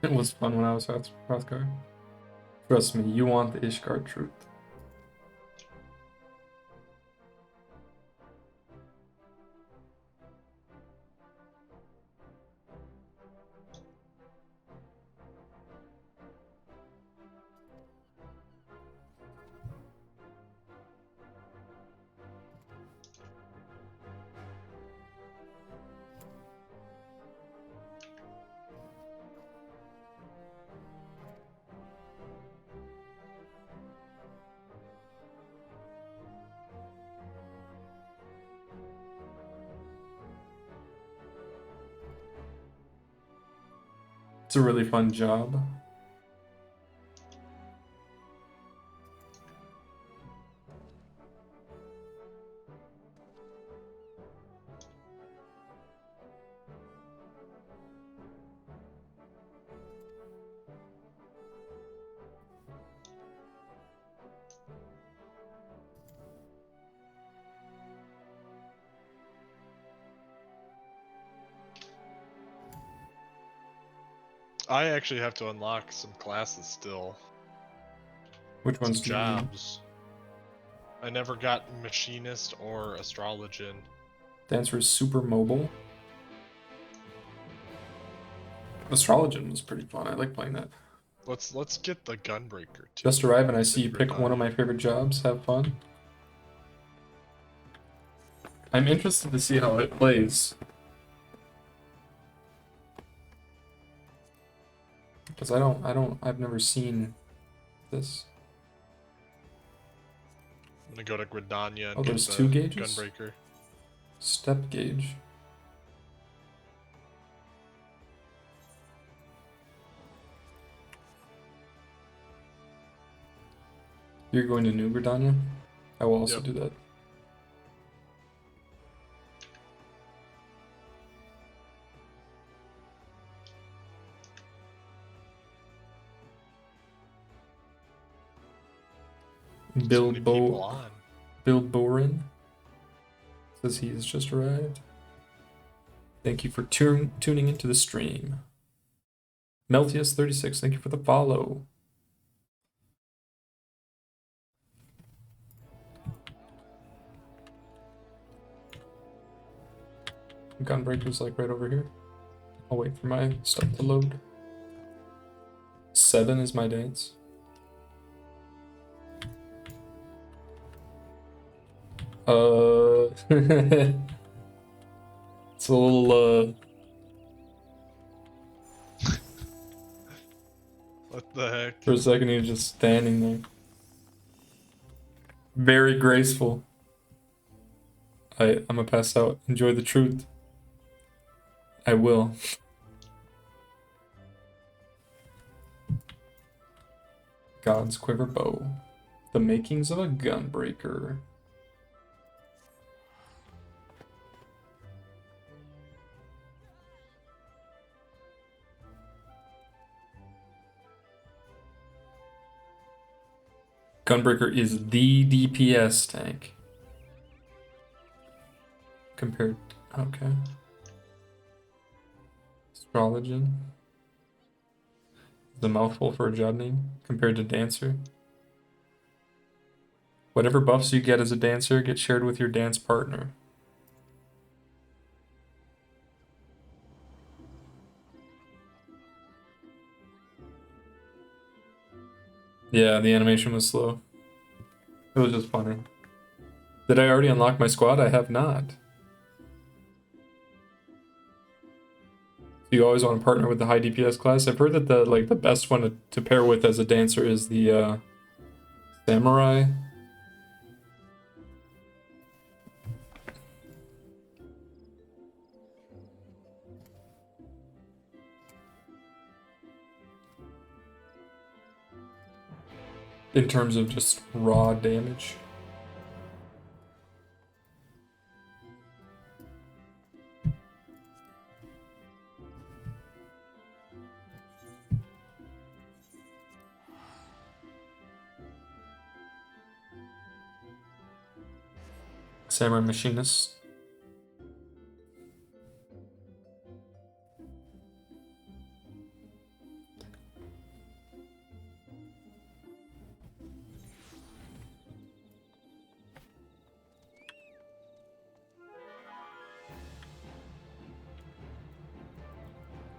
It was fun when I was Hrothgar. Trust me, you want the Ishgard truth. It's a really fun job. I actually have to unlock some classes still. Which ones some do you need? jobs. I never got machinist or astrologian. Dancer is super mobile. Astrologian was pretty fun. I like playing that. Let's get the gunbreaker too. Just arrived and I see you pick one of my favorite jobs. Have fun. I'm interested to see how it plays. Because I've never seen this. I'm gonna go to Gridania and Oh, get there's the 2 gauges? gunbreaker. Step gauge. You're going to New Gridania? I will also do that. Bill Borin says he has just arrived. Thank you for tuning into the stream. Meltius36, thank you for the follow. Gunbreaker's like right over here. I'll wait for my stuff to load. 7 is my dance. It's a little, What the heck? For a second, he was just standing there. Very graceful. I'm gonna pass out. Enjoy the truth. I will. God's Quiver Bow. The makings of a gunbreaker. Gunbreaker is the DPS tank. Compared... Okay. Astrologian. The mouthful for a job name. Compared to Dancer. Whatever buffs you get as a dancer get shared with your dance partner. Yeah, the animation was slow. It was just funny. Did I already unlock my squad? I have not. You always want to partner with the high DPS class. I've heard that the best one to pair with as a dancer is the samurai. In terms of just raw damage. Samurai machinist.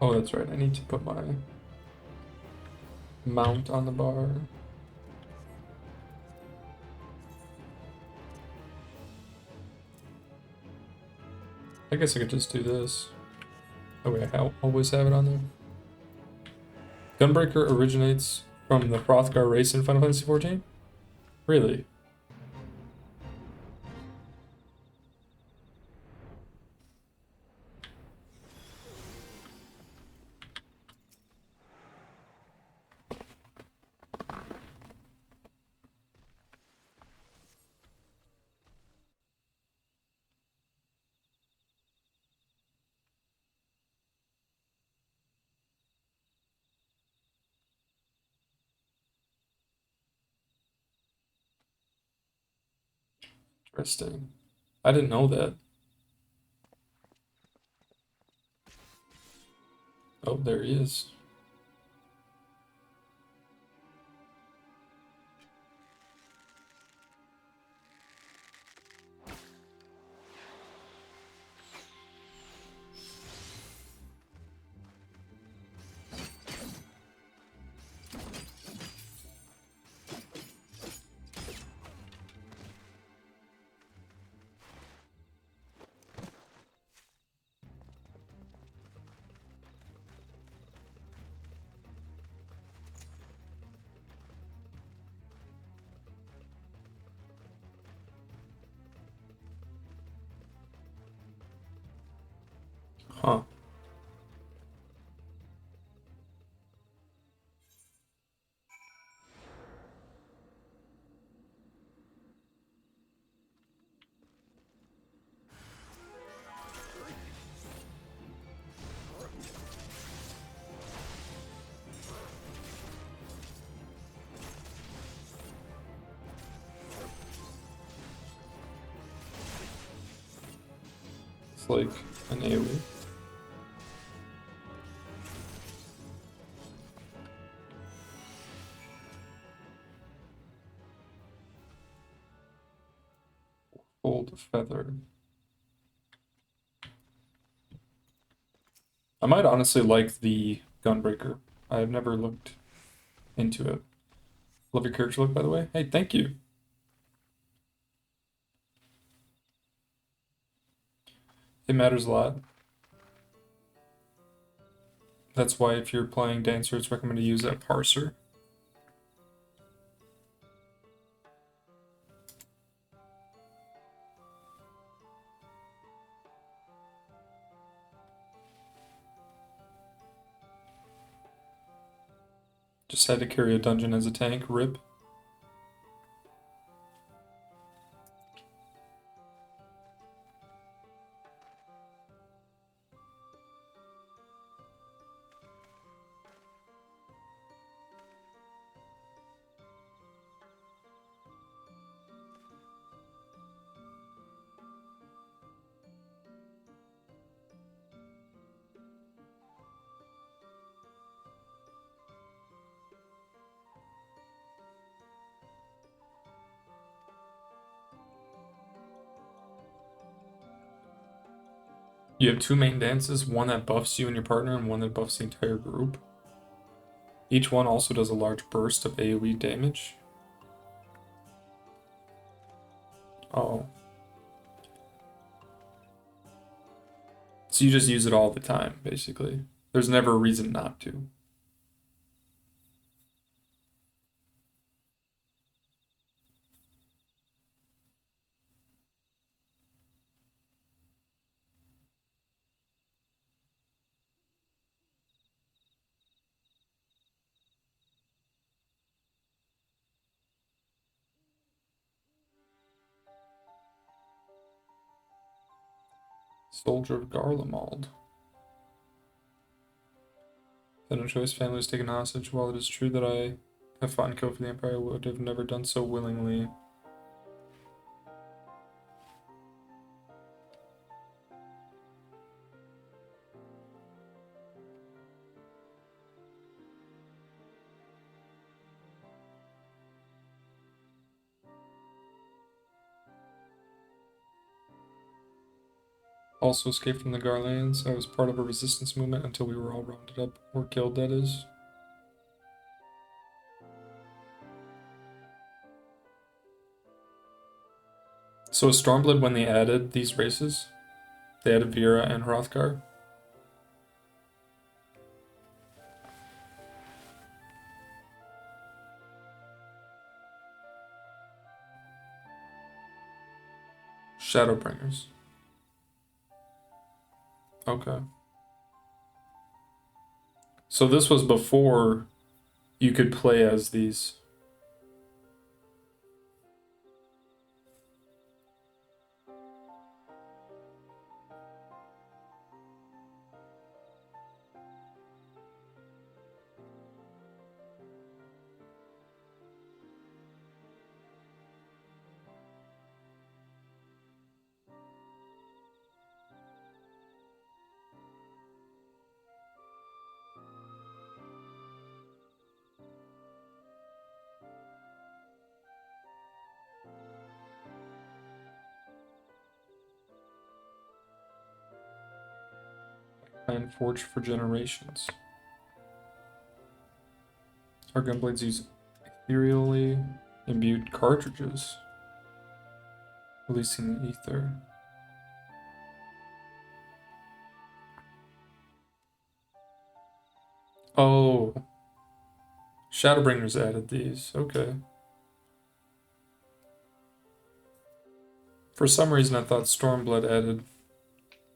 Oh, that's right. I need to put my mount on the bar. I guess I could just do this. Oh wait, I always have it on there. Gunbreaker originates from the Hrothgar race in Final Fantasy XIV? Really? Interesting. I didn't know that. Oh, there he is. Huh. It's like an Aery. Old feather. I might honestly like the Gunbreaker. I've never looked into it. Love your character look, by the way. Hey, thank you. It matters a lot. That's why if you're playing Dancer, it's recommended to use that parser. Just had to carry a dungeon as a tank, rip. You have 2 main dances, one that buffs you and your partner and one that buffs the entire group. Each one also does a large burst of AoE damage. Oh. So you just use it all the time, basically. There's never a reason not to. Soldier of Garlemald. Then a choice family was taken hostage. While it is true that I have fought and killed for the Empire, I would have never done so willingly. Also escaped from the Garlands. I was part of a resistance movement until we were all rounded up, or killed, that is. So Stormblood, when they added these races, they added Vera and Hrothgar. Shadowbringers. Okay. So this was before you could play as these. And forged for generations. Our gunblades use ethereally imbued cartridges, releasing the ether. Oh, Shadowbringers added these. Okay. For some reason, I thought Stormblood added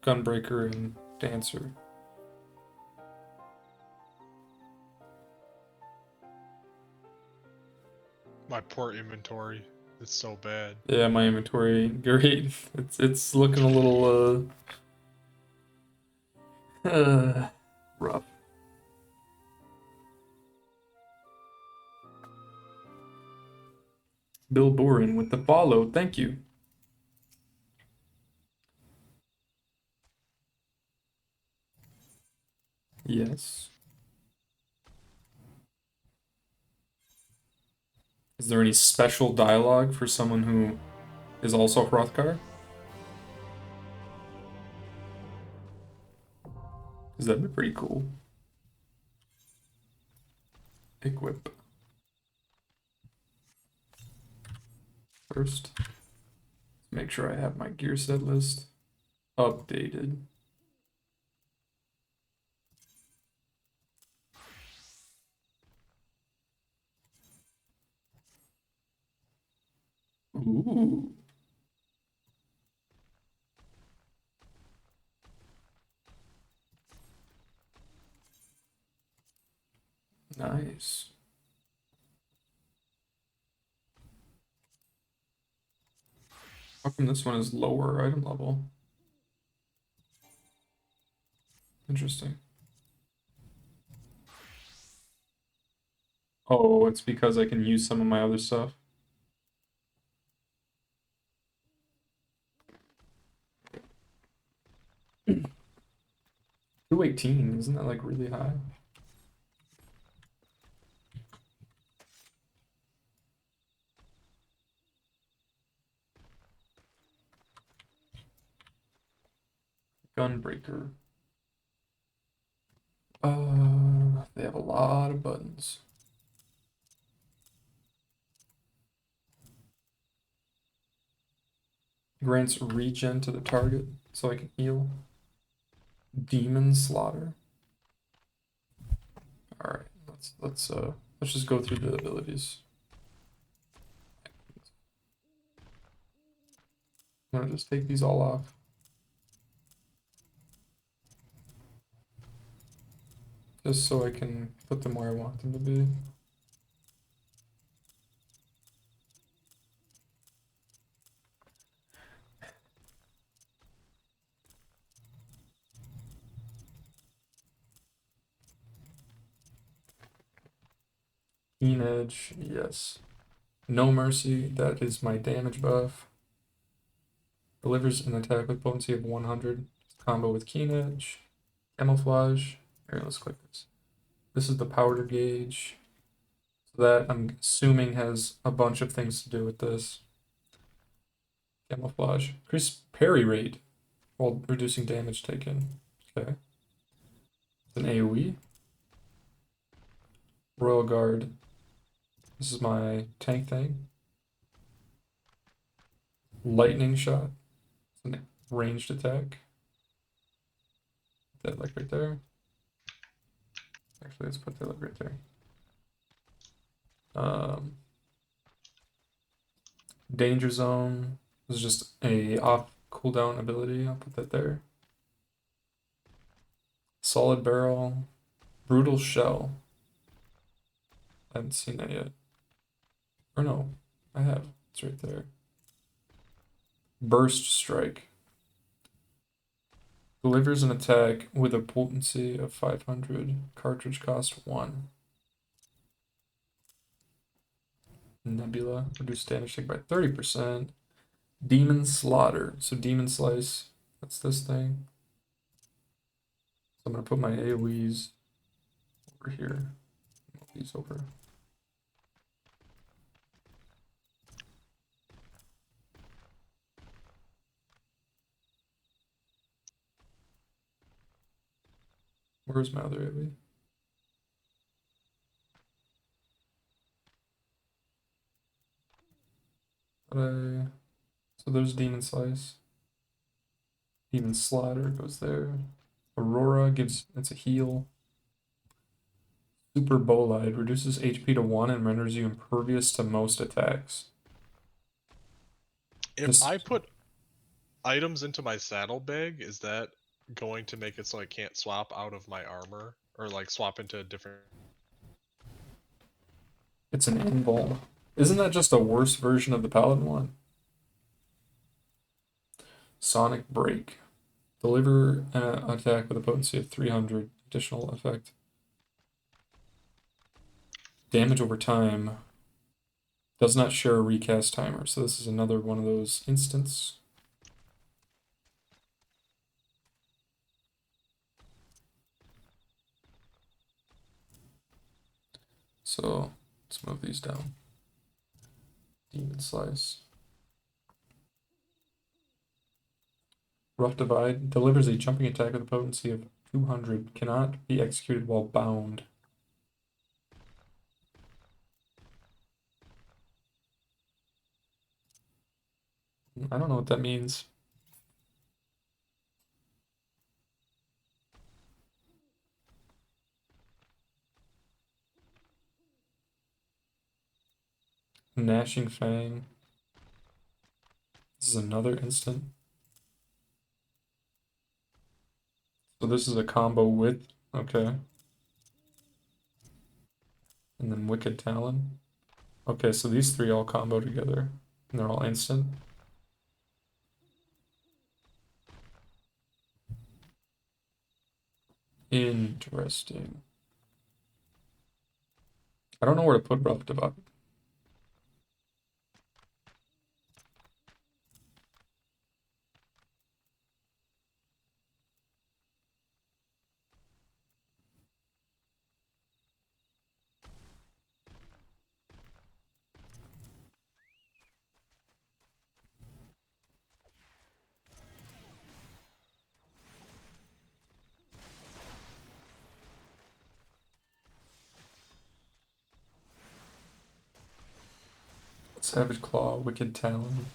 Gunbreaker and Dancer. My poor inventory. It's so bad. Yeah, my inventory, great. It's looking a little rough. Bill Boren with the follow. Thank you. Yes. Is there any special dialogue for someone who is also Hrothgar? Because that'd be pretty cool. Equip. First, make sure I have my gear set list updated. Ooh. Nice. How come this one is lower item level? Interesting. Oh, it's because I can use some of my other stuff. $218, isn't that like really high? Gunbreaker. They have a lot of buttons. Grants regen to the target so I can heal. Demon Slaughter. Alright, let's just go through the abilities. I'm gonna just take these all off. Just so I can put them where I want them to be. Keen Edge, yes. No Mercy, that is my damage buff. Delivers an attack with potency of 100. Combo with Keen Edge. Camouflage. Here, let's click this. This is the powder gauge. So that, I'm assuming, has a bunch of things to do with this. Camouflage. Increase parry rate while reducing damage taken. Okay. It's an AoE. Royal Guard. This is my tank thing. Lightning Shot. It's a ranged attack. That like right there. Actually, let's put that like right there. Danger Zone. This is just a off cooldown ability. I'll put that there. Solid Barrel. Brutal Shell. I haven't seen that yet. Or no, I have. It's right there. Burst Strike. Delivers an attack with a potency of 500. Cartridge cost 1. Nebula. Reduce damage taken by 30%. Demon Slaughter. So Demon Slice. That's this thing. So I'm going to put my AoEs over here. Move these over. Where's my other AoE? So there's Demon Slice. Demon Slaughter goes there. Aurora it's a heal. Super Bolide reduces HP to 1 and renders you impervious to most attacks. If I put items into my saddlebag, is that going to make it so I can't swap out of my armor? Or like swap into a different... It's an invul. Isn't that just a worse version of the Paladin one? Sonic Break. Deliver an attack with a potency of 300. Additional effect. Damage over time. Does not share a recast timer. So this is another one of those instants. So let's move these down. Demon Slice. Rough Divide delivers a jumping attack with a potency of 200. Cannot be executed while bound. I don't know what that means. Gnashing Fang. This is another instant. So this is a combo with, okay. And then Wicked Talon. Okay, so these three all combo together. And they're all instant. Interesting. I don't know where to put Rough Divide. Savage Claw, Wicked Talon.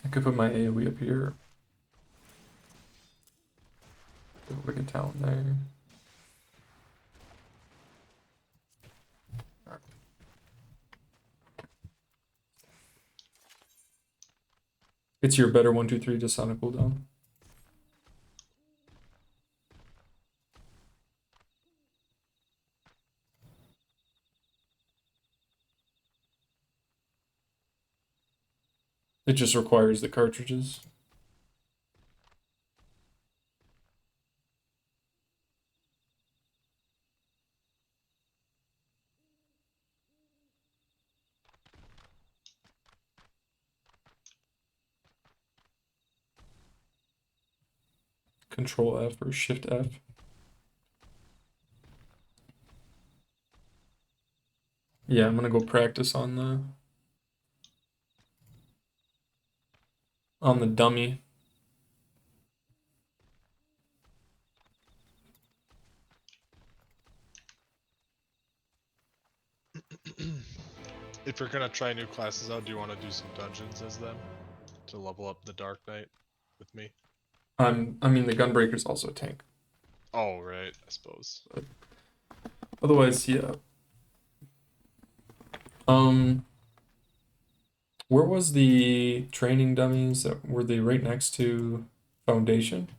I could put my AoE up here. Put Wicked Talon there. It's your better 1-2-3 just on a cooldown. It just requires the cartridges. Control F or Shift F. Yeah, I'm gonna go practice on the dummy. If you're gonna try new classes out, do you want to do some dungeons as them to level up the Dark Knight with me? I mean, the Gunbreaker's also a tank. Oh, right, I suppose. But otherwise, yeah. Where was the training dummies? That were they right next to Foundation?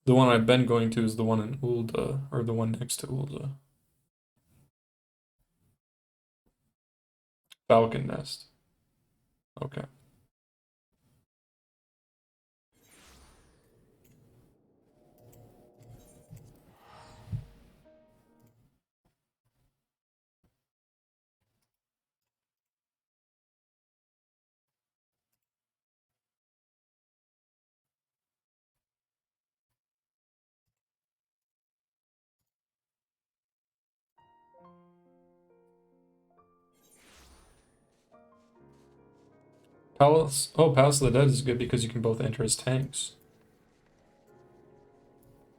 The one I've been going to is the one in Ulda, or the one next to Ulda. Falcon Nest. Okay. Palace of the Dead is good because you can both enter as tanks.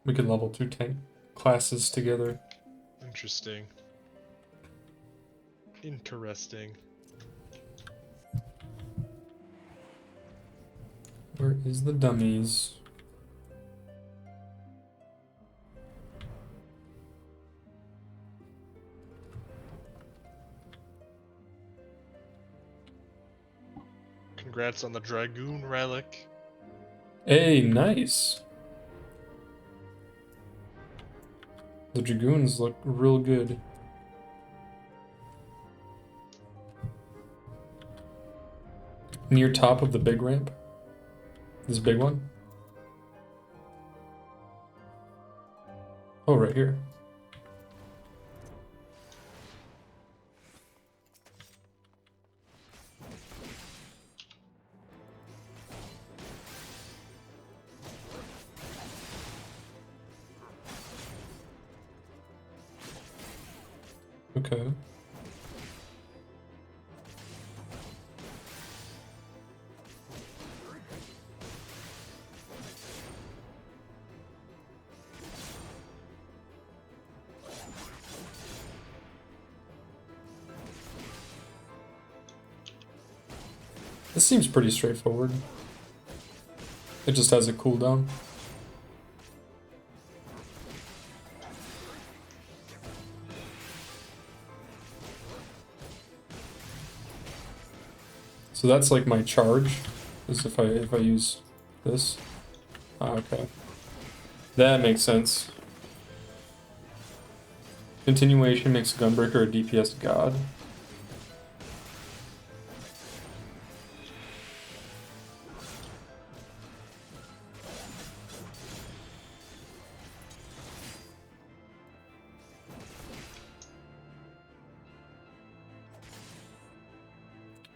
We can level 2 tank classes together. Interesting. Interesting. Where is the dummies? Congrats on the Dragoon Relic. Hey, nice. The Dragoons look real good. Near top of the big ramp. This big one. Oh, right here. Okay. This seems pretty straightforward. It just has a cooldown. So that's like my charge, is if I use this. Ah, okay. That makes sense. Continuation makes Gunbreaker a DPS god.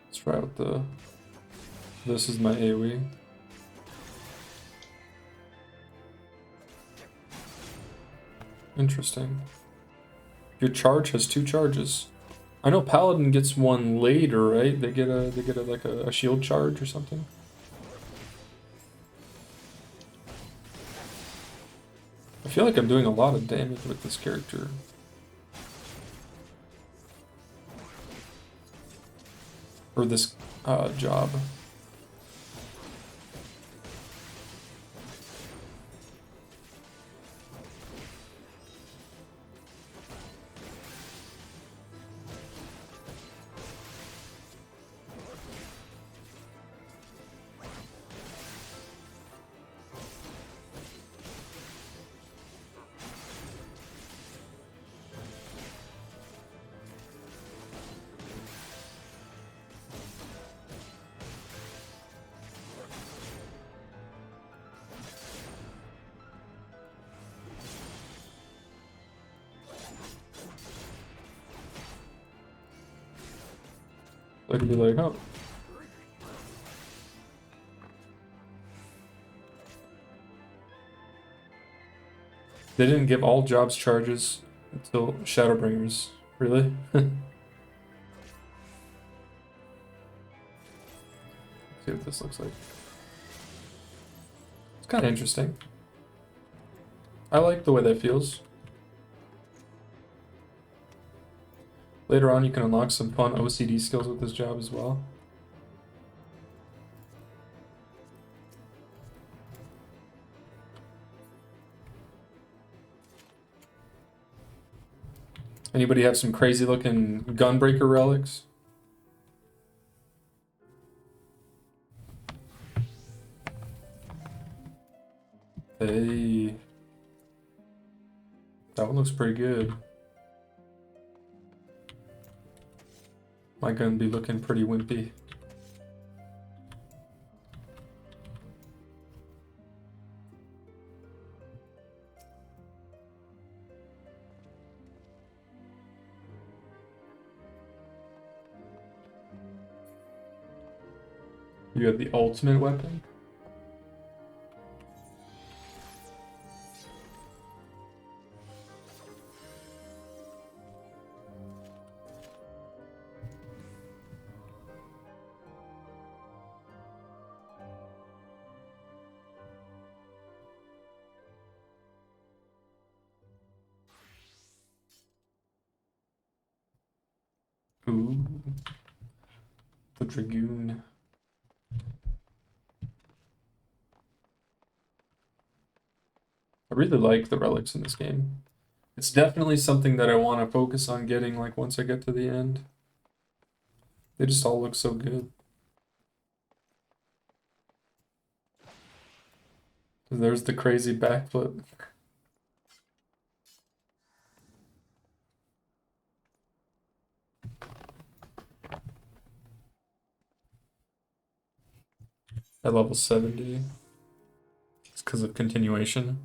Let's try out the This is my Aery. Interesting. Your charge has 2 charges. I know Paladin gets one later, right? They get a like a shield charge or something. I feel like I'm doing a lot of damage with this character. Or this job. I could be like, oh. They didn't give all jobs charges until Shadowbringers. Really? Let's see what this looks like. It's kind of interesting. I like the way that feels. Later on, you can unlock some fun OCD skills with this job as well. Anybody have some crazy looking Gunbreaker relics? Hey. That one looks pretty good. My gun be looking pretty wimpy. You have the ultimate weapon? Ooh. The Dragoon. I really like the relics in this game. It's definitely something that I want to focus on getting, like, once I get to the end. They just all look so good. There's the crazy backflip. At level 70. It's because of continuation.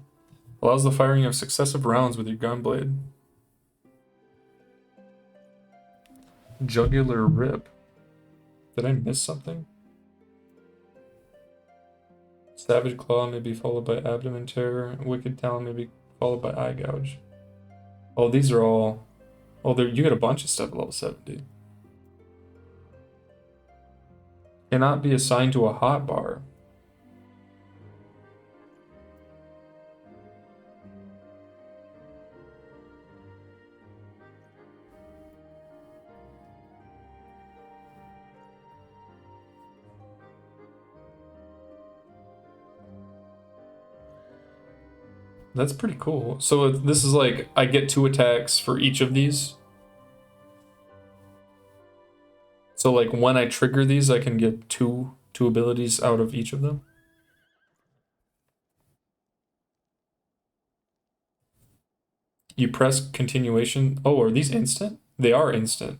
Allows the firing of successive rounds with your gunblade. Jugular rip. Did I miss something? Savage claw may be followed by abdomen tear. Wicked talon may be followed by eye gouge. Oh, these are all... Oh, there you get a bunch of stuff at level 70. Cannot be assigned to a hotbar. That's pretty cool. So this is like, I get 2 attacks for each of these. So like when I trigger these, I can get two abilities out of each of them. You press continuation. Oh, are these instant? They are instant.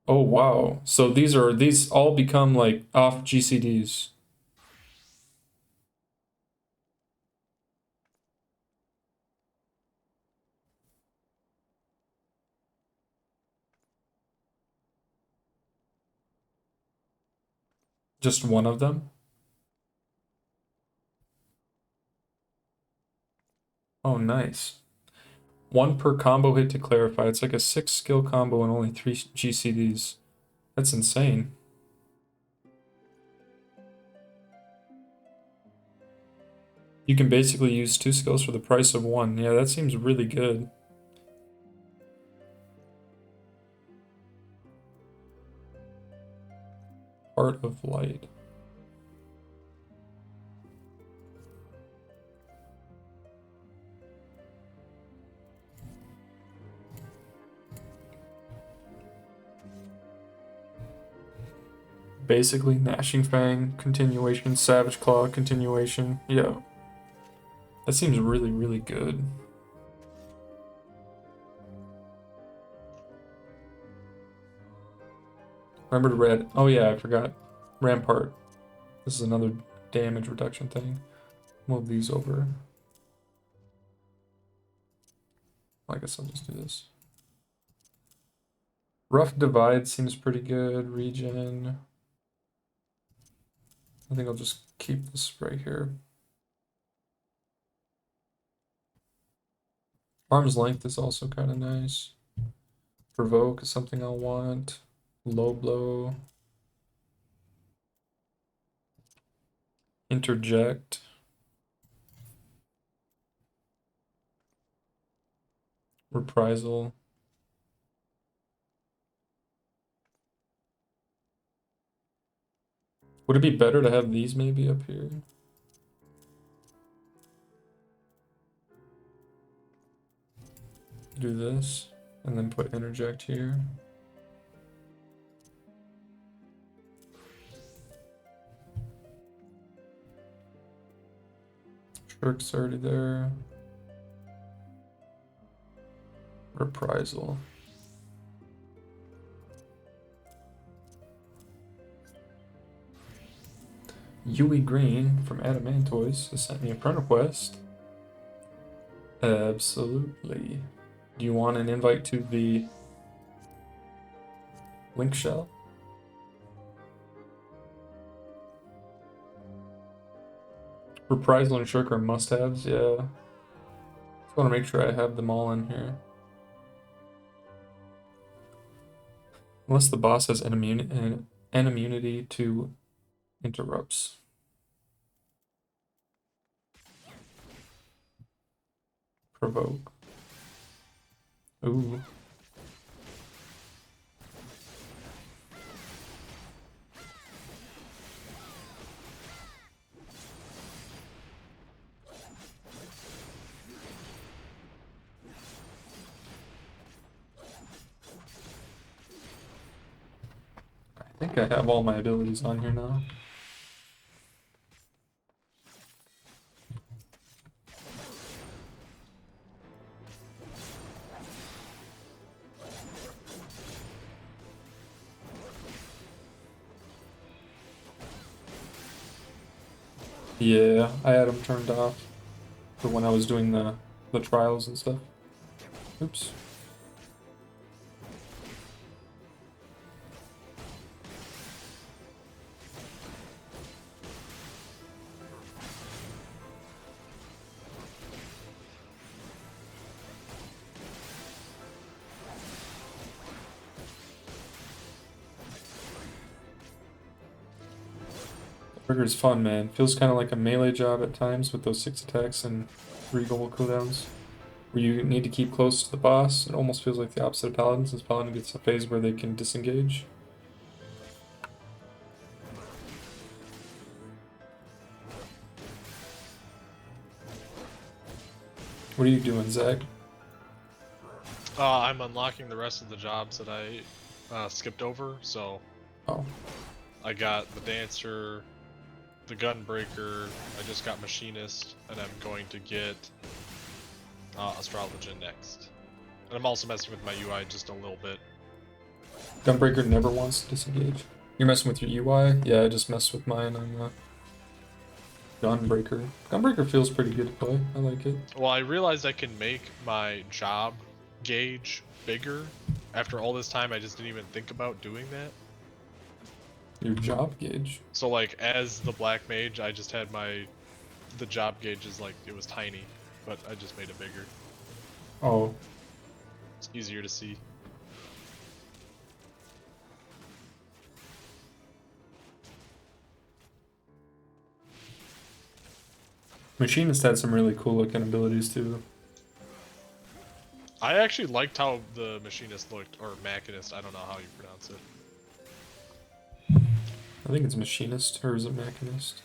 Oh wow. So these all become like off GCDs. Just one of them? Oh, nice. 1 per combo hit to clarify. It's like a 6 skill combo and only 3 GCDs. That's insane. You can basically use 2 skills for the price of 1. Yeah, that seems really good. Heart of Light. Basically, Gnashing Fang, continuation, Savage Claw, continuation. Yeah. That seems really, really good. Remember to red. Oh yeah, I forgot. Rampart. This is another damage reduction thing. Move these over. I guess I'll just do this. Rough Divide seems pretty good. Regen. I think I'll just keep this right here. Arm's Length is also kind of nice. Provoke is something I'll want. Low Blow. Interject. Reprisal. Would it be better to have these maybe up here? Do this, and then put interject here. Shirk's already there. Reprisal. Yui Green from Adamantoise has sent me a friend request. Absolutely. Do you want an invite to the link shell? Reprisal and Shirk are must-haves, yeah. Just want to make sure I have them all in here. Unless the boss has an immunity to interrupts. Provoke. Ooh. I think I have all my abilities on here now. Yeah, I had them turned off for when I was doing the trials and stuff. Oops. Trigger's fun, man. Feels kind of like a melee job at times with those 6 attacks and 3 gold cooldowns. Where you need to keep close to the boss. It almost feels like the opposite of Paladin, since Paladin gets a phase where they can disengage. What are you doing, Zach? I'm unlocking the rest of the jobs that I skipped over, so... Oh. I got the Dancer, the Gunbreaker, I just got Machinist, and I'm going to get Astrologian next. And I'm also messing with my UI just a little bit. Gunbreaker never wants to disengage. You're messing with your UI? Yeah, I just messed with mine on the Gunbreaker. Gunbreaker feels pretty good to play. I like it. Well, I realized I can make my job gauge bigger. After all this time, I just didn't even think about doing that. Your job gauge. So like as the black mage, I just had the job gauge is like it was tiny, but I just made it bigger. Oh. It's easier to see. Machinist had some really cool looking abilities too. I actually liked how the machinist looked, or machinist, I don't know how you pronounce it. I think it's machinist, or is it machinist?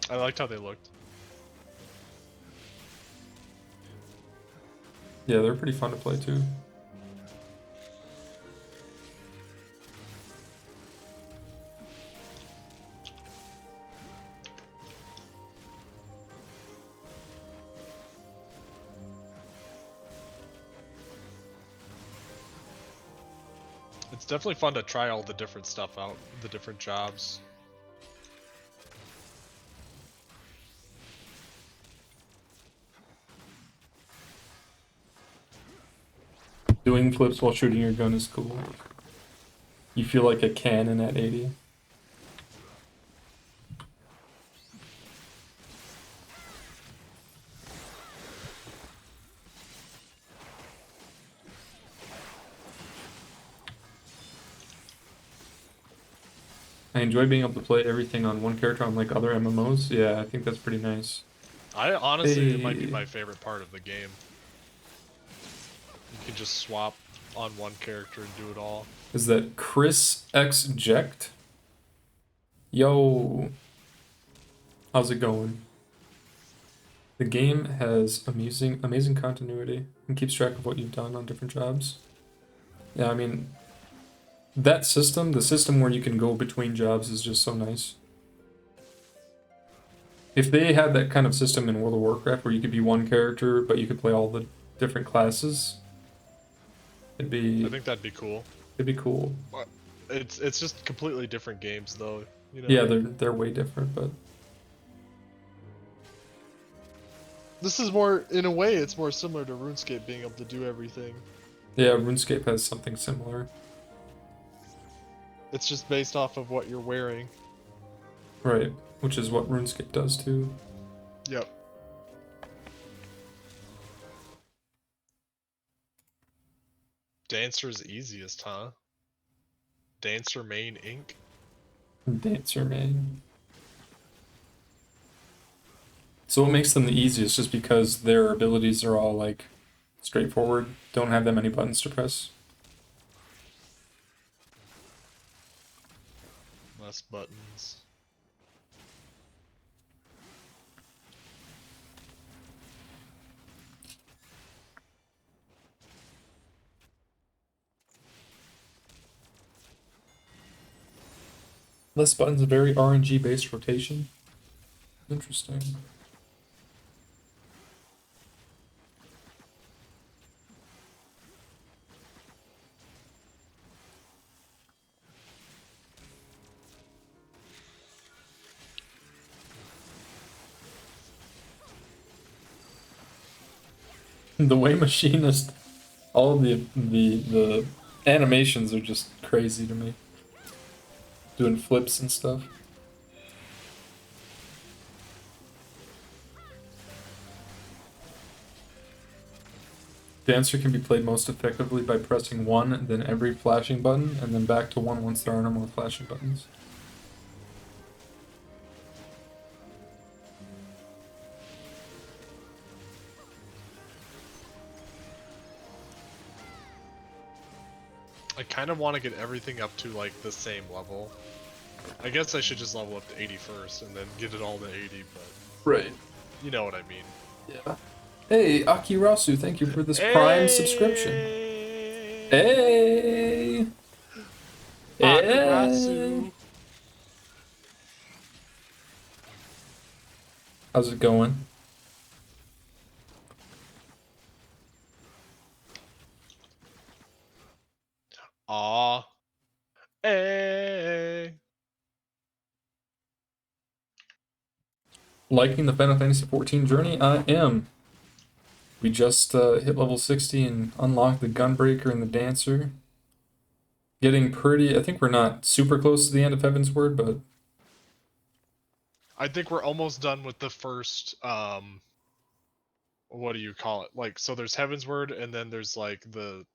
I liked how they looked. Yeah, they're pretty fun to play too. It's definitely fun to try all the different stuff out, the different jobs. Doing flips while shooting your gun is cool. You feel like a cannon at 80. I enjoy being able to play everything on one character on like other MMOs. Yeah, I think that's pretty nice. I honestly, it might be my favorite part of the game. You can just swap on one character and do it all. Is that Chris X Ject? Yo, how's it going? The game has amazing continuity and keeps track of what you've done on different jobs. Yeah, I mean, that system, the system where you can go between jobs is just so nice. If they had that kind of system in World of Warcraft where you could be one character, but you could play all the different classes, it'd be... I think that'd be cool. It'd be cool. It's just completely different games though, you know? Yeah, they're way different, but... This is more, in a way, it's more similar to RuneScape being able to do everything. Yeah, RuneScape has something similar. It's just based off of what you're wearing. Right, which is what RuneScape does too. Yep. Dancer's easiest, huh? Dancer main Inc. Dancer main. So what makes them the easiest? Just because their abilities are all like straightforward, don't have that many buttons to press. Less buttons. Less buttons, very RNG based rotation. Interesting. The way Machinist, all of the animations are just crazy to me. Doing flips and stuff. Dancer can be played most effectively by pressing 1, then every flashing button, and then back to 1 once there are no more flashing buttons. I kind of want to get everything up to like the same level. I guess I should just level up to 80 first and then get it all to 80, but... Right. You know what I mean. Yeah. Hey, Akirasu, thank you for this Prime subscription. Hey! Akirasu! Hey! How's it going? Aw. Hey. Liking the Final Fantasy XIV journey? I am. We just hit level 60 and unlocked the Gunbreaker and the Dancer. Getting pretty... I think we're not super close to the end of Heaven's Word, but... I think we're almost done with the first, what do you call it? Like, so there's Heaven's Word, and then there's, like, the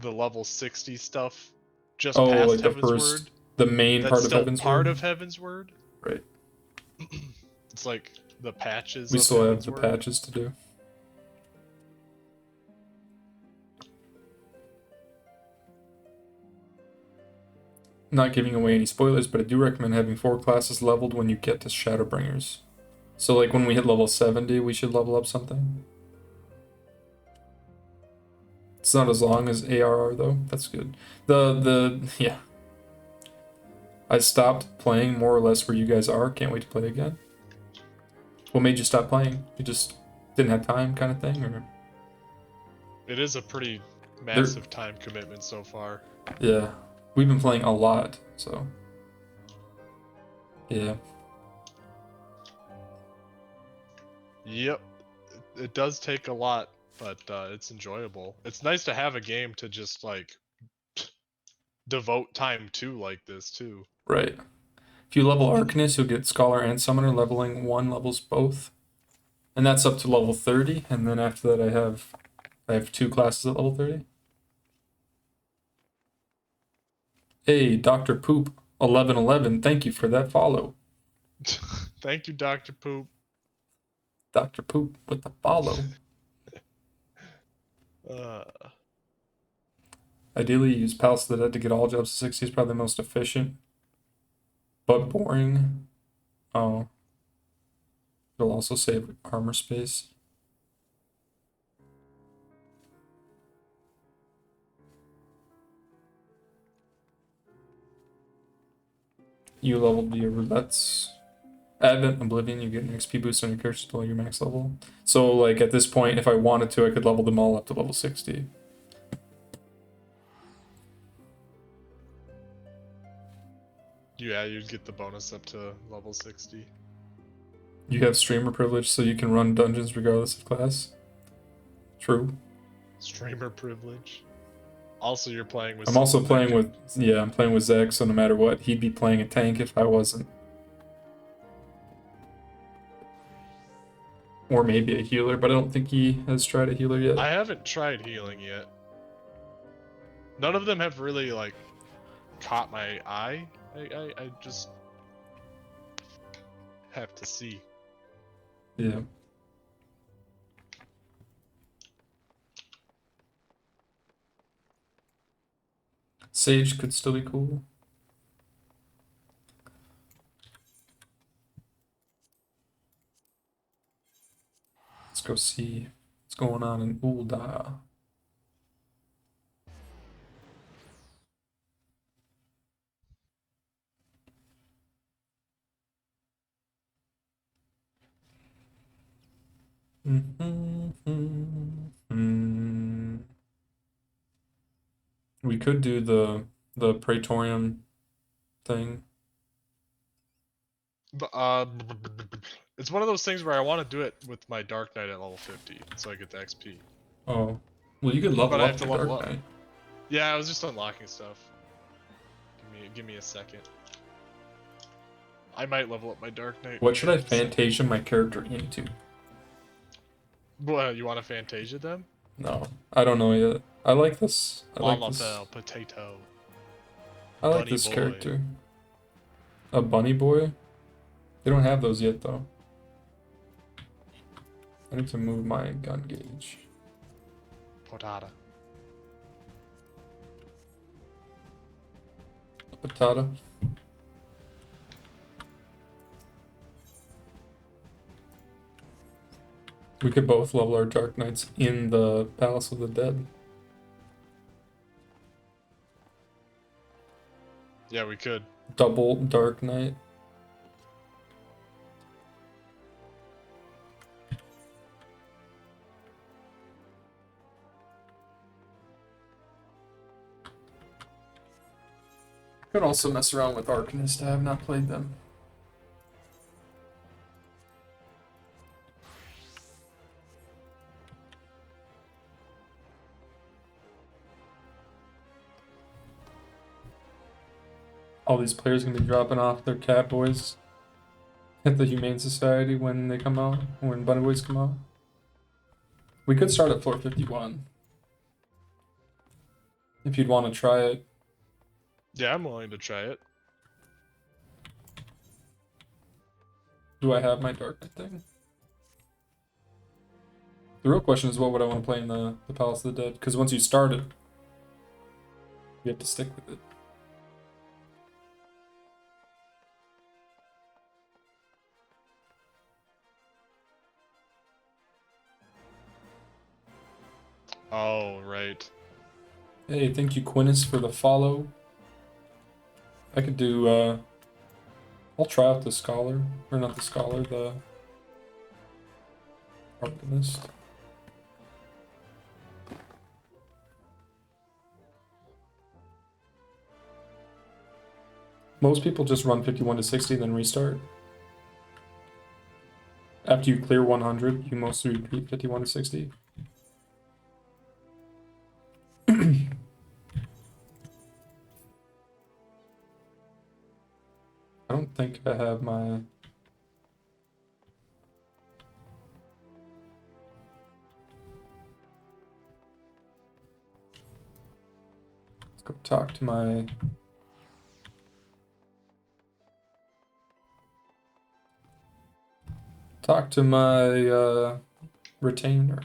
level 60 stuff just Oh, past like the Heaven's first... Word. The main That's part of still Heaven's part Word? of Heaven's Word. Right. It's like the patches We of still have Heaven's the Word. patches to do. Not giving away any spoilers, but I do recommend having 4 classes leveled when you get to Shadowbringers. So like when we hit level 70, we should level up something. It's not as long as ARR though. That's good. Yeah. I stopped playing more or less where you guys are. Can't wait to play again. What made you stop playing? You just didn't have time kind of thing, or? It is a pretty massive time commitment so far. Yeah. We've been playing a lot, so. Yeah. Yep. It does take a lot, but it's enjoyable. It's nice to have a game to just, like, devote time to like this, too. Right. If you level Arcanist, you'll get Scholar and Summoner. Leveling 1 levels both. And that's up to level 30, and then after that I have 2 classes at level 30. Hey, Dr. Poop 1111, thank you for that follow. Thank you, Dr. Poop. Dr. Poop with the follow. Ideally, use Palace of the Dead to get all jobs to 60 is probably the most efficient. But boring. Oh. It'll also save armor space. You leveled via roulettes. Advent, Oblivion, you get an XP boost on your character until your max level. So, like, at this point, if I wanted to, I could level them all up to level 60. Yeah, you'd get the bonus up to level 60. You have streamer privilege, so you can run dungeons regardless of class. True. Streamer privilege. Also, you're playing with I'm also someone that playing with... Yeah, I'm playing with Zach, so no matter what, he'd be playing a tank if I wasn't. Or maybe a healer, but I don't think he has tried a healer yet. I haven't tried healing yet. None of them have really, like, caught my eye. I just have to see. Yeah. Sage could still be cool. Let's go see what's going on in Ul'dah. We could do the Praetorium thing. It's one of those things where I want to do it with my Dark Knight at level 50, so I get the XP. Oh, well, you could level But I up have to the level Dark up. Knight. Yeah, I was just unlocking stuff. Give me a second. I might level up my Dark Knight. What should I Fantasia my character into? What, you want to Fantasia them? No, I don't know yet. I like this. I like Mama this. Bell, potato. I like Bunny this boy. character. A bunny boy? They don't have those yet, though. I need to move my gun gauge. Potata. Patata. We could both level our Dark Knights in the Palace of the Dead. Yeah, we could. Double Dark Knight. Could also mess around with Arcanist. I have not played them. all these players gonna be dropping off their cat boys at the Humane Society when they come out, when Bunny Boys come out. We could start at floor 51. If you'd want to try it. Yeah, I'm willing to try it. Do I have my Dark Knight thing? The real question is what would I want to play in the Palace of the Dead? Because once you start it, you have to stick with it. Oh, right. Hey, thank you, Quinnis, for the follow. I could do, I'll try out the Scholar. Or not the Scholar, the Arcanist. Most people just run 51 to 60 and then restart. After you clear 100, you mostly repeat 51 to 60. I don't think I have my... Let's go talk to my... Talk to my, retainer.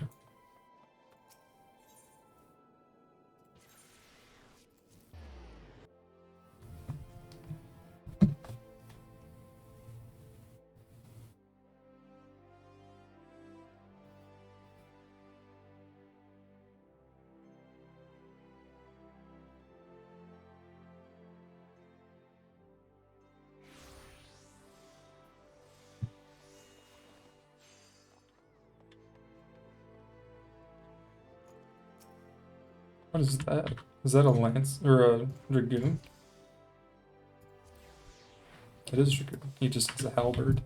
What is that? Is that a lance or a dragoon? It is a dragoon. He just has a halberd.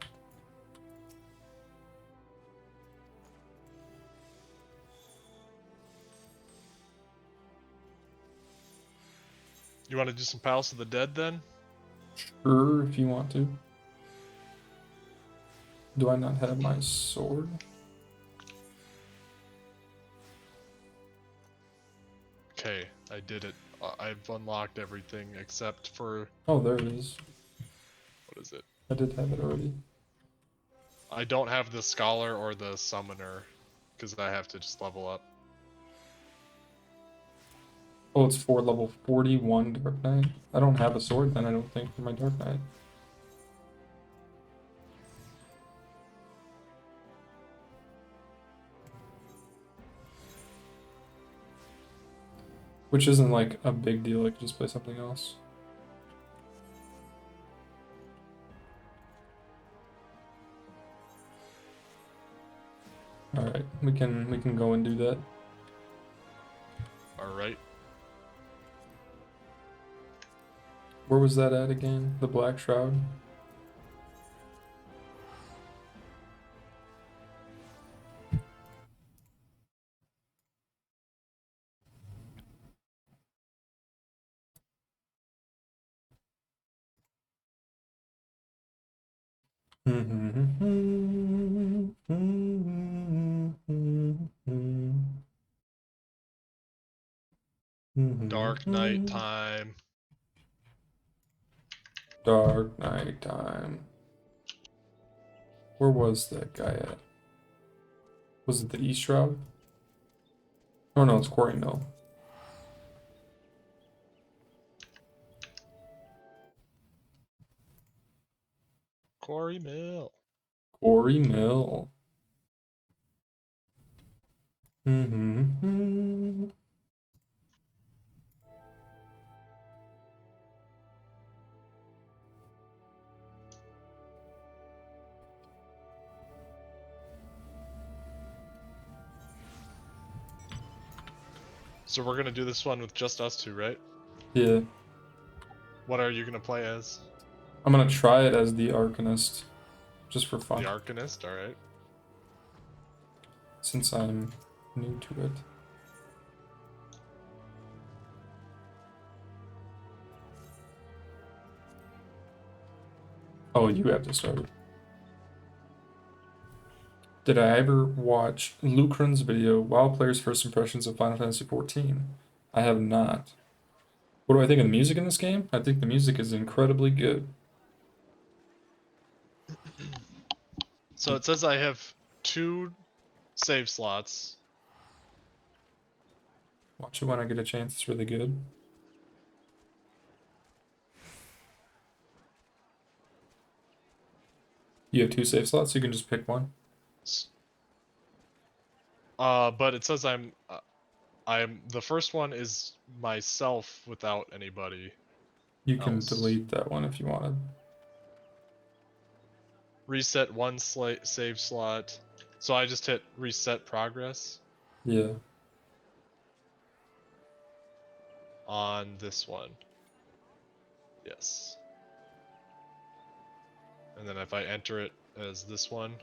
You want to do some Palace of the Dead then? Sure, if you want to. Do I not have my sword? Okay, I did it. I've unlocked everything except for... Oh, there it is. What is it? I did have it already. I don't have the Scholar or the Summoner, because I have to just level up. Oh, it's for level 41 Dark Knight. I don't have a sword then, I don't think, for my Dark Knight. Which isn't like a big deal, I could just play something else. Alright, we can go and do that. Alright. Where was that at again? The Black Shroud? Dark Knight time. Dark Knight time. Where was that guy at? Was it the East Shroud? Oh no, it's Quarry Mill. Quarry Mill. Quarry Mill. So we're gonna do this one with just us two, right? Yeah. What are you gonna play as? I'm gonna try it as the Arcanist. Just for fun. The Arcanist, alright. Since I'm new to it. Oh, you have to start. Did I ever watch Lucren's video, WoW Players' First Impressions of Final Fantasy XIV? I have not. What do I think of the music in this game? I think the music is incredibly good. So it says I have 2 save slots. Watch it when I get a chance, it's really good. You have 2 save slots, so you can just pick one. But it says I'm the first one is myself without anybody. You can else. delete that one if you wanted. Reset one save slot. So I just hit reset progress Yeah. on this one. Yes. And then if I enter it as this one,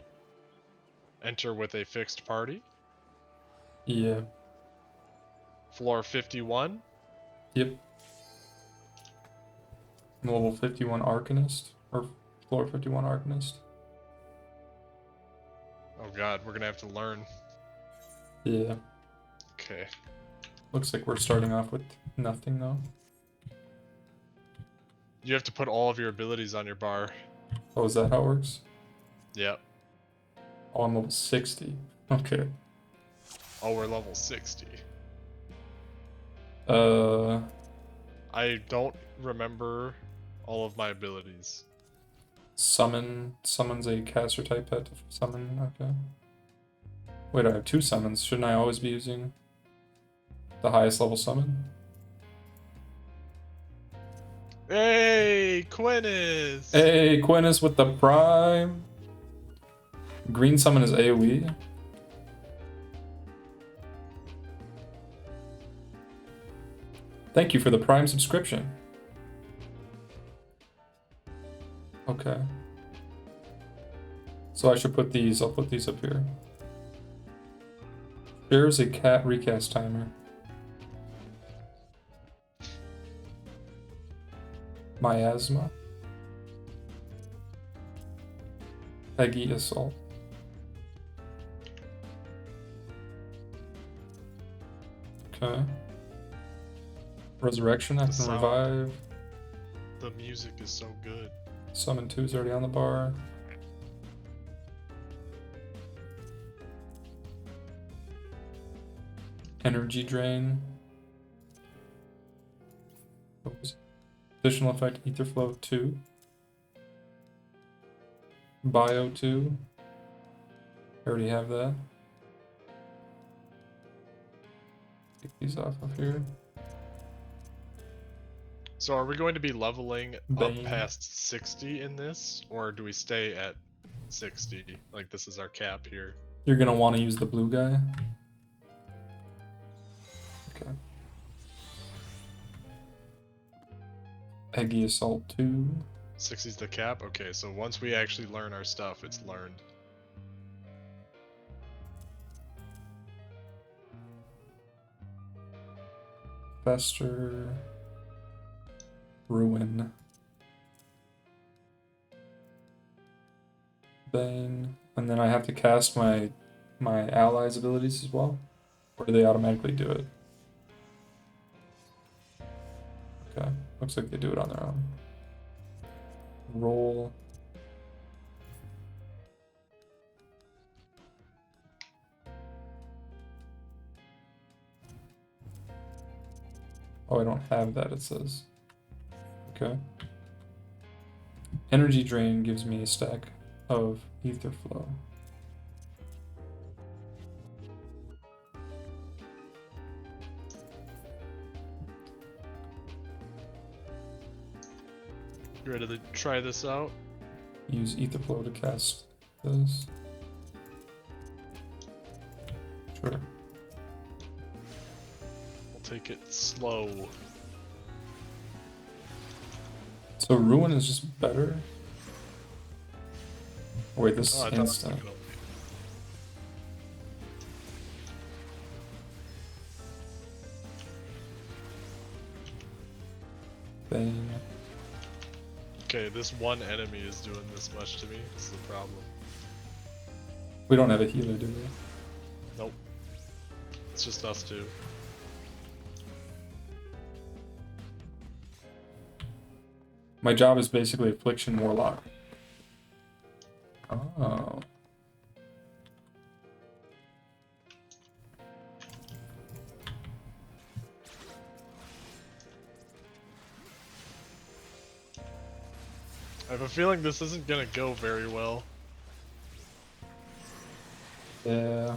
enter with a fixed party. Yeah. Floor 51. Yep. Level 51 Arcanist, or floor 51 Arcanist. Oh god, we're gonna have to learn. Yeah. Okay. Looks like we're starting off with nothing though. You have to put all of your abilities on your bar. Oh, is that how it works? Yep. Oh, I'm level 60. Okay. Oh, we're level 60. I don't remember all of my abilities. Summons a caster type pet to summon, okay. Wait, I have 2 summons. Shouldn't I always be using the highest level summon? Hey, Quinnis! Hey, Quinnis with the prime! Green summon is AoE. Thank you for the prime subscription. Okay. So I should put these, I'll put these up here. There's a cat recast timer. Miasma. Peggy Assault. Okay. Resurrection, I can revive. The music is so good. Summon 2 is already on the bar. Energy Drain. What was it? Additional effect, Ether Flow 2. Bio 2. I already have that. Take these off of here. So are we going to be leveling Bane. up past 60 in this? Or do we stay at 60? Like this is our cap here. You're gonna want to use the blue guy. Okay. Eggy Assault 2. 60 is the cap? Okay, so once we actually learn our stuff, it's learned. Fester. Ruin. Bane. And then I have to cast my allies' abilities as well? Or do they automatically do it? Okay. Looks like they do it on their own. Roll. Oh, I don't have that, it says. Okay. Energy Drain gives me a stack of Ether Flow. You ready to try this out? Use Ether Flow to cast this. Sure. We'll take it slow. So Ruin is just better? Wait, this Oh, I is thought it was instant. gonna- Bane. Okay, this one enemy is doing this much to me. This is the problem. We don't have a healer, do we? Nope. It's just us two. My job is basically Affliction Warlock. Oh. I have a feeling this isn't gonna go very well. Yeah.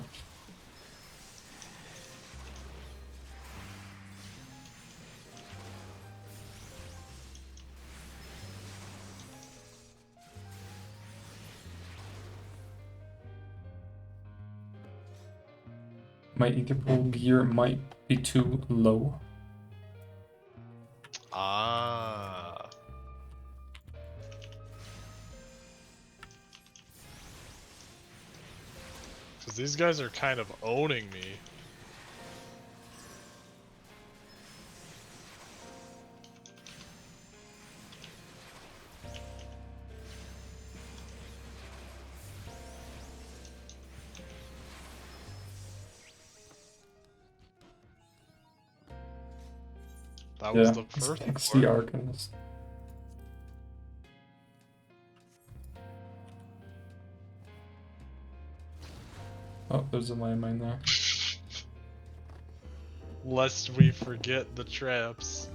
My Etherpool gear might be too low. Ah. Because these guys are kind of owning me. That was the first it's one. the Arcanist. Oh, there's a landmine there. Lest we forget the traps.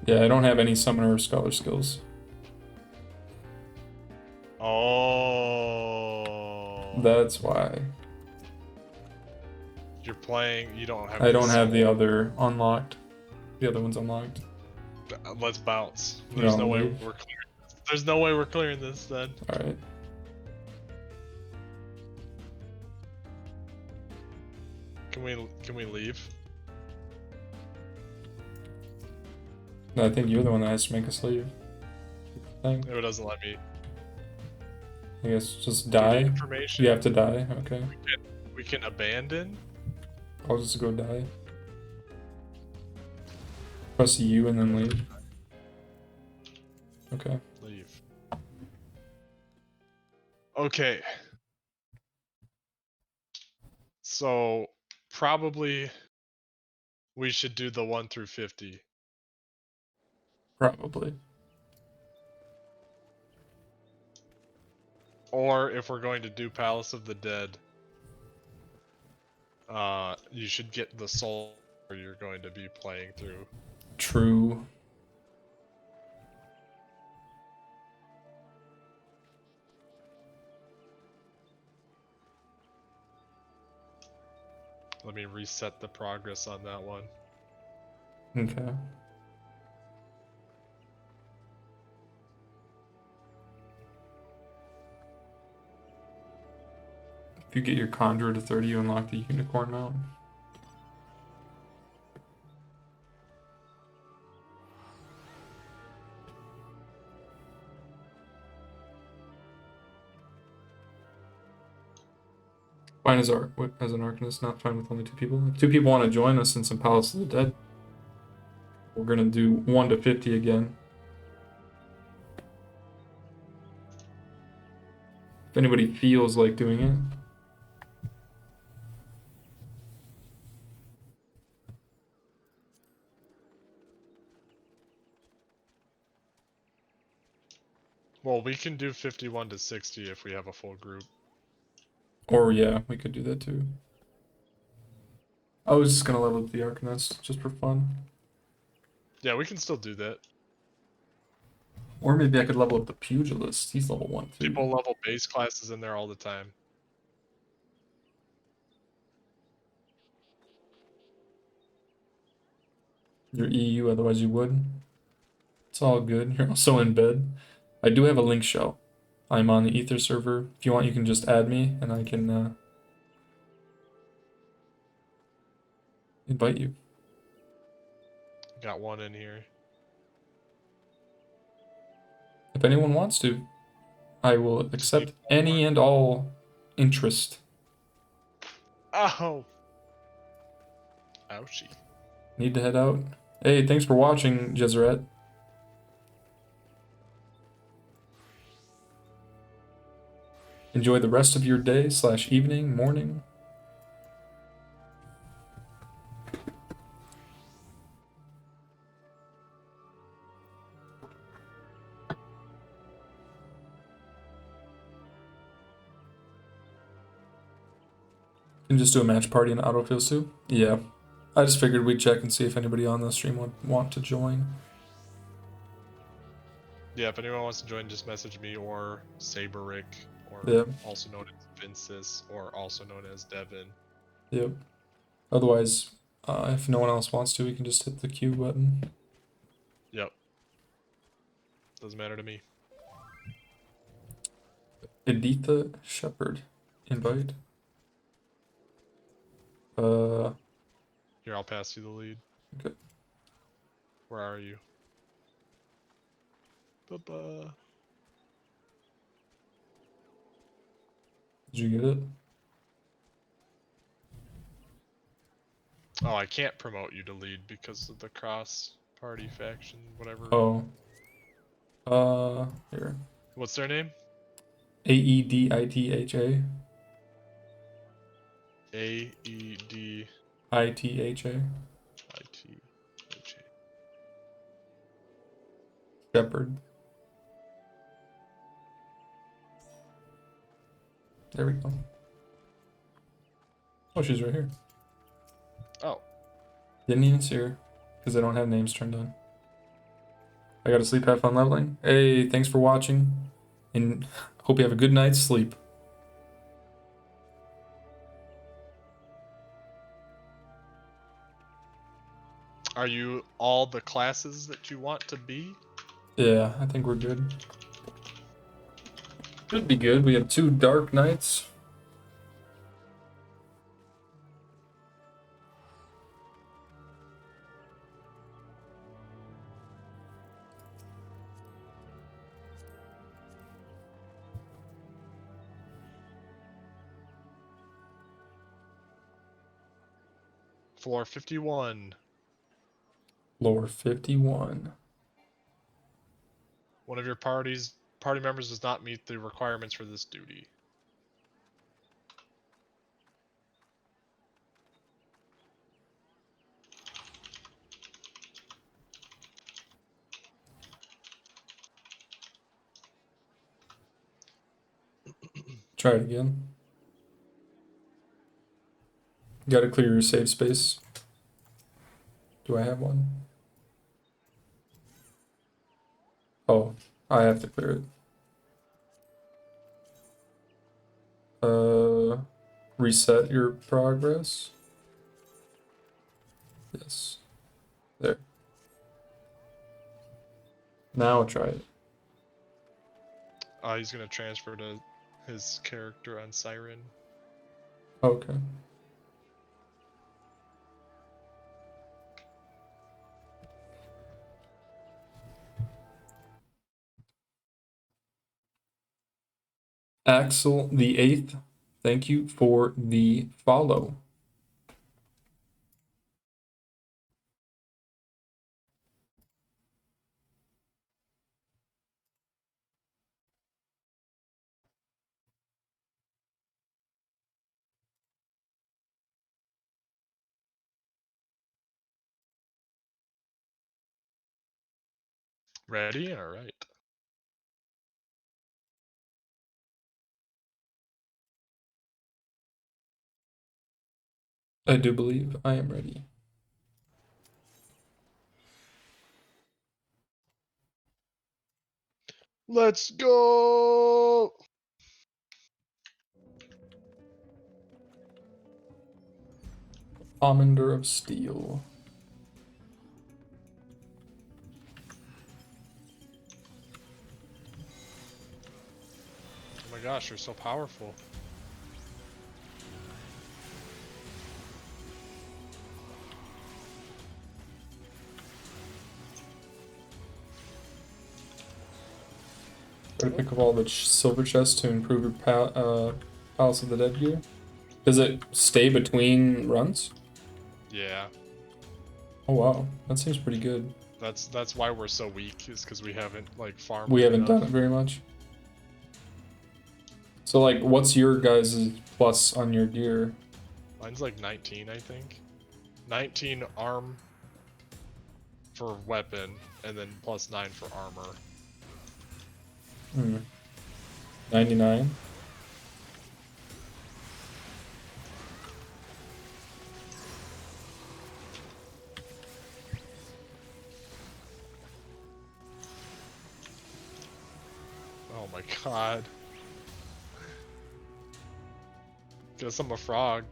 Yeah, I don't have any summoner or scholar skills. Oh. That's why. You're playing, you don't have I don't have the soul. other unlocked. The other one's unlocked. Let's bounce. You There's wanna no way leave? we're clearing this. There's no way we're clearing this then. Alright. Can we leave? No, I think you're the one that has to make us leave. Thing. No, it doesn't let me. I guess just Do you need die. information? You have to die, okay. We can abandon? I'll just go die. Press U and then leave. Okay. Leave. Okay. So probably we should do the 1 through 50. Probably. Or if we're going to do Palace of the Dead, you should get the soul you're going to be playing through. True. Let me reset the progress on that one. Okay. If you get your Conjure to 30, you unlock the Unicorn mount. Fine as an Arcanist, not fine with only 2 people. If 2 people want to join us in some Palace of the Dead, we're gonna do 1 to 50 again. If anybody feels like doing it. Well, we can do 51 to 60 if we have a full group. Or yeah, we could do that too. I was just gonna level up the Arcanist, just for fun. Yeah, we can still do that. Or maybe I could level up the Pugilist. He's level 1 too. People level base classes in there all the time. You're EU, otherwise you would. It's all good. You're also in bed. I do have a link show. I'm on the Ether server. If you want, you can just add me, and I can invite you. Got one in here. If anyone wants to, I will accept any and all interest. Oh! Ouchie. Need to head out? Hey, thanks for watching, Jezret. Enjoy the rest of your day / evening, morning. You can just do a match party and autofills too? Yeah. I just figured we'd check and see if anybody on the stream would want to join. Yeah, if anyone wants to join, just message me or Saberick, or Yeah. also known as Vincis, or also known as Devin. Yep. Otherwise, if no one else wants to, we can just hit the Q button. Yep. Doesn't matter to me. Editha Shepherd. Invite. Here, I'll pass you the lead. Okay. Where are you? Bye-bye. Did you get it? Oh, I can't promote you to lead because of the cross-party faction, whatever. Oh. Here. What's their name? AEDITHA. AED. ITHA. ITHA. Shepherd. There we go. Oh, she's right here. Oh. Didn't even see her because I don't have names turned on. I gotta sleep, have fun leveling. Hey, thanks for watching, and hope you have a good night's sleep. Are you all the classes that you want to be? Yeah, I think we're good. Should be good. We have 2 dark knights. Floor 51. Floor 51. One of your party members does not meet the requirements for this duty. Try it again. You gotta clear your save space. Do I have one? Oh, I have to clear it. Reset your progress. Yes. There. Now try it. He's gonna transfer to his character on Siren. Okay. Axel the 8th, thank you for the follow. Ready? Alright. I do believe I am ready. Let's go! Commander of Steel. Oh my gosh, you're so powerful. Try to pick up all the silver chests to improve your Palace of the Dead gear. Does it stay between runs? Yeah. Oh wow, that seems pretty good. That's why we're so weak, is because we haven't like farmed. We haven't enough. done it very much. So like, what's your guys' plus on your gear? Mine's like 19, I think. 19 arm for weapon, and then plus 9 for armor. 99. Oh my god. Guess I'm a frog.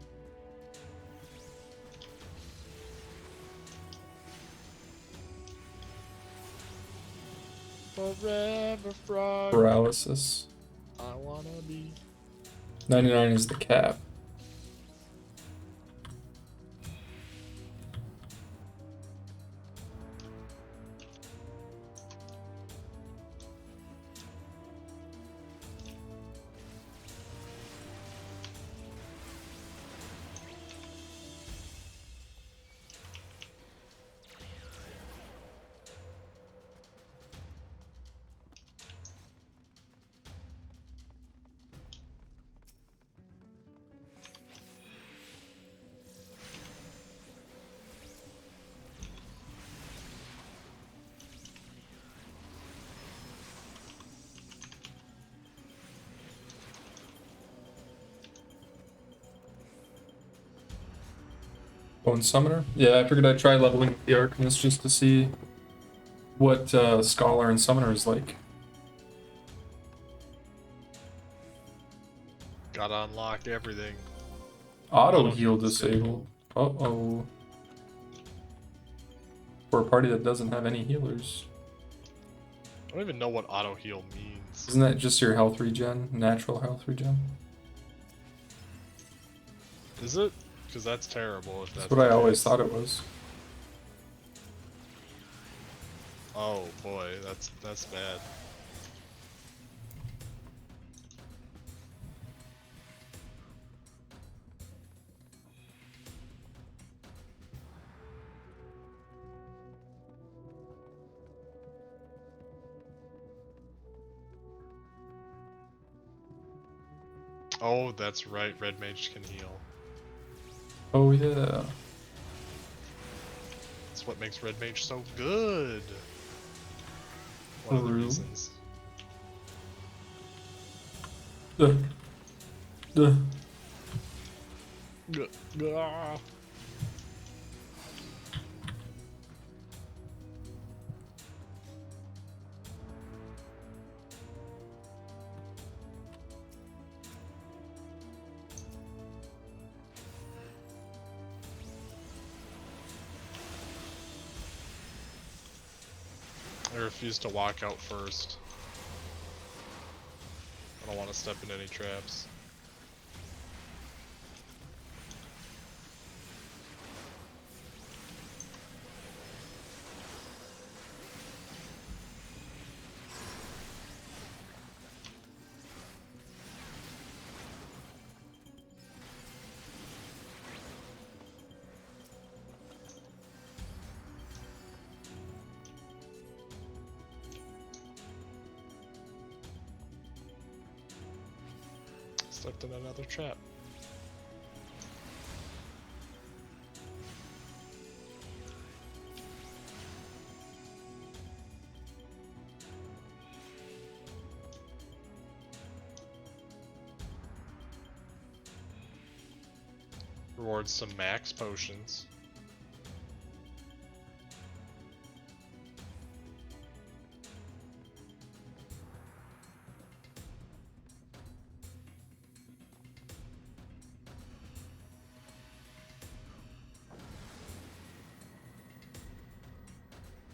Forever frog. Paralysis. I wanna be. 99 is the cap. Bone Summoner? Yeah, I figured I'd try leveling the Arcanist just to see what Scholar and Summoner is like. Gotta unlock everything. Auto heal disabled. Uh-oh. For a party that doesn't have any healers. I don't even know what auto heal means. Isn't that just your health regen? Natural health regen? Is it? Because that's terrible if That's what I always thought it was. Oh boy, that's bad. Oh, that's right, Red Mage can heal. Oh yeah. That's what makes Red Mage so good. One of the reasons. Duh. I refuse to walk out first. I don't want to step in any traps. Stepped in another trap. Rewards some max potions.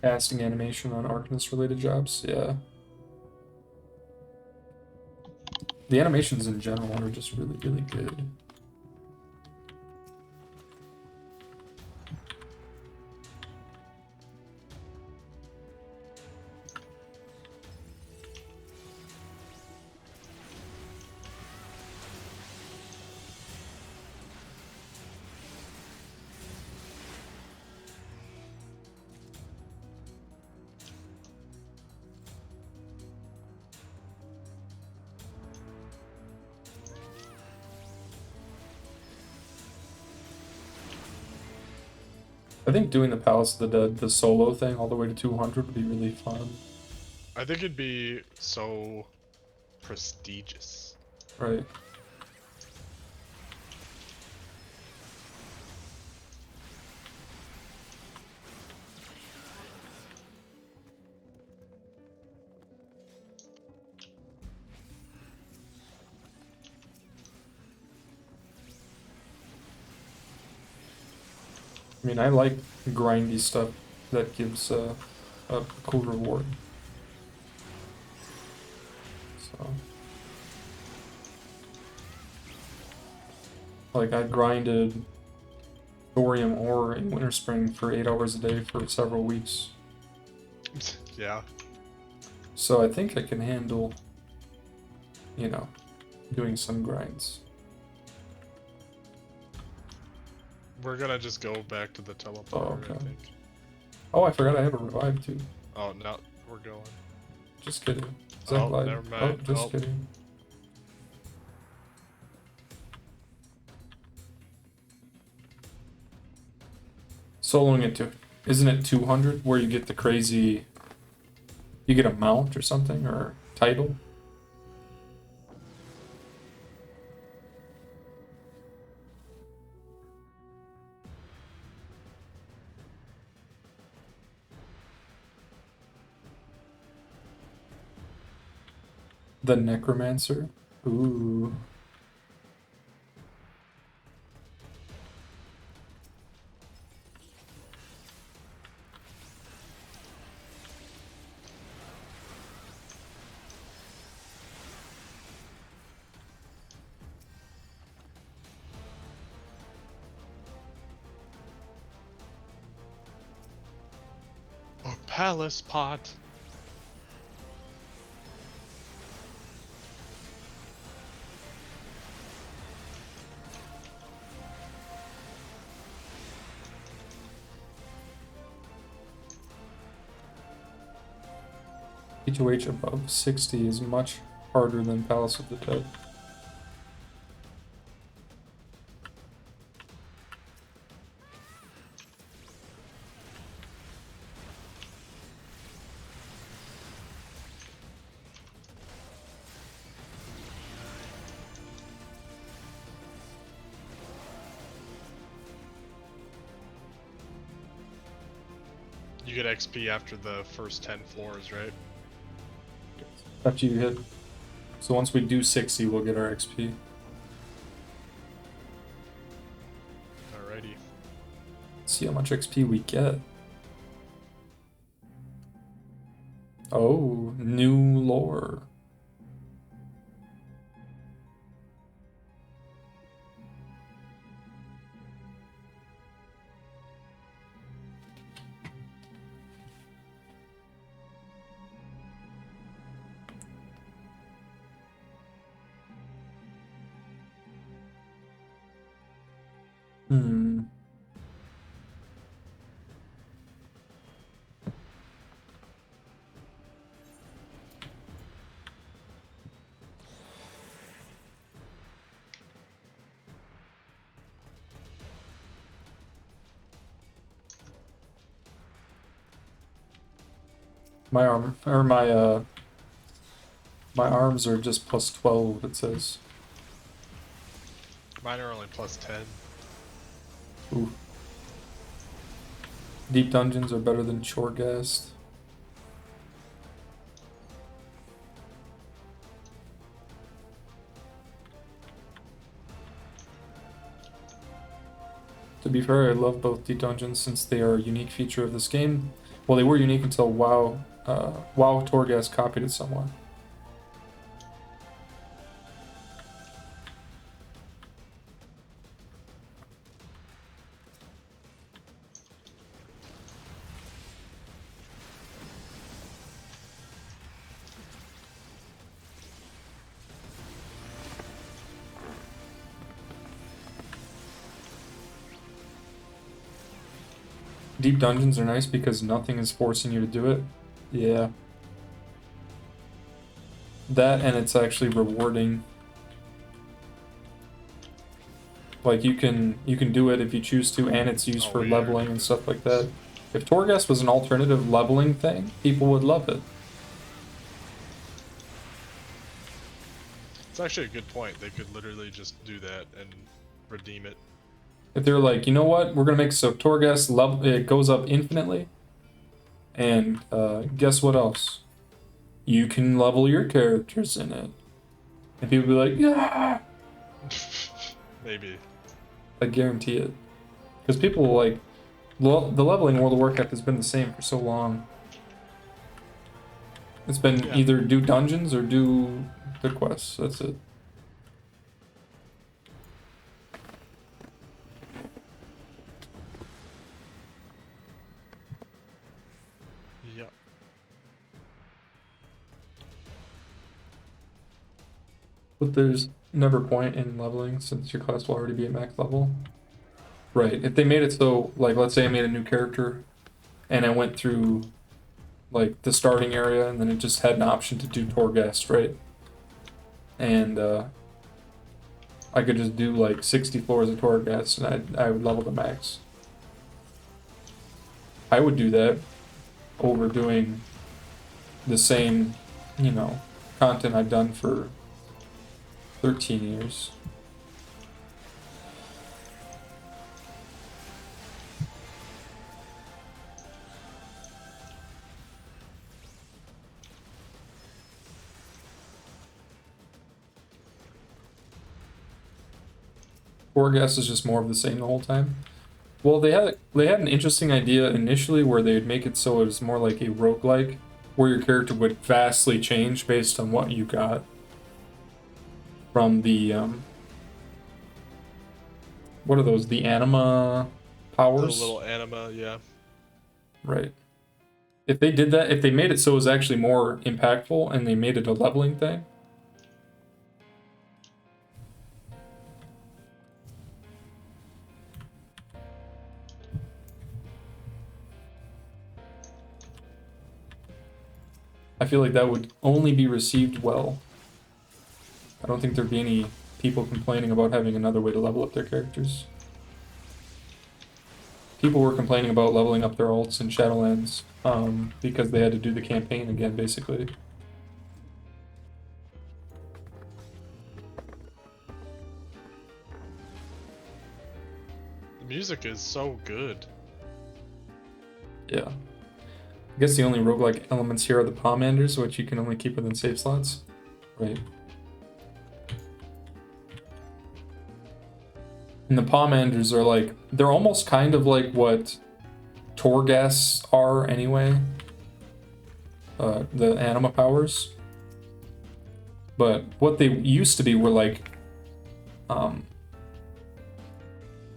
Casting animation on Arcanist related jobs, yeah. The animations in general are just really, really good. I think doing the Palace of the Dead, the solo thing, all the way to 200 would be really fun. I think it'd be so prestigious. Right. I mean, I like grindy stuff that gives a cool reward. So, like, I grinded thorium ore in Winter Spring for 8 hours a day for several weeks. Yeah. So I think I can handle, you know, doing some grinds. We're gonna just go back to the teleporter, I think. Oh, I forgot I have a revive too. Oh, no, we're going. Just kidding. Is that glide? Never mind. Oh, just kidding. Soloing it to, isn't it 200 where you get the crazy, you get a mount or something, or title? The Necromancer? Ooh. A palace pot. H2H above 60 is much harder than Palace of the Dead. You get XP after the first 10 floors, right? After you hit. So once we do 60, we'll get our XP. Alrighty. See how much XP we get. Oh, new lore. Hmm. My arm, or my arms are just plus 12, it says. Mine are only plus 10. Ooh. Deep dungeons are better than Shortgast. To be fair, I love both deep dungeons since they are a unique feature of this game. Well, they were unique until WoW Torghast copied it somewhat. Deep dungeons are nice because nothing is forcing you to do it. Yeah. That, and it's actually rewarding. Like you can do it if you choose to, and it's used for leveling and stuff like that. If Torghast was an alternative leveling thing, people would love it. It's actually a good point. They could literally just do that and redeem it. If they're like, you know what, we're gonna make so Torghast level, it goes up infinitely, and guess what else? You can level your characters in it, and people be like, yeah. Maybe. I guarantee it, because people like the leveling World of Warcraft has been the same for so long. It's been either do dungeons or do the quests. That's it. Yep. But there's never point in leveling since your class will already be at max level. Right. If they made it so, like, let's say I made a new character and I went through, like, the starting area and then it just had an option to do Torghast, right? And I could just do, like, 60 floors of Torghast and I would level the max. I would do that over doing the same, you know, content I've done for 13 years. Torghast is just more of the same the whole time. Well, they had an interesting idea initially where they'd make it so it was more like a roguelike, where your character would vastly change based on what you got from the what are those? The anima powers? The little anima, yeah. Right. If they did that, if they made it so it was actually more impactful and they made it a leveling thing, I feel like that would only be received well. I don't think there'd be any people complaining about having another way to level up their characters. People were complaining about leveling up their alts in Shadowlands because they had to do the campaign again, basically. The music is so good. Yeah. I guess the only roguelike elements here are the Pomanders, which you can only keep within save slots. Right. And the Pomanders are like, they're almost kind of like what Torghasts are anyway. The anima powers. But what they used to be were like,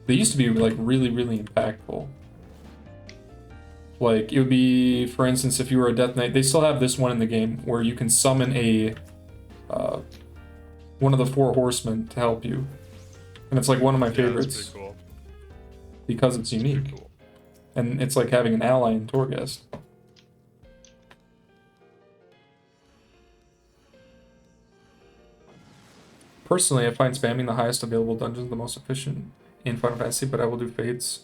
they used to be like really, really impactful. Like, it would be, for instance, if you were a Death Knight, they still have this one in the game where you can summon a one of the 4 horsemen to help you. And it's like one of my favorites. That's pretty cool. Because it's unique. Cool. And it's like having an ally in Torghast. Personally, I find spamming the highest available dungeons the most efficient in Final Fantasy, but I will do Fates.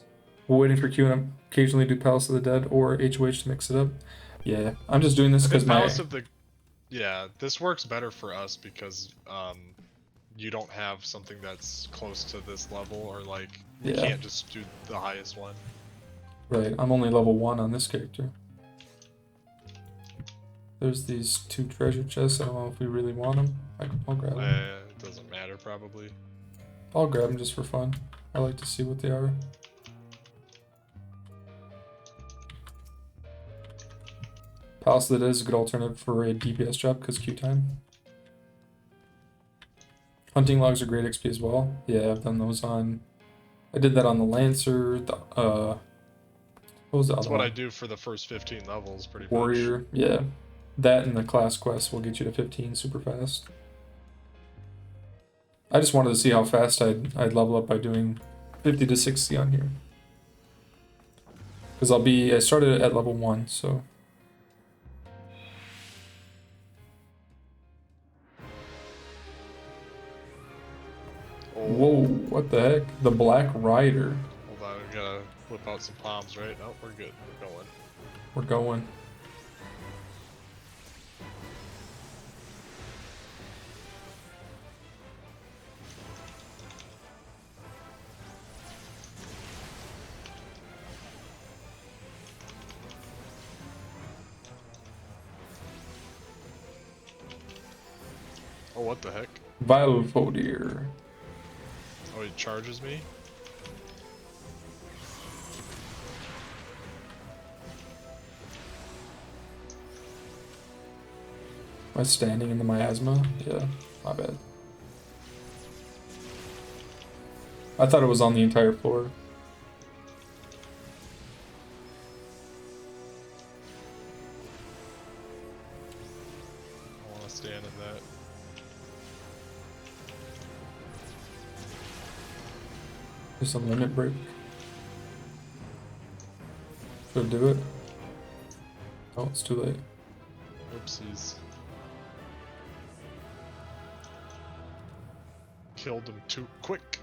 We're waiting for Q and occasionally do Palace of the Dead or HOH to mix it up. Yeah, I'm just doing this because Palace of the... Yeah, this works better for us because you don't have something that's close to this level, or like you can't just do the highest one. Right, I'm only level 1 on this character. There's these 2 treasure chests. I don't know if we really want them. I'll grab them. It doesn't matter, probably. I'll grab them just for fun. I like to see what they are. Palace of the Dead is a good alternative for a DPS job because Q time. Hunting logs are great XP as well. Yeah, I've done those on... I did that on the Lancer, what was the other one? That's what I do for the first 15 levels, pretty Warrior, much. yeah. That and the class quest will get you to 15 super fast. I just wanted to see how fast I'd level up by doing 50 to 60 on here. Because I started at level 1, so... Whoa, what the heck? The Black Rider. Hold on, we gotta whip out some palms, right? Oh, we're good. We're going. We're going. Oh, what the heck? Valfodier. Oh, he charges me? Am I standing in the miasma? Yeah, my bad. I thought it was on the entire floor. I wanna stand in that. Just a limit break. Should do it. Oh, it's too late. Oopsies. Killed him too quick.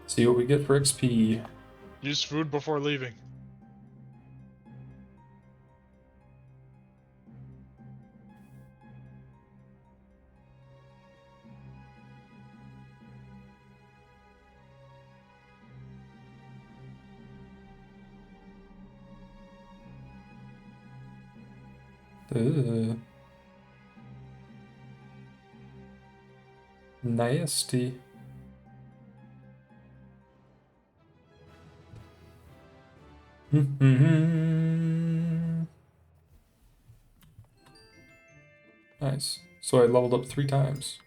See what we get for XP. Use food before leaving. Nasty. Nice. So I leveled up 3 times.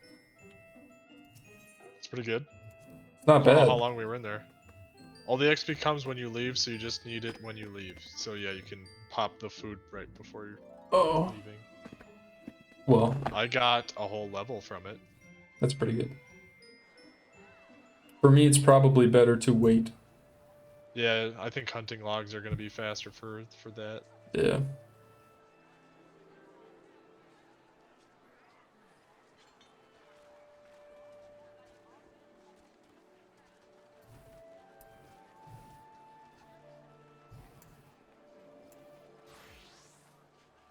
It's pretty good. Not I don't know bad. how long we were in there. All the XP comes when you leave, so you just need it when you leave. So yeah, you can pop the food right before you're leaving. Well, I got a whole level from it. that's pretty good. For me, it's probably better to wait. Yeah, I think hunting logs are gonna be faster for that. Yeah.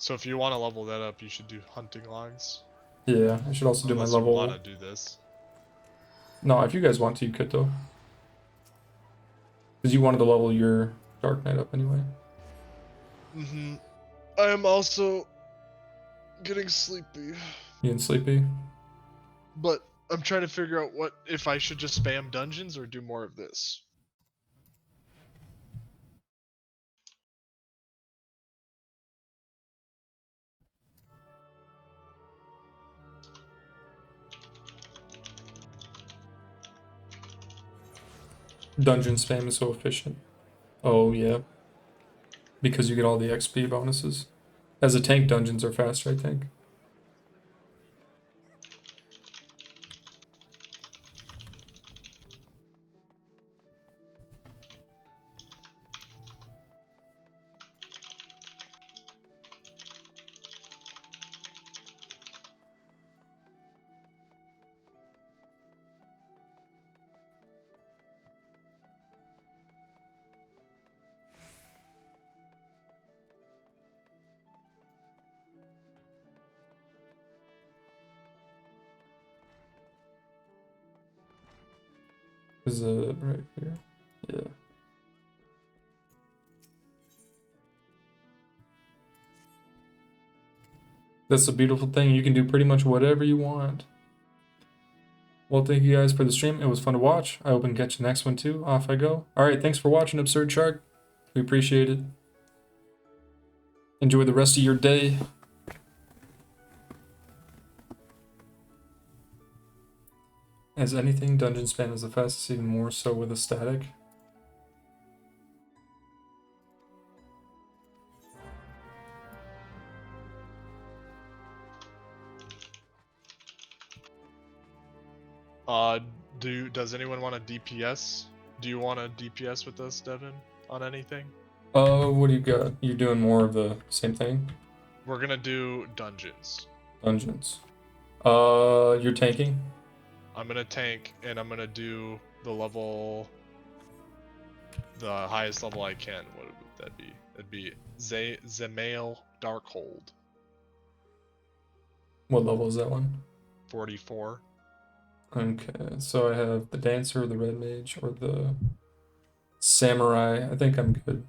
So if you want to level that up, you should do hunting logs. Yeah, I should also do my Unless level. you want to do this. No, if you guys want to, you could though. Because you wanted to level your Dark Knight up anyway. I am also getting sleepy. You getting sleepy? But I'm trying to figure out what if I should just spam dungeons or do more of this. Dungeon spam is so efficient. Oh, yeah. Because you get all the XP bonuses. As a tank, dungeons are faster, I think. Is it right here? Yeah. That's the beautiful thing. You can do pretty much whatever you want. Well, thank you guys for the stream. It was fun to watch. I hope I can catch the next one too. Off I go. Alright, thanks for watching, Absurd Shark. We appreciate it. Enjoy the rest of your day. As anything, dungeon spam is the fastest, even more so with a static. Does anyone want a DPS? Do you want a DPS with us, Devin, on anything? What do you got? You doing more of the same thing? We're gonna do dungeons. Dungeons. You're tanking? I'm gonna tank, and I'm gonna do the highest level I can. What would that be? It'd be Zemail Darkhold. What level is that one? 44. Okay, so I have the Dancer, the Red Mage, or the Samurai. I think I'm good.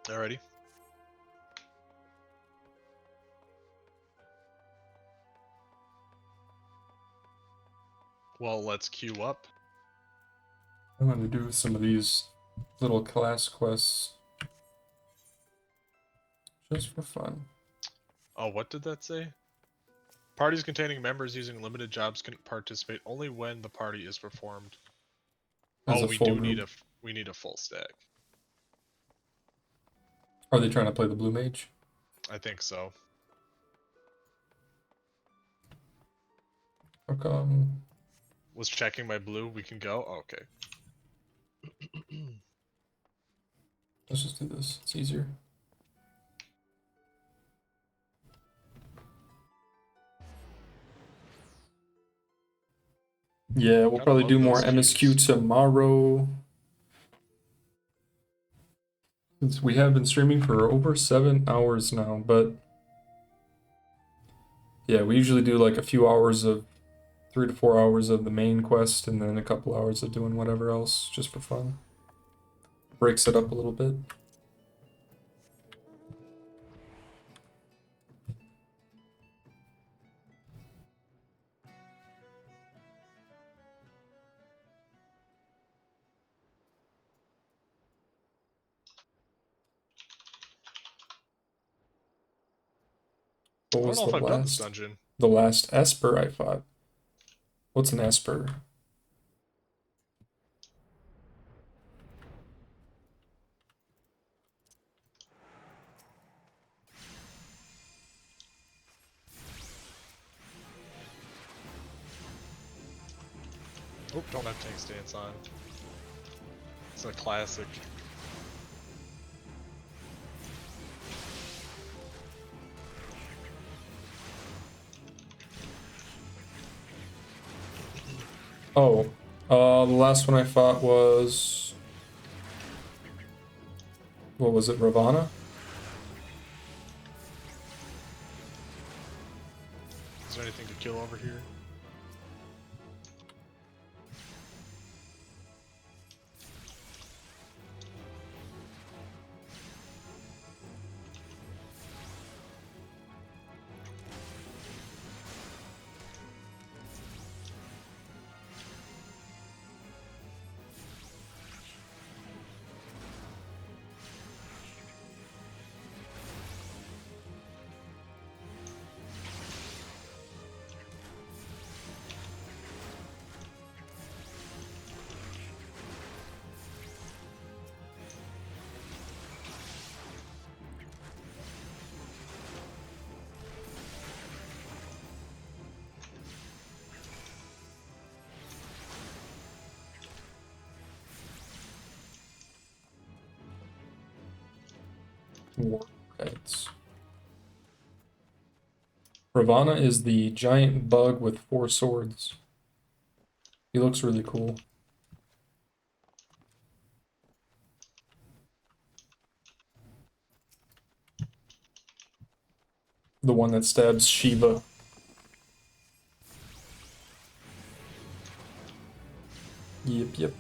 Alrighty. Well, let's queue up. I'm gonna do some of these little class quests just for fun. Oh, what did that say? Parties containing members using limited jobs can participate only when the party is performed. As Oh, a we full do need group. we need a full stack. Are they trying to play the Blue Mage? I think so. How come? Was checking my blue. We can go. Oh, okay. Let's just do this. It's easier. Yeah, we'll Gotta probably love do more those MSQ queues. tomorrow. Since we have been streaming for over 7 hours now, but yeah, we usually do like a few hours of 3 to 4 hours of the main quest and then a couple hours of doing whatever else just for fun. Breaks it up a little bit. What I don't was know the if I've done this last? dungeon. The last Esper I fought. What's an Esper? Oh, don't have tank stance on. It's a classic. Oh, the last one I fought was... What was it, Ravana? Is there anything to kill over here? Warheads. Ravana is the giant bug with 4 swords. He looks really cool. The one that stabs Shiva. Yep.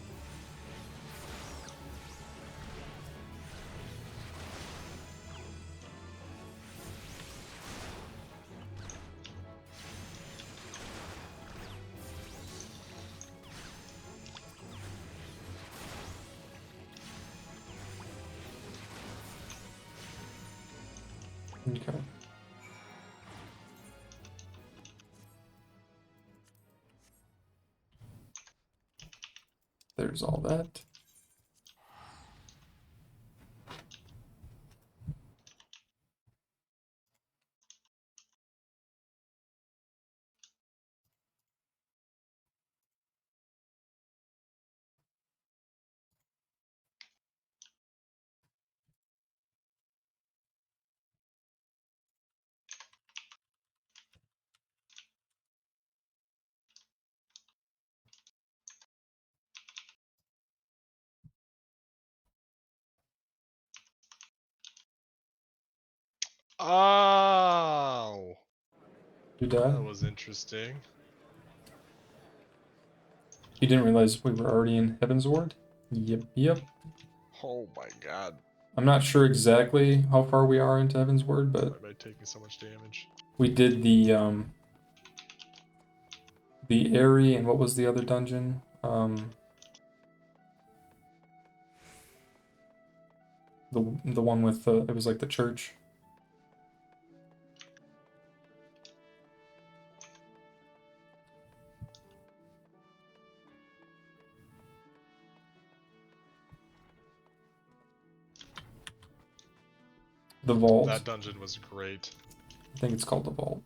Okay. There's all that. Oh! You died? That was interesting. You didn't realize we were already in Heaven's Ward? Yep. Oh my god. I'm not sure exactly how far we are into Heaven's Ward, but Why am I taking so much damage? we did the Aery, and what was the other dungeon? The one with it was like the church. The vault. That dungeon was great. I think it's called the vault.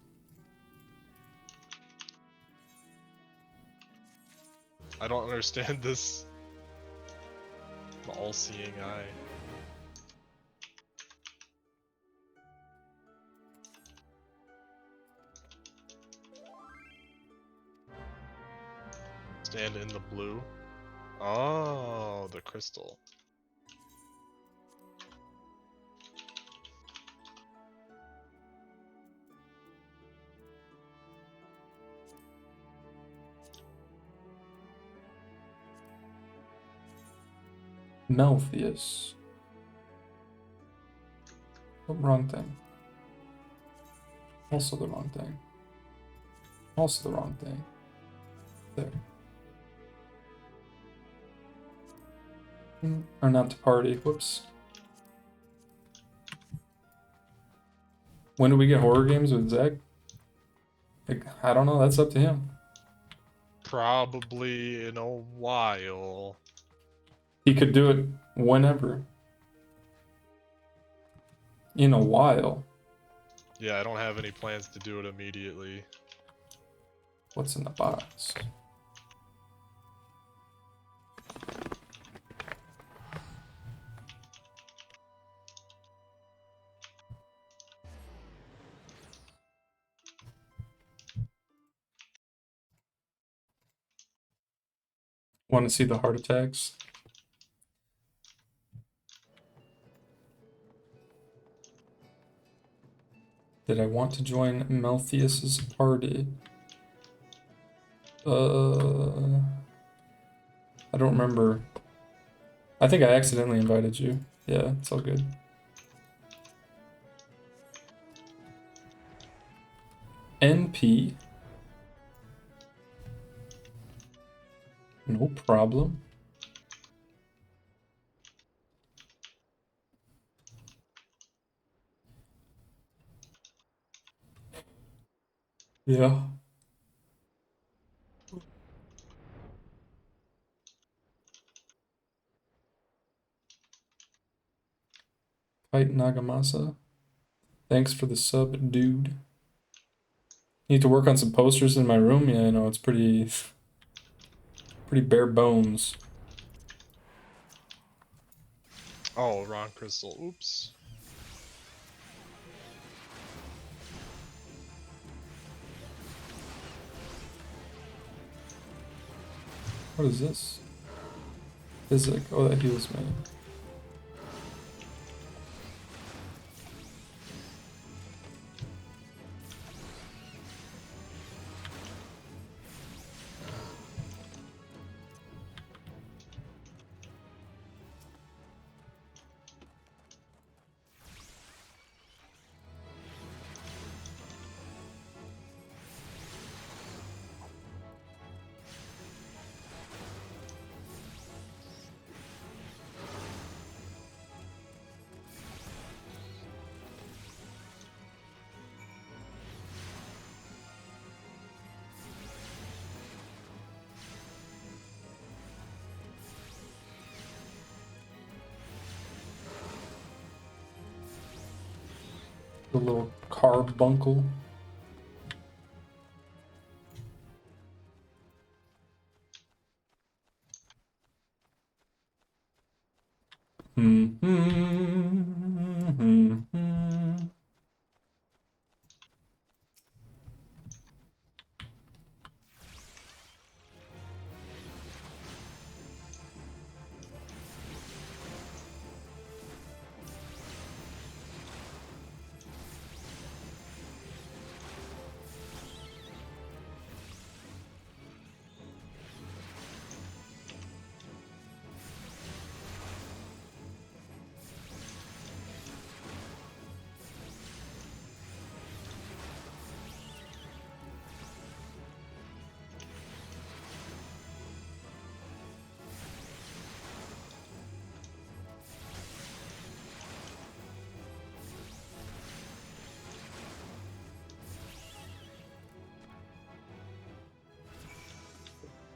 I don't understand this. The all-seeing eye. Stand in the blue. Oh, the crystal. Melfius. Oh, wrong thing. Also the wrong thing. Also the wrong thing. There. Or not to party. Whoops. When do we get horror games with Zach? Like, I don't know. That's up to him. Probably in a while. He could do it whenever. In a while. Yeah, I don't have any plans to do it immediately. What's in the box? Want to see the heart attacks? Did I want to join Melfius's party? I don't remember. I think I accidentally invited you. Yeah, it's all good. NP. No problem. Yeah. Fight Nagamasa. Thanks for the sub, dude. Need to work on some posters in my room. Yeah, I know it's pretty bare bones. Oh, wrong crystal. Oops. What is this? Physic. Oh, that heals me. The little carbuncle.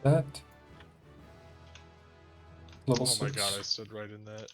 That. Level Oh my 6. god, I stood right in that.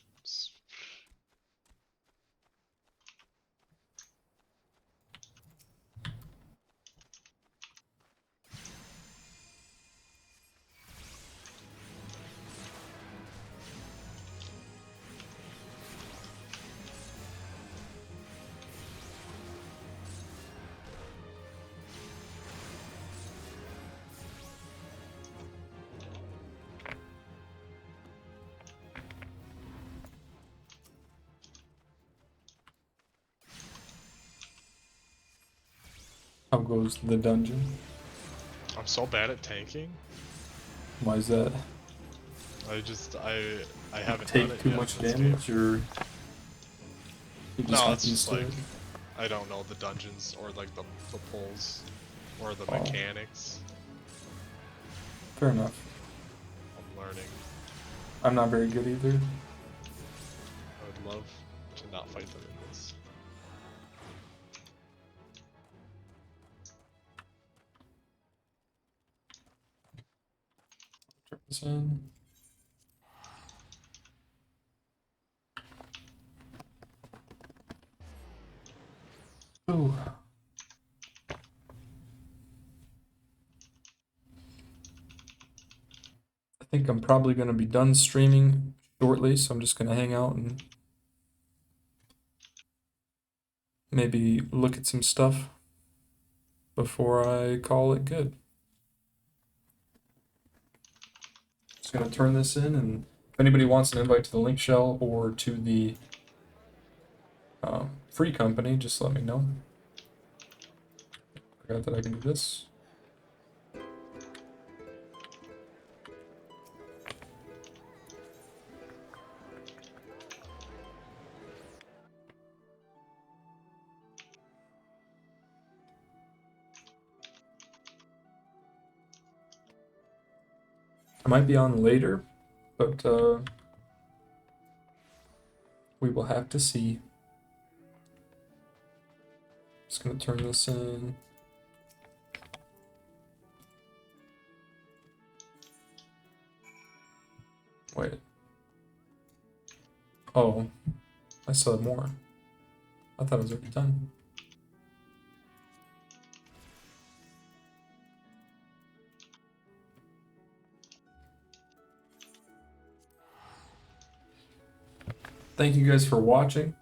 How goes the dungeon? I'm so bad at tanking. Why is that? I haven't Take done it too yet much in this damage, game. or you just No, not it's just used to like it? I don't know the dungeons or like the pulls or the Oh. mechanics. Fair enough. I'm learning. I'm not very good either. I would love to not fight them in this. Turn this in. Ooh. I think I'm probably going to be done streaming shortly, so I'm just going to hang out and maybe look at some stuff before I call it good. Just going to turn this in, and if anybody wants an invite to the link shell or to the free company, just let me know. Forgot that I can do this. I might be on later, but we will have to see. Just gonna turn this in. Wait. Oh, I still have more. I thought it was already done. Thank you guys for watching.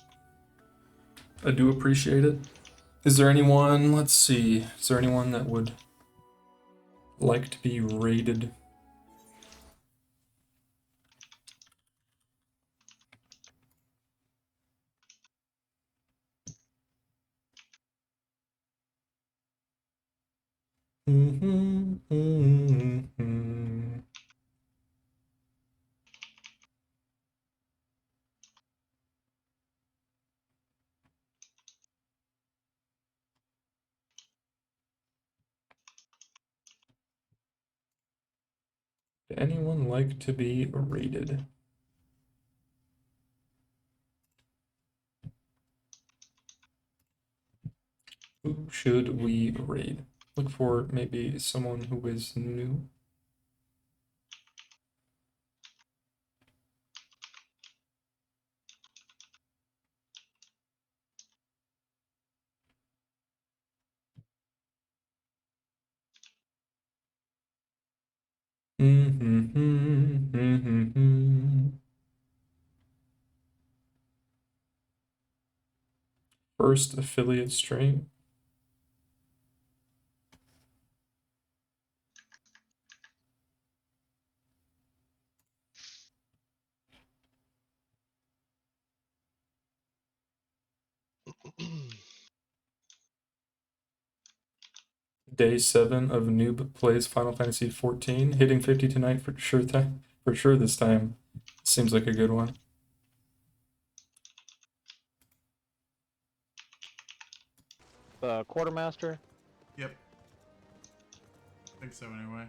I do appreciate it. Is there anyone, let's see, is there anyone that would like to be rated? Would anyone like to be rated? Who should we raid? Look for maybe someone who is new. First affiliate stream. Day 7 of Noob plays Final Fantasy 14. Hitting 50 tonight for sure. For sure this time. Seems like a good one. Quartermaster? Yep. I think so anyway.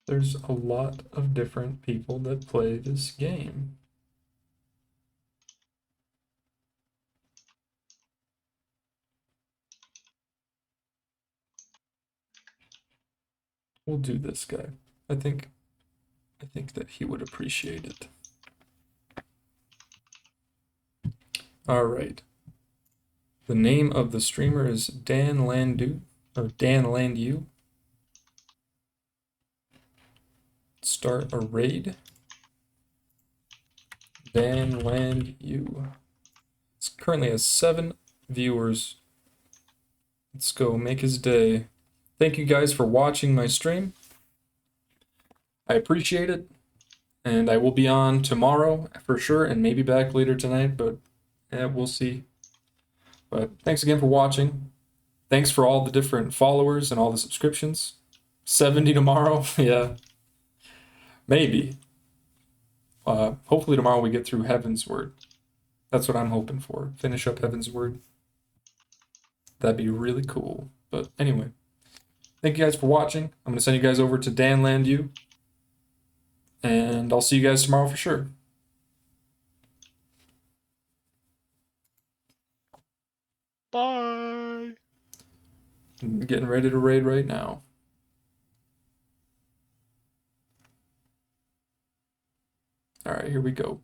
There's a lot of different people that play this game. We'll do this guy. I think that he would appreciate it. All right. The name of the streamer is Dan Landu, or Dan Landu. Start a raid. Dan Landu. It currently has 7 viewers. Let's go make his day. Thank you guys for watching my stream. I appreciate it. And I will be on tomorrow for sure, and maybe back later tonight, but yeah, we'll see. But thanks again for watching. Thanks for all the different followers and all the subscriptions. 70 tomorrow, yeah. Maybe. Hopefully tomorrow we get through Heaven's Word. That's what I'm hoping for. Finish up Heaven's Word. That'd be really cool. But anyway, thank you guys for watching. I'm going to send you guys over to Dan Landu. And I'll see you guys tomorrow for sure. Bye. I'm getting ready to raid right now. All right, here we go.